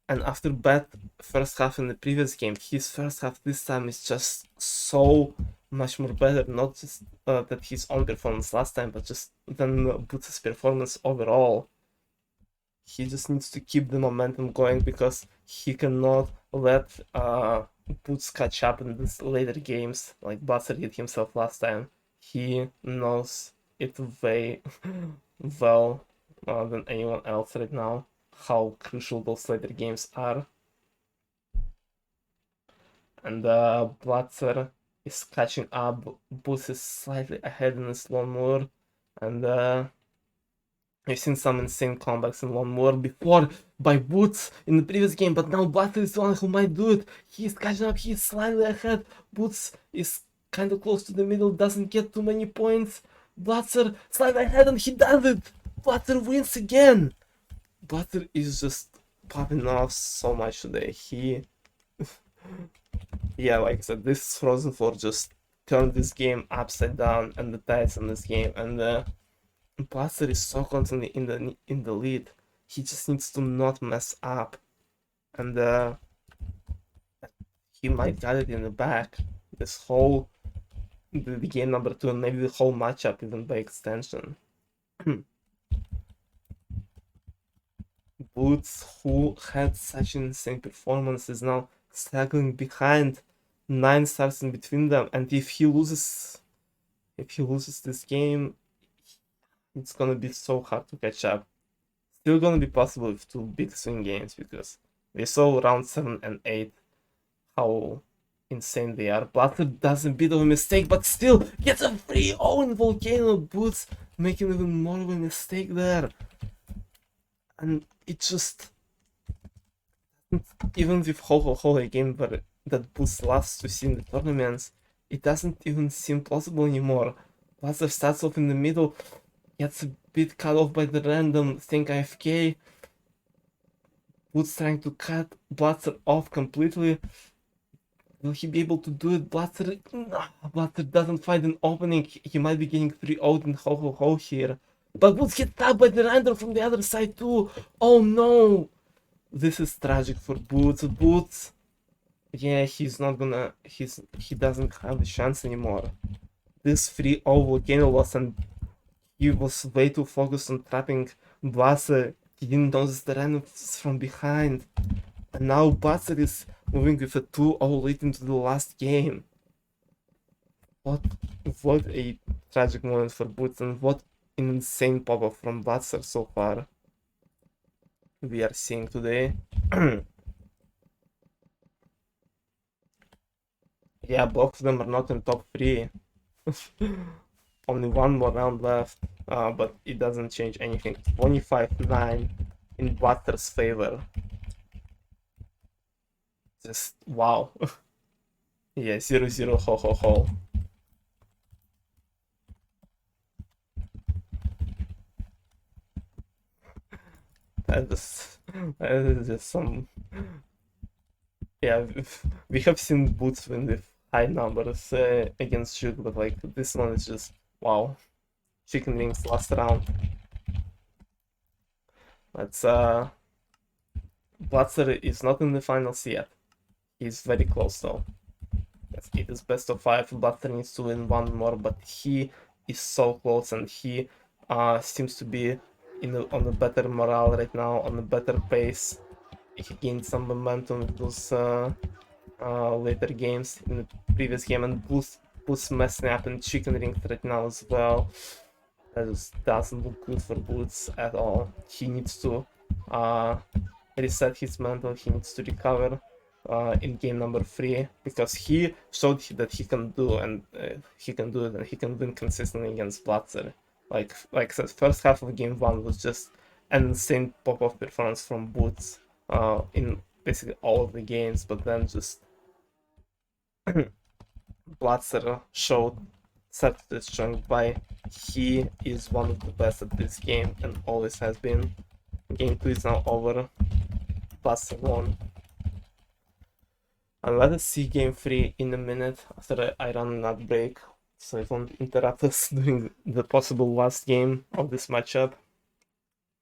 And after bad first half in the previous game, his first half this time is just so much more better. Not just that his own performance last time, but just than Boots' performance overall. He just needs to keep the momentum going because he cannot let Boots catch up in these later games like Blatser did himself last time. He knows it way well than anyone else right now, how crucial those later games are. And Blatser is catching up. Boots is slightly ahead in his Lone Moor, and I've seen some insane comebacks in Lone Moor before by Boots in the previous game, but now Blatser is the one who might do it. He's catching up, he's slightly ahead. Boots is kind of close to the middle, doesn't get too many points. Blatser slightly ahead, and he does it! Blatser wins again! Blatser is just popping off so much today. Yeah, like I said, this Frozen 4 just turned this game upside down and the tides on this game, and Blatser is so constantly in the lead. He just needs to not mess up, and he might get it in the back. This whole the game number 2, and maybe the whole matchup even by extension. Boots, who had such an insane performance, is now struggling behind. 9 stars in between them, and if he loses this game, it's gonna be so hard to catch up. Still gonna be possible with 2 big swing games, because we saw round 7 and 8 how insane they are. Blatser does a bit of a mistake, but still gets a 3-0 in Volcano. Boots making even more of a mistake there. And it just, even with Ho, a game that Boots loves to see in the tournaments, it doesn't even seem plausible anymore. Blatser starts off in the middle, gets a bit cut off by the random, think AFK. Boots trying to cut Blatser off completely. Will he be able to do it? Blatser, no, Blatser doesn't find an opening. He might be getting 3-0 in ho ho ho here. But Boots get tapped by the Randall from the other side too. Oh no! This is tragic for Boots. Boots, yeah, he's not gonna. He doesn't have a chance anymore. This 3-0 volcano loss, and he was way too focused on trapping Blatser. He didn't notice the random from behind. And now Blatser is moving with a 2-0 lead into the last game. What a tragic moment for Boots, and what an insane pop-up from Blatser so far we are seeing today. Yeah, both of them are not in top 3. Only one more round left, but it doesn't change anything. 25-9 in Blatser's favor. Just wow. Yeah, 0-0 ho ho ho. That is just some. Yeah, we have seen Boots win with high numbers against Shoot, but like this one is just wow. Chicken wings last round. Let's Blatser is not in the finals yet. He's very close though. Yes, it is best of 5. Blatser needs to win one more, but he is so close, and he seems to be on a better morale right now, on a better pace. He gained some momentum with those later games in the previous game, and Boots messing up in chicken rings right now as well. That just doesn't look good for Boots at all. He needs to reset his mental. He needs to recover in game number 3, because he showed that he can do, and he can do it, and he can win consistently against Blatser. Like I said, first half of game 1 was just an insane pop-off performance from Boots in basically all of the games, but then just Blatser showed started showing why he is one of the best at this game and always has been. Game 2 is now over. Blatser won. And let us see game 3 in a minute after I run that break, so it won't interrupt us during the possible last game of this matchup.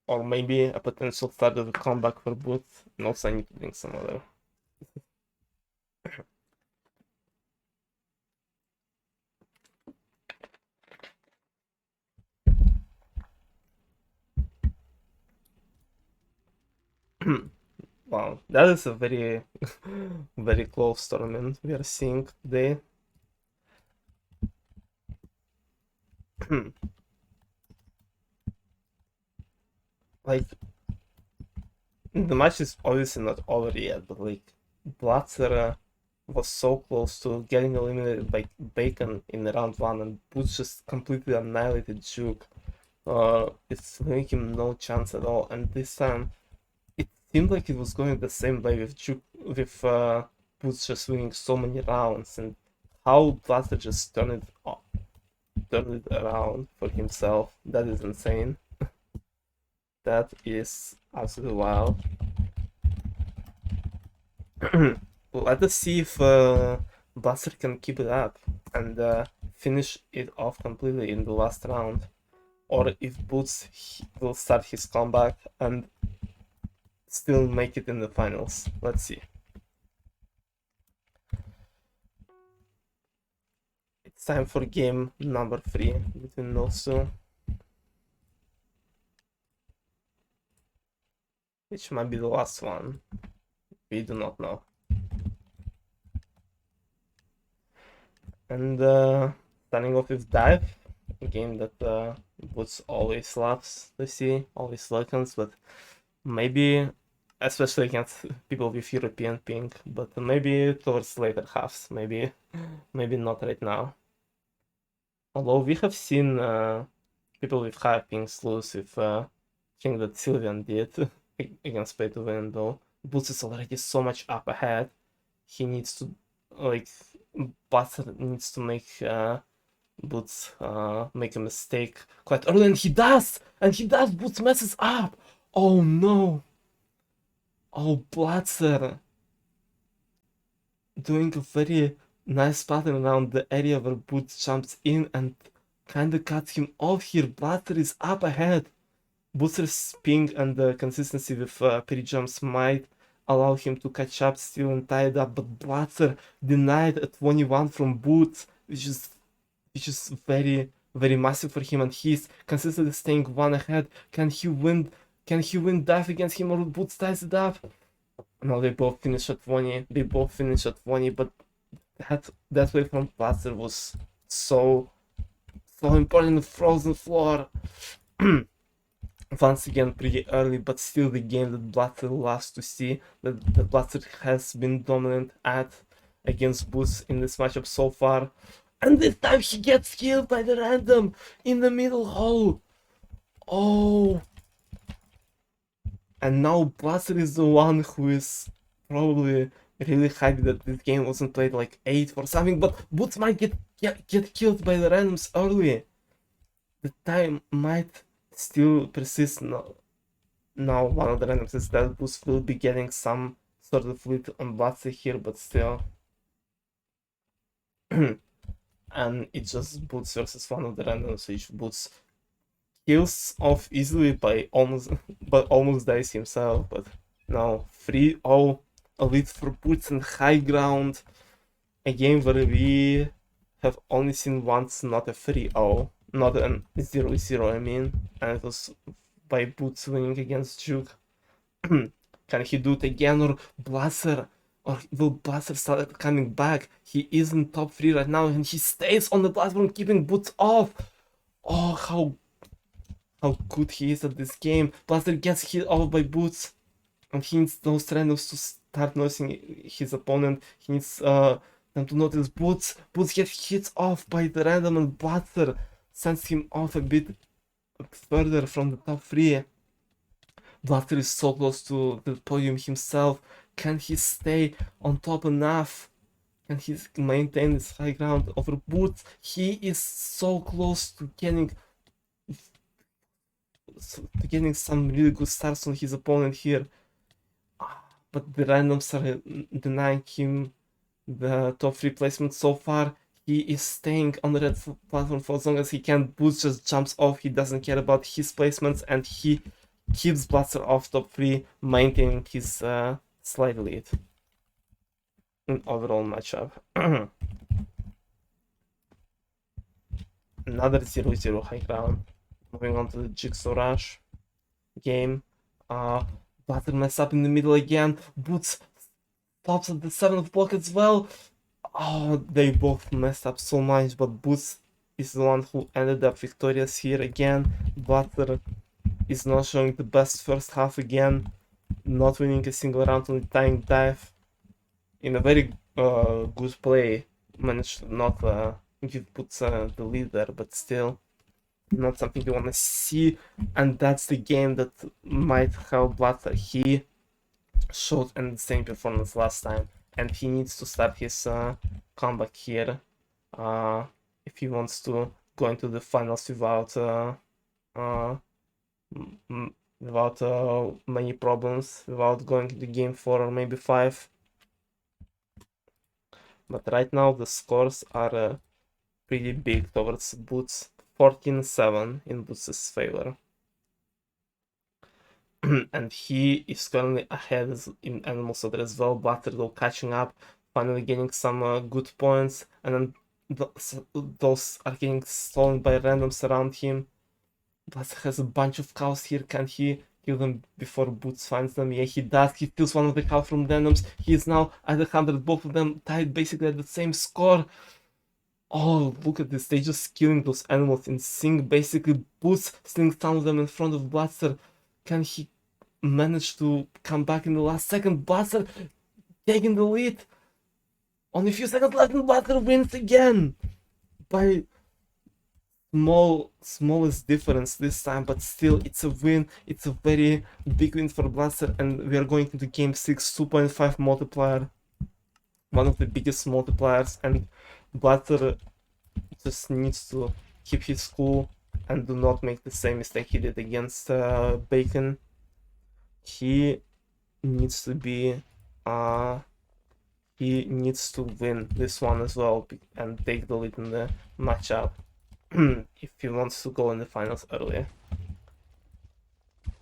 Or maybe a potential start of a comeback for Boots. And also I need to drink some other. Wow, that is a very, very close tournament we are seeing today. Like, the match is obviously not over yet, but like, Blatser was so close to getting eliminated by Bacon in round 1, and Boots just completely annihilated Juke. It's leaving him no chance at all, and this time it seemed like it was going the same way with Juke, with Boots just winning so many rounds, and how Blatser just turned it around for himself. That is insane. That is absolutely wild. Let us see if Blatser can keep it up and finish it off completely in the last round, or if Boots will start his comeback and still make it in the finals. Let's see. It's time for game number 3 between those two, which might be the last one. We do not know. And starting off with Dive, a game that Boots always loves to see, always welcomes, but maybe, especially against people with European ping, but maybe towards later halves, maybe not right now. Although we have seen people with higher pings lose with thing that Sylvian did against Pay to Win, though. Boots is already so much up ahead. He needs to, like, Blatser needs to make Boots make a mistake quite early, and he does! And he does! Boots messes up! Oh no! Oh, Blatser doing a very nice pattern around the area where Boots jumps in and kinda cuts him off here. Blatser is up ahead. Bootser's ping and the consistency with pre-jumps might allow him to catch up still and tie it up, but Blatser denied a 21 from Boots, which is very, very massive for him, and he's consistently staying one ahead. Can he win? Can he win dive against him, or Boots ties it up? No, they both finish at 20. They both finish at 20, but that way from Blatser was so important. Frozen floor. Once again pretty early, but still the game that Blatser loves to see, that Blatser has been dominant at against Boots in this matchup so far. And this time he gets killed by the random in the middle hole. Oh. And now Blatser is the one who is probably really happy that this game wasn't played like 8 or something, but Boots might get killed by the randoms early. The time might still persist now one of the randoms is that Boost will be getting some sort of lead on Blatser here, but still. And it's just Boots versus one of the randoms, which Boots kills off easily by almost dies himself, but now 3-0, a lead for Boots and high ground. A game where we have only seen once not a 3-0. Not a 0-0, I mean, and it was by Boots winning against Juke. Can he do it again, or Blatser? Or will Blatser start coming back? He is in top 3 right now, and he stays on the platform, keeping Boots off. Oh, how good he is at this game. Blatser gets hit off by Boots, and he needs those randoms to start noticing his opponent. He needs them to notice Boots. Boots gets hit off by the random, and Blatser sends him off a bit further from the top 3. Blatser is so close to the podium himself. Can he stay on top enough? Can he maintain his high ground over Boots? He is so close to getting some really good starts on his opponent here. But the randoms are denying him the top 3 placement so far. He is staying on the red platform for as long as he can. Boots just jumps off. He doesn't care about his placements, and he keeps Blatser off top 3, maintaining his slight lead in overall matchup. Another 0-0 high ground. Moving on to the Jigsaw Rush game. Blatser messed up in the middle again. Boots pops at the 7th block as well. Oh, they both messed up so much, but Boots is the one who ended up victorious here again. Blatser is not showing the best first half again, not winning a single round on the tying dive. In a very good play, managed to not give Boots the lead there, but still not something you want to see. And that's the game that might help Blatser. He showed an insane performance last time, and he needs to start his comeback here if he wants to go into the finals without many problems, without going to game 4 or maybe 5. But right now the scores are pretty big towards Boots. 14-7 in Boots' favor. And he is currently ahead in Animal Soda as well. Blatser though catching up, finally getting some good points, and then those are getting stolen by randoms around him. Blatser has a bunch of cows here. Can he kill them before Boots finds them? Yeah, he does. He steals one of the cows from randoms. He is now at 100, both of them tied basically at the same score. Oh, look at this. They just killing those animals in sync. Basically, Boots stealing some of them in front of Blatser. Can he manage to come back in the last second? Blatser taking the lead. Only a few seconds left, and Blatser wins again by smallest difference this time, but still it's a win. It's a very big win for Blatser, and we are going into game 6, 2.5 multiplier, one of the biggest multipliers, and Blatser just needs to keep his cool and do not make the same mistake he did against Bacon. He needs to be he needs to win this one as well and take the lead in the matchup if he wants to go in the finals early.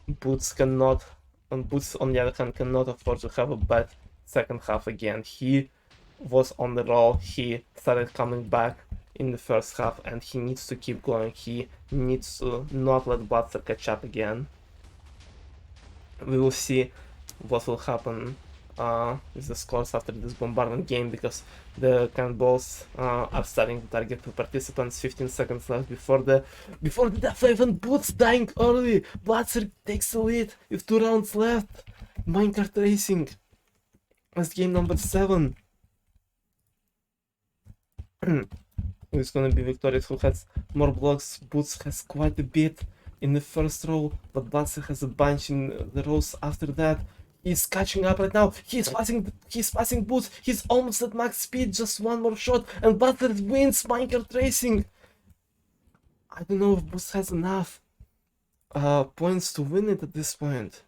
Boots cannot, and Boots on the other hand cannot afford to have a bad second half again. He was on the roll, he started coming back in the first half and he needs to keep going. He needs to not let Blatser catch up again. We will see what will happen with the scores after this bombardment game, because the cannonballs are starting to target the participants. 15 seconds left before the death wave, and Boots dying early. Blatser takes the lead with 2 rounds left. Minecart Racing as game number 7. Who's gonna be victorious? Who has more blocks? Boots has quite a bit in the first row, but Blatser has a bunch in the rows after that. He's catching up right now. He's passing Boots. He's almost at max speed. Just one more shot, and Blatser wins Minecart Racing. I don't know if Boots has enough points to win it at this point.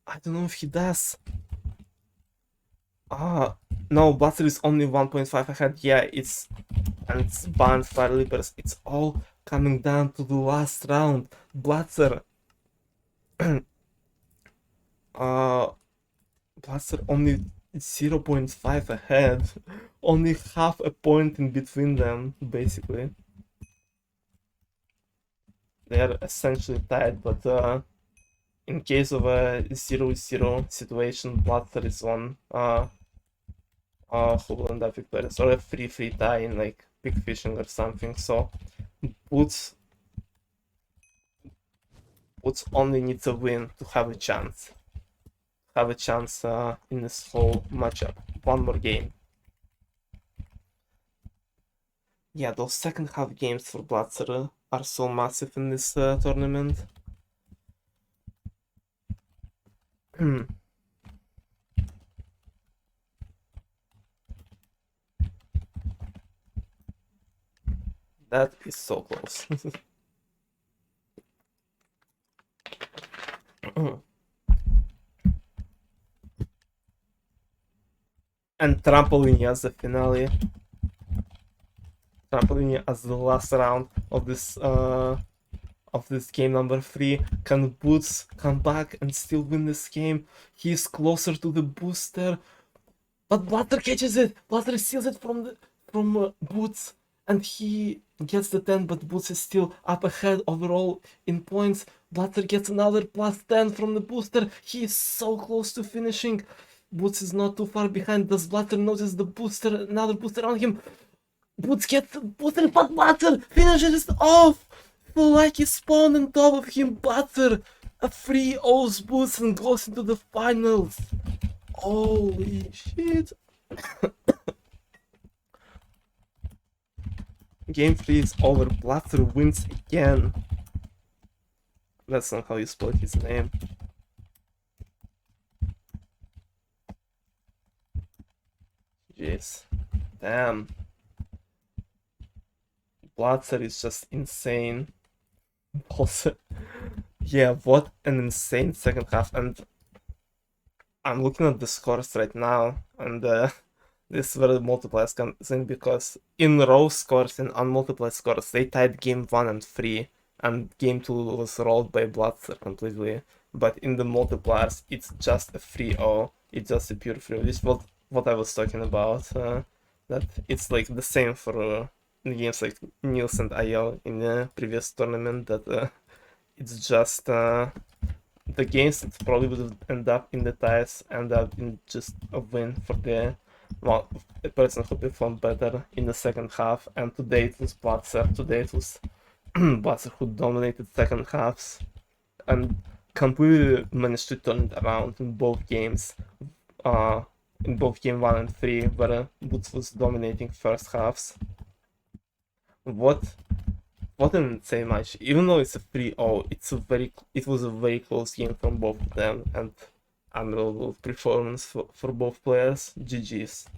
I don't know if he does. No, Blatser is only 1.5 ahead. Yeah, it's banned Fire Leapers. It's all coming down to the last round. Blatser Blatser only 0.5 ahead. Only half a point in between them, basically. They are essentially tied, but in case of a 0-0 situation, Blatser is one who will end up victorious, or a 3-3 tie in like pig fishing or something. So Boots only needs a win to have a chance. In this whole matchup. One more game. Yeah, those second half games for Blatser are so massive in this tournament. That is so close. And Trampolini as the finale. Trampolini as the last round of this game number 3. Can Boots come back and still win this game? He's closer to the booster, but Blatser catches it. Blatser steals it from Boots, and he gets the 10, but Boots is still up ahead overall in points. Blatser gets another plus 10 from the booster. He is so close to finishing. Boots is not too far behind. Does Blatser notice the booster? Another booster on him. Boots gets the booster, but Blatser finishes it off. Like he spawned on top of him. Blatser a 3-0's Boots and goes into the finals. Holy shit. Game 3 is over. Blatser wins again. That's not how you spell his name. Jeez. Damn. Blatser is just insane. Also, yeah, what an insane second half. And I'm looking at the scores right now, and this is where the multipliers comes in, because in row scores and unmultiplied scores, they tied game 1 and 3, and game 2 was rolled by Blatser completely. But in the multipliers, it's just a 3-0. It's just a pure 3-0. This is what I was talking about. That it's like the same for games like Nils and IL in the previous tournament. That it's just the games that probably would end up in the ties end up in just a win for the person who performed better in the second half. And today it was Blatser. Today it was Blatser who dominated second halves and completely managed to turn it around in both games. In both game 1 and 3, where Boots was dominating first halves. What an insane match. Even though it's a 3-0, it was a very close game from both of them, and admirable performance for both players. GG's.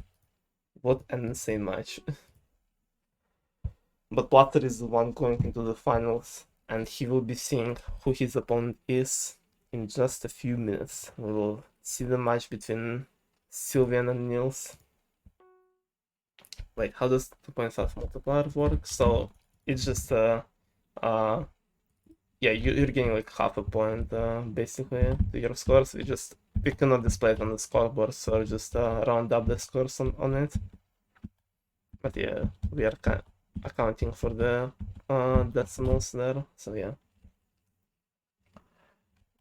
What an insane match. But Blatser is the one going into the finals, and he will be seeing who his opponent is. in just a few minutes. We will see the match between Sylvian and Nils. Wait, how does 2.5 multiplier work? So it's just uh yeah, you're getting like half a point basically to your scores. We cannot display it on the scoreboard, so just round up the scores on it. But yeah, we are accounting for the decimals there, so yeah.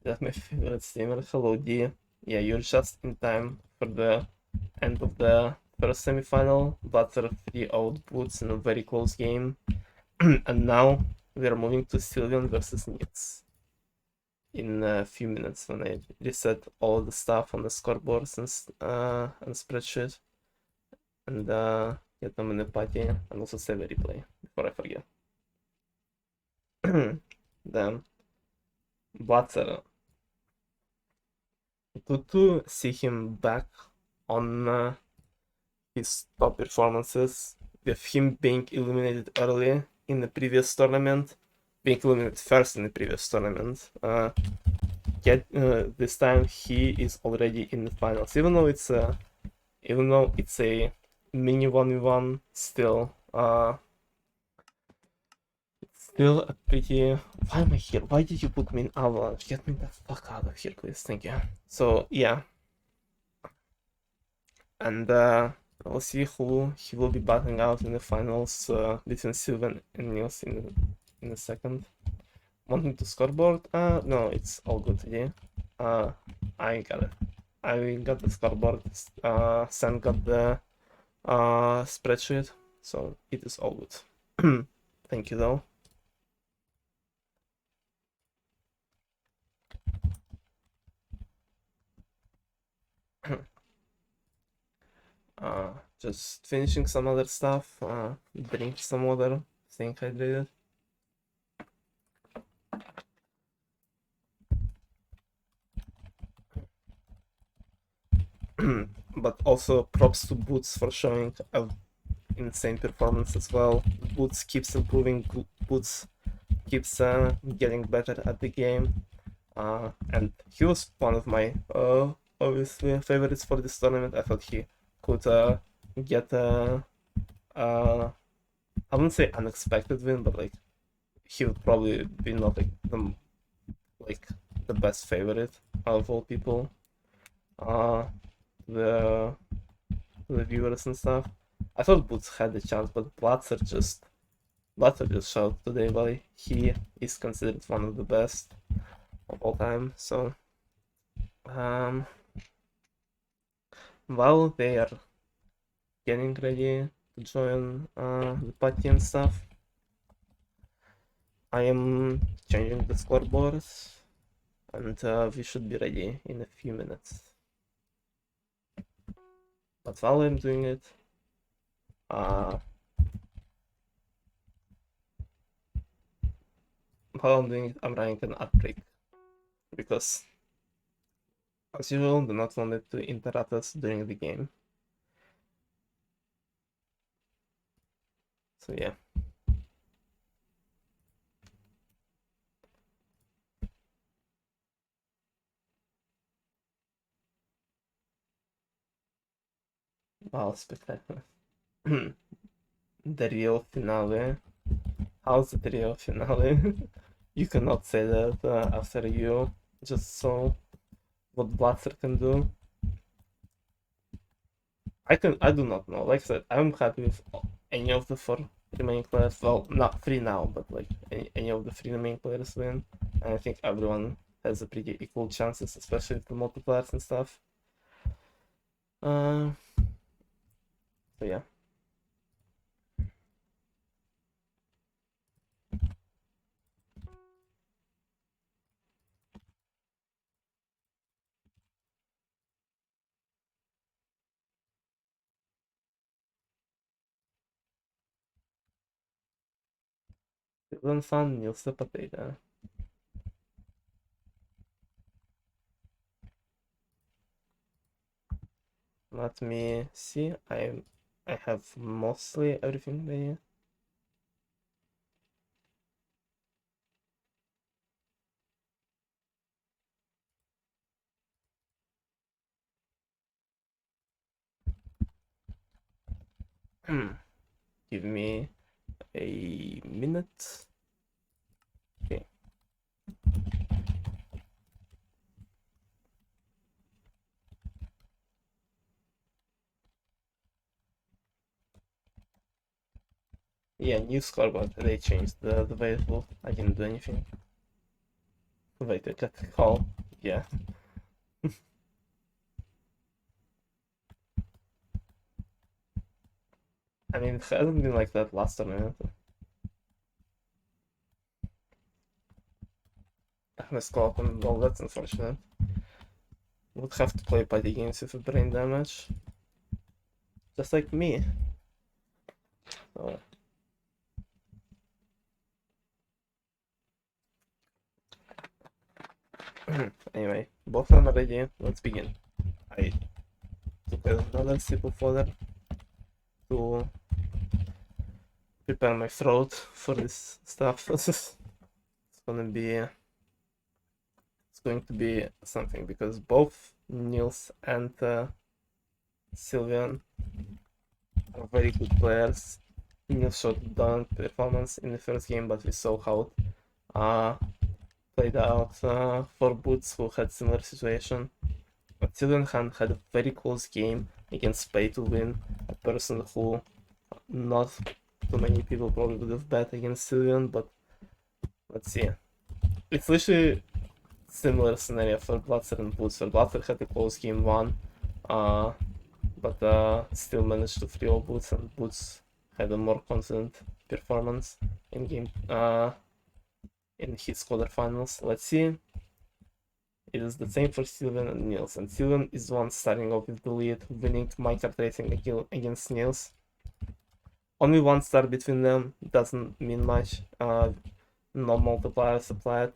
That's my favorite streamer. Hello D. Yeah, you're just in time for the end of the first semi-final. Blatser 3-0 Boots in a very close game. And now we are moving to Sylvian versus Nils in a few minutes when I reset all the stuff on the scoreboards and spreadsheet and get them in the party and also save a replay before I forget. Then Blatser. Good to see him back on his top performances, with him being eliminated early in the previous tournament, being eliminated first in the previous tournament. This time he is already in the finals, even though it's a mini 1v1, still still a pretty. Why am I here? Why did you put me in Avalanche? Get me the fuck out of here, please. Thank you. So yeah, and we'll see who he will be battling out in the finals between Sylvan and Nils in a second. Wanting to scoreboard? No, it's all good today. I got it. I got the scoreboard. Sam got the spreadsheet, so it is all good. Thank you though. Just finishing some other stuff, drink some water, staying hydrated. But also props to Boots for showing a insane performance as well. Boots keeps improving, Boots keeps getting better at the game. And he was one of my obviously favorites for this tournament. I thought he could get I wouldn't say unexpected win, but like he would probably be not like the best favorite out of all people. The viewers and stuff. I thought Boots had a chance, but Blatser just showed today why he is considered one of the best of all time. So while they are getting ready to join the party and stuff, I am changing the scoreboards, and we should be ready in a few minutes. But while I'm doing it, while I'm running an ad break because, as usual, do not want it to interrupt us during the game. So yeah. Wow, spectacular. The real finale. How's the real finale? You cannot say that after you just saw what Blatser can do. I do not know. Like I said, I'm happy with any of the 4 remaining players. Well, not 3 now, but like any of the 3 remaining players win. And I think everyone has a pretty equal chances, especially with the multipliers and stuff. So yeah. Children fan NilsThePotato. Let me see. I have mostly everything there. Give me a minute. Okay. Yeah, new score, but they changed the variable. I didn't do anything. Wait, I got a call. Yeah. I mean, it hasn't been like that last tournament. Let's call up and well, that's unfortunate. Would have to play party games with a brain damage. Just like me. So. Anyway, both of them are ready. Let's begin. I took another sip of water to prepare my throat for this stuff. It's going to be something because both Nils and Sylvian are very good players. Nils showed down performance in the first game, but we saw how played out for Boots, who had similar situation. But Sylvian had a very close game against Pay to Win, a person who not too many people probably would have bet against Sylvian, but let's see. It's literally similar scenario for Blatser and Boots. For Blatser had a close game 1, but still managed to 3-0 Boots, and Boots had a more confident performance in game in his quarterfinals. Let's see. It is the same for Sylvian and Nils, and Sylvian is the one starting off with the lead, winning my card racing against Nils. Only one star between them doesn't mean much. No multipliers applied.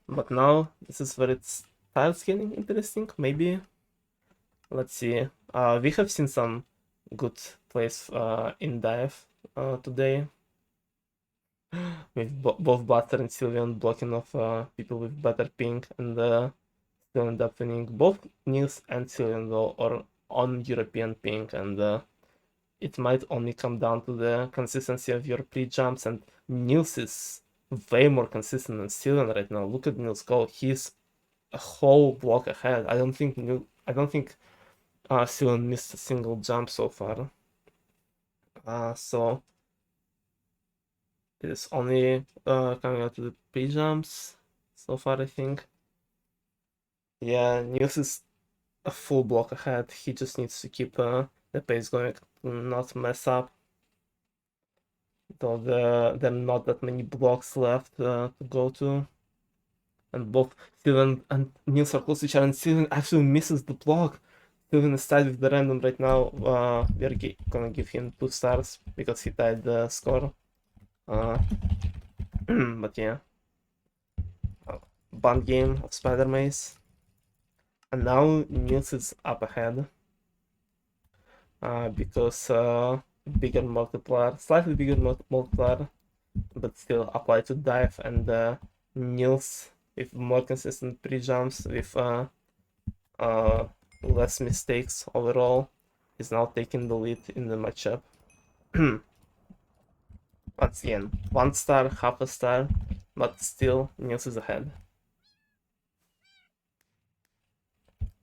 But now this is where it starts getting interesting. Maybe. Let's see. We have seen some good plays in dive today. With both Blatser and Sylvian blocking off people with better ping and still end up winning. Both Nils and Sylvian though are on European ping, and it might only come down to the consistency of your pre-jumps, and Nils is way more consistent than Sylvian right now. Look at Nils go. He's a whole block ahead. I don't think Sylvian missed a single jump so far. So it is only coming out to the pre-jumps so far, I think. Yeah, Nils is a full block ahead. He just needs to keep the pace going to not mess up. Though there are not that many blocks left to go to. And both Steven and Nils are close to each other, and Steven actually misses the block. Steven is tied with the random right now. We're gonna give him 2 stars because he tied the score. But yeah. Band game of Spider Maze. And now Nils is up ahead. Because bigger multiplier, slightly bigger multiplier, but still applied to dive, and Nils with more consistent pre-jumps, with less mistakes overall, is now taking the lead in the matchup. Once again, 1 star, half a star, but still Nils is ahead.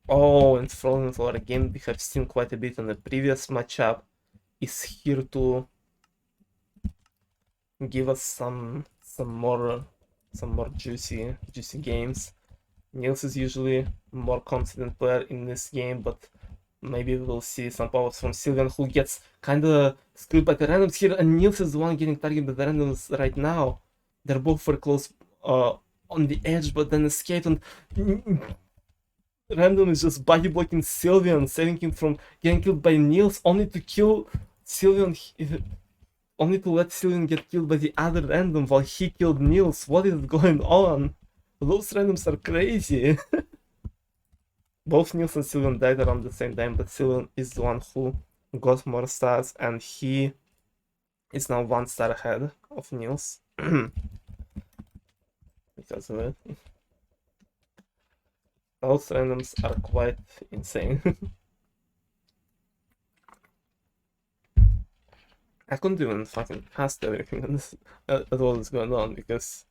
Oh, and Frozen for a game we have seen quite a bit on the previous matchup is here to give us some more juicy games. Nils is usually more confident player in this game, but maybe we'll see some powers from Sylvian, who gets kinda screwed by the randoms here, and Nils is the one getting targeted by the randoms right now. They're both very close on the edge, but then escaped, and random is just body blocking Sylvian, saving him from getting killed by Nils, only to kill Sylvian, only to let Sylvian get killed by the other random while he killed Nils. What is going on? Those randoms are crazy. Both Nils and Sylvian died around the same time, but Sylvian is the one who got more stars, and he is now 1 star ahead of Nils. Because of it. Those randoms are quite insane. I couldn't even fucking cast everything on this, at what is going on, because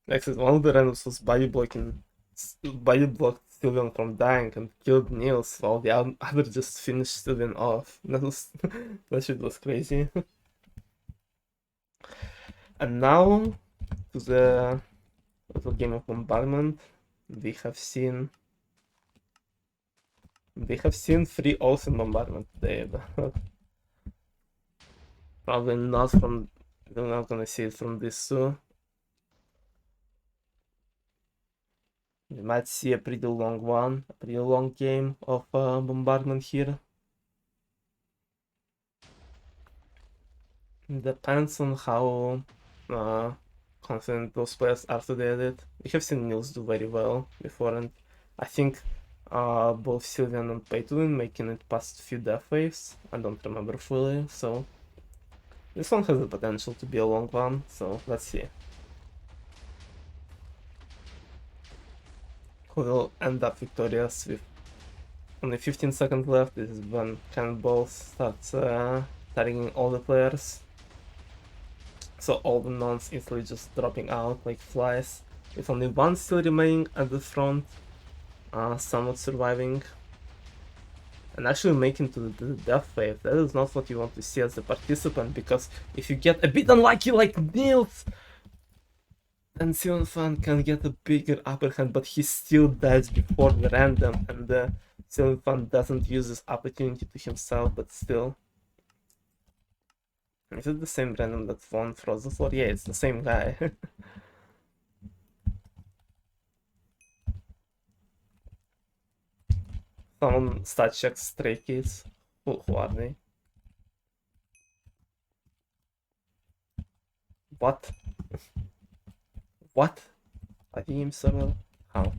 like I said, one of the randoms was body blocked Sylvian from dying and killed Niels, while the other just finished Sylvian off. That shit was crazy. And now to the little game of bombardment. We have seen 3 awesome bombardment today, but probably not from. We're not gonna see it from this two. We might see a pretty long one, a pretty long game of bombardment here. Depends on how confident those players are to the edit. We have seen Nils do very well before, and I think both Sylvian and Paytwin making it past a few death waves. I don't remember fully, so this one has the potential to be a long one, so let's see. Who will end up victorious with only 15 seconds left. This is when cannonballs start targeting all the players. So all the nons instantly just dropping out like flies, with only one still remaining at the front, somewhat surviving. And actually making to the death wave. That is not what you want to see as a participant, because if you get a bit unlucky like Nils, then Fan can get a bigger upper hand, but he still dies before the random, and Fan doesn't use this opportunity to himself, but still. Is it the same random that won Frozen Floor? Yeah, it's the same guy. Someone stat checks Stray Kids. Who are they? What? What? A team server? How?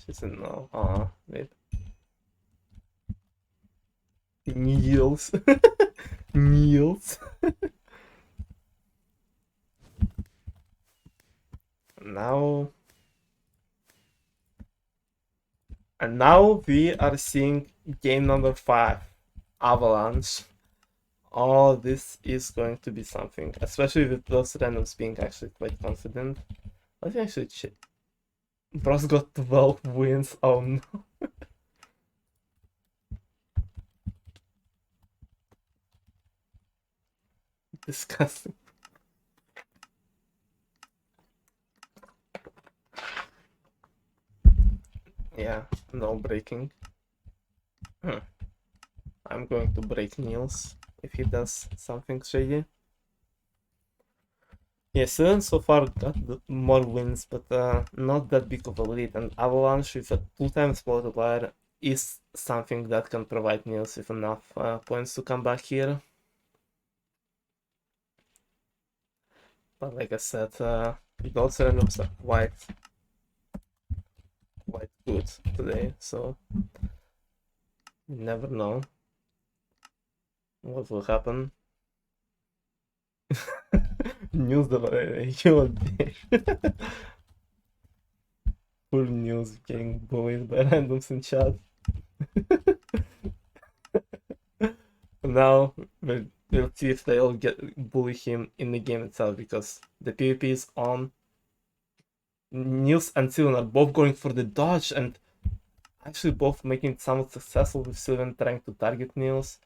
She said no. Wait. Niels. Niels. Now. And now we are seeing game number 5. Avalanche. Oh, this is going to be something. Especially with those randoms being actually quite confident. Let me actually check. Bros got 12 wins. Oh no. Disgusting. Yeah, no breaking. I'm going to break Niels if he does something shady. Yeah, Sylvan so far got more wins, but not that big of a lead, and Avalanche with a 2x multiplier is something that can provide Niels with enough points to come back here. But like I said, those randoms are quite good today, so you never know what will happen. News human being. Poor news getting bullied by randoms in chat. Now we'll see if they'll bully him in the game itself, because the PvP is on. Nils and Sylvan are both going for the dodge, and actually both making it somewhat successful, with Sylvan trying to target Nils.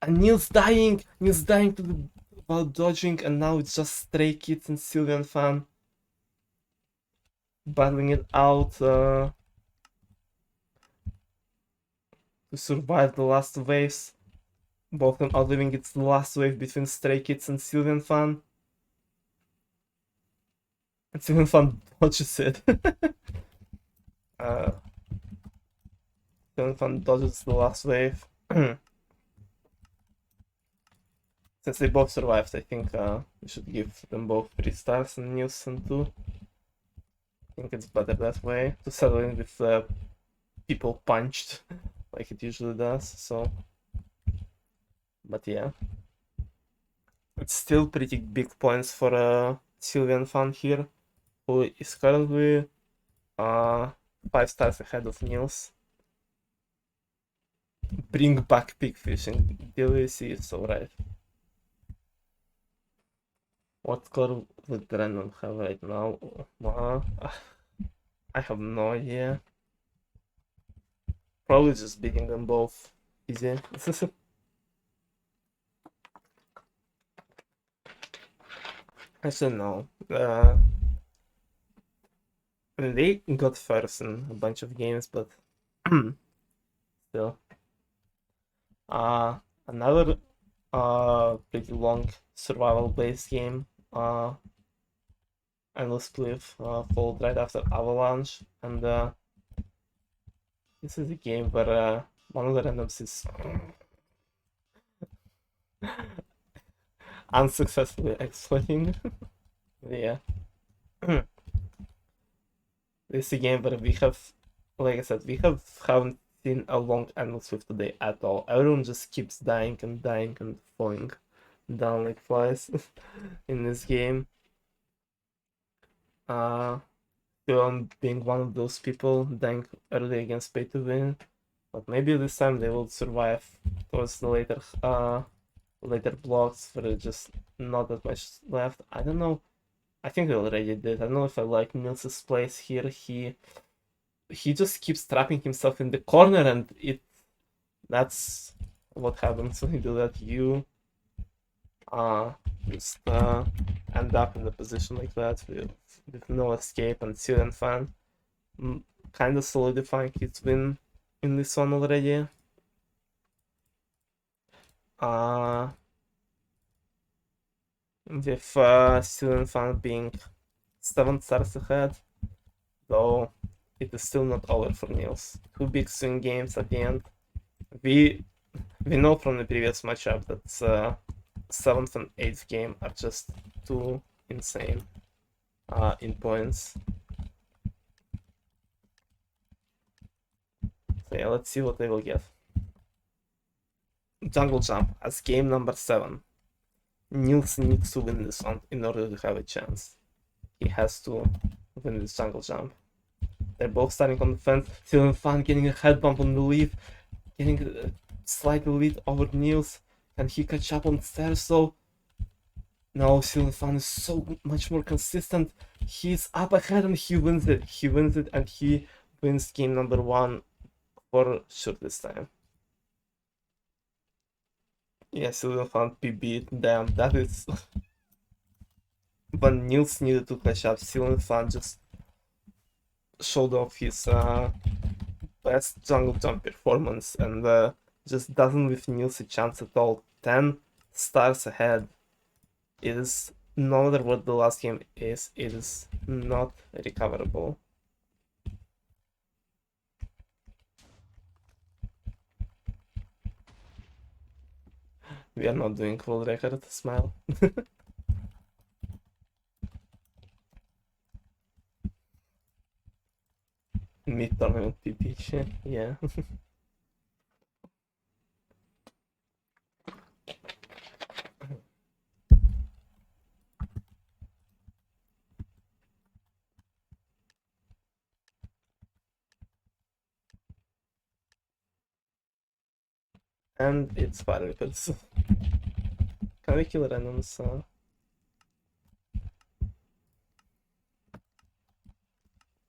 And Nils dying to the while dodging, and now it's just Stray Kids and Sylvan Fan battling it out to survive the last waves. Both of them outliving its last wave between Stray Kids and Sylvan Fan. And Sylvan Fan dodges it. Sylvan Fan dodges the last wave. Since they both survived, I think we should give them both 3 stars and Nielsen 2. I think it's better that way, to settle in with people punched like it usually does, so. But yeah. It's still pretty big points for Sylvian Fan here, who is currently 5 stars ahead of Nils. Bring back pig fishing. DLC is alright. What score would Random have right now? I have no idea. Probably just beating them both easy. Actually, no. They got first in a bunch of games, but still. Another pretty long survival-based game. Endless Cliff followed right after Avalanche, and this is a game where one of the randoms is unsuccessfully exploiting. Yeah. This is a game where we have, like I said, haven't seen a long Endless Cliff today at all. Everyone just keeps dying and dying and falling down like flies in this game. Being one of those people dying early against pay to win, but maybe this time they will survive towards the later blocks where there's just not that much left. I don't know. I think they already did. I don't know if I like Nils's place here. He just keeps trapping himself in the corner, and that's what happens when you do that. You just end up in a position like that with no escape, and Syrian Fan kind of solidifying his win in this one already. With Syrian Fan being 7 stars ahead, though it is still not over for Nils. 2 big swing games at the end. We know from the previous matchup that 7th and 8th game are just too insane in points. So yeah, let's see what they will get. Jungle Jump as game number 7. Nils needs to win this one in order to have a chance. He has to win this Jungle Jump. They're both starting on the fence. Syrian Fan getting a head bump on the lead, getting a slight lead over Nils. Can he catch up on stairs though? No, Syrian Fan is so much more consistent. He's up ahead and he wins it. He wins it and he wins game number 1 for sure this time. Yeah, Syrian Fan PB. Damn, that is. When Nils needed to catch up, Syrian Fan just showed off his best jungle jump performance and just doesn't leave Nils a chance at all. 10 stars ahead. It is no matter what the last game is, it is not recoverable. We are not doing world record, smile. Mid-tournament PP shit, yeah. And it's fire weapons. Can we kill randoms?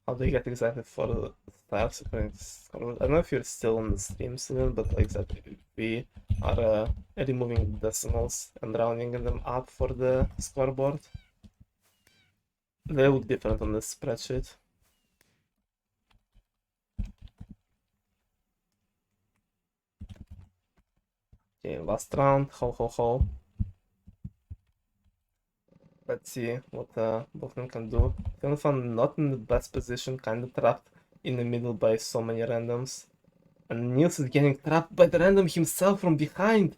How do you get exactly for the stars? I don't know if you're still on the stream soon, but like that, we are removing the decimals and rounding them up for the scoreboard. They look different on this spreadsheet. Okay, last round. Ho ho ho. Let's see what both of them can do. Fan not in the best position, kind of trapped in the middle by so many randoms. And Nils is getting trapped by the random himself from behind.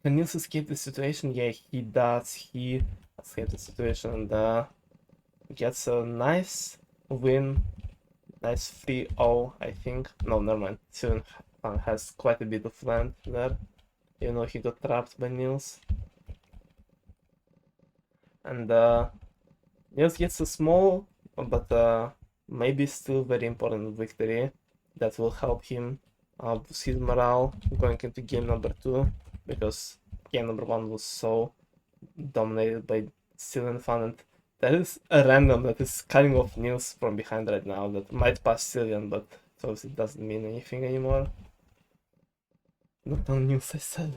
Can Nils escape the situation? Yeah, he does. He escaped the situation and gets a nice win. Nice 3-0, I think. No, never mind. Syrian Fan has quite a bit of land there. You know, he got trapped by Nils. And Nils gets a small, but maybe still very important victory that will help him boost his morale going into game number 2, because game number 1 was so dominated by Cillian Fan, and that is a random that is cutting off Nils from behind right now that might pass Cillian, but obviously it doesn't mean anything anymore. Not on Nils, I said.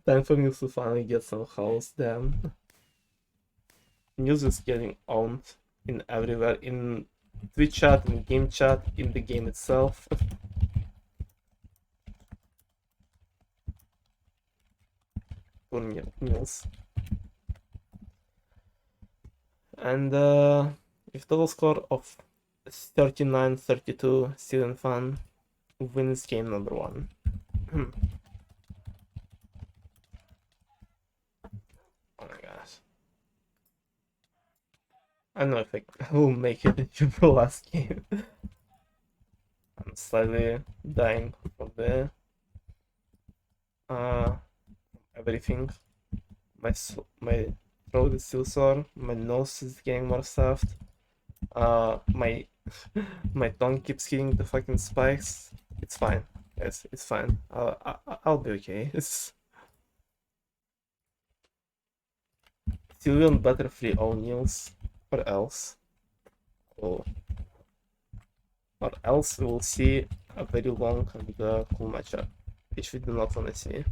Time for Nils to finally get some house, damn. Nils is getting owned in everywhere, in Twitch chat, in game chat, in the game itself. Poor Nils. And with total score of 39-32, Cillian Fan wins game number 1. Oh my gosh. I don't know if I will make it into the last game. I'm slightly dying from the everything. My throat is still sore. My nose is getting more soft. My my tongue keeps hitting the fucking spikes. It's fine. Yes, it's fine. I'll be okay. It's Cillian better free O'Neills, or else. Oh. Or else we will see a very long and cool matchup, which we do not want to see.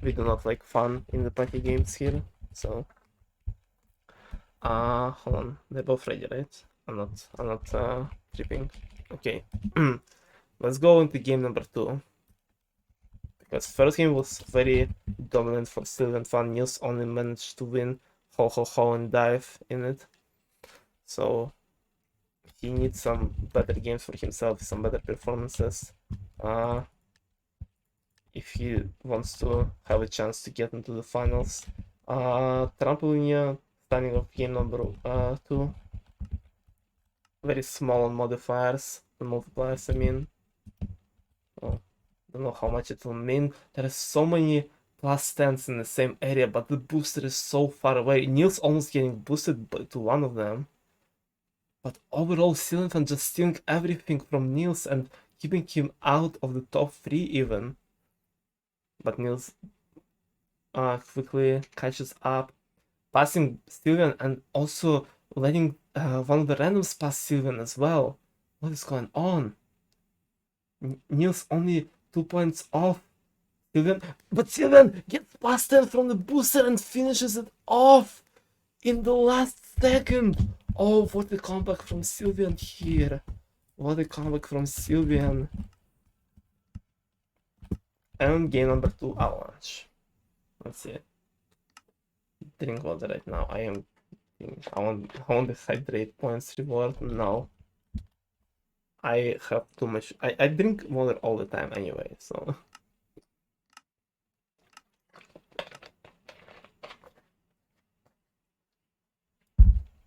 We do not like fun in the party games here, so. Hold on, they're both ready, right? I'm not tripping. Okay, let's go into game number 2. Because first game was very dominant for Cillian Fan. Nils only managed to win ho and dive in it. So he needs some better games for himself, some better performances. If he wants to have a chance to get into the finals. Trampolinia starting off game number 2. Very small on modifiers, the multipliers I mean. Oh, don't know how much it will mean. There are so many +10s in the same area, but the booster is so far away. Nils almost getting boosted to one of them. But overall, Cillian just stealing everything from Nils and keeping him out of the top 3 even. But Nils quickly catches up, passing Cillian and also letting one of the randoms pass Cillian as well. What is going on? Nils only 2 points off Cillian, but Cillian gets past 10 from the booster and finishes it off in the last second. Oh, what a comeback from Cillian here. What a comeback from Cillian. And game number 2, Avalanche. Let's see. Drink water right now. I want the hydrate points reward. No. I have too much. I drink water all the time anyway, so.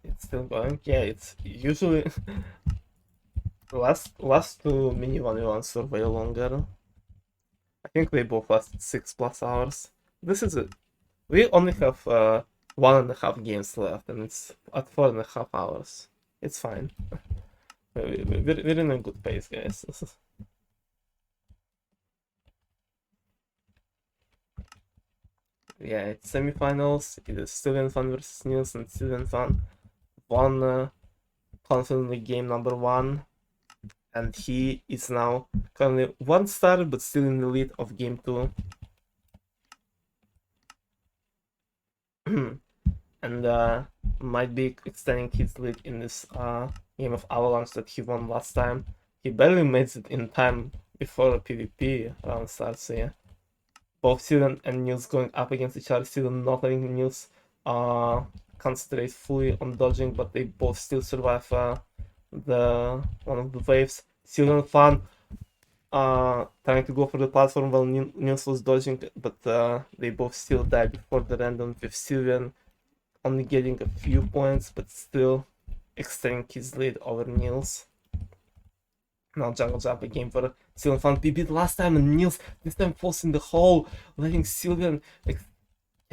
It's still going. Yeah, it's usually last 2 mini 1v1s are way longer. I think they both last 6+ hours. This is it. We only have 1.5 games left, and it's at 4.5 hours. It's fine. We're in a good pace, guys. Yeah, it's semifinals. It is Cillian Fan versus Nils, and Cillian Fan won confidently game number 1. And he is now currently 1 star, but still in the lead of game 2. And might be extending his lead in this game of Avalanche that he won last time. He barely made it in time before PvP round starts, so yeah. Both Cillian and Nils going up against each other. Cillian not letting Nils concentrate fully on dodging, but they both still survive one of the waves. Cillian Fan trying to go for the platform while Nils was dodging, but they both still died before the random, with Cillian only getting a few points, but still extending his lead over Nils. Now jungle jump again for Cillian Fan. He beat last time, and Nils this time falls in the hole, letting Cillian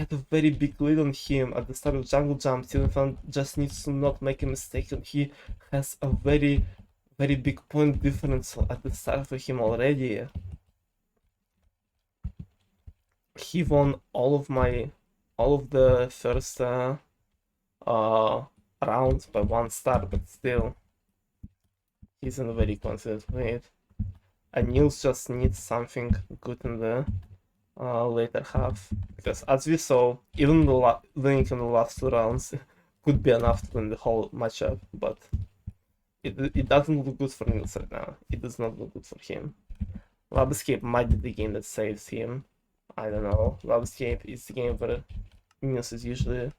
had a very big lead on him at the start of Jungle Jump. Silverfan just needs to not make a mistake, and he has a very, very big point difference at the start for him already. He won all of the first rounds by 1 star, but still, he's in a very confident lead. And Nils just needs something good in the later half, because as we saw, even the winning in the last 2 rounds could be enough to win the whole matchup, but it doesn't look good for Nils right now. It does not look good for him. Lab Escape might be the game that saves him. I don't know. Lab Escape is the game where Nils is usually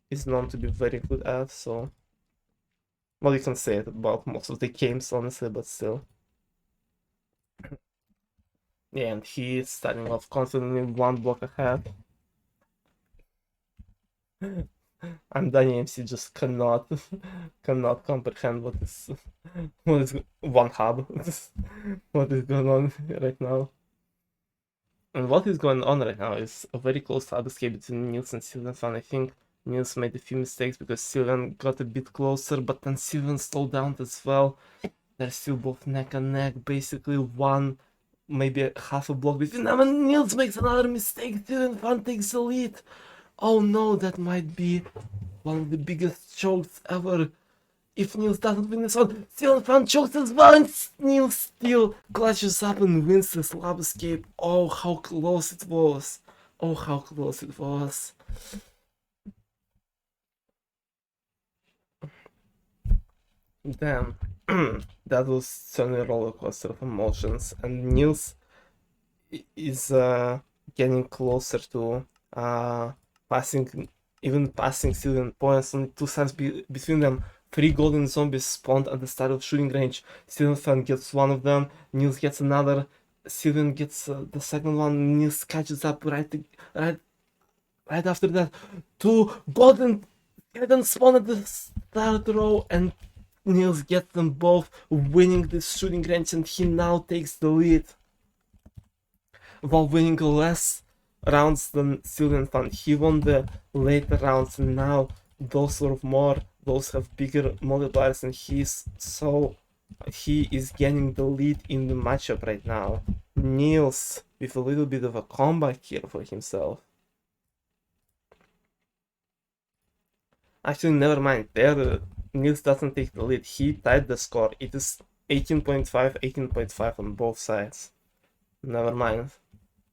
is known to be very good at, so well, you can say it about most of the games, honestly, but still. Yeah, and he is starting off confidently 1 block ahead. And Danny MC just cannot comprehend what is 1 hub. What is going on right now. And what is going on right now is a very close hub escape between Nils and Silverfan. I think Nils made a few mistakes because Sylvan got a bit closer, but then Sylvan slowed down as well. They're still both neck and neck, basically one, maybe half a block between them, and Nils makes another mistake. Silverfan takes the lead. Oh no, that might be one of the biggest chokes ever. If Nils doesn't win this one, Silverfan chokes as well, and Nils still clutches up and wins this lab escape. Oh, how close it was. Oh, how close it was. Damn, that was certainly a roller coaster of emotions, and Nils is getting closer to passing, even passing Sylvan points. Only 2 sides between them. 3 golden zombies spawned at the start of shooting range. Sylvan gets one of them, Nils gets another, Sylvan gets the second one, Nils catches up right after that. 2 golden skeletons spawn at the start row, and Nils gets them both, winning this shooting range, and he now takes the lead while winning less rounds than Silverfan. He won the later rounds, and now those have bigger multipliers, and he is getting the lead in the matchup right now. Nils with a little bit of a comeback here for himself. Actually, never mind. There, Nils doesn't take the lead. He tied the score. It is 18.5 on both sides. Never mind.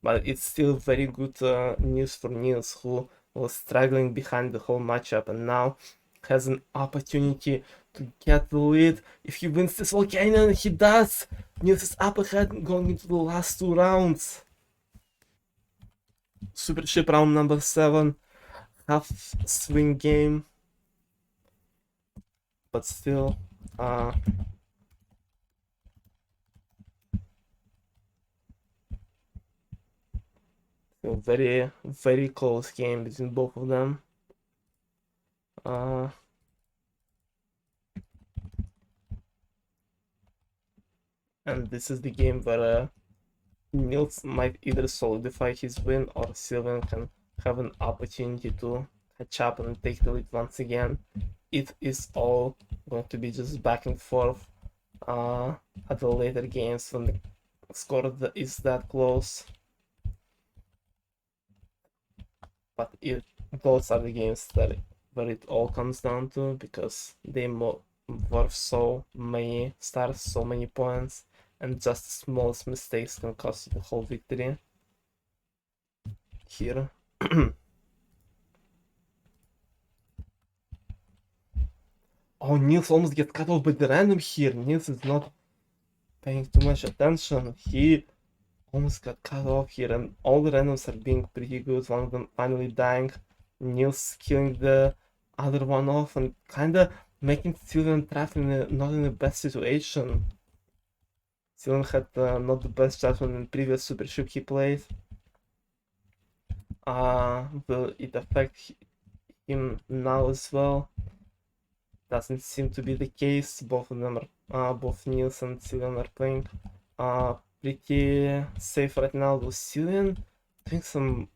But it's still very good news for Nils, who was struggling behind the whole matchup and now has an opportunity to get the lead. If he wins this volcano, he does. Nils is up ahead going into the last 2 rounds. Super Chip round number 7. Half swing game. But still, still very, very close game between both of them. And this is the game where Nils might either solidify his win or Sylvan can have an opportunity to catch up and take the lead once again. It is all going to be just back and forth at the later games when the score is that close. But those are the games where it all comes down to, because they worth so many stars, so many points, and just the smallest mistakes can cost you the whole victory. Here. Oh, Nils almost gets cut off by the random here. Nils is not paying too much attention. He almost got cut off here, and all the randoms are being pretty good. One of them finally dying. Nils killing the other one off and kinda making Sylvan trap not in the best situation. Sylvan had not the best judgment in previous Super Ship he played. Will it affect him now as well? Doesn't seem to be the case. Both of them are, both Nils and Sylvan are playing pretty safe right now. With Sylvan doing some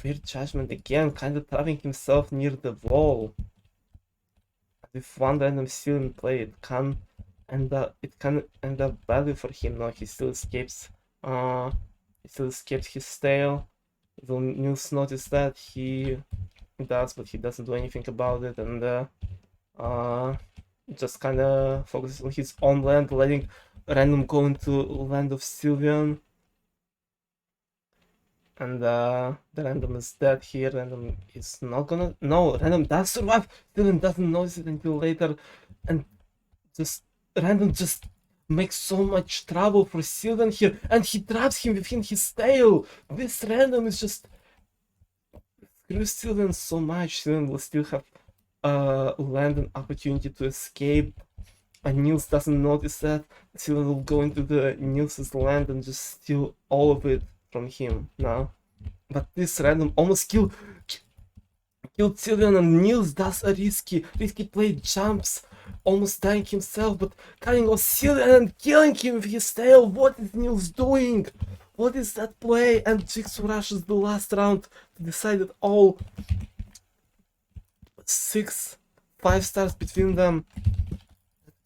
Weird judgment again, kind of trapping himself near the wall. With one random stealing play, it can end up badly for him. No, he still escapes. He still escapes his tail. Will Nils notice that? He does, but he doesn't do anything about it, and just kind of focuses on his own land, letting random go into land of Sylvian. And the random is dead here. Random is not gonna. No, random does survive. Sylvian doesn't notice it until later, and just random just makes so much trouble for Sylvan here, and he traps him within his tail. This random is just screws Sylvan so much. Sylvan will still have land an opportunity to escape, and Nils doesn't notice that. Sylvan will go into the Nils's land and just steal all of it from him now. But this random almost killed Sylvan, and Nils does a risky play, jumps, almost dying himself, but cutting off Sylvan and killing him with his tail. What is Nils doing? What is that play? And Jigsaw rushes the last round to decide it all. 5 stars between them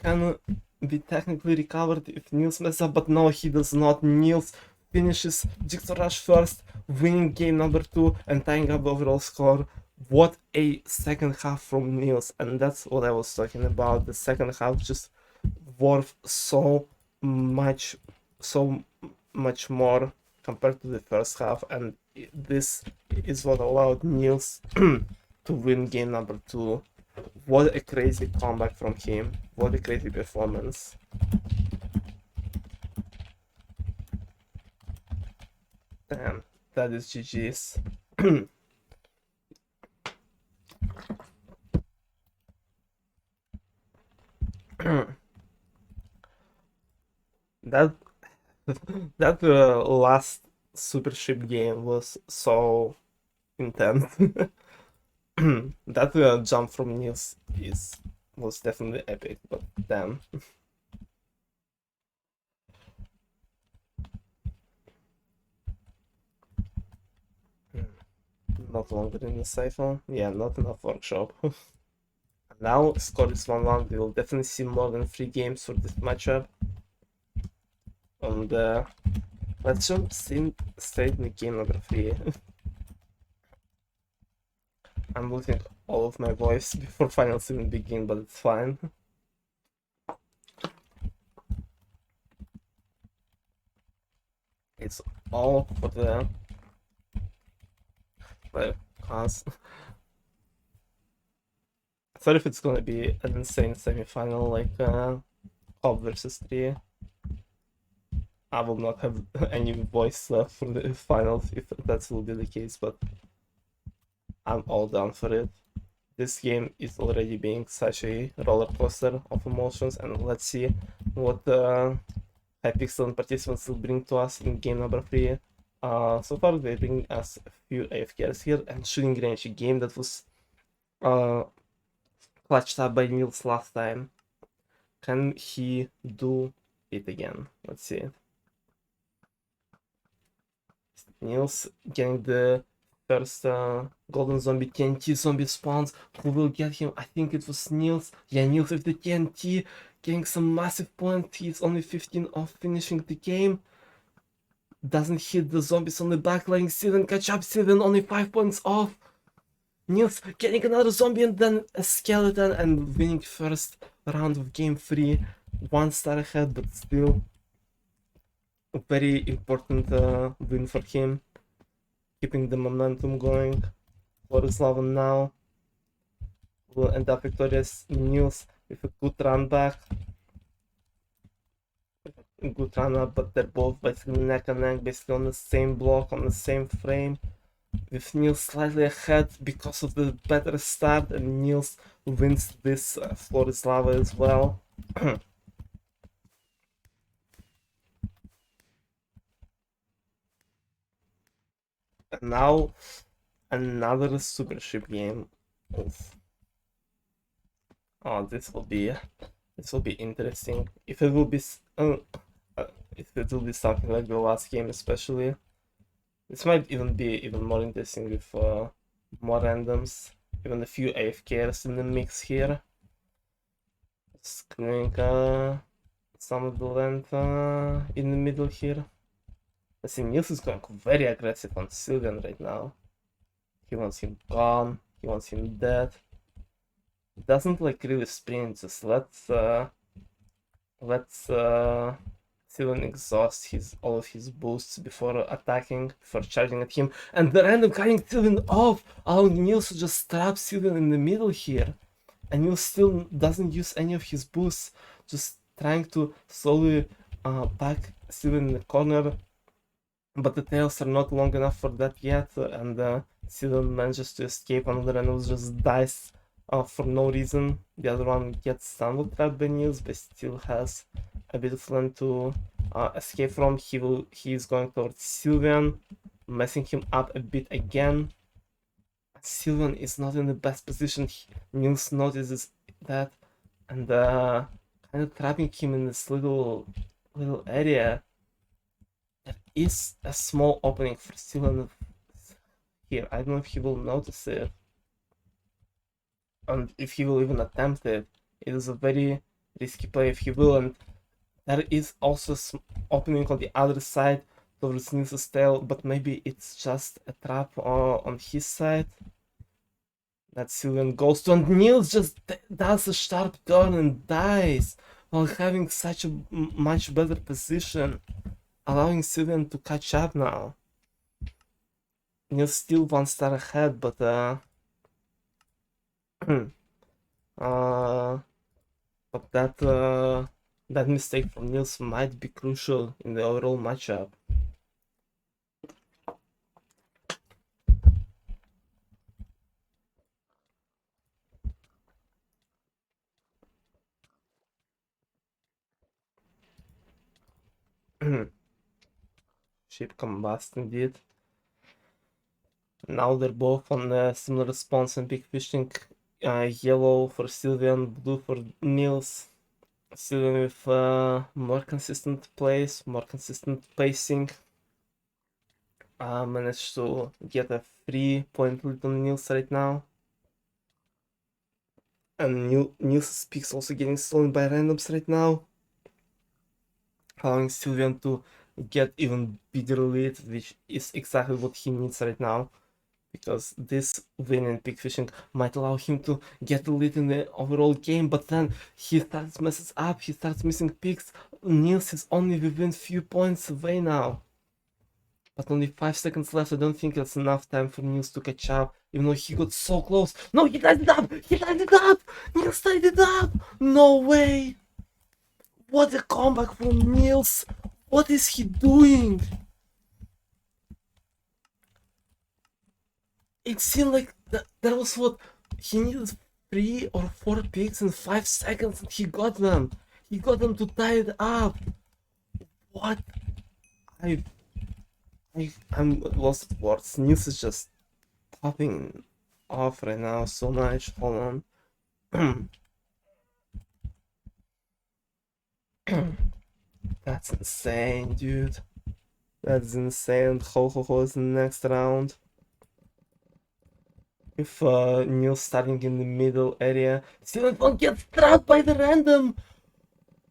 can be technically recovered if Nils messes up, but no, he does not. Nils finishes Jigsaw Rush first, winning game number 2 and tying up the overall score. What a second half from Nils, and that's what I was talking about. The second half just worth so much more compared to the first half, and this is what allowed Nils to win game number 2. What a crazy comeback from him. What a crazy performance. Damn, that is GG's. that last super ship game was so intense. That jump from Nils was definitely epic, but damn. Not longer in the siphon. Yeah, not enough workshop. Now score is 1-1. We will definitely see more than 3 games for this matchup. And let's jump straight into game number 3. I'm losing all of my voice before finals even begin, but it's fine. It's all for the cause. Sorry if it's gonna be an insane semi-final like Hop versus 3. I will not have any voice left for the finals if that will be the case, but I'm all down for it. This game is already being such a roller coaster of emotions, and let's see what Hypixel and participants will bring to us in game number 3. So far they bring us a few AFKs here, and shooting range, a game that was clutched up by Nils last time. Can he do it again? Let's see. Nils getting the first golden zombie TNT zombie spawns. Who will get him? I think it was Nils. Yeah, Nils with the TNT, getting some massive points. He's only 15 off finishing the game. Doesn't hit the zombies on the back, letting Steven catch up. Steven only 5 points off. Nils getting another zombie and then a skeleton, and winning first round of game 3. 1 star ahead, but still a very important win for him. Keeping the momentum going. Florislava now will end up victorious. Nils with a good run back. Good run up, but they're both basically neck and neck, basically on the same block, on the same frame. With Nils slightly ahead because of the better start, and Nils wins this Florislava as well. And now another super ship game. Oof. Oh, this will be interesting. If it will be something like the last game, especially. This might even be even more interesting with more randoms, even a few AFKs in the mix here. Screwing some of the length in the middle here. I see Nils is going very aggressive on Sylvian right now. He wants him gone, he wants him dead. Doesn't like really sprint, just let's Sylvan exhaust all of his boosts before attacking, before charging at him, and the random cutting Sylvan off, allowing Nils to just trap Sylvan in the middle here. And Nils still doesn't use any of his boosts, just trying to slowly pack Sylvan in the corner. But the tails are not long enough for that yet, and Sylvan manages to escape. Another random just dies for no reason. The other one gets somewhat trapped by Nils, but still has a bit of land to escape from. He is going towards Sylvian, messing him up a bit again. Sylvian is not in the best position. Nils notices that and kind of trapping him in this little area. There is a small opening for Sylvian here. I don't know if he will notice it, and if he will even attempt it. It is a very risky play if he will, and there is also some opening on the other side towards Nils' tail, but maybe it's just a trap on his side that Sylvian goes to, and Nils just does a sharp turn and dies while having such a much better position, allowing Sylvian to catch up now. Nils still 1 star ahead, but but that mistake from Nils might be crucial in the overall matchup. Ship combust indeed. Now they're both on a similar response and big fishing. Yellow for Sylvian, blue for Nils. Sylvian with more consistent plays, more consistent pacing. Managed to get a 3-point lead on Nils right now. And Nils' picks also getting stolen by randoms right now, allowing Sylvian to get even bigger lead, which is exactly what he needs right now, because this win in pig fishing might allow him to get the lead in the overall game, but then he starts messes up, he starts missing picks. Nils is only within few points away now. But only 5 seconds left. I don't think that's enough time for Nils to catch up, even though he got so close. No, he tied it up! He tied it up! Nils tied it up! No way! What a comeback from Nils! What is he doing? It seemed like that was what he needed, 3 or 4 picks in 5 seconds, and he got them. He got them to tie it up. What? I'm lost at words. Nils is just popping off right now so much. Hold on. That's insane, dude. That's insane. Ho is in the next round. With Nils starting in the middle area. Still gets trapped by the random!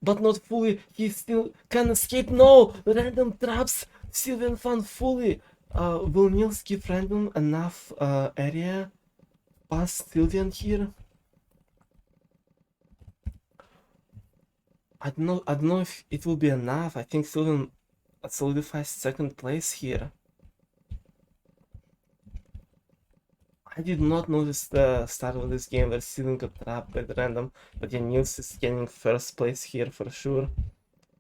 But not fully. He still can escape. No! Random traps Sylvian Fan fully. Will Nils give random enough area past Sylvian here? I don't know if it will be enough. I think Sylvian solidifies second place here. I did not notice the start of this game where Sylvian got trapped by the random, but yeah, Nils is getting first place here for sure.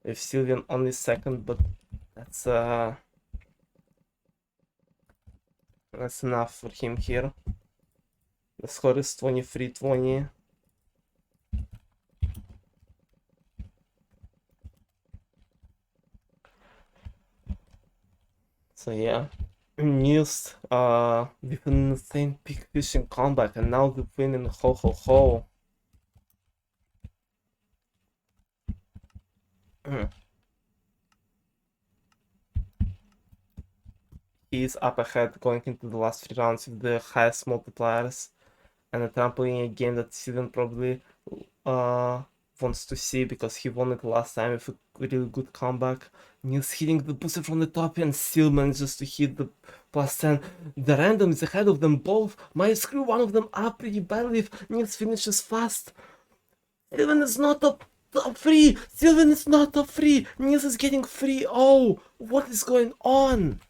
With Sylvian only second, but that's enough for him here. The score is 23-20. So yeah, Nils with an insane pig fishing comeback, and now the win in ho. is up ahead going into the last 3 rounds with the highest multipliers, and a trampoline, a game that Steven probably wants to see because he won it last time with a really good comeback. Nils hitting the booster from the top and still manages to hit the +10. The random is ahead of them both. Might screw one of them up pretty badly if Nils finishes fast. Steven is not top 3! Steven is not top 3! Nils is getting 3-0! What is going on?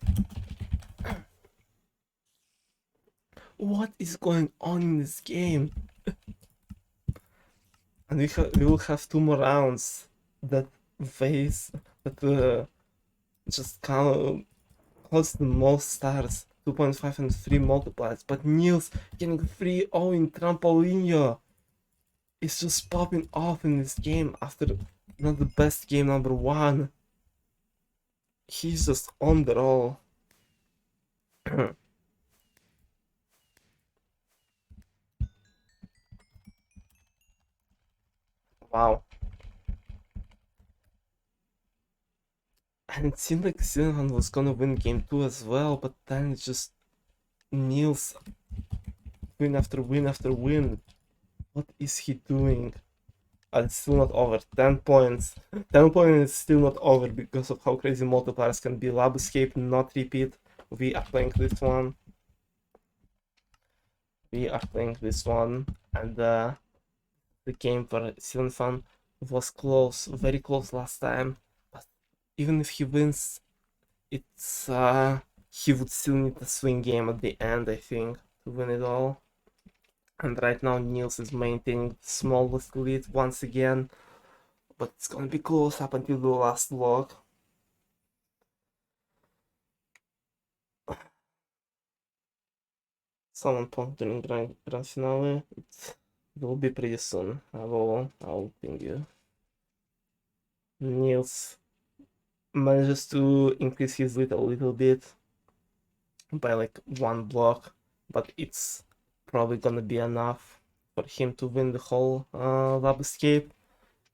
What is going on in this game? And we will have 2 more rounds that just cost the most stars, 2.5 and 3 multipliers. But Nils getting 3-0 in Trampolinho is just popping off in this game after not the best game number 1. He's just on the roll. Wow. And it seemed like Silvan was gonna win game 2 as well, but then it's just Nils win after win after win. What is he doing? And it's still not over. 10 points. 10 points is still not over because of how crazy multipliers can be. Lab escape, not repeat. We are playing this one. And the game for Silvan was close, very close last time. But even if he wins, it's he would still need a swing game at the end, I think, to win it all. And right now Nils is maintaining the smallest lead once again, but it's gonna be close up until the last log. Someone punked during grand finale. It will be pretty soon. I'll ping you. Nils manages to increase his lead a little bit by like 1 block, but it's probably gonna be enough for him to win the whole lab escape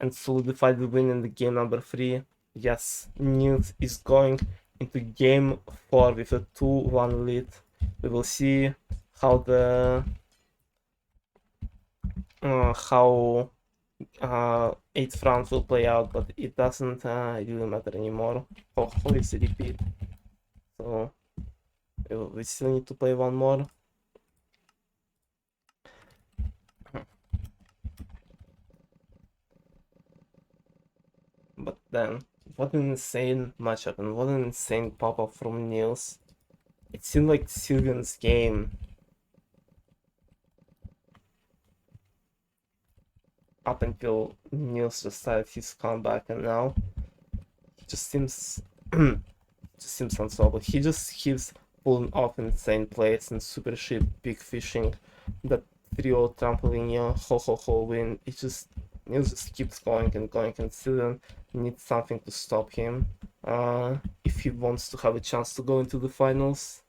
and solidify the win in the game number 3. Yes, Nils is going into game 4 with a 2-1 lead. We will see how the 8th round will play out, but it doesn't really matter anymore. Hopefully it's a repeat. So we still need to play 1 more. But then, what an insane matchup and what an insane pop-up from Nils. It seemed like Sylvian's game up until Nils just started his comeback, and now he just seems unstoppable. He just keeps pulling off insane plays and super shit big fishing. That 3-0 trampoline ho win. Nils just keeps going and still needs something to stop him if he wants to have a chance to go into the finals.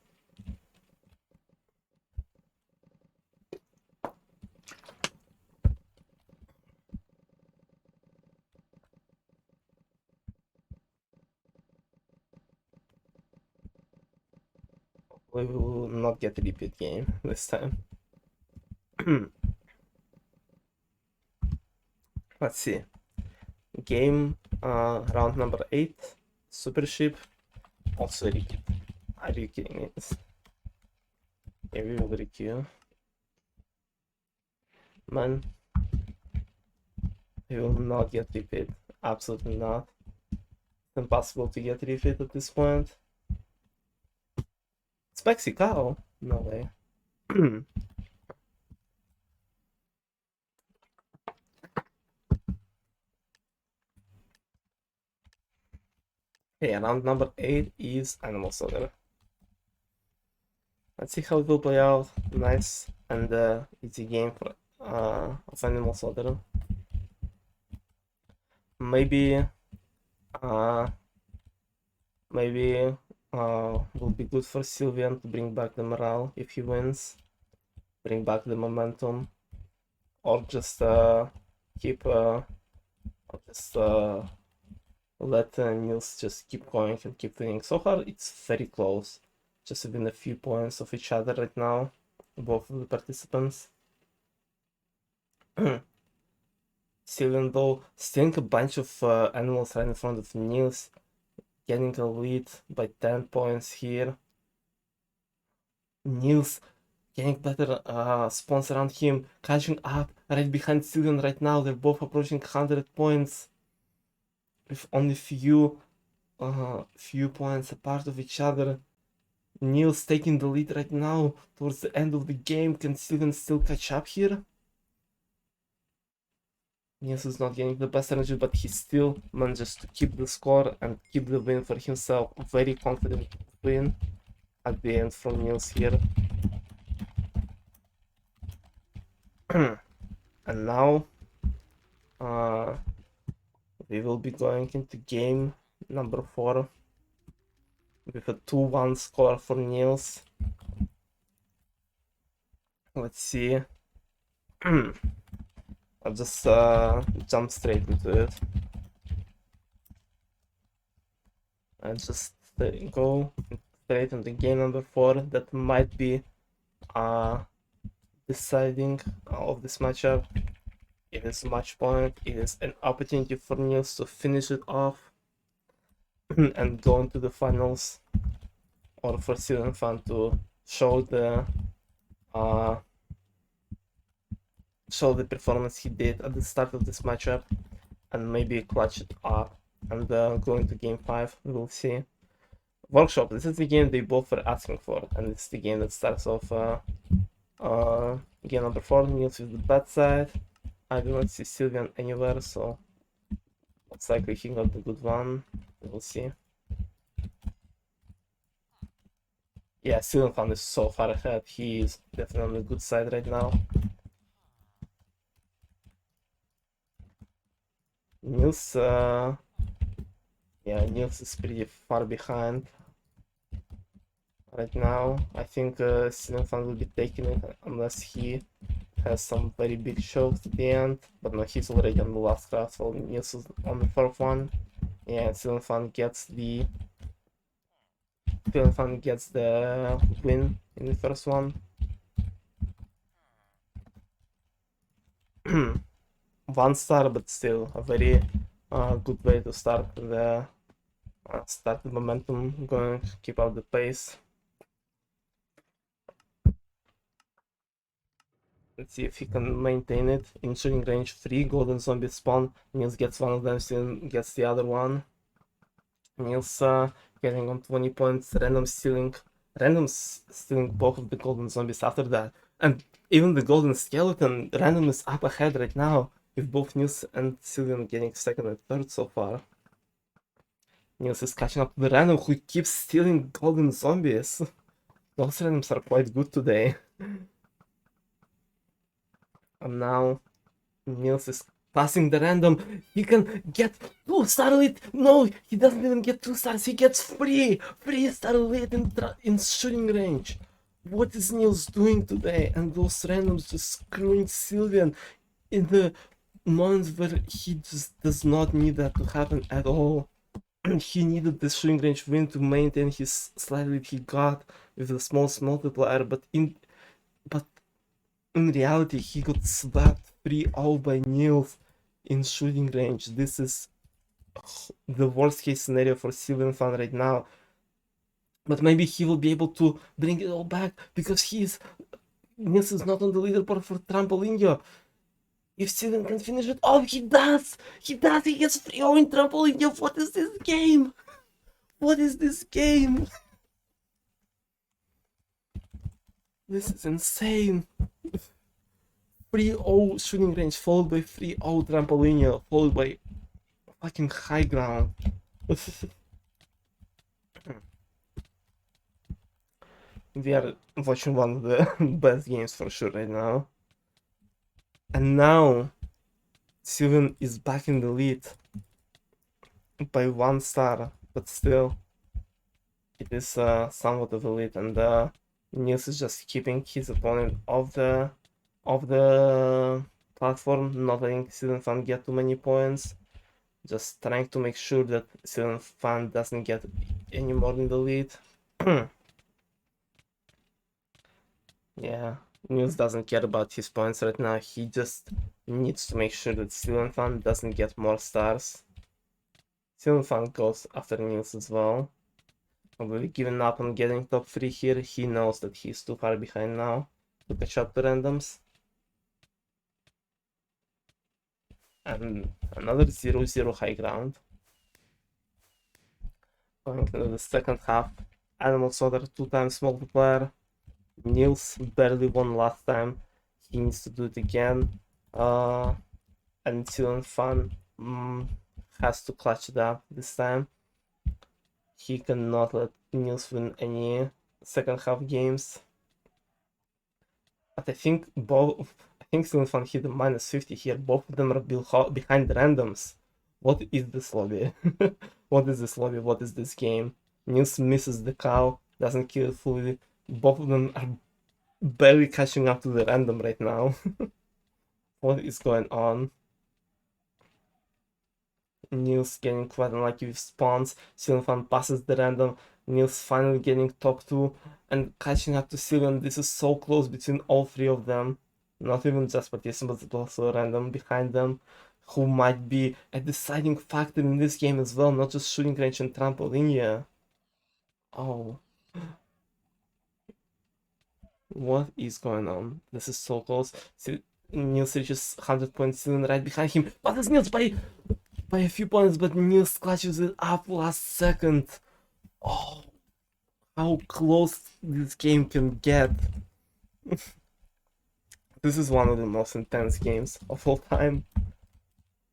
We will not get a repeat game this time. Let's see. Game round number 8, super ship, also repeat. Are you kidding me? Yeah, we will requeue. Man, we will not get repeat. Absolutely not. It's impossible to get repeat at this point. Spicy cow? No way. Okay, round number 8 is Animal Soldier. Let's see how it will play out. Nice and easy game for of Animal Soldier. Maybe will be good for Sylvian to bring back the morale if he wins, bring back the momentum, or just keep let Nils just keep going and keep winning. So far it's very close. just within a few points of each other right now, both of the participants. Sylvian though stealing a bunch of animals right in front of Nils, getting a lead by 10 points here. Nils getting better spawns around him, catching up right behind Sylvian right now. They're both approaching 100 points with only few points apart of each other. Nils taking the lead right now towards the end of the game. Can Sylvian still catch up here? Nils is not getting the best energy, but he still manages to keep the score and keep the win for himself. Very confident win at the end from Nils here. And now we will be going into game number 4 with a 2-1 score for Nils. Let's see. I'll just jump straight into it. I'll just go straight into game number 4. That might be deciding of this matchup. It is match point. It is an opportunity for Nils to finish it off and go into the finals, or for Sylvian Fan to show the performance he did at the start of this matchup and maybe clutch it up and go into game 5. We will see. Workshop, this is the game they both were asking for, and it's the game that starts off game number 4. Nils with the bad side. I do not see Sylvian anywhere, so looks likely he got the good one. We'll see. Yeah, Sylvian Fan is so far ahead. He is definitely on the good side right now. Nils, yeah, Nils is pretty far behind right now. I think Sylvian Fan will be taking it unless he has some very big shows at the end. But no, he's already on the last craft, while Nils is on the 4th one. Yeah, Sylvian Fan gets the win in the first one. 1 star, but still a very good way to start the momentum going, keep up the pace. Let's see if he can maintain it. In shooting range, 3 golden zombies spawn. Nils gets one of them, still gets the other one. Nils getting on 20 points, random stealing both of the golden zombies after that. And even the golden skeleton, random is up ahead right now, with both Nils and Sylvian getting 2nd and 3rd so far. Nils is catching up to the random who keeps stealing golden zombies. Those randoms are quite good today. And now Nils is passing the random. He can get 2-star lead. No, he doesn't even get 2 stars. He gets 3-star lead in shooting range. What is Nils doing today? And those randoms just screwing Sylvian in the moments where he just does not need that to happen at all. He needed the shooting range win to maintain his slight lead he got with the small multiplier, but in reality he got swept 3-0 by Nils in shooting range. This is the worst case scenario for Sylvian Fan right now. But maybe he will be able to bring it all back because Nils is not on the leaderboard for Trampolinho. If Sylvian can finish it off, he does! He gets 3-0 in Trampolinho. What is this game? What is this game? This is insane. 3-0 shooting range followed by 3-0 Trampolinho, followed by fucking high ground. We are watching one of the best games for sure right now. And now Sylvian is back in the lead by 1 star, but still it is somewhat of a lead, and Nils is just keeping his opponent off the platform, not letting Sylvian Fan get too many points, just trying to make sure that Sylvian Fan doesn't get any more in the lead. Yeah, Nils doesn't care about his points right now. He just needs to make sure that Fan doesn't get more stars. Fan goes after Nils as well. Probably giving up on getting top 3 here. He knows that he's too far behind now to catch up to randoms. And another 0-0 high ground. Going into the second half. Animal Slaughter 2 times multiplier. Nils barely won last time. He needs to do it again. And Fan has to clutch it up this time. He cannot let Nils win any second half games. But I think Fan hit a -50 here. Both of them are behind the randoms. What is this lobby? What is this lobby? What is this game? Nils misses the cow, doesn't kill it fully. Both of them are barely catching up to the random right now. What is going on? Nils getting quite unlucky with spawns. Fan passes the random. Nils finally getting top 2 and catching up to Sylvan. This is so close between all 3 of them. Not even just participants, but also random behind them, who might be a deciding factor in this game as well, not just shooting range and trampoline. Yeah. Oh. What is going on? This is so close. Nils reaches 100 points, Sylvan right behind him. But it's Nils by a few points, but Nils clutches it up last second. Oh, how close this game can get. This is one of the most intense games of all time.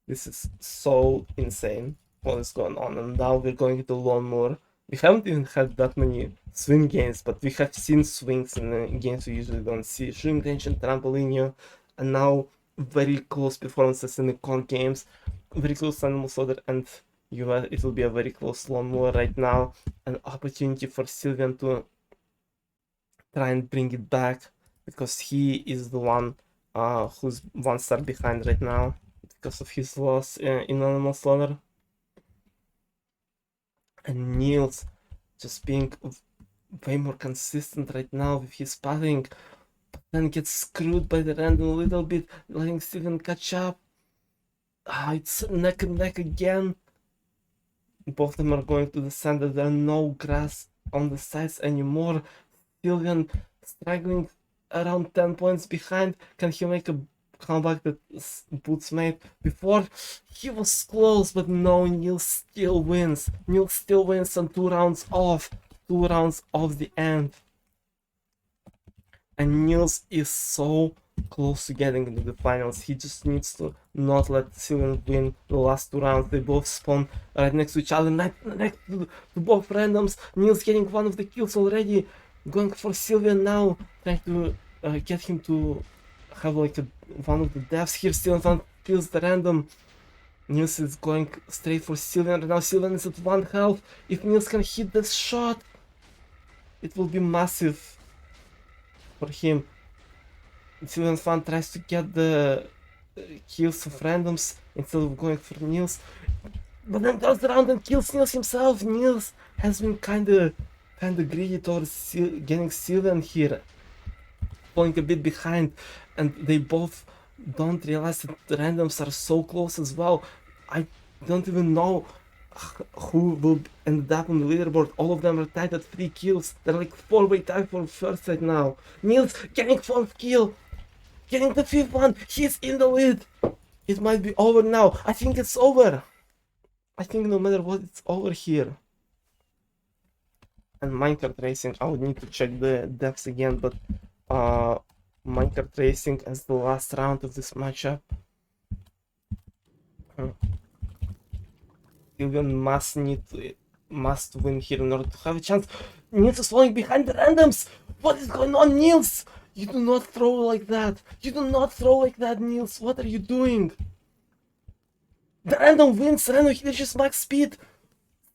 This is so insane what is going on. And now we're going into Lawnmower. We haven't even had that many swing games, but we have seen swings in the games we usually don't see. Shooting range and trampoline, and now very close performances in the core games. Very close Animal Slaughter, and it will be a very close Lawnmower right now. An opportunity for Sylvan to try and bring it back, because he is the one who's 1 star behind right now because of his loss in Animal Slaughter. And Nils just being way more consistent right now with his pathing, but then gets screwed by the random a little bit, letting Sylvan catch up. It's neck and neck again. Both of them are going to the center. There are no grass on the sides anymore. Sylvan struggling around 10 points behind. Can he make a comeback that Boots made before? He was close, but no, Nils still wins. Nils still wins on 2 rounds off. 2 rounds off the end. And Nils is so close to getting into the finals. He just needs to not let Sylvan win the last 2 rounds. They both spawn right next to each other, next to both randoms. Nils getting one of the kills already. Going for Sylvan now, trying to get him to have like one of the deaths here. Sylvan kills the random. Nils is going straight for Sylvan. Now Sylvan is at 1 health. If Nils can hit this shot, it will be massive for him. Sylvan Fan tries to get the kills of randoms instead of going for Nils, but then goes around and kills Nils himself. Nils has been kinda greedy towards getting Sylvan here, falling a bit behind, and they both don't realize that the randoms are so close as well. I don't even know who will end up on the leaderboard. All of them are tied at 3 kills. They're like 4-way tie for first right now. Nils getting 4th kill, getting the 5th one. He's in the lead. It might be over now. I think it's over. I think no matter what, it's over here. And Minecart Racing, I would need to check the depths again, but Minecart Racing as the last round of this matchup. Sylvan must win here in order to have a chance. Nils is falling behind the randoms. What is going on, Nils? You do not throw like that. You do not throw like that, Nils. What are you doing? The random wins. Random reaches max speed.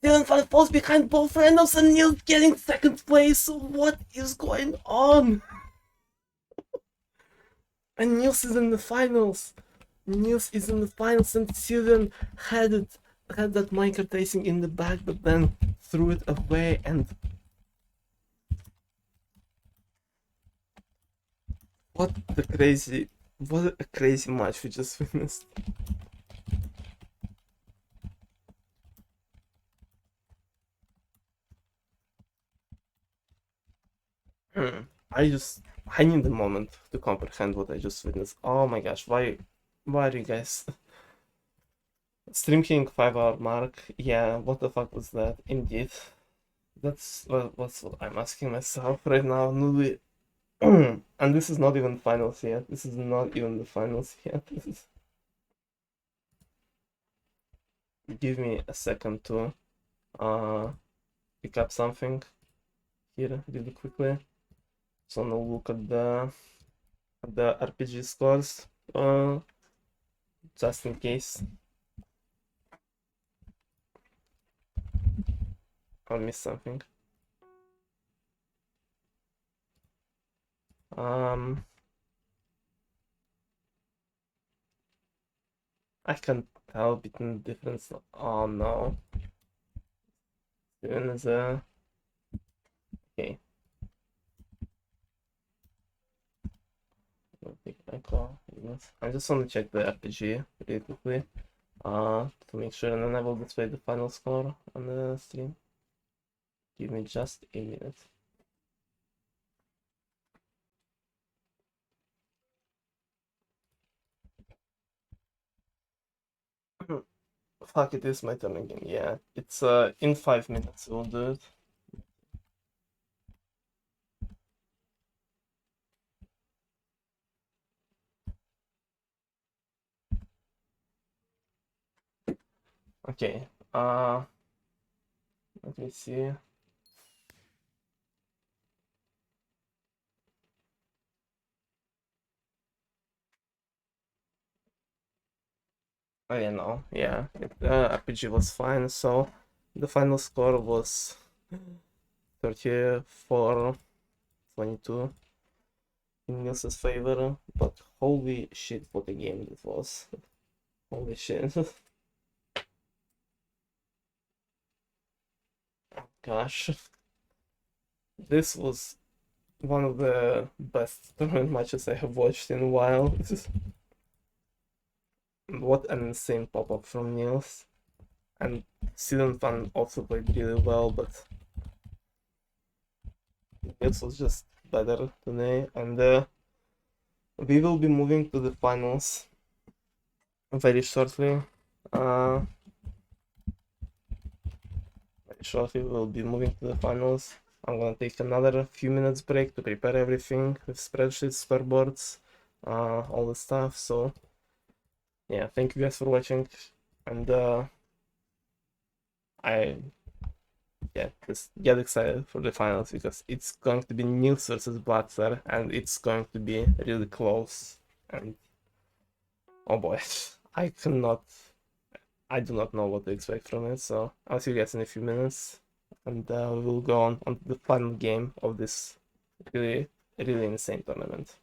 Sylvan falls behind both randoms, and Nils getting 2nd place. What is going on? And Nils is in the finals. Nils is in the finals, and Sylvan had that Minecart Racing in the back, but then threw it away. And What a crazy match we just witnessed. Hmm. I need the moment to comprehend what I just witnessed. Oh my gosh, why are you guys Stream King 5 hour mark? Yeah, what the fuck was that? Indeed. What's what I'm asking myself right now. Newly and this is not even finals yet. This is not even the finals yet. This is give me a second to uh pick up something here really quickly. So now look at the RPG scores. Just in case I'll miss something. Um I can tell between the difference. Oh no. Even as a okay. I don't think I call. I just want to check the RPG really quickly. To make sure, and then I will display the final score on the stream. Give me just a minute. Fuck, it is my turn again. Yeah, it's in 5 minutes we'll do it. Okay. Let me see. Oh yeah, no, yeah. RPG was fine. So the final score was 34-22 in Nils's favor. But holy shit, what a game it was! Holy shit. Gosh, this was one of the best tournament matches I have watched in a while. What an insane pop-up from Nils. And Season Fan also played really well, but Nils was just better today. And we will be moving to the finals very shortly. Very shortly we'll be moving to the finals. I'm gonna take another few minutes break to prepare everything with spreadsheets, scoreboards, all the stuff. So yeah, thank you guys for watching, and I just get excited for the finals because it's going to be Nils versus Blatser, and it's going to be really close. And oh boy, I cannot, I do not know what to expect from it. So I'll see you guys in a few minutes, and we'll go on to the final game of this really, really insane tournament.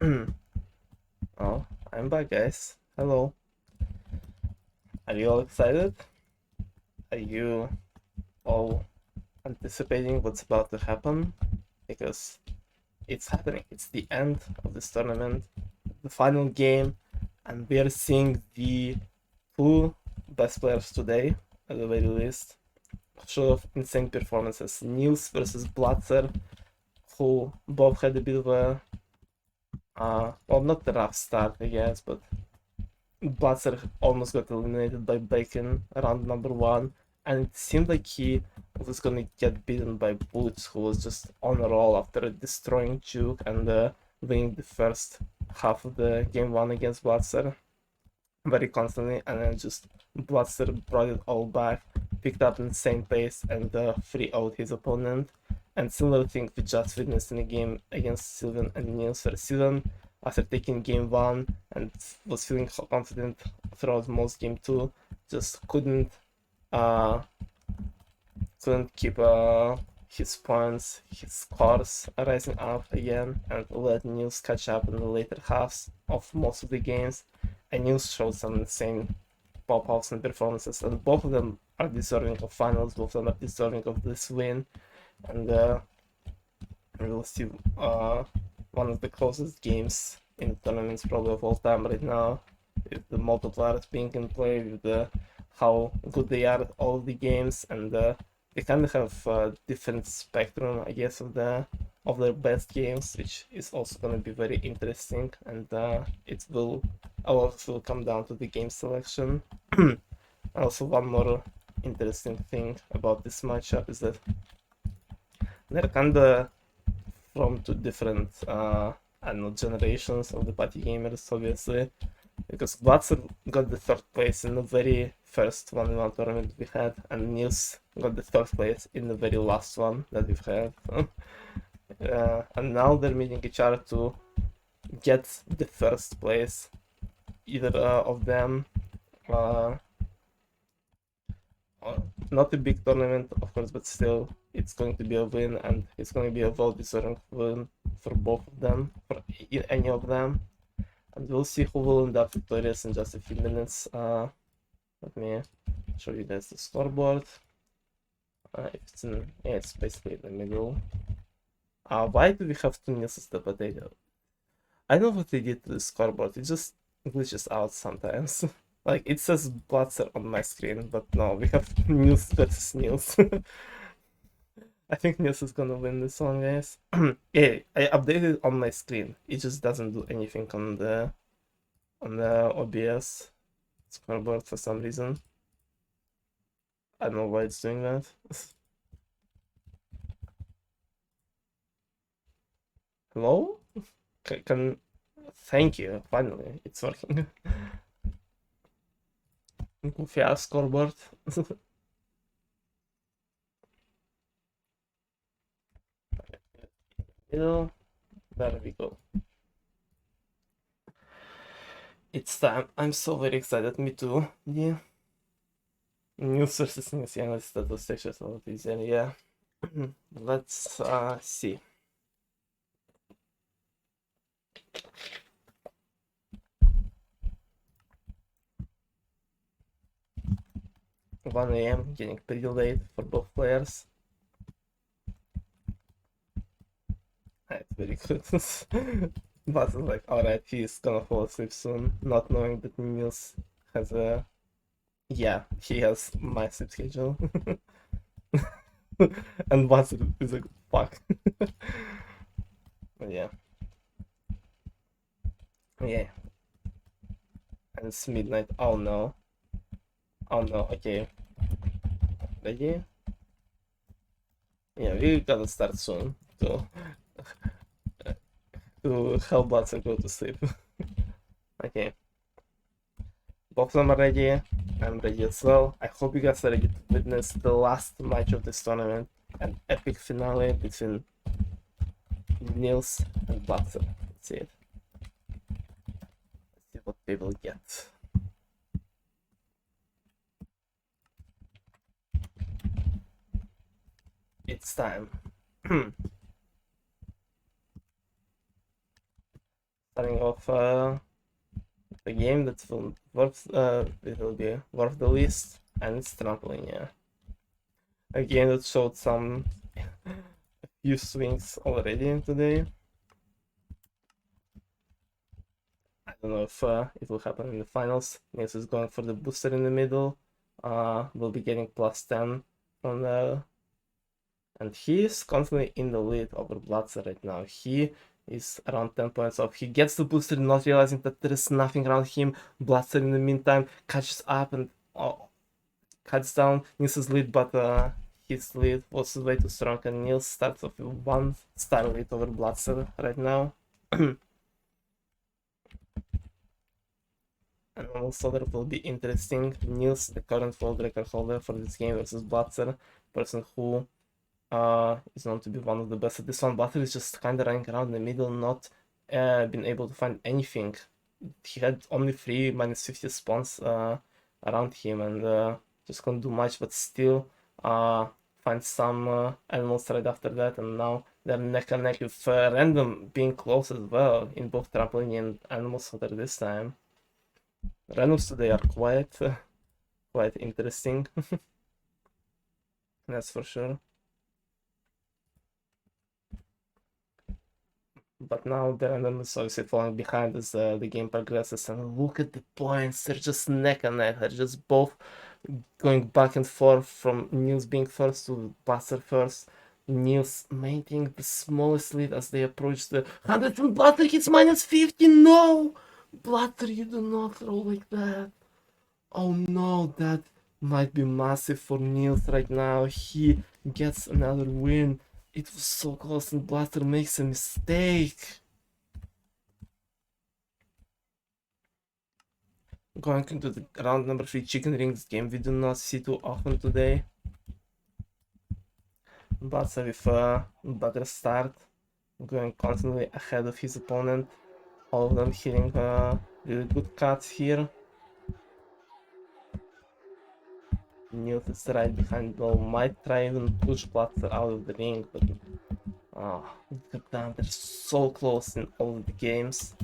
Oh, I'm back, guys. Hello. Are you all excited? Are you all anticipating what's about to happen? Because it's happening. It's the end of this tournament, the final game, and we are seeing the two best players today, at the very least, show off insane performances. Nils versus Blatser, who both had a bit of a, well, not a rough start, I guess, but Blatser almost got eliminated by Bacon around number 1, and it seemed like he was gonna get beaten by Boots, who was just on a roll after destroying Juke and winning the first half of the game 1 against Blatser very constantly, and then just Blatser brought it all back, picked up insane pace, and 3-0'd his opponent. And similar thing we just witnessed in the game against Sylvan and Niels for Sylvan after taking game 1 and was feeling confident throughout most game 2, just uh couldn't keep his points, his scores rising up again, and let Niels catch up in the later halves of most of the games. And Niels showed some insane pop-offs and performances, and both of them are deserving of finals, both of them are deserving of this win, and we'll see one of the closest games in the tournaments probably of all time right now, with the multipliers being in play, with how good they are at all the games, and they kind of have a different spectrum, I guess, of their best games, which is also going to be very interesting, and a lot will come down to the game selection. Also, one more interesting thing about this matchup is that they're kind of from two different, I don't know, generations of the party gamers, obviously, because Blatser got the third place in the very first 1v1 tournament we had, and Nils got the third place in the very last one that we've had. And now they're meeting each other to get the first place. Either of them. Not a big tournament, of course, but still, it's going to be a win, and it's going to be a well-deserved win for both of them, for any of them. And we'll see who will end up victorious in just a few minutes. Let me show you guys the scoreboard. It's basically in the middle. Why do we have two NilsThePotato? I know what they did to the scoreboard, it just glitches out sometimes. Like, it says Blatser on my screen, but no, we have Nils versus Nils. I think Nils is gonna win this one, guys. Yeah, I updated on my screen. It just doesn't do anything on the OBS scoreboard for some reason. I don't know why it's doing that. Hello? Thank you. Finally, it's working. Goofy ass scoreboard. Middle. There we go. It's time. I'm so very excited. Me too. Yeah. News versus news. Yeah, that was actually a lot easier. Yeah. Let's see. 1 a.m. getting pretty late for both players. It's very good. But like, alright, he's gonna fall asleep soon, not knowing that Nils has a... Yeah, he has my sleep schedule. And once it is a fuck. Yeah. Yeah. And it's midnight. Oh no. Oh no, okay. Ready? Yeah, we gotta start soon to help Blatser go to sleep. Okay. Both of them are ready. I'm ready as well. I hope you guys are ready to witness the last match of this tournament, an epic finale between Nils and Blatser. Let's see it. Let's see what they will get. It's time. Time Starting off the game that will be worth the least, and it's trampoline, yeah. A game that showed some few swings already today. I don't know if it will happen in the finals. Nils is going for the booster in the middle. Will be getting +10 from the, and he is constantly in the lead over Blatser right now. He is around 10 points off. He gets the booster, not realizing that there is nothing around him. Blatser in the meantime catches up and cuts down Nils's lead, but his lead was way too strong, and Nils starts off with 1-star lead over Blatser right now. And also that will be interesting. Nils, the current world record holder for this game versus Blatser, person who is known to be one of the best at this one. Blatser is just kind of running around in the middle, not been able to find anything. He had only 3 -50 spawns around him, and just couldn't do much, but still find some animals right after that, and now they're neck and neck with Random being close as well in both trampoline and animal slaughter this time. Randoms today are quite interesting. That's for sure. But now the random is obviously falling behind as the game progresses, and look at the points, they're just neck and neck, they're just both going back and forth from Nils being first to Blatser first. Nils maintaining the smallest lead as they approach the 100, and Blatser hits -50, no! Blatser, you do not throw like that. Oh no, that might be massive for Nils right now. He gets another win. It was so close, and Blatser makes a mistake. Going into the round number 3 chicken rings game we do not see too often today. Blatser with a better start, going constantly ahead of his opponent. All of them hitting really good cuts here. Nils is right behind though, might try even push Blatser out of the ring, but look at them, they're so close in all of the games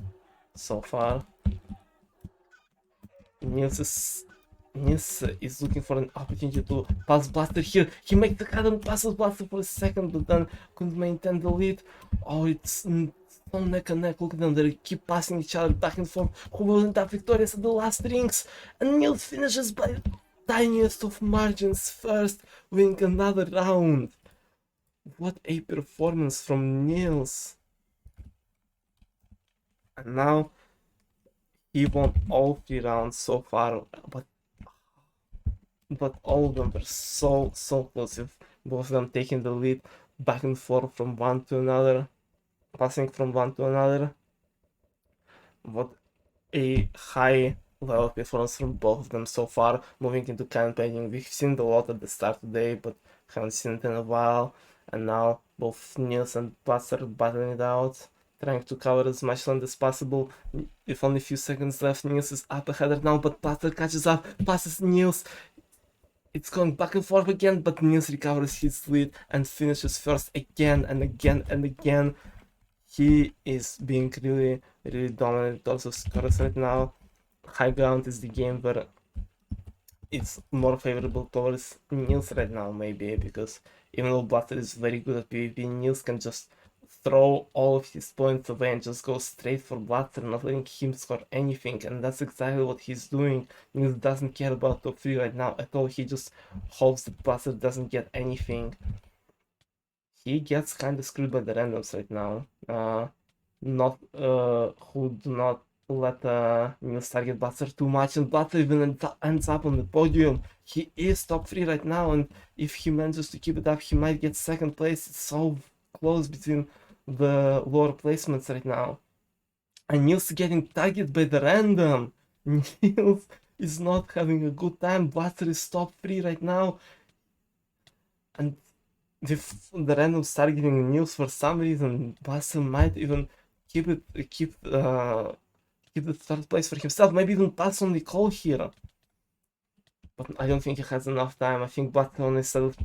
so far. Nils is looking for an opportunity to pass Blatser here. He makes the cut and passes Blatser for a second, but then couldn't maintain the lead. Oh, it's so neck and neck. Look at them, they keep passing each other back and forth. Who will end up victorious at the last rings? And Nils finishes by tiniest of margins first, winning another round. What a performance from Nils. And now he won all 3 rounds so far, but all of them were so close, with both of them taking the lead back and forth from one to another, passing from one to another. What a high level performance from both of them so far. Moving into campaigning, we've seen a lot at the start today, but haven't seen it in a while. And now both Nils and Blatser are battling it out, trying to cover as much land as possible. With only a few seconds left, Nils is up ahead right now, but Blatser catches up, passes Nils. It's going back and forth again, but Nils recovers his lead and finishes first again and again and again. He is being really dominant in terms of scores right now. High ground is the game where it's more favorable towards Nils right now, maybe, because even though Blatser is very good at PvP, Nils can just throw all of his points away and just go straight for Blatser, not letting him score anything, and that's exactly what he's doing. Nils doesn't care about top 3 right now at all, he just hopes that Blatser doesn't get anything. He gets kind of screwed by the randoms right now, who do not let Nils target Blatser too much, and Blatser even ends up on the podium. He is top 3 right now, and if he manages to keep it up, he might get second place. It's so close between the lower placements right now. And Nils getting targeted by the random. Nils is not having a good time. Blatser is top 3 right now. And with the randoms targeting Nils for some reason, Blatser might even keep the third place for himself, maybe even pass on Nicole here. But I don't think he has enough time. I think Blatser only settled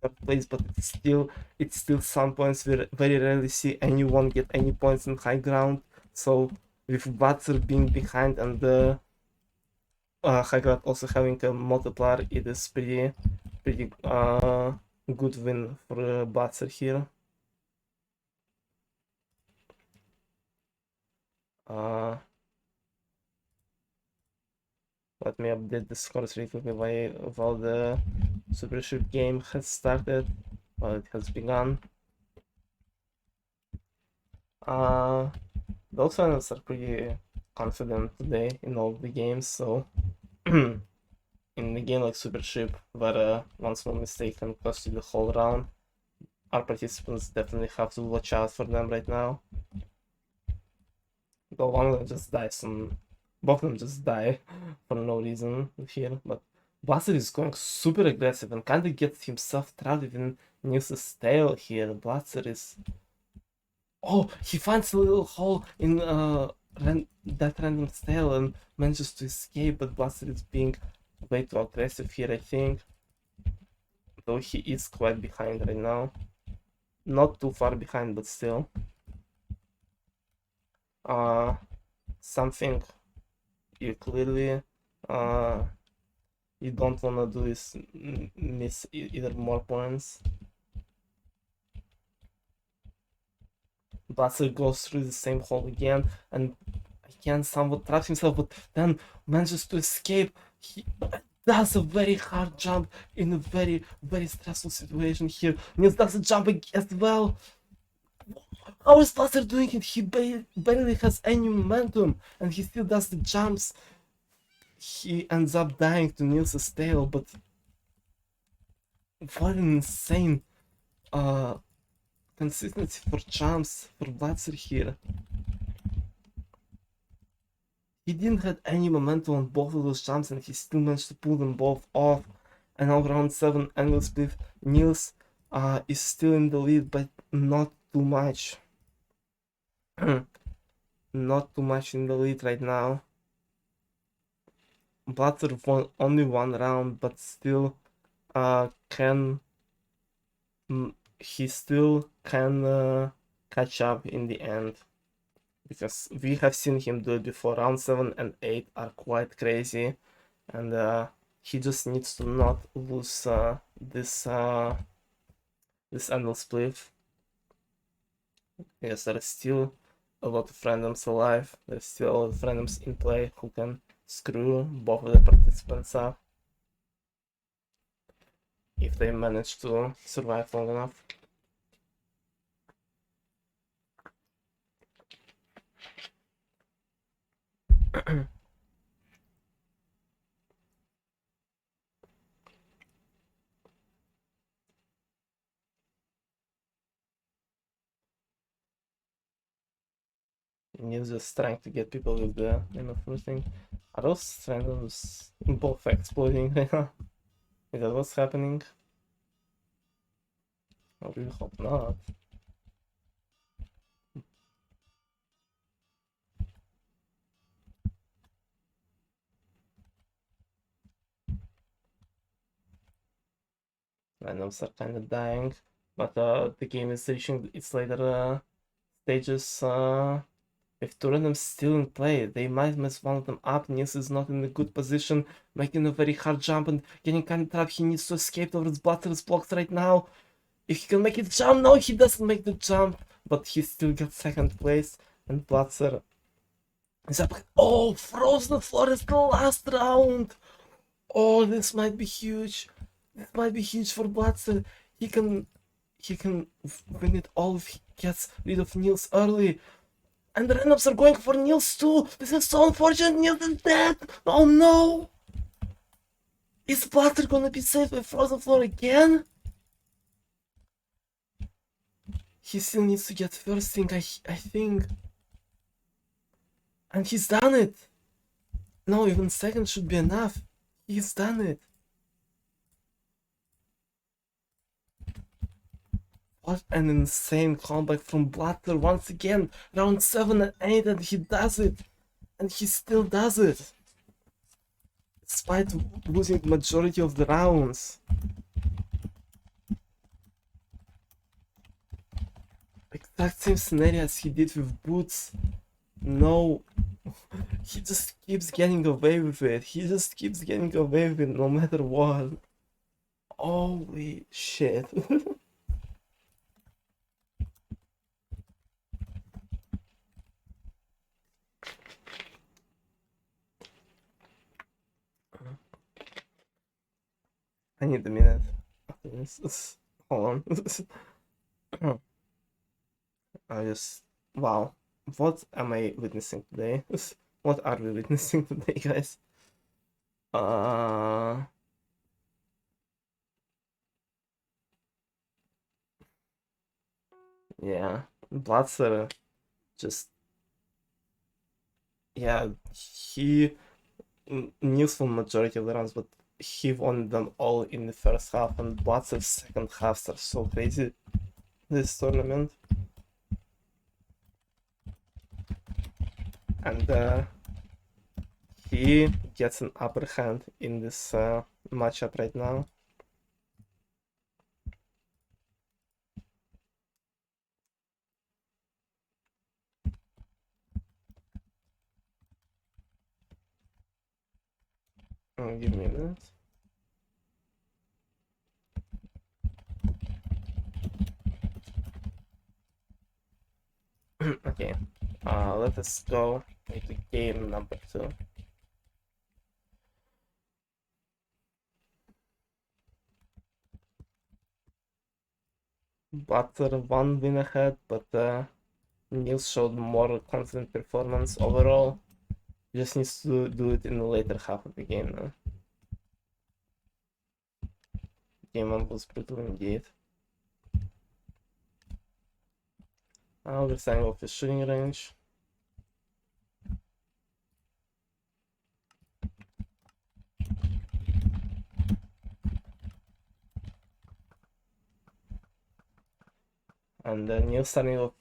third place, but it's still some points we very rarely see anyone get any points in high ground. So with Blatser being behind and the high ground also having a multiplier, it is pretty good win for Blatser here. Let me update the scores really quickly while the Super Ship game has started, while it has begun. Those fans are pretty confident today in all the games, so in a game like Super Ship, where one small mistake can cost you the whole round, our participants definitely have to watch out for them right now. Though one of them just dies, and both of them just die for no reason here, but Blatser is going super aggressive and kinda gets himself trapped within Nils's tail here. Blatser is... Oh, he finds a little hole in that random tail and manages to escape, but Blatser is being way too aggressive here, I think. Though he is quite behind right now. Not too far behind, but still. Something you clearly you don't wanna do is miss either more points. Blatser goes through the same hole again and again somewhat traps himself, but then manages to escape. He does a very hard jump in a very, very stressful situation here. Nils does a jump as well. How is Blatser doing it? He barely has any momentum and he still does the jumps. He ends up dying to Nils's tail, but what an insane consistency for jumps for Blatser here. He didn't have any momentum on both of those jumps and he still managed to pull them both off. And now round 7 angle split, Nils is still in the lead, but not too much. Not too much in the lead right now. Blatser won only one round, but still he still can catch up in the end, because we have seen him do it before. Round 7 and 8 are quite crazy, and he just needs to not lose this angle split. Yes, there is still a lot of randoms alive. There's still a lot of randoms in play who can screw both of the participants up if they manage to survive long enough. He's just trying to get people with the first thing. Are those randoms both exploding right now? Is that what's happening? I really hope not. Randoms are kind of dying, but the game is reaching its later stages. With two randoms still in play, they might mess one of them up. Nils is not in a good position, making a very hard jump and getting kind of trapped. He needs to escape towards Blatser's blocks right now. If he can make it jump, no, he doesn't make the jump, but he still got second place, and Blatser is up. Oh, frozen floor is the last round. Oh, this might be huge. This might be huge for Blatser. He can win it all if he gets rid of Nils early. And the randoms are going for Nils too. This is so unfortunate. Nils is dead. Oh no. Is Blatser gonna be saved by frozen floor again? He still needs to get first thing, I think. And he's done it. No, even second should be enough. He's done it. What an insane comeback from Blatser once again. Round 7 and 8 and he does it. And he still does it. Despite losing the majority of the rounds. Exact same scenario as he did with Boots. No, he just keeps getting away with it. He just keeps getting away with it no matter what. Holy shit. I need a minute after this. Hold on. I just. Wow. What am I witnessing today? What are we witnessing today, guys? Uh. Yeah. Blatser just. Yeah, he Nils won majority of the rounds, but he won them all in the first half, and Blatser's second halves are so crazy this tournament. And he gets an upper hand in this matchup right now. Give me a minute. Okay, let us go into game number 2. Blatser 1 win ahead, but Nils showed more confident performance overall. Just needs to do it in the later half of the game now. Game 1 was brutal indeed. Understanding of his shooting range. And Nils starting off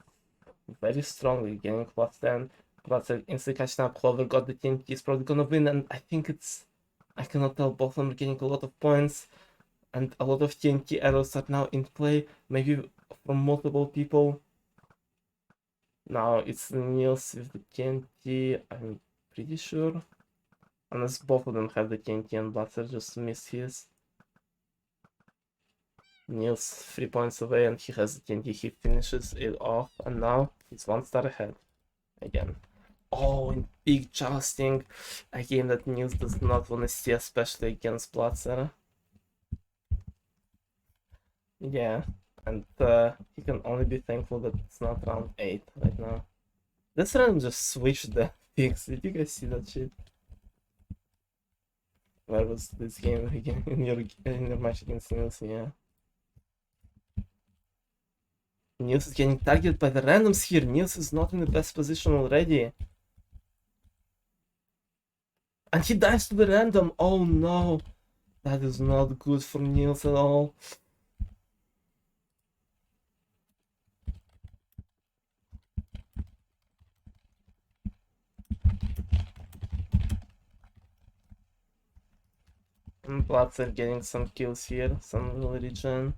very strongly, getting +10. Blatser instantly catching up. Clover got the TNT, he's probably gonna win, and I think it's. I cannot tell, both of them are getting a lot of points, and a lot of TNT arrows are now in play, maybe from multiple people. Now it's Nils with the TNT, I'm pretty sure. Unless both of them have the TNT and Blatser just missed his. Nils 3 points away and he has the TNT, he finishes it off, and now he's 1 star ahead again. Oh, in big jousting, a game that Nils does not want to see, especially against Blatser. Yeah, and he can only be thankful that it's not round 8 right now. This round just switched the picks. Did you guys see that shit? Where was this game again in your match against Nils? Yeah. Nils is getting targeted by the randoms here. Nils is not in the best position already. And he dives to the random. Oh no. That is not good for Nils at all. And Blatser getting some kills here, some regen.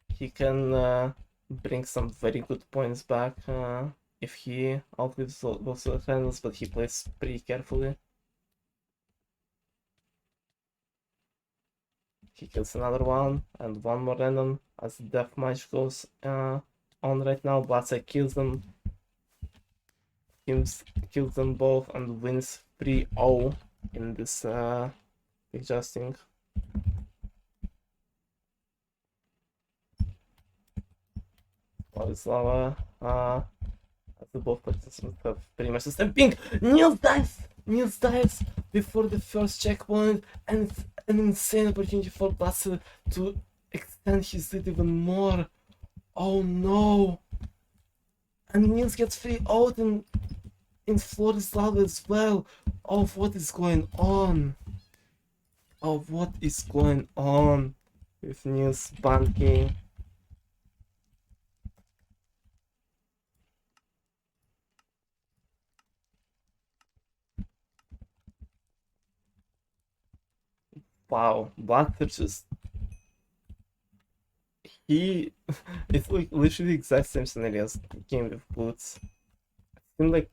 He can bring some very good points back if he outlives those handles, but he plays pretty carefully. He kills another one, and one more random as the deathmatch goes on right now. Blatser kills them. Kills them both and wins 3-0 in this big jousting. Vladislava, as the both participants have pretty much the same ping. Nils dives before the first checkpoint, and it's an insane opportunity for Blatser to extend his lead even more. Oh no! And Nils gets 3-0 in Vladislava as well. Oh, what is going on? Oh, what is going on with Nils banking? Wow, Blatser just he it's like literally the exact same scenario as game with Boots. seemed like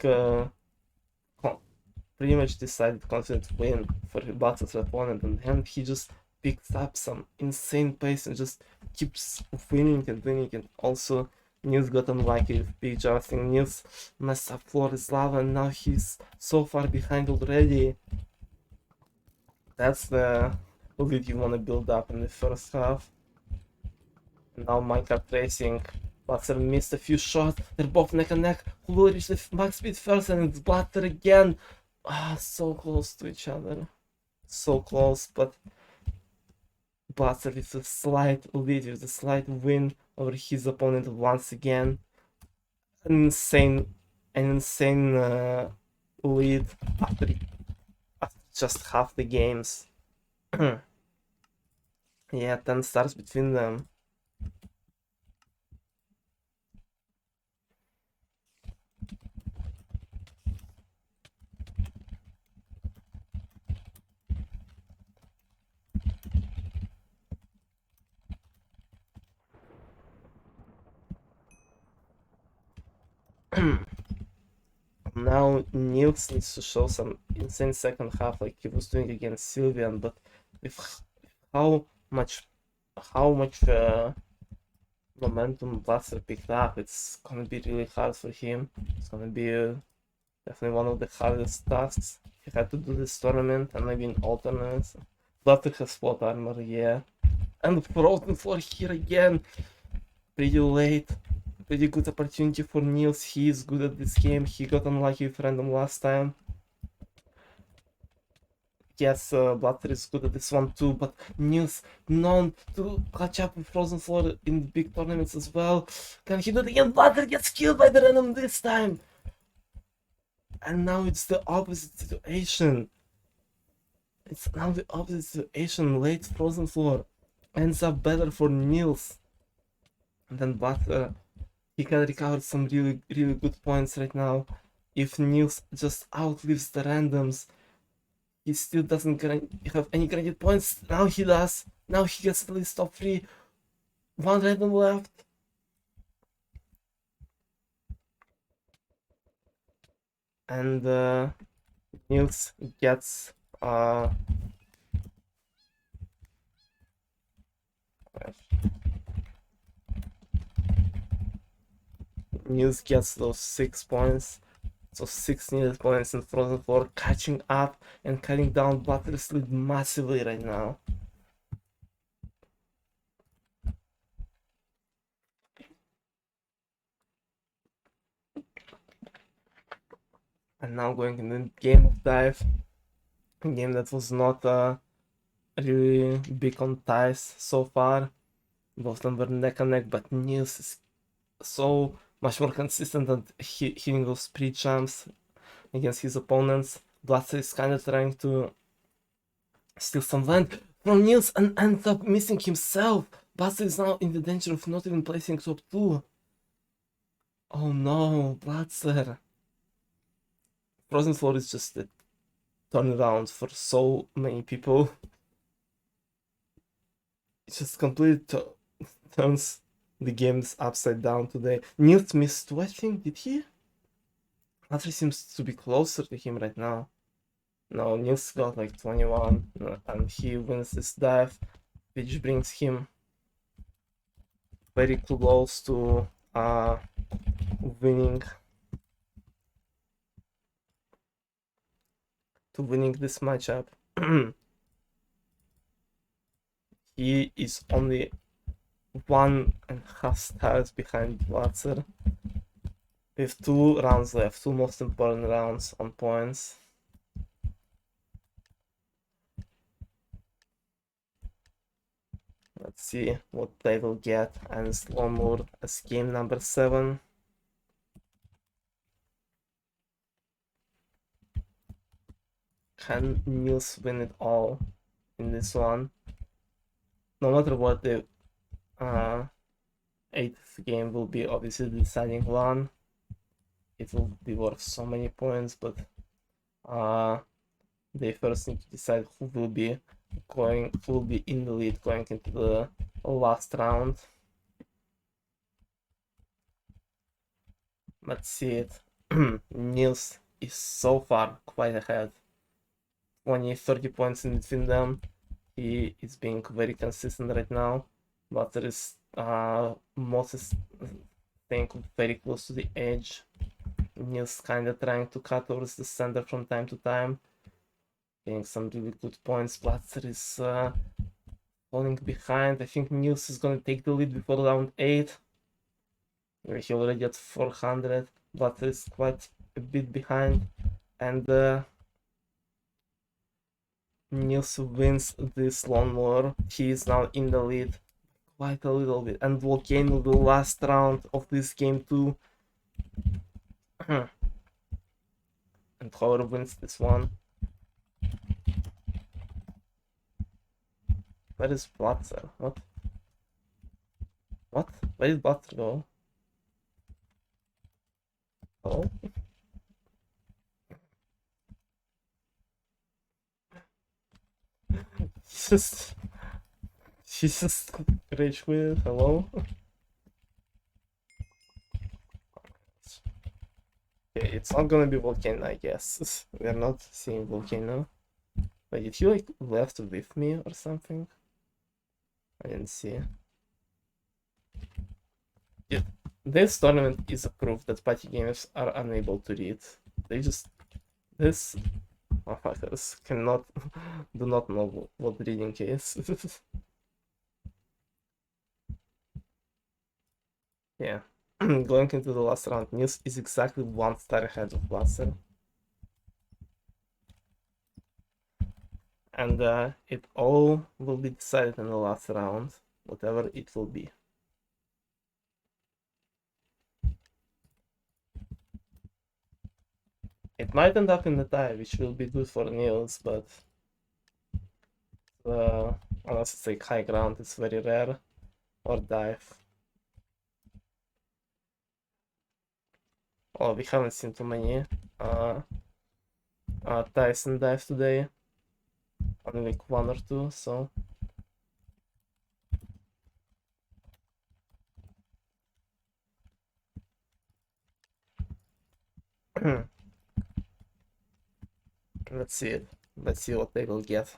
pretty much decided confident win for Blatser's opponent, and then he just picks up some insane pace and just keeps winning and winning. And also, Nils got unlucky with big jump. I think Nils messed up Flores Lava, and now he's so far behind already. That's the lead you want to build up in the first half. Now Minecraft Racing. Blatser missed a few shots. They're both neck and neck. Who will reach the max speed first? And it's Blatser again. So close to each other. So close, but Blatser with a slight lead, with a slight win over his opponent once again. An insane lead after just half the games. Yeah, 10 stars between them. Now Nils needs to show some insane second half like he was doing against Sylvian, but with how much momentum Blatser picked up, it's gonna be really hard for him. It's gonna be definitely one of the hardest tasks he had to do this tournament, and maybe in alternates. Blatser has plot armor, yeah. And frozen floor here again. Pretty late. Pretty good opportunity for Nils. He is good at this game. He got unlucky with random last time. Yes, Blatser is good at this one too, but Nils known to catch up with Frozen Floor in big tournaments as well. Can he do it again? Blatser gets killed by the random this time. And now it's the opposite situation. It's now the opposite situation. Late Frozen Floor ends up better for Nils. And then Blatser, he can recover some really good points right now. If Nils just outlives the randoms, he still doesn't have any granted points. Now he does. Now he gets at least top 3. One random left. And Nils gets Nils gets those 6 points. So 6 needed points in Frozen Floor, catching up and cutting down Blatser's lead massively right now. And now going in the game of Dive, a game that was not really big on ties so far. Both of them were neck and neck, but Nils is so much more consistent at hitting those pre-jumps against his opponents. Blatser is kind of trying to steal some land from Nils and ends up missing himself. Blatser is now in the danger of not even placing top 2. Oh no, Blatser. Frozen Floor is just a turnaround for so many people. It just completely turns the games upside down today. Nils missed 2, I think, did he? Blatser seems to be closer to him right now. No, Nils got like 21, and he wins this dive, which brings him very close to winning this matchup. He is only 1.5 stars behind Blatser, with 2 rounds left, 2 most important rounds on points. Let's see what they will get, and Slowmore as game number 7. Can Nils win it all in this one? No matter what, the 8th game will be obviously the deciding one. It will be worth so many points, but they first need to decide who will be in the lead going into the last round. Let's see it. Nils is so far quite ahead. 20-30 points in between them. He is being very consistent right now. But there is Moses staying very close to the edge. Nils kinda trying to cut towards the center from time to time. Getting some really good points. Blatser is falling behind. I think Nils is gonna take the lead before round 8. He already at 400. Blatser is quite a bit behind. And Nils wins this lawnmower. He is now in the lead quite a little bit. And Volcano, the last round of this game too. And Howard wins this one. Where is Blatser? What? What? Where did Blatser go? Oh? She's just rage quit. Hello? Okay, it's not gonna be Volcano, I guess. We're not seeing Volcano. Wait, did he like left with me or something? I didn't see. Yeah, this tournament is a proof that party gamers are unable to read. They just this motherfuckers cannot do not know what reading is. Yeah. Going into the last round, Nils is exactly 1 star ahead of Blatser. And it all will be decided in the last round, whatever it will be. It might end up in the tie, which will be good for Nils, but unless it's like high ground, it's very rare, or dive. Oh, we haven't seen too many ties and dive today, only like 1 or 2, so. Let's see it. Let's see what they will get.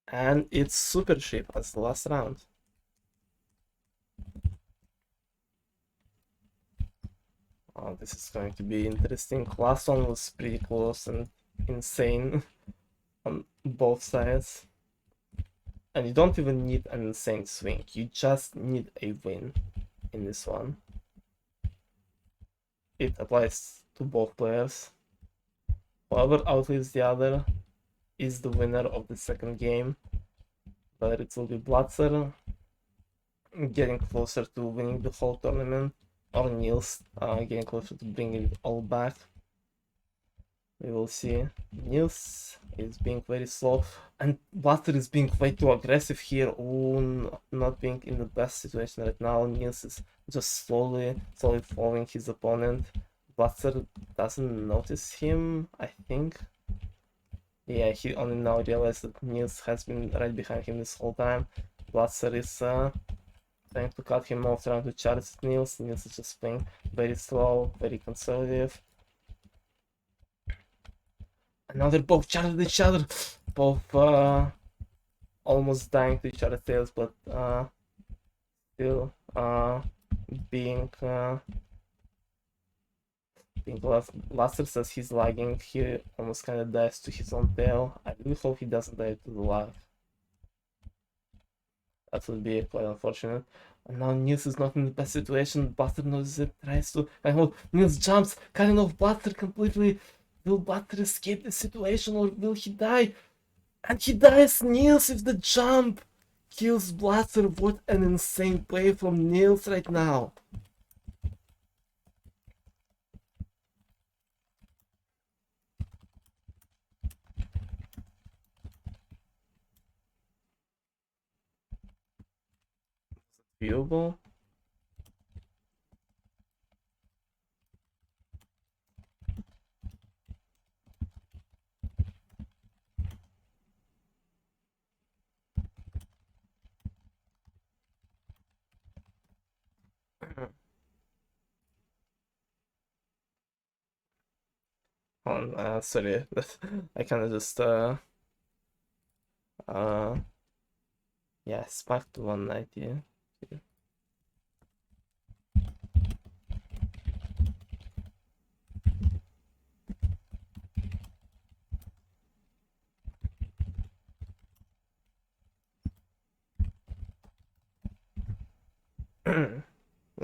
And it's super cheap as the last round. Oh, this is going to be interesting. Last one was pretty close and insane on both sides. And you don't even need an insane swing. You just need a win in this one. It applies to both players. Whoever outlives the other is the winner of the second game. Whether it will be Blatser getting closer to winning the whole tournament, or Nils getting closer to bringing it all back. We will see. Nils is being very slow, and Blatser is being way too aggressive here. Oh, not being in the best situation right now. Nils is just slowly following his opponent. Blatser doesn't notice him, I think. Yeah, he only now realized that Nils has been right behind him this whole time. Blatser is trying to cut him off, trying to charge Nils. Nils is just playing very slow, very conservative. And now they're both charging each other. Both almost dying to each other's tails, but still being Blatser says he's lagging. He almost kind of dies to his own tail. I really hope he doesn't die to the lag. That would be quite unfortunate. And now Nils is not in the best situation. Blatser knows it, tries to. I hope Nils jumps, cutting off Blatser completely. Will Blatser escape the situation or will he die? And he dies. Nils with the jump kills Blatser. What an insane play from Nils right now. Viewable. on. Sorry, I kind of just yeah, smacked 190.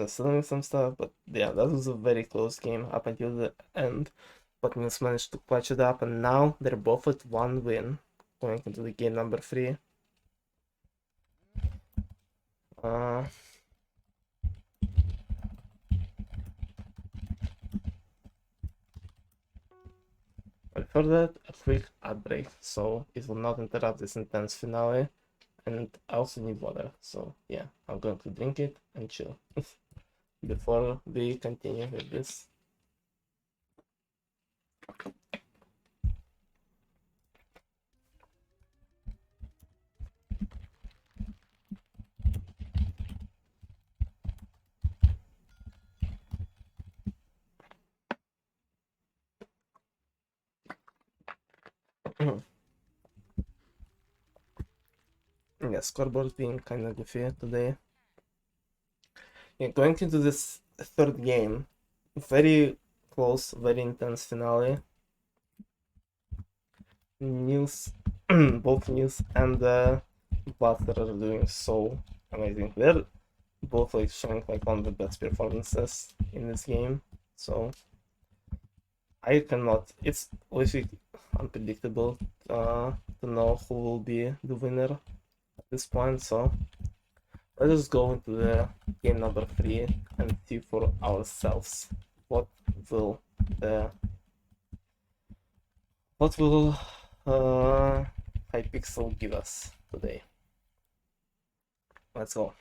Selling some stuff, but yeah, that was a very close game up until the end. But Nils managed to clutch it up, and now they're both at 1 win going into the game number 3. But for that, a quick ad break, so it will not interrupt this intense finale. And I also need water, so yeah, I'm going to drink it and chill before we continue with this. Yeah, scoreboard being kind of goofy today. Yeah, going into this third game, very close, very intense finale. Nils, both Nils and Blatser are doing so amazing. They're both like showing like one of the best performances in this game. So I cannot. It's literally unpredictable to know who will be the winner at this point. So let's just go into the game number 3 and see for ourselves what will the Hypixel give us today. Let's go.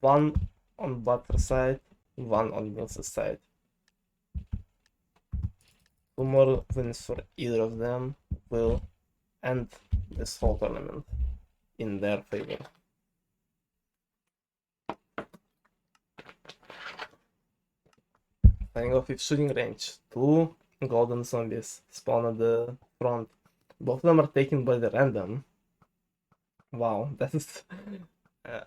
One on Butler side, one on Nils' side. 2 more wins for either of them will end this whole tournament in their favor. Starting off with shooting range, 2 golden zombies spawn at the front. Both of them are taken by the random. Wow, that is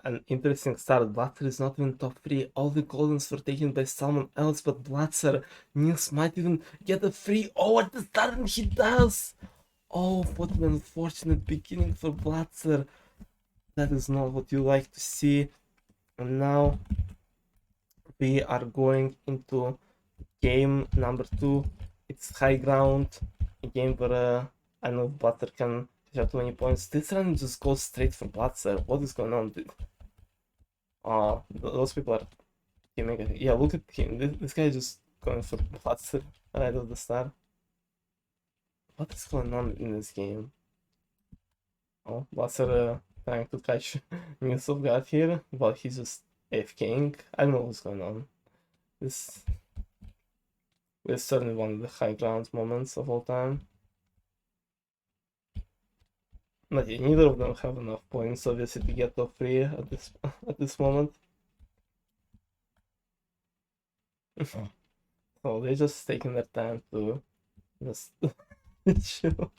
an interesting start. Blatser is not even top 3. All the goldens were taken by someone else but Blatser. Nils might even get a free. Oh, at the start, and he does! Oh, what an unfortunate beginning for Blatser. That is not what you like to see. And now we are going into game number 2. It's high ground. A game where I know Blatser can have 20 points. This run just goes straight for Blatser. What is going on, dude? Those people are teaming. Yeah, look at him. This guy just going for Blatser right at the start. What is going on in this game? Oh, Blatser trying to catch Nilsov here, but he's just AFKing. I don't know what's going on. This is certainly one of the high ground moments of all time. But yeah, neither of them have enough points, obviously, to get top 3 at this moment. So they're just taking their time to just chill.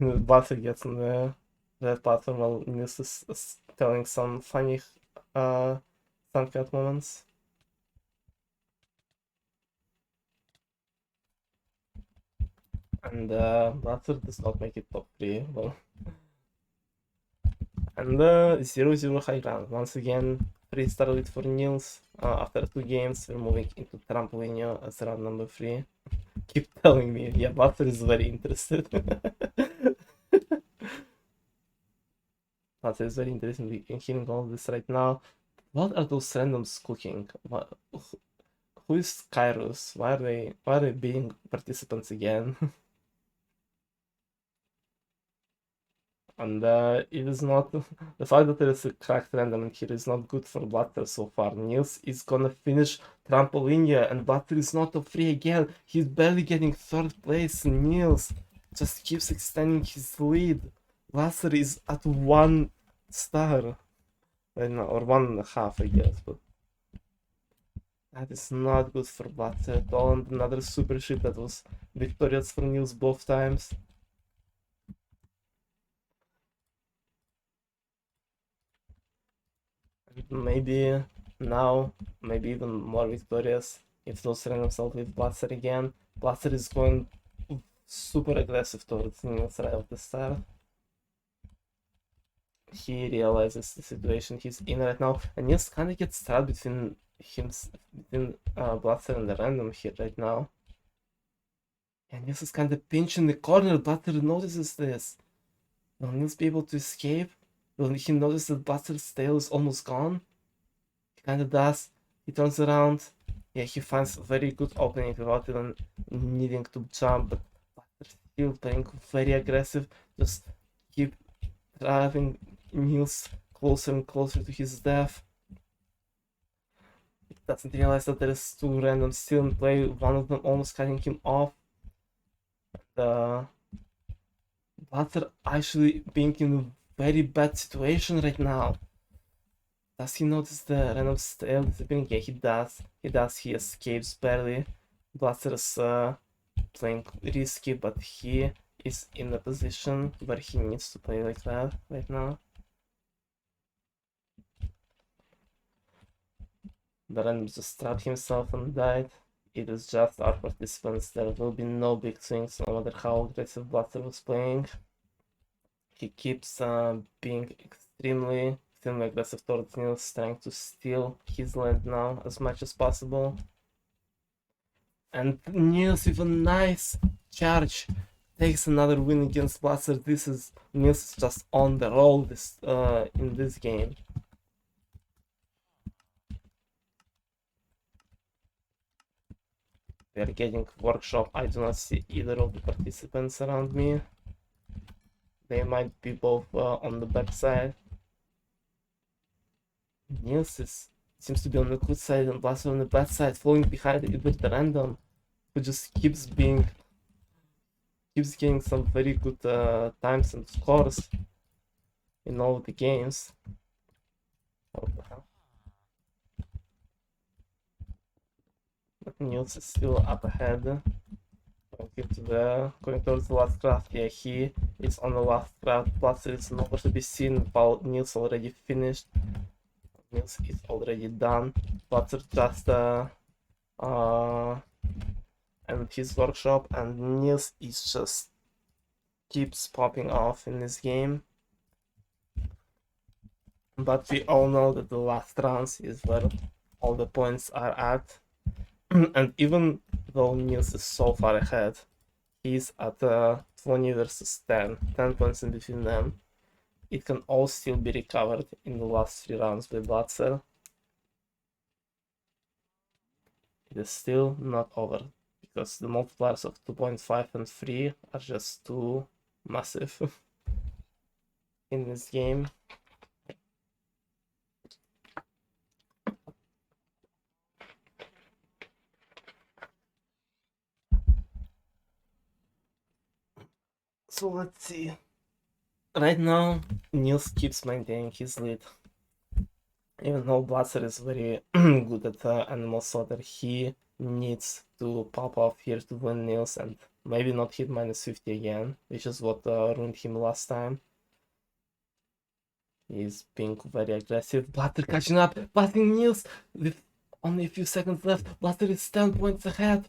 And Blatser gets on the red platform while Nils is telling some funny Suncat moments. And Blatser does not make it top 3. Well, and 0-0 high ground. Once again, 3-star lead for Nils. After 2 games, we're moving into Trampolinho as round number 3. Keep telling me, yeah, Blatser is very interested. Blatser is very interested in hearing all this right now. What are those randoms cooking? Who is Kairos? Why are they being participants again? And it is not the fact that there is a cracked random in here is not good for Blatser so far. Nils is gonna finish Trampolinia, and Blatser is not top 3 again. He's barely getting 3rd place. Nils just keeps extending his lead. Blatser is at 1 star right now, or 1.5, I guess. But That is not good for Blatser at all, and another super ship that was victorious for Nils both times. Maybe now, maybe even more victorious if those random himself with Blatser again. Blatser is going super aggressive towards Nils right at the start. He realizes the situation he's in right now, and Nils kind of gets trapped between Blatser and the random here right now. And Nils is kind of pinched in the corner. Blatser notices this. Will Nils be able to escape? Will he notice that Blatser's tail is almost gone? He kind of does. He turns around. Yeah, he finds a very good opening without even needing to jump. But Blatser still playing very aggressive. Just keep driving Nils closer and closer to his death. He doesn't realize that there is two randoms still in play. One of them almost cutting him off. Blatser actually being in a very bad situation right now. Does he notice the random tail disappearing? Yeah, he does. He escapes barely. Blatser is playing risky, but he is in a position where he needs to play like that right now. The random just trapped himself and died. It is just our participants. There will be no big swings no matter how aggressive Blatser was playing. He keeps being extremely aggressive towards Nils, trying to steal his land now as much as possible. And Nils with a nice charge takes another win against Blatser. Nils is just on the roll in this game. We are getting workshop. I do not see either of the participants around me. They might be both on the back side. Nils seems to be on the good side and Blatser on the bad side, falling behind with the random, who just keeps getting some very good times and scores in all the games. But Nils is still up ahead. Going towards the last craft. Yeah, he is on the last craft. Blatser is nowhere to be seen while Nils already finished. Nils is already done. Blatser just and his workshop, and Nils is just keeps popping off in this game. But we all know that the last rounds is where all the points are at. And even though Nils is so far ahead, he's at 20 versus 10 points in between them. It can all still be recovered in the last 3 rounds by Blatser. It is still not over, because the multipliers of 2.5 and 3 are just too massive in this game. So let's see. Right now, Nils keeps maintaining his lead. Even though Blatser is very good at animal slaughter, he needs to pop off here to win Nils and maybe not hit -50 again, which is what ruined him last time. He's being very aggressive. Blatser catching up, blasting Nils with only a few seconds left. Blatser is 10 points ahead.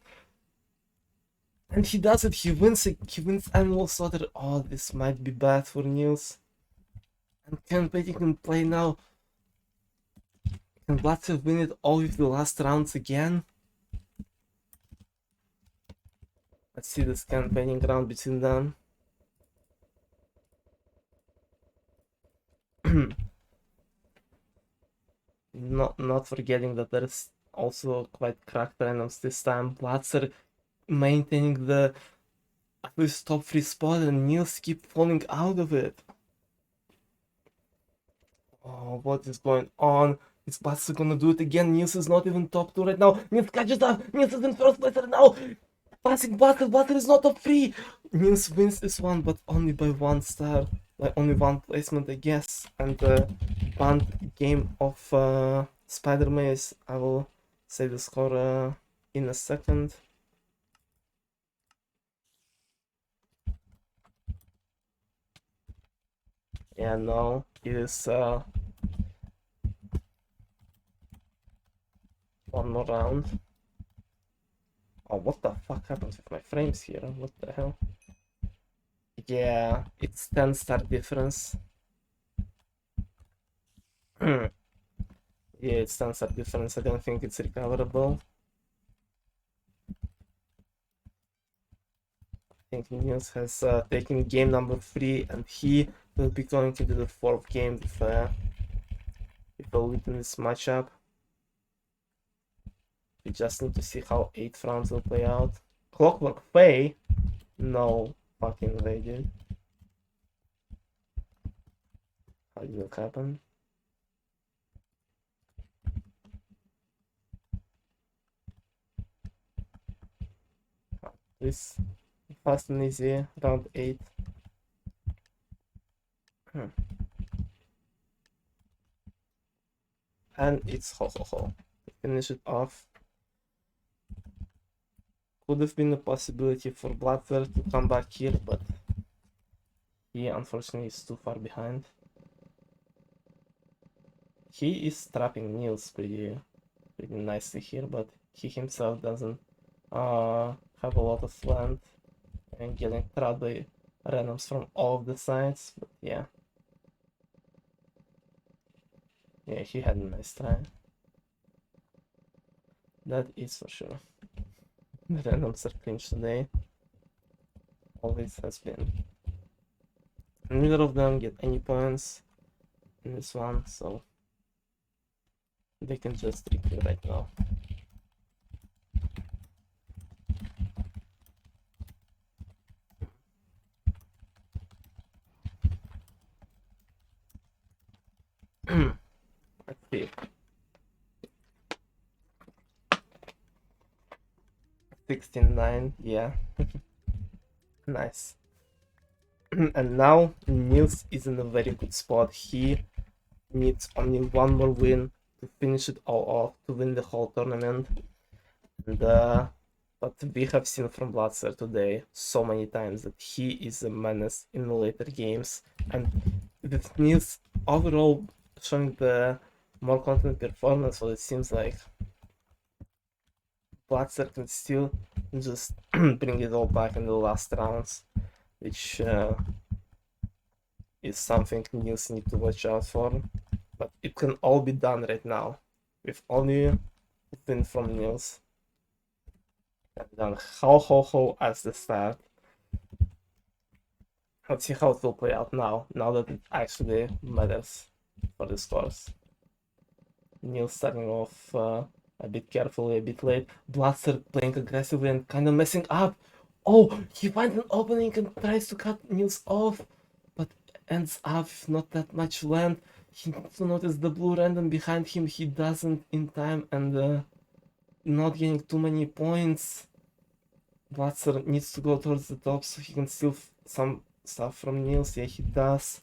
And he does it, he wins animal slaughter. Oh, this might be bad for Nils. And can Baiting in play now? Can Blatser win it all with the last rounds again? Let's see this campaigning round between them. Not forgetting that there's also quite cracked randoms this time. Blatser maintaining the at least top 3 spot, and Nils keep falling out of it. Oh, what is going on? Is Blatser gonna do it again? Nils is not even top 2 right now. Nils catches up. Nils is in first place right now. Passing Blatser. Blatser is not top 3. Nils wins this one, but only by 1 star. By only 1 placement, I guess. And one game of Spider Maze. I will say the score in a second. Yeah, no, it is one more round. Oh, what the fuck happens with my frames here? What the hell? Yeah, it's 10-star difference. Yeah, it's 10-star difference. I don't think it's recoverable. I think Nils has taken game number 3, and he will be going into the 4th game with a lead in this matchup. We just need to see how 8th rounds will play out. Clockwork Faye? No fucking way, dude. How did it happen? This fast and easy, round 8. And it's ho ho ho. To finish it off. Could have been a possibility for Blatser to come back here, but he unfortunately is too far behind. He is trapping Nils pretty nicely here, but he himself doesn't have a lot of land and getting trapped by randoms from all of the sides. But yeah, he had a nice try. That is for sure. The randoms are clinched today. Always has been. Neither of them get any points in this one, so they can just replay right now. Let's see. 16-9, yeah. Nice. And now Nils is in a very good spot. He needs only one more win to finish it all off, to win the whole tournament. And but we have seen from Blatser today so many times that he is a menace in the later games. And with Nils overall showing the more confident performance, what it seems like, Blatser can still just bring it all back in the last rounds, which is something Nils need to watch out for. But it can all be done right now with only a win from Nils. And then ho as the start. Let's see how it will play out now that it actually matters for the scores. Nils starting off a bit carefully, a bit late. Blatser playing aggressively and kind of messing up. Oh, he finds an opening and tries to cut Nils off, but ends up with not that much land. He needs to notice the blue random behind him. He doesn't in time, and not getting too many points. Blatser needs to go towards the top so he can steal some stuff from Nils. Yeah, he does.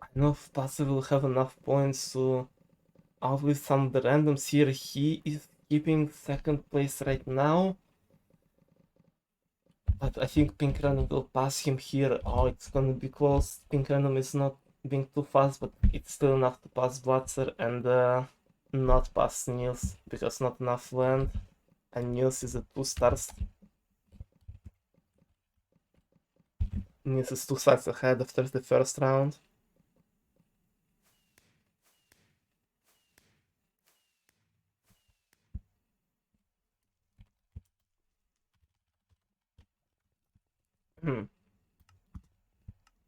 I don't know if Blatser will have enough points to outlive some of the randoms here. He is keeping 2nd place right now. But I think Pink Random will pass him here. Oh, it's gonna be close. Pink Random is not being too fast, but it's still enough to pass Blatser and not pass Nils because not enough land. And Nils is at 2 stars. Nils is 2 stars ahead after the first round.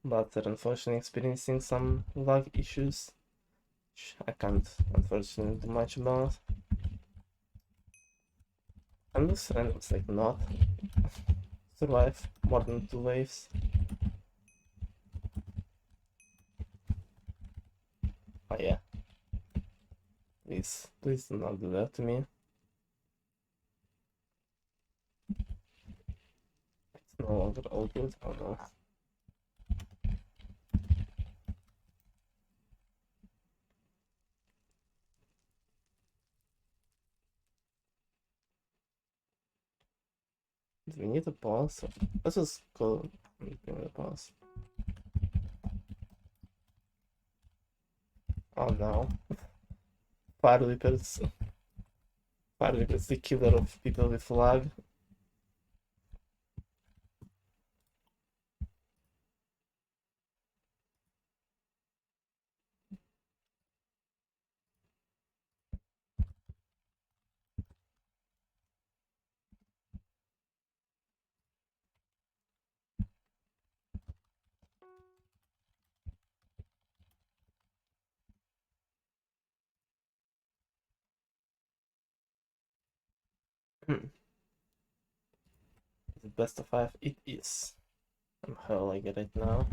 But they're unfortunately experiencing some lag issues, which I can't unfortunately do much about. And this random's like not survive more than 2 waves. Oh yeah. Please do not do that to me. It's no longer all good. Oh no. Do we need a pause? Let's just go and give it a pause. Oh no. Fire Leapers. Fire Leapers, the killer of people with lag. The best of 5 it is. I'm hell I get it now.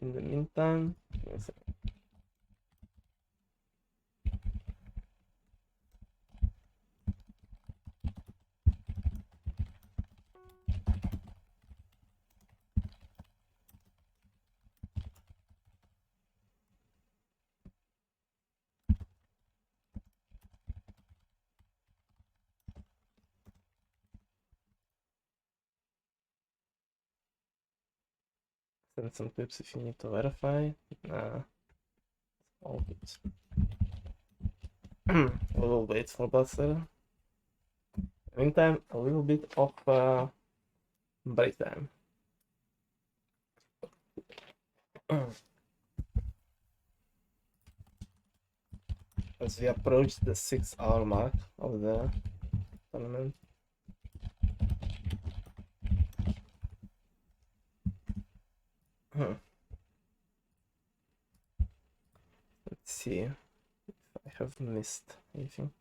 In the meantime, send some clips if you need to verify. Nah, all good. We'll wait for Blatser. Meantime, a little bit of break time. As we approach the 6-hour mark of the tournament. Let's see if I have missed anything.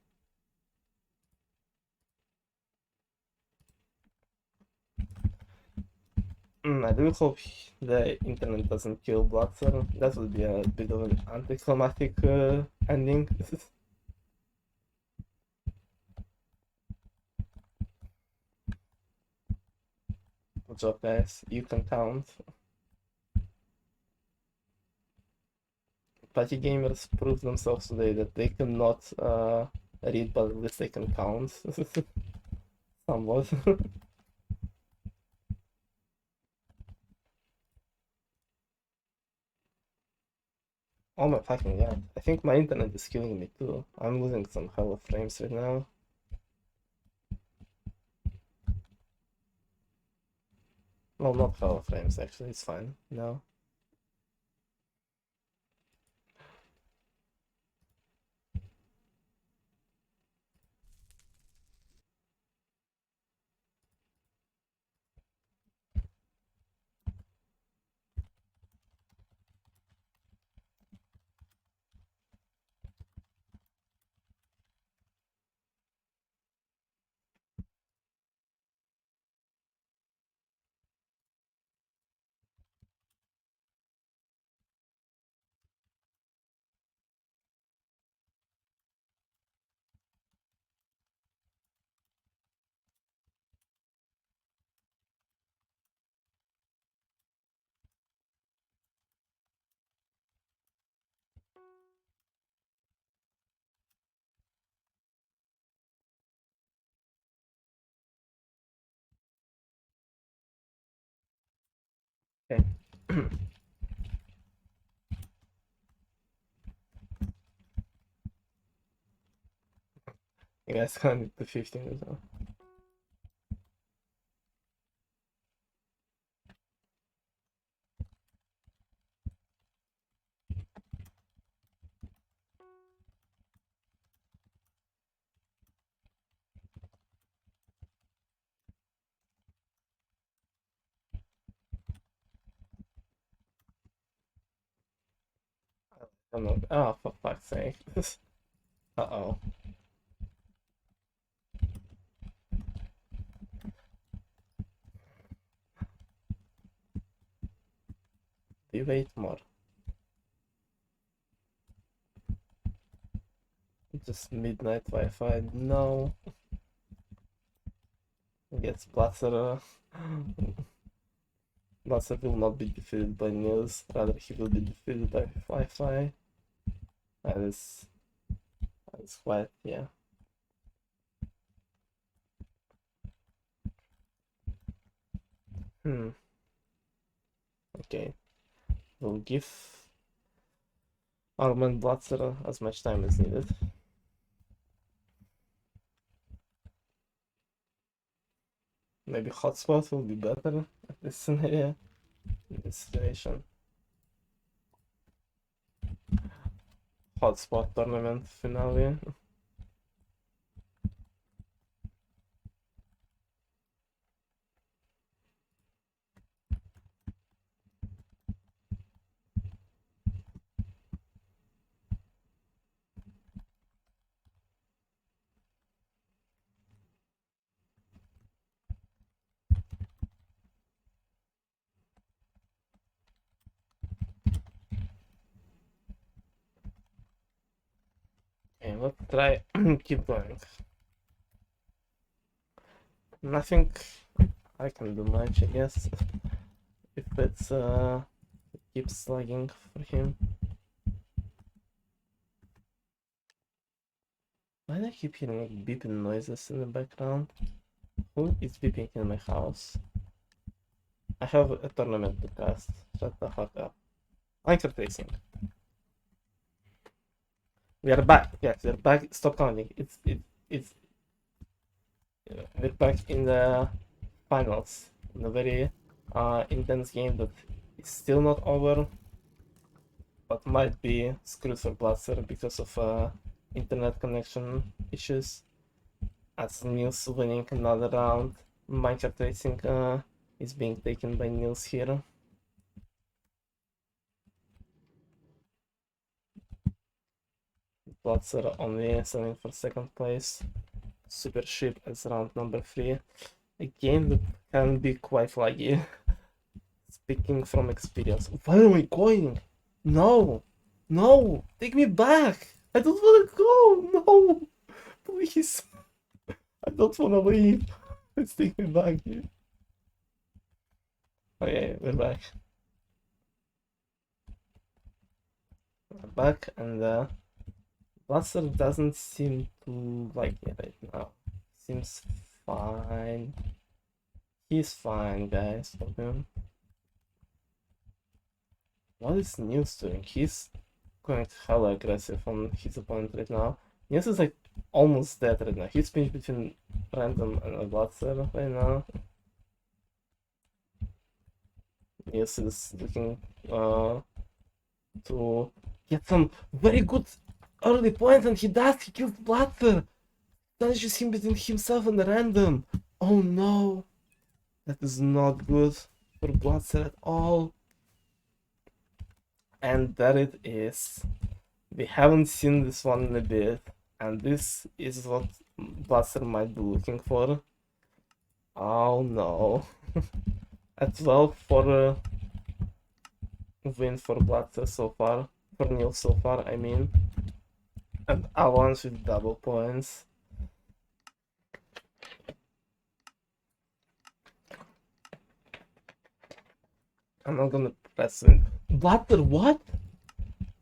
I do hope the internet doesn't kill Blatser. That would be a bit of an anticlimactic ending. Good job, guys. You can count. Patty gamers proved themselves today that they cannot read, but at least they can count. Somewhat. Oh my fucking god. I think my internet is killing me too. I'm losing some hell of frames right now. Well, not hell of frames actually, it's fine. No. Okay. You guys can't hit the 15 as well. I'm not. Oh, for fuck's sake. Uh-oh. We wait more. Just midnight Wi-Fi. No. Gets Blatser. Blatser will not be defeated by Nils. Rather, he will be defeated by Wi-Fi. That is quite, yeah. Okay. We'll give Armand Blatser as much time as needed. Maybe hotspot will be better at this scenario, in this situation. Hotspot tournament finale. Okay, let's try keep going. Nothing I can do much, I guess, if it's keeps lagging for him. Why do I keep hearing like beeping noises in the background? Who is beeping in my house? I have a tournament to cast. Shut the fuck up. Anchor tracing. We are back. Yes, we're back. Stop counting. It's we're back in the finals. In a very intense game that is still not over, but might be screwed for Blatser because of internet connection issues. As Nils winning another round, Minecraft Racing is being taken by Nils here. Blatser only selling for second place. Super ship as round number 3. A game that can be quite laggy. Speaking from experience. Where are we going? No! No! Take me back! I don't wanna go! No! Please! I don't wanna leave. Let's take me back, dude. Okay, we're back. We're back, and Blatser doesn't seem to like it right now. Seems fine. He's fine, guys, for him. What is Nils doing? He's going hella aggressive on his opponent right now. Nils is like almost dead right now. He's pinched between Random and a Blatser right now. Nils is looking to get some very good early points, and he does. He kills Blatser. That's just him between himself and Random. Oh no. That is not good for Blatser at all. And there it is. We haven't seen this one in a bit, and this is what Blatser might be looking for. Oh no. A 12 for a win for Blatser so far. For Nils so far, I mean. And Avalanche with double points. I'm not gonna press it. Blatser, what?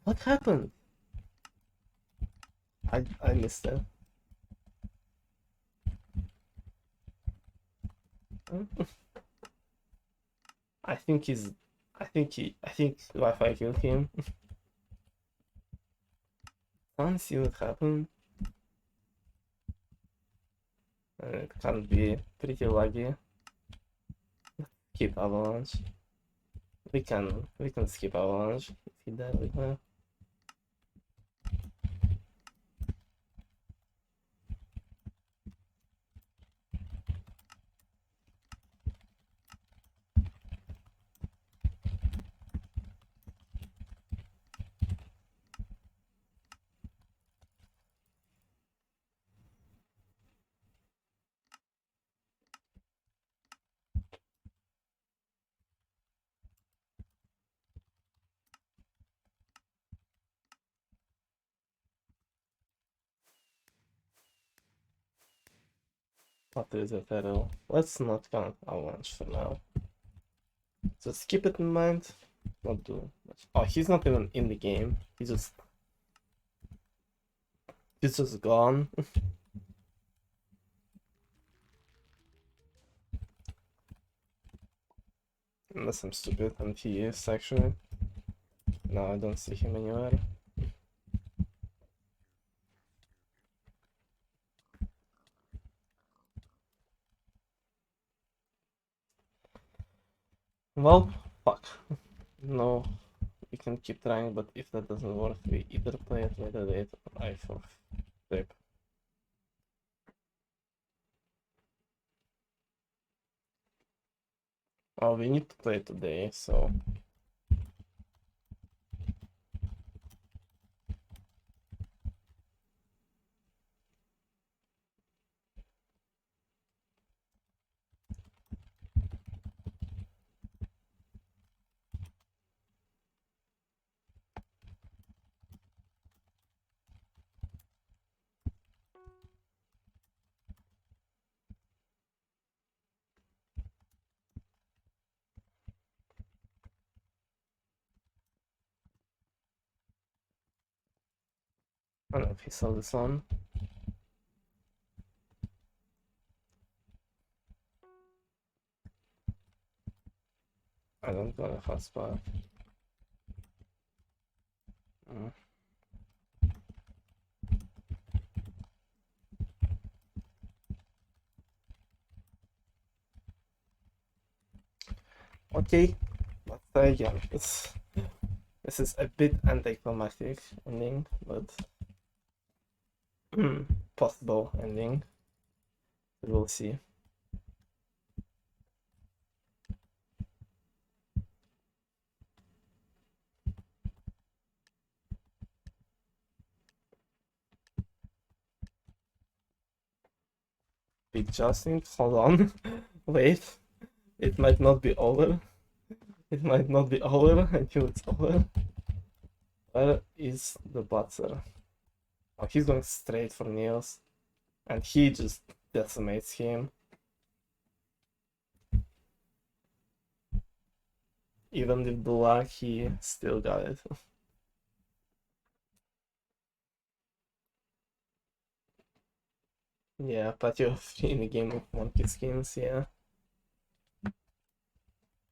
What happened? I missed it. I think Wi-Fi killed him. Can't see what happened. It can be pretty laggy. Skip Avalanche. We can skip Avalanche if he died with her. What is it at all? Let's not count Avalanche for now. Just keep it in mind. Not do much. Oh, he's not even in the game. He's just gone. Unless I'm stupid, and he is actually. No, I don't see him anywhere. Well, fuck. No, we can keep trying, but if that doesn't work, we either play it later date or I for trip. Oh, we need to play today, so. I don't know if he saw this one. I don't got a hotspot. Okay, but again, this is a bit anticlimactic ending, but possible ending. We'll see. Big adjusting. Hold on. Wait. It might not be over. It might not be over until it's over. Where is the Blatser? Oh, he's going straight for Nils. And he just decimates him. Even with the luck, he still got it. Yeah, patio 3 in the game with monkey skins, yeah.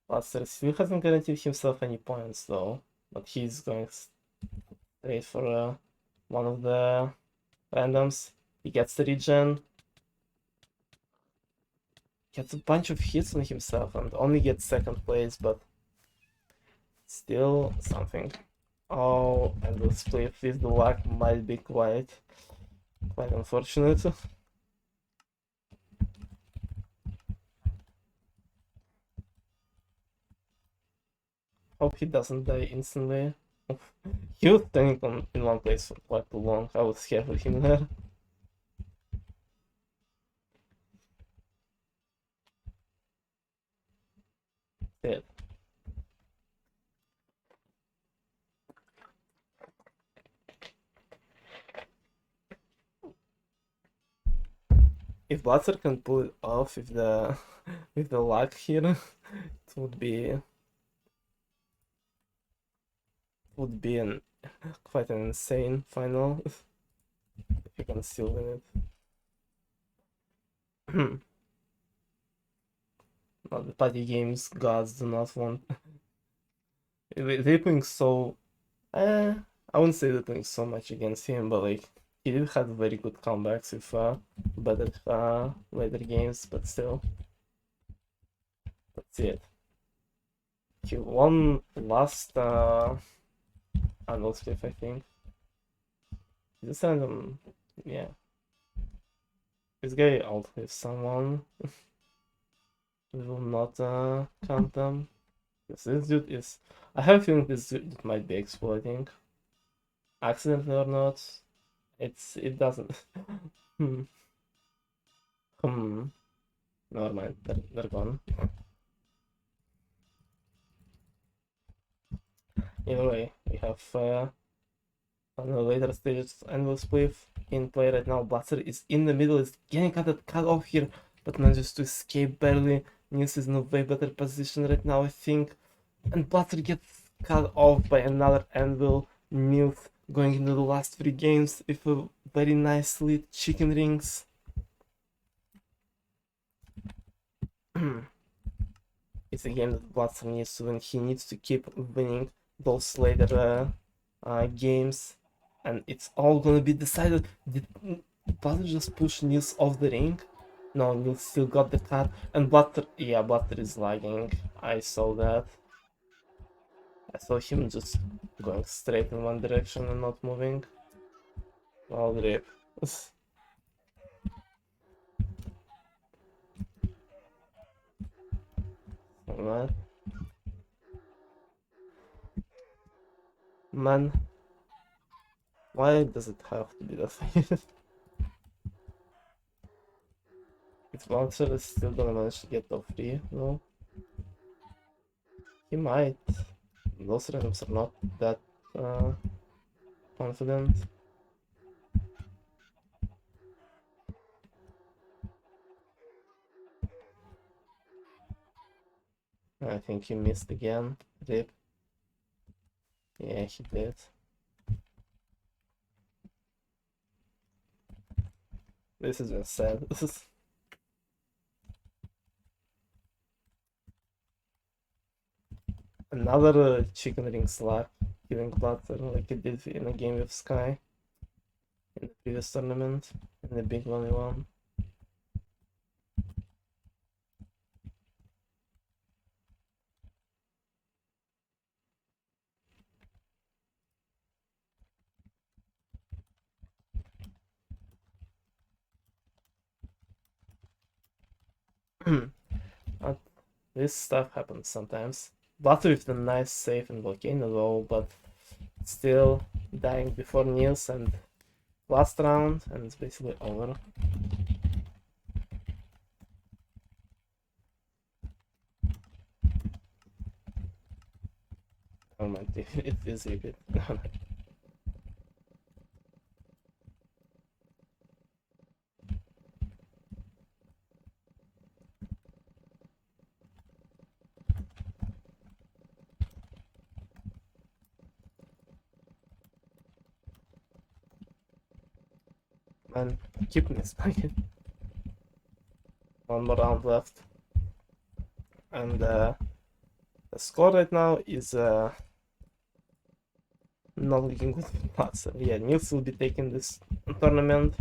Blatser still hasn't guaranteed himself any points though, but he's going straight for one of the randoms. He gets the regen, gets a bunch of hits on himself and only gets second place, but still something. Oh, and the split with the luck might be quite unfortunate. Hope he doesn't die instantly. He was standing in one place for quite too long. I was scared of him there. Dead. If Blatser can pull it off with the with the luck here, it would be an quite an insane final if you can still win it. But the party games gods do not want. They're playing so. I wouldn't say they're playing so much against him, but like he did have very good comebacks with better later games, but still. That's it. He won last Arnold Cliff, I think. This random, yeah. This guy out with someone. We will not count them. Because this dude is. I have a feeling this dude might be exploiting. Accidentally or not. It doesn't. Hmm. Never mind. They're gone. Either way, we have on the later stages endless spliff in play right now. Blatser is in the middle, is getting cut off here. but manages to escape barely. Nils is in a way better position right now, I think. And Blatser gets cut off by another anvil. Nils going into the last 3 games with a very nice lead. Chicken rings. It's a game that Blatser needs to win. He needs to keep winning those later games, and it's all gonna be decided. Did Blatser just push Nils off the ring? No, Nils still got the cut, and Blatser is lagging. I saw that. I saw him just going straight in one direction and not moving. Well, rip. Man. Man. Why does it have to be that way? If Blatser is still gonna manage to get top 3, no? He might. Those randoms are not that confident. I think he missed again. Rip. Yeah, he did. This is just sad. This is another chicken ring slap killing Blatzer like it did in a game with Sky in the previous tournament, in the big one we won. This stuff happens sometimes. Blatzer with a nice save and volcano though, but still dying before Nils and last round, and it's basically over. Oh my, it is a bit. Man, keep missing. One more round left. And the score right now is not looking good for Blatzer. Yeah, Nils will be taking this tournament.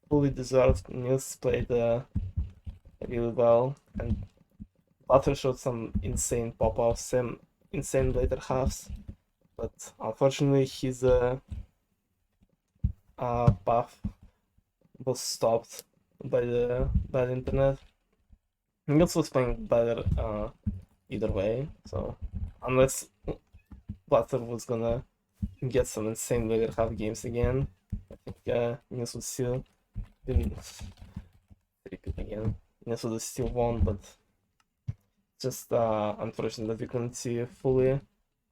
Fully deserved. Nils played really well, and Blatzer showed some insane pop-offs, some insane later halves, but unfortunately his path was stopped by the internet. Nils was playing better either way, so unless Blatzer was gonna get some insane later half games again, I think Nils would still repeat again. Nils would have still won, but just unfortunate that we couldn't see fully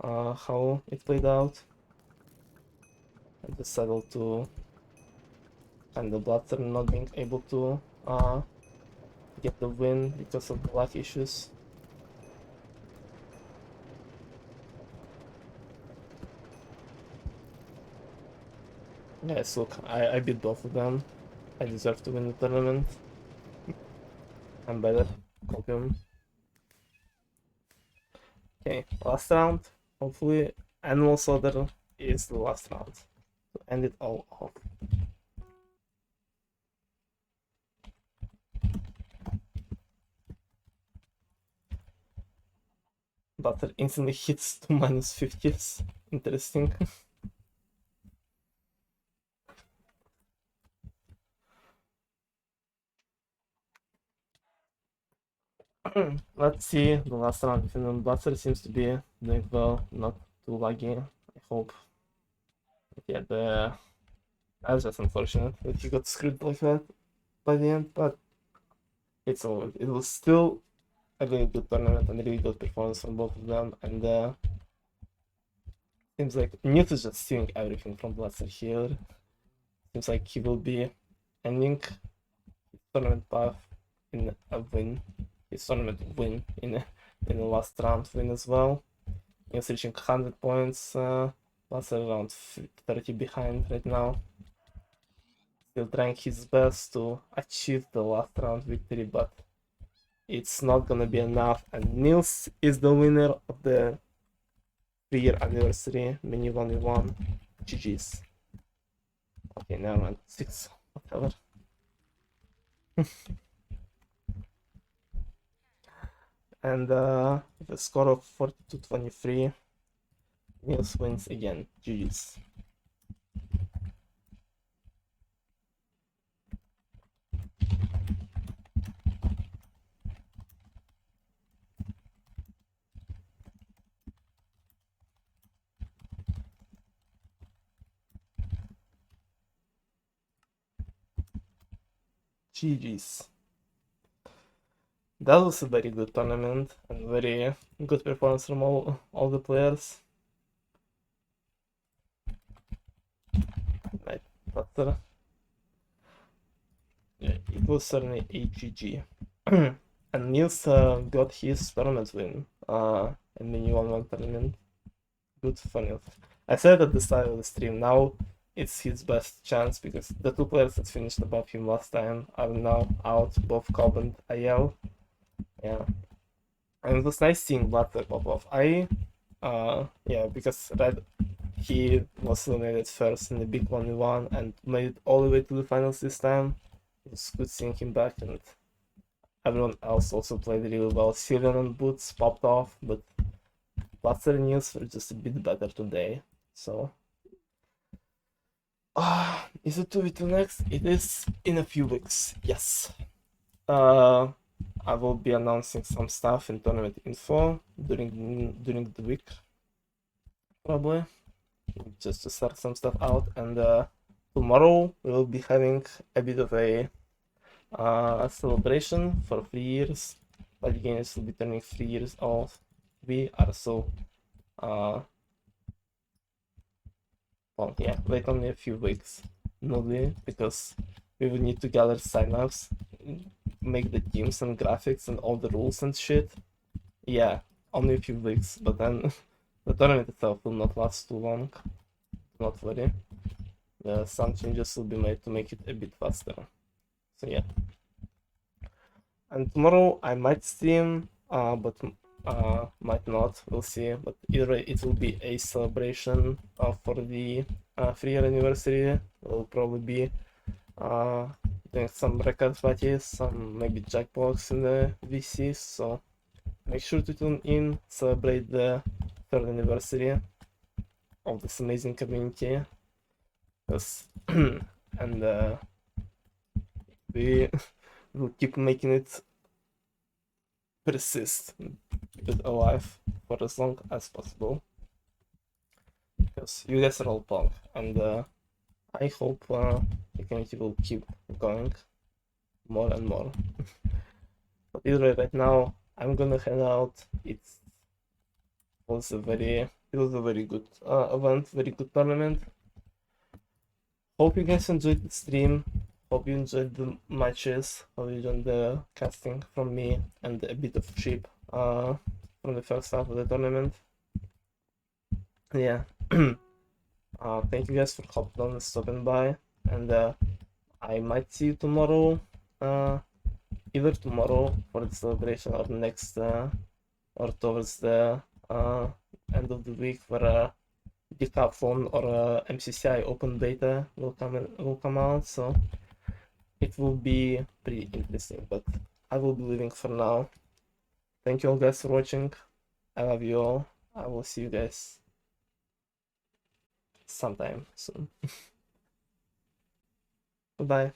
how it played out. I decided to kind of Blatzer not being able to get the win because of the luck issues. Yes, look, I beat both of them. I deserve to win the tournament. I'm better. Copium. Okay, last round. Hopefully, Animal Soldier is the last round to end it all off. Butter instantly hits to -50s. Interesting. Let's see the last round. Blatzer seems to be doing well, not too laggy, I hope. But yeah, that's just unfortunate that he got screwed like that by the end, but it's all. It was still a really good tournament and a really good performance from both of them, and seems like Newt is just stealing everything from Blatzer here. Seems like he will be ending tournament path in a win. His tournament win in the last round win as well. He's reaching 100 points. Blatser around 30 behind right now. Still trying his best to achieve the last round victory, but it's not gonna be enough. And Nils is the winner of the 3-year anniversary mini 1v1. GG's. Okay, never mind. 6, whatever. And with a score of 42-23, Nils wins again. GG's. GG's. That was a very good tournament and very good performance from all the players. Right, but yeah, it was certainly a GG. And Nils got his tournament win in the new 1-1 tournament. Good for Nils. I said at the start of the stream, now it's his best chance because the 2 players that finished above him last time are now out, both Cobb and Ayel. Yeah. And it was nice seeing Blatser pop off. Yeah, because he was eliminated first in the big 1v1 and made it all the way to the finals this time. It was good seeing him back, and everyone else also played really well. Sylvan and Boots popped off, but Blatser and Nils were just a bit better today. So, is it 2v2 next? It is in a few weeks, yes. I will be announcing some stuff in tournament info during the week, probably, just to start some stuff out. And tomorrow we will be having a bit of a celebration for 3 years. But again, it will be turning 3 years old. We are so well, yeah, wait only a few weeks, oNudli, because we will need to gather signups, make the teams and graphics and all the rules and shit. Yeah, only a few weeks, but then the tournament itself will not last too long. Do not worry. Some changes will be made to make it a bit faster. So yeah. And tomorrow I might stream, but might not. We'll see. But either way, it will be a celebration for the 3-year anniversary. It will probably be doing some record parties, some maybe jackpots in the VCs. So make sure to tune in, celebrate the 3rd anniversary of this amazing community. Yes. And we will keep making it persist, keep it alive for as long as possible. Because you guys are all punk, and I hope the community will keep going more and more. But either way, right now I'm gonna head out. It was a very good event, very good tournament. Hope you guys enjoyed the stream. Hope you enjoyed the matches. Hope you enjoyed the casting from me and a bit of chip from the first half of the tournament. Yeah. Thank you guys for hopping on and stopping by, and I might see you tomorrow, either tomorrow for the celebration or next, or towards the end of the week where Decathlon or MCCI open beta will come out. So it will be pretty interesting, but I will be leaving for now. Thank you all guys for watching. I love you all. I will see you guys sometime soon. Bye.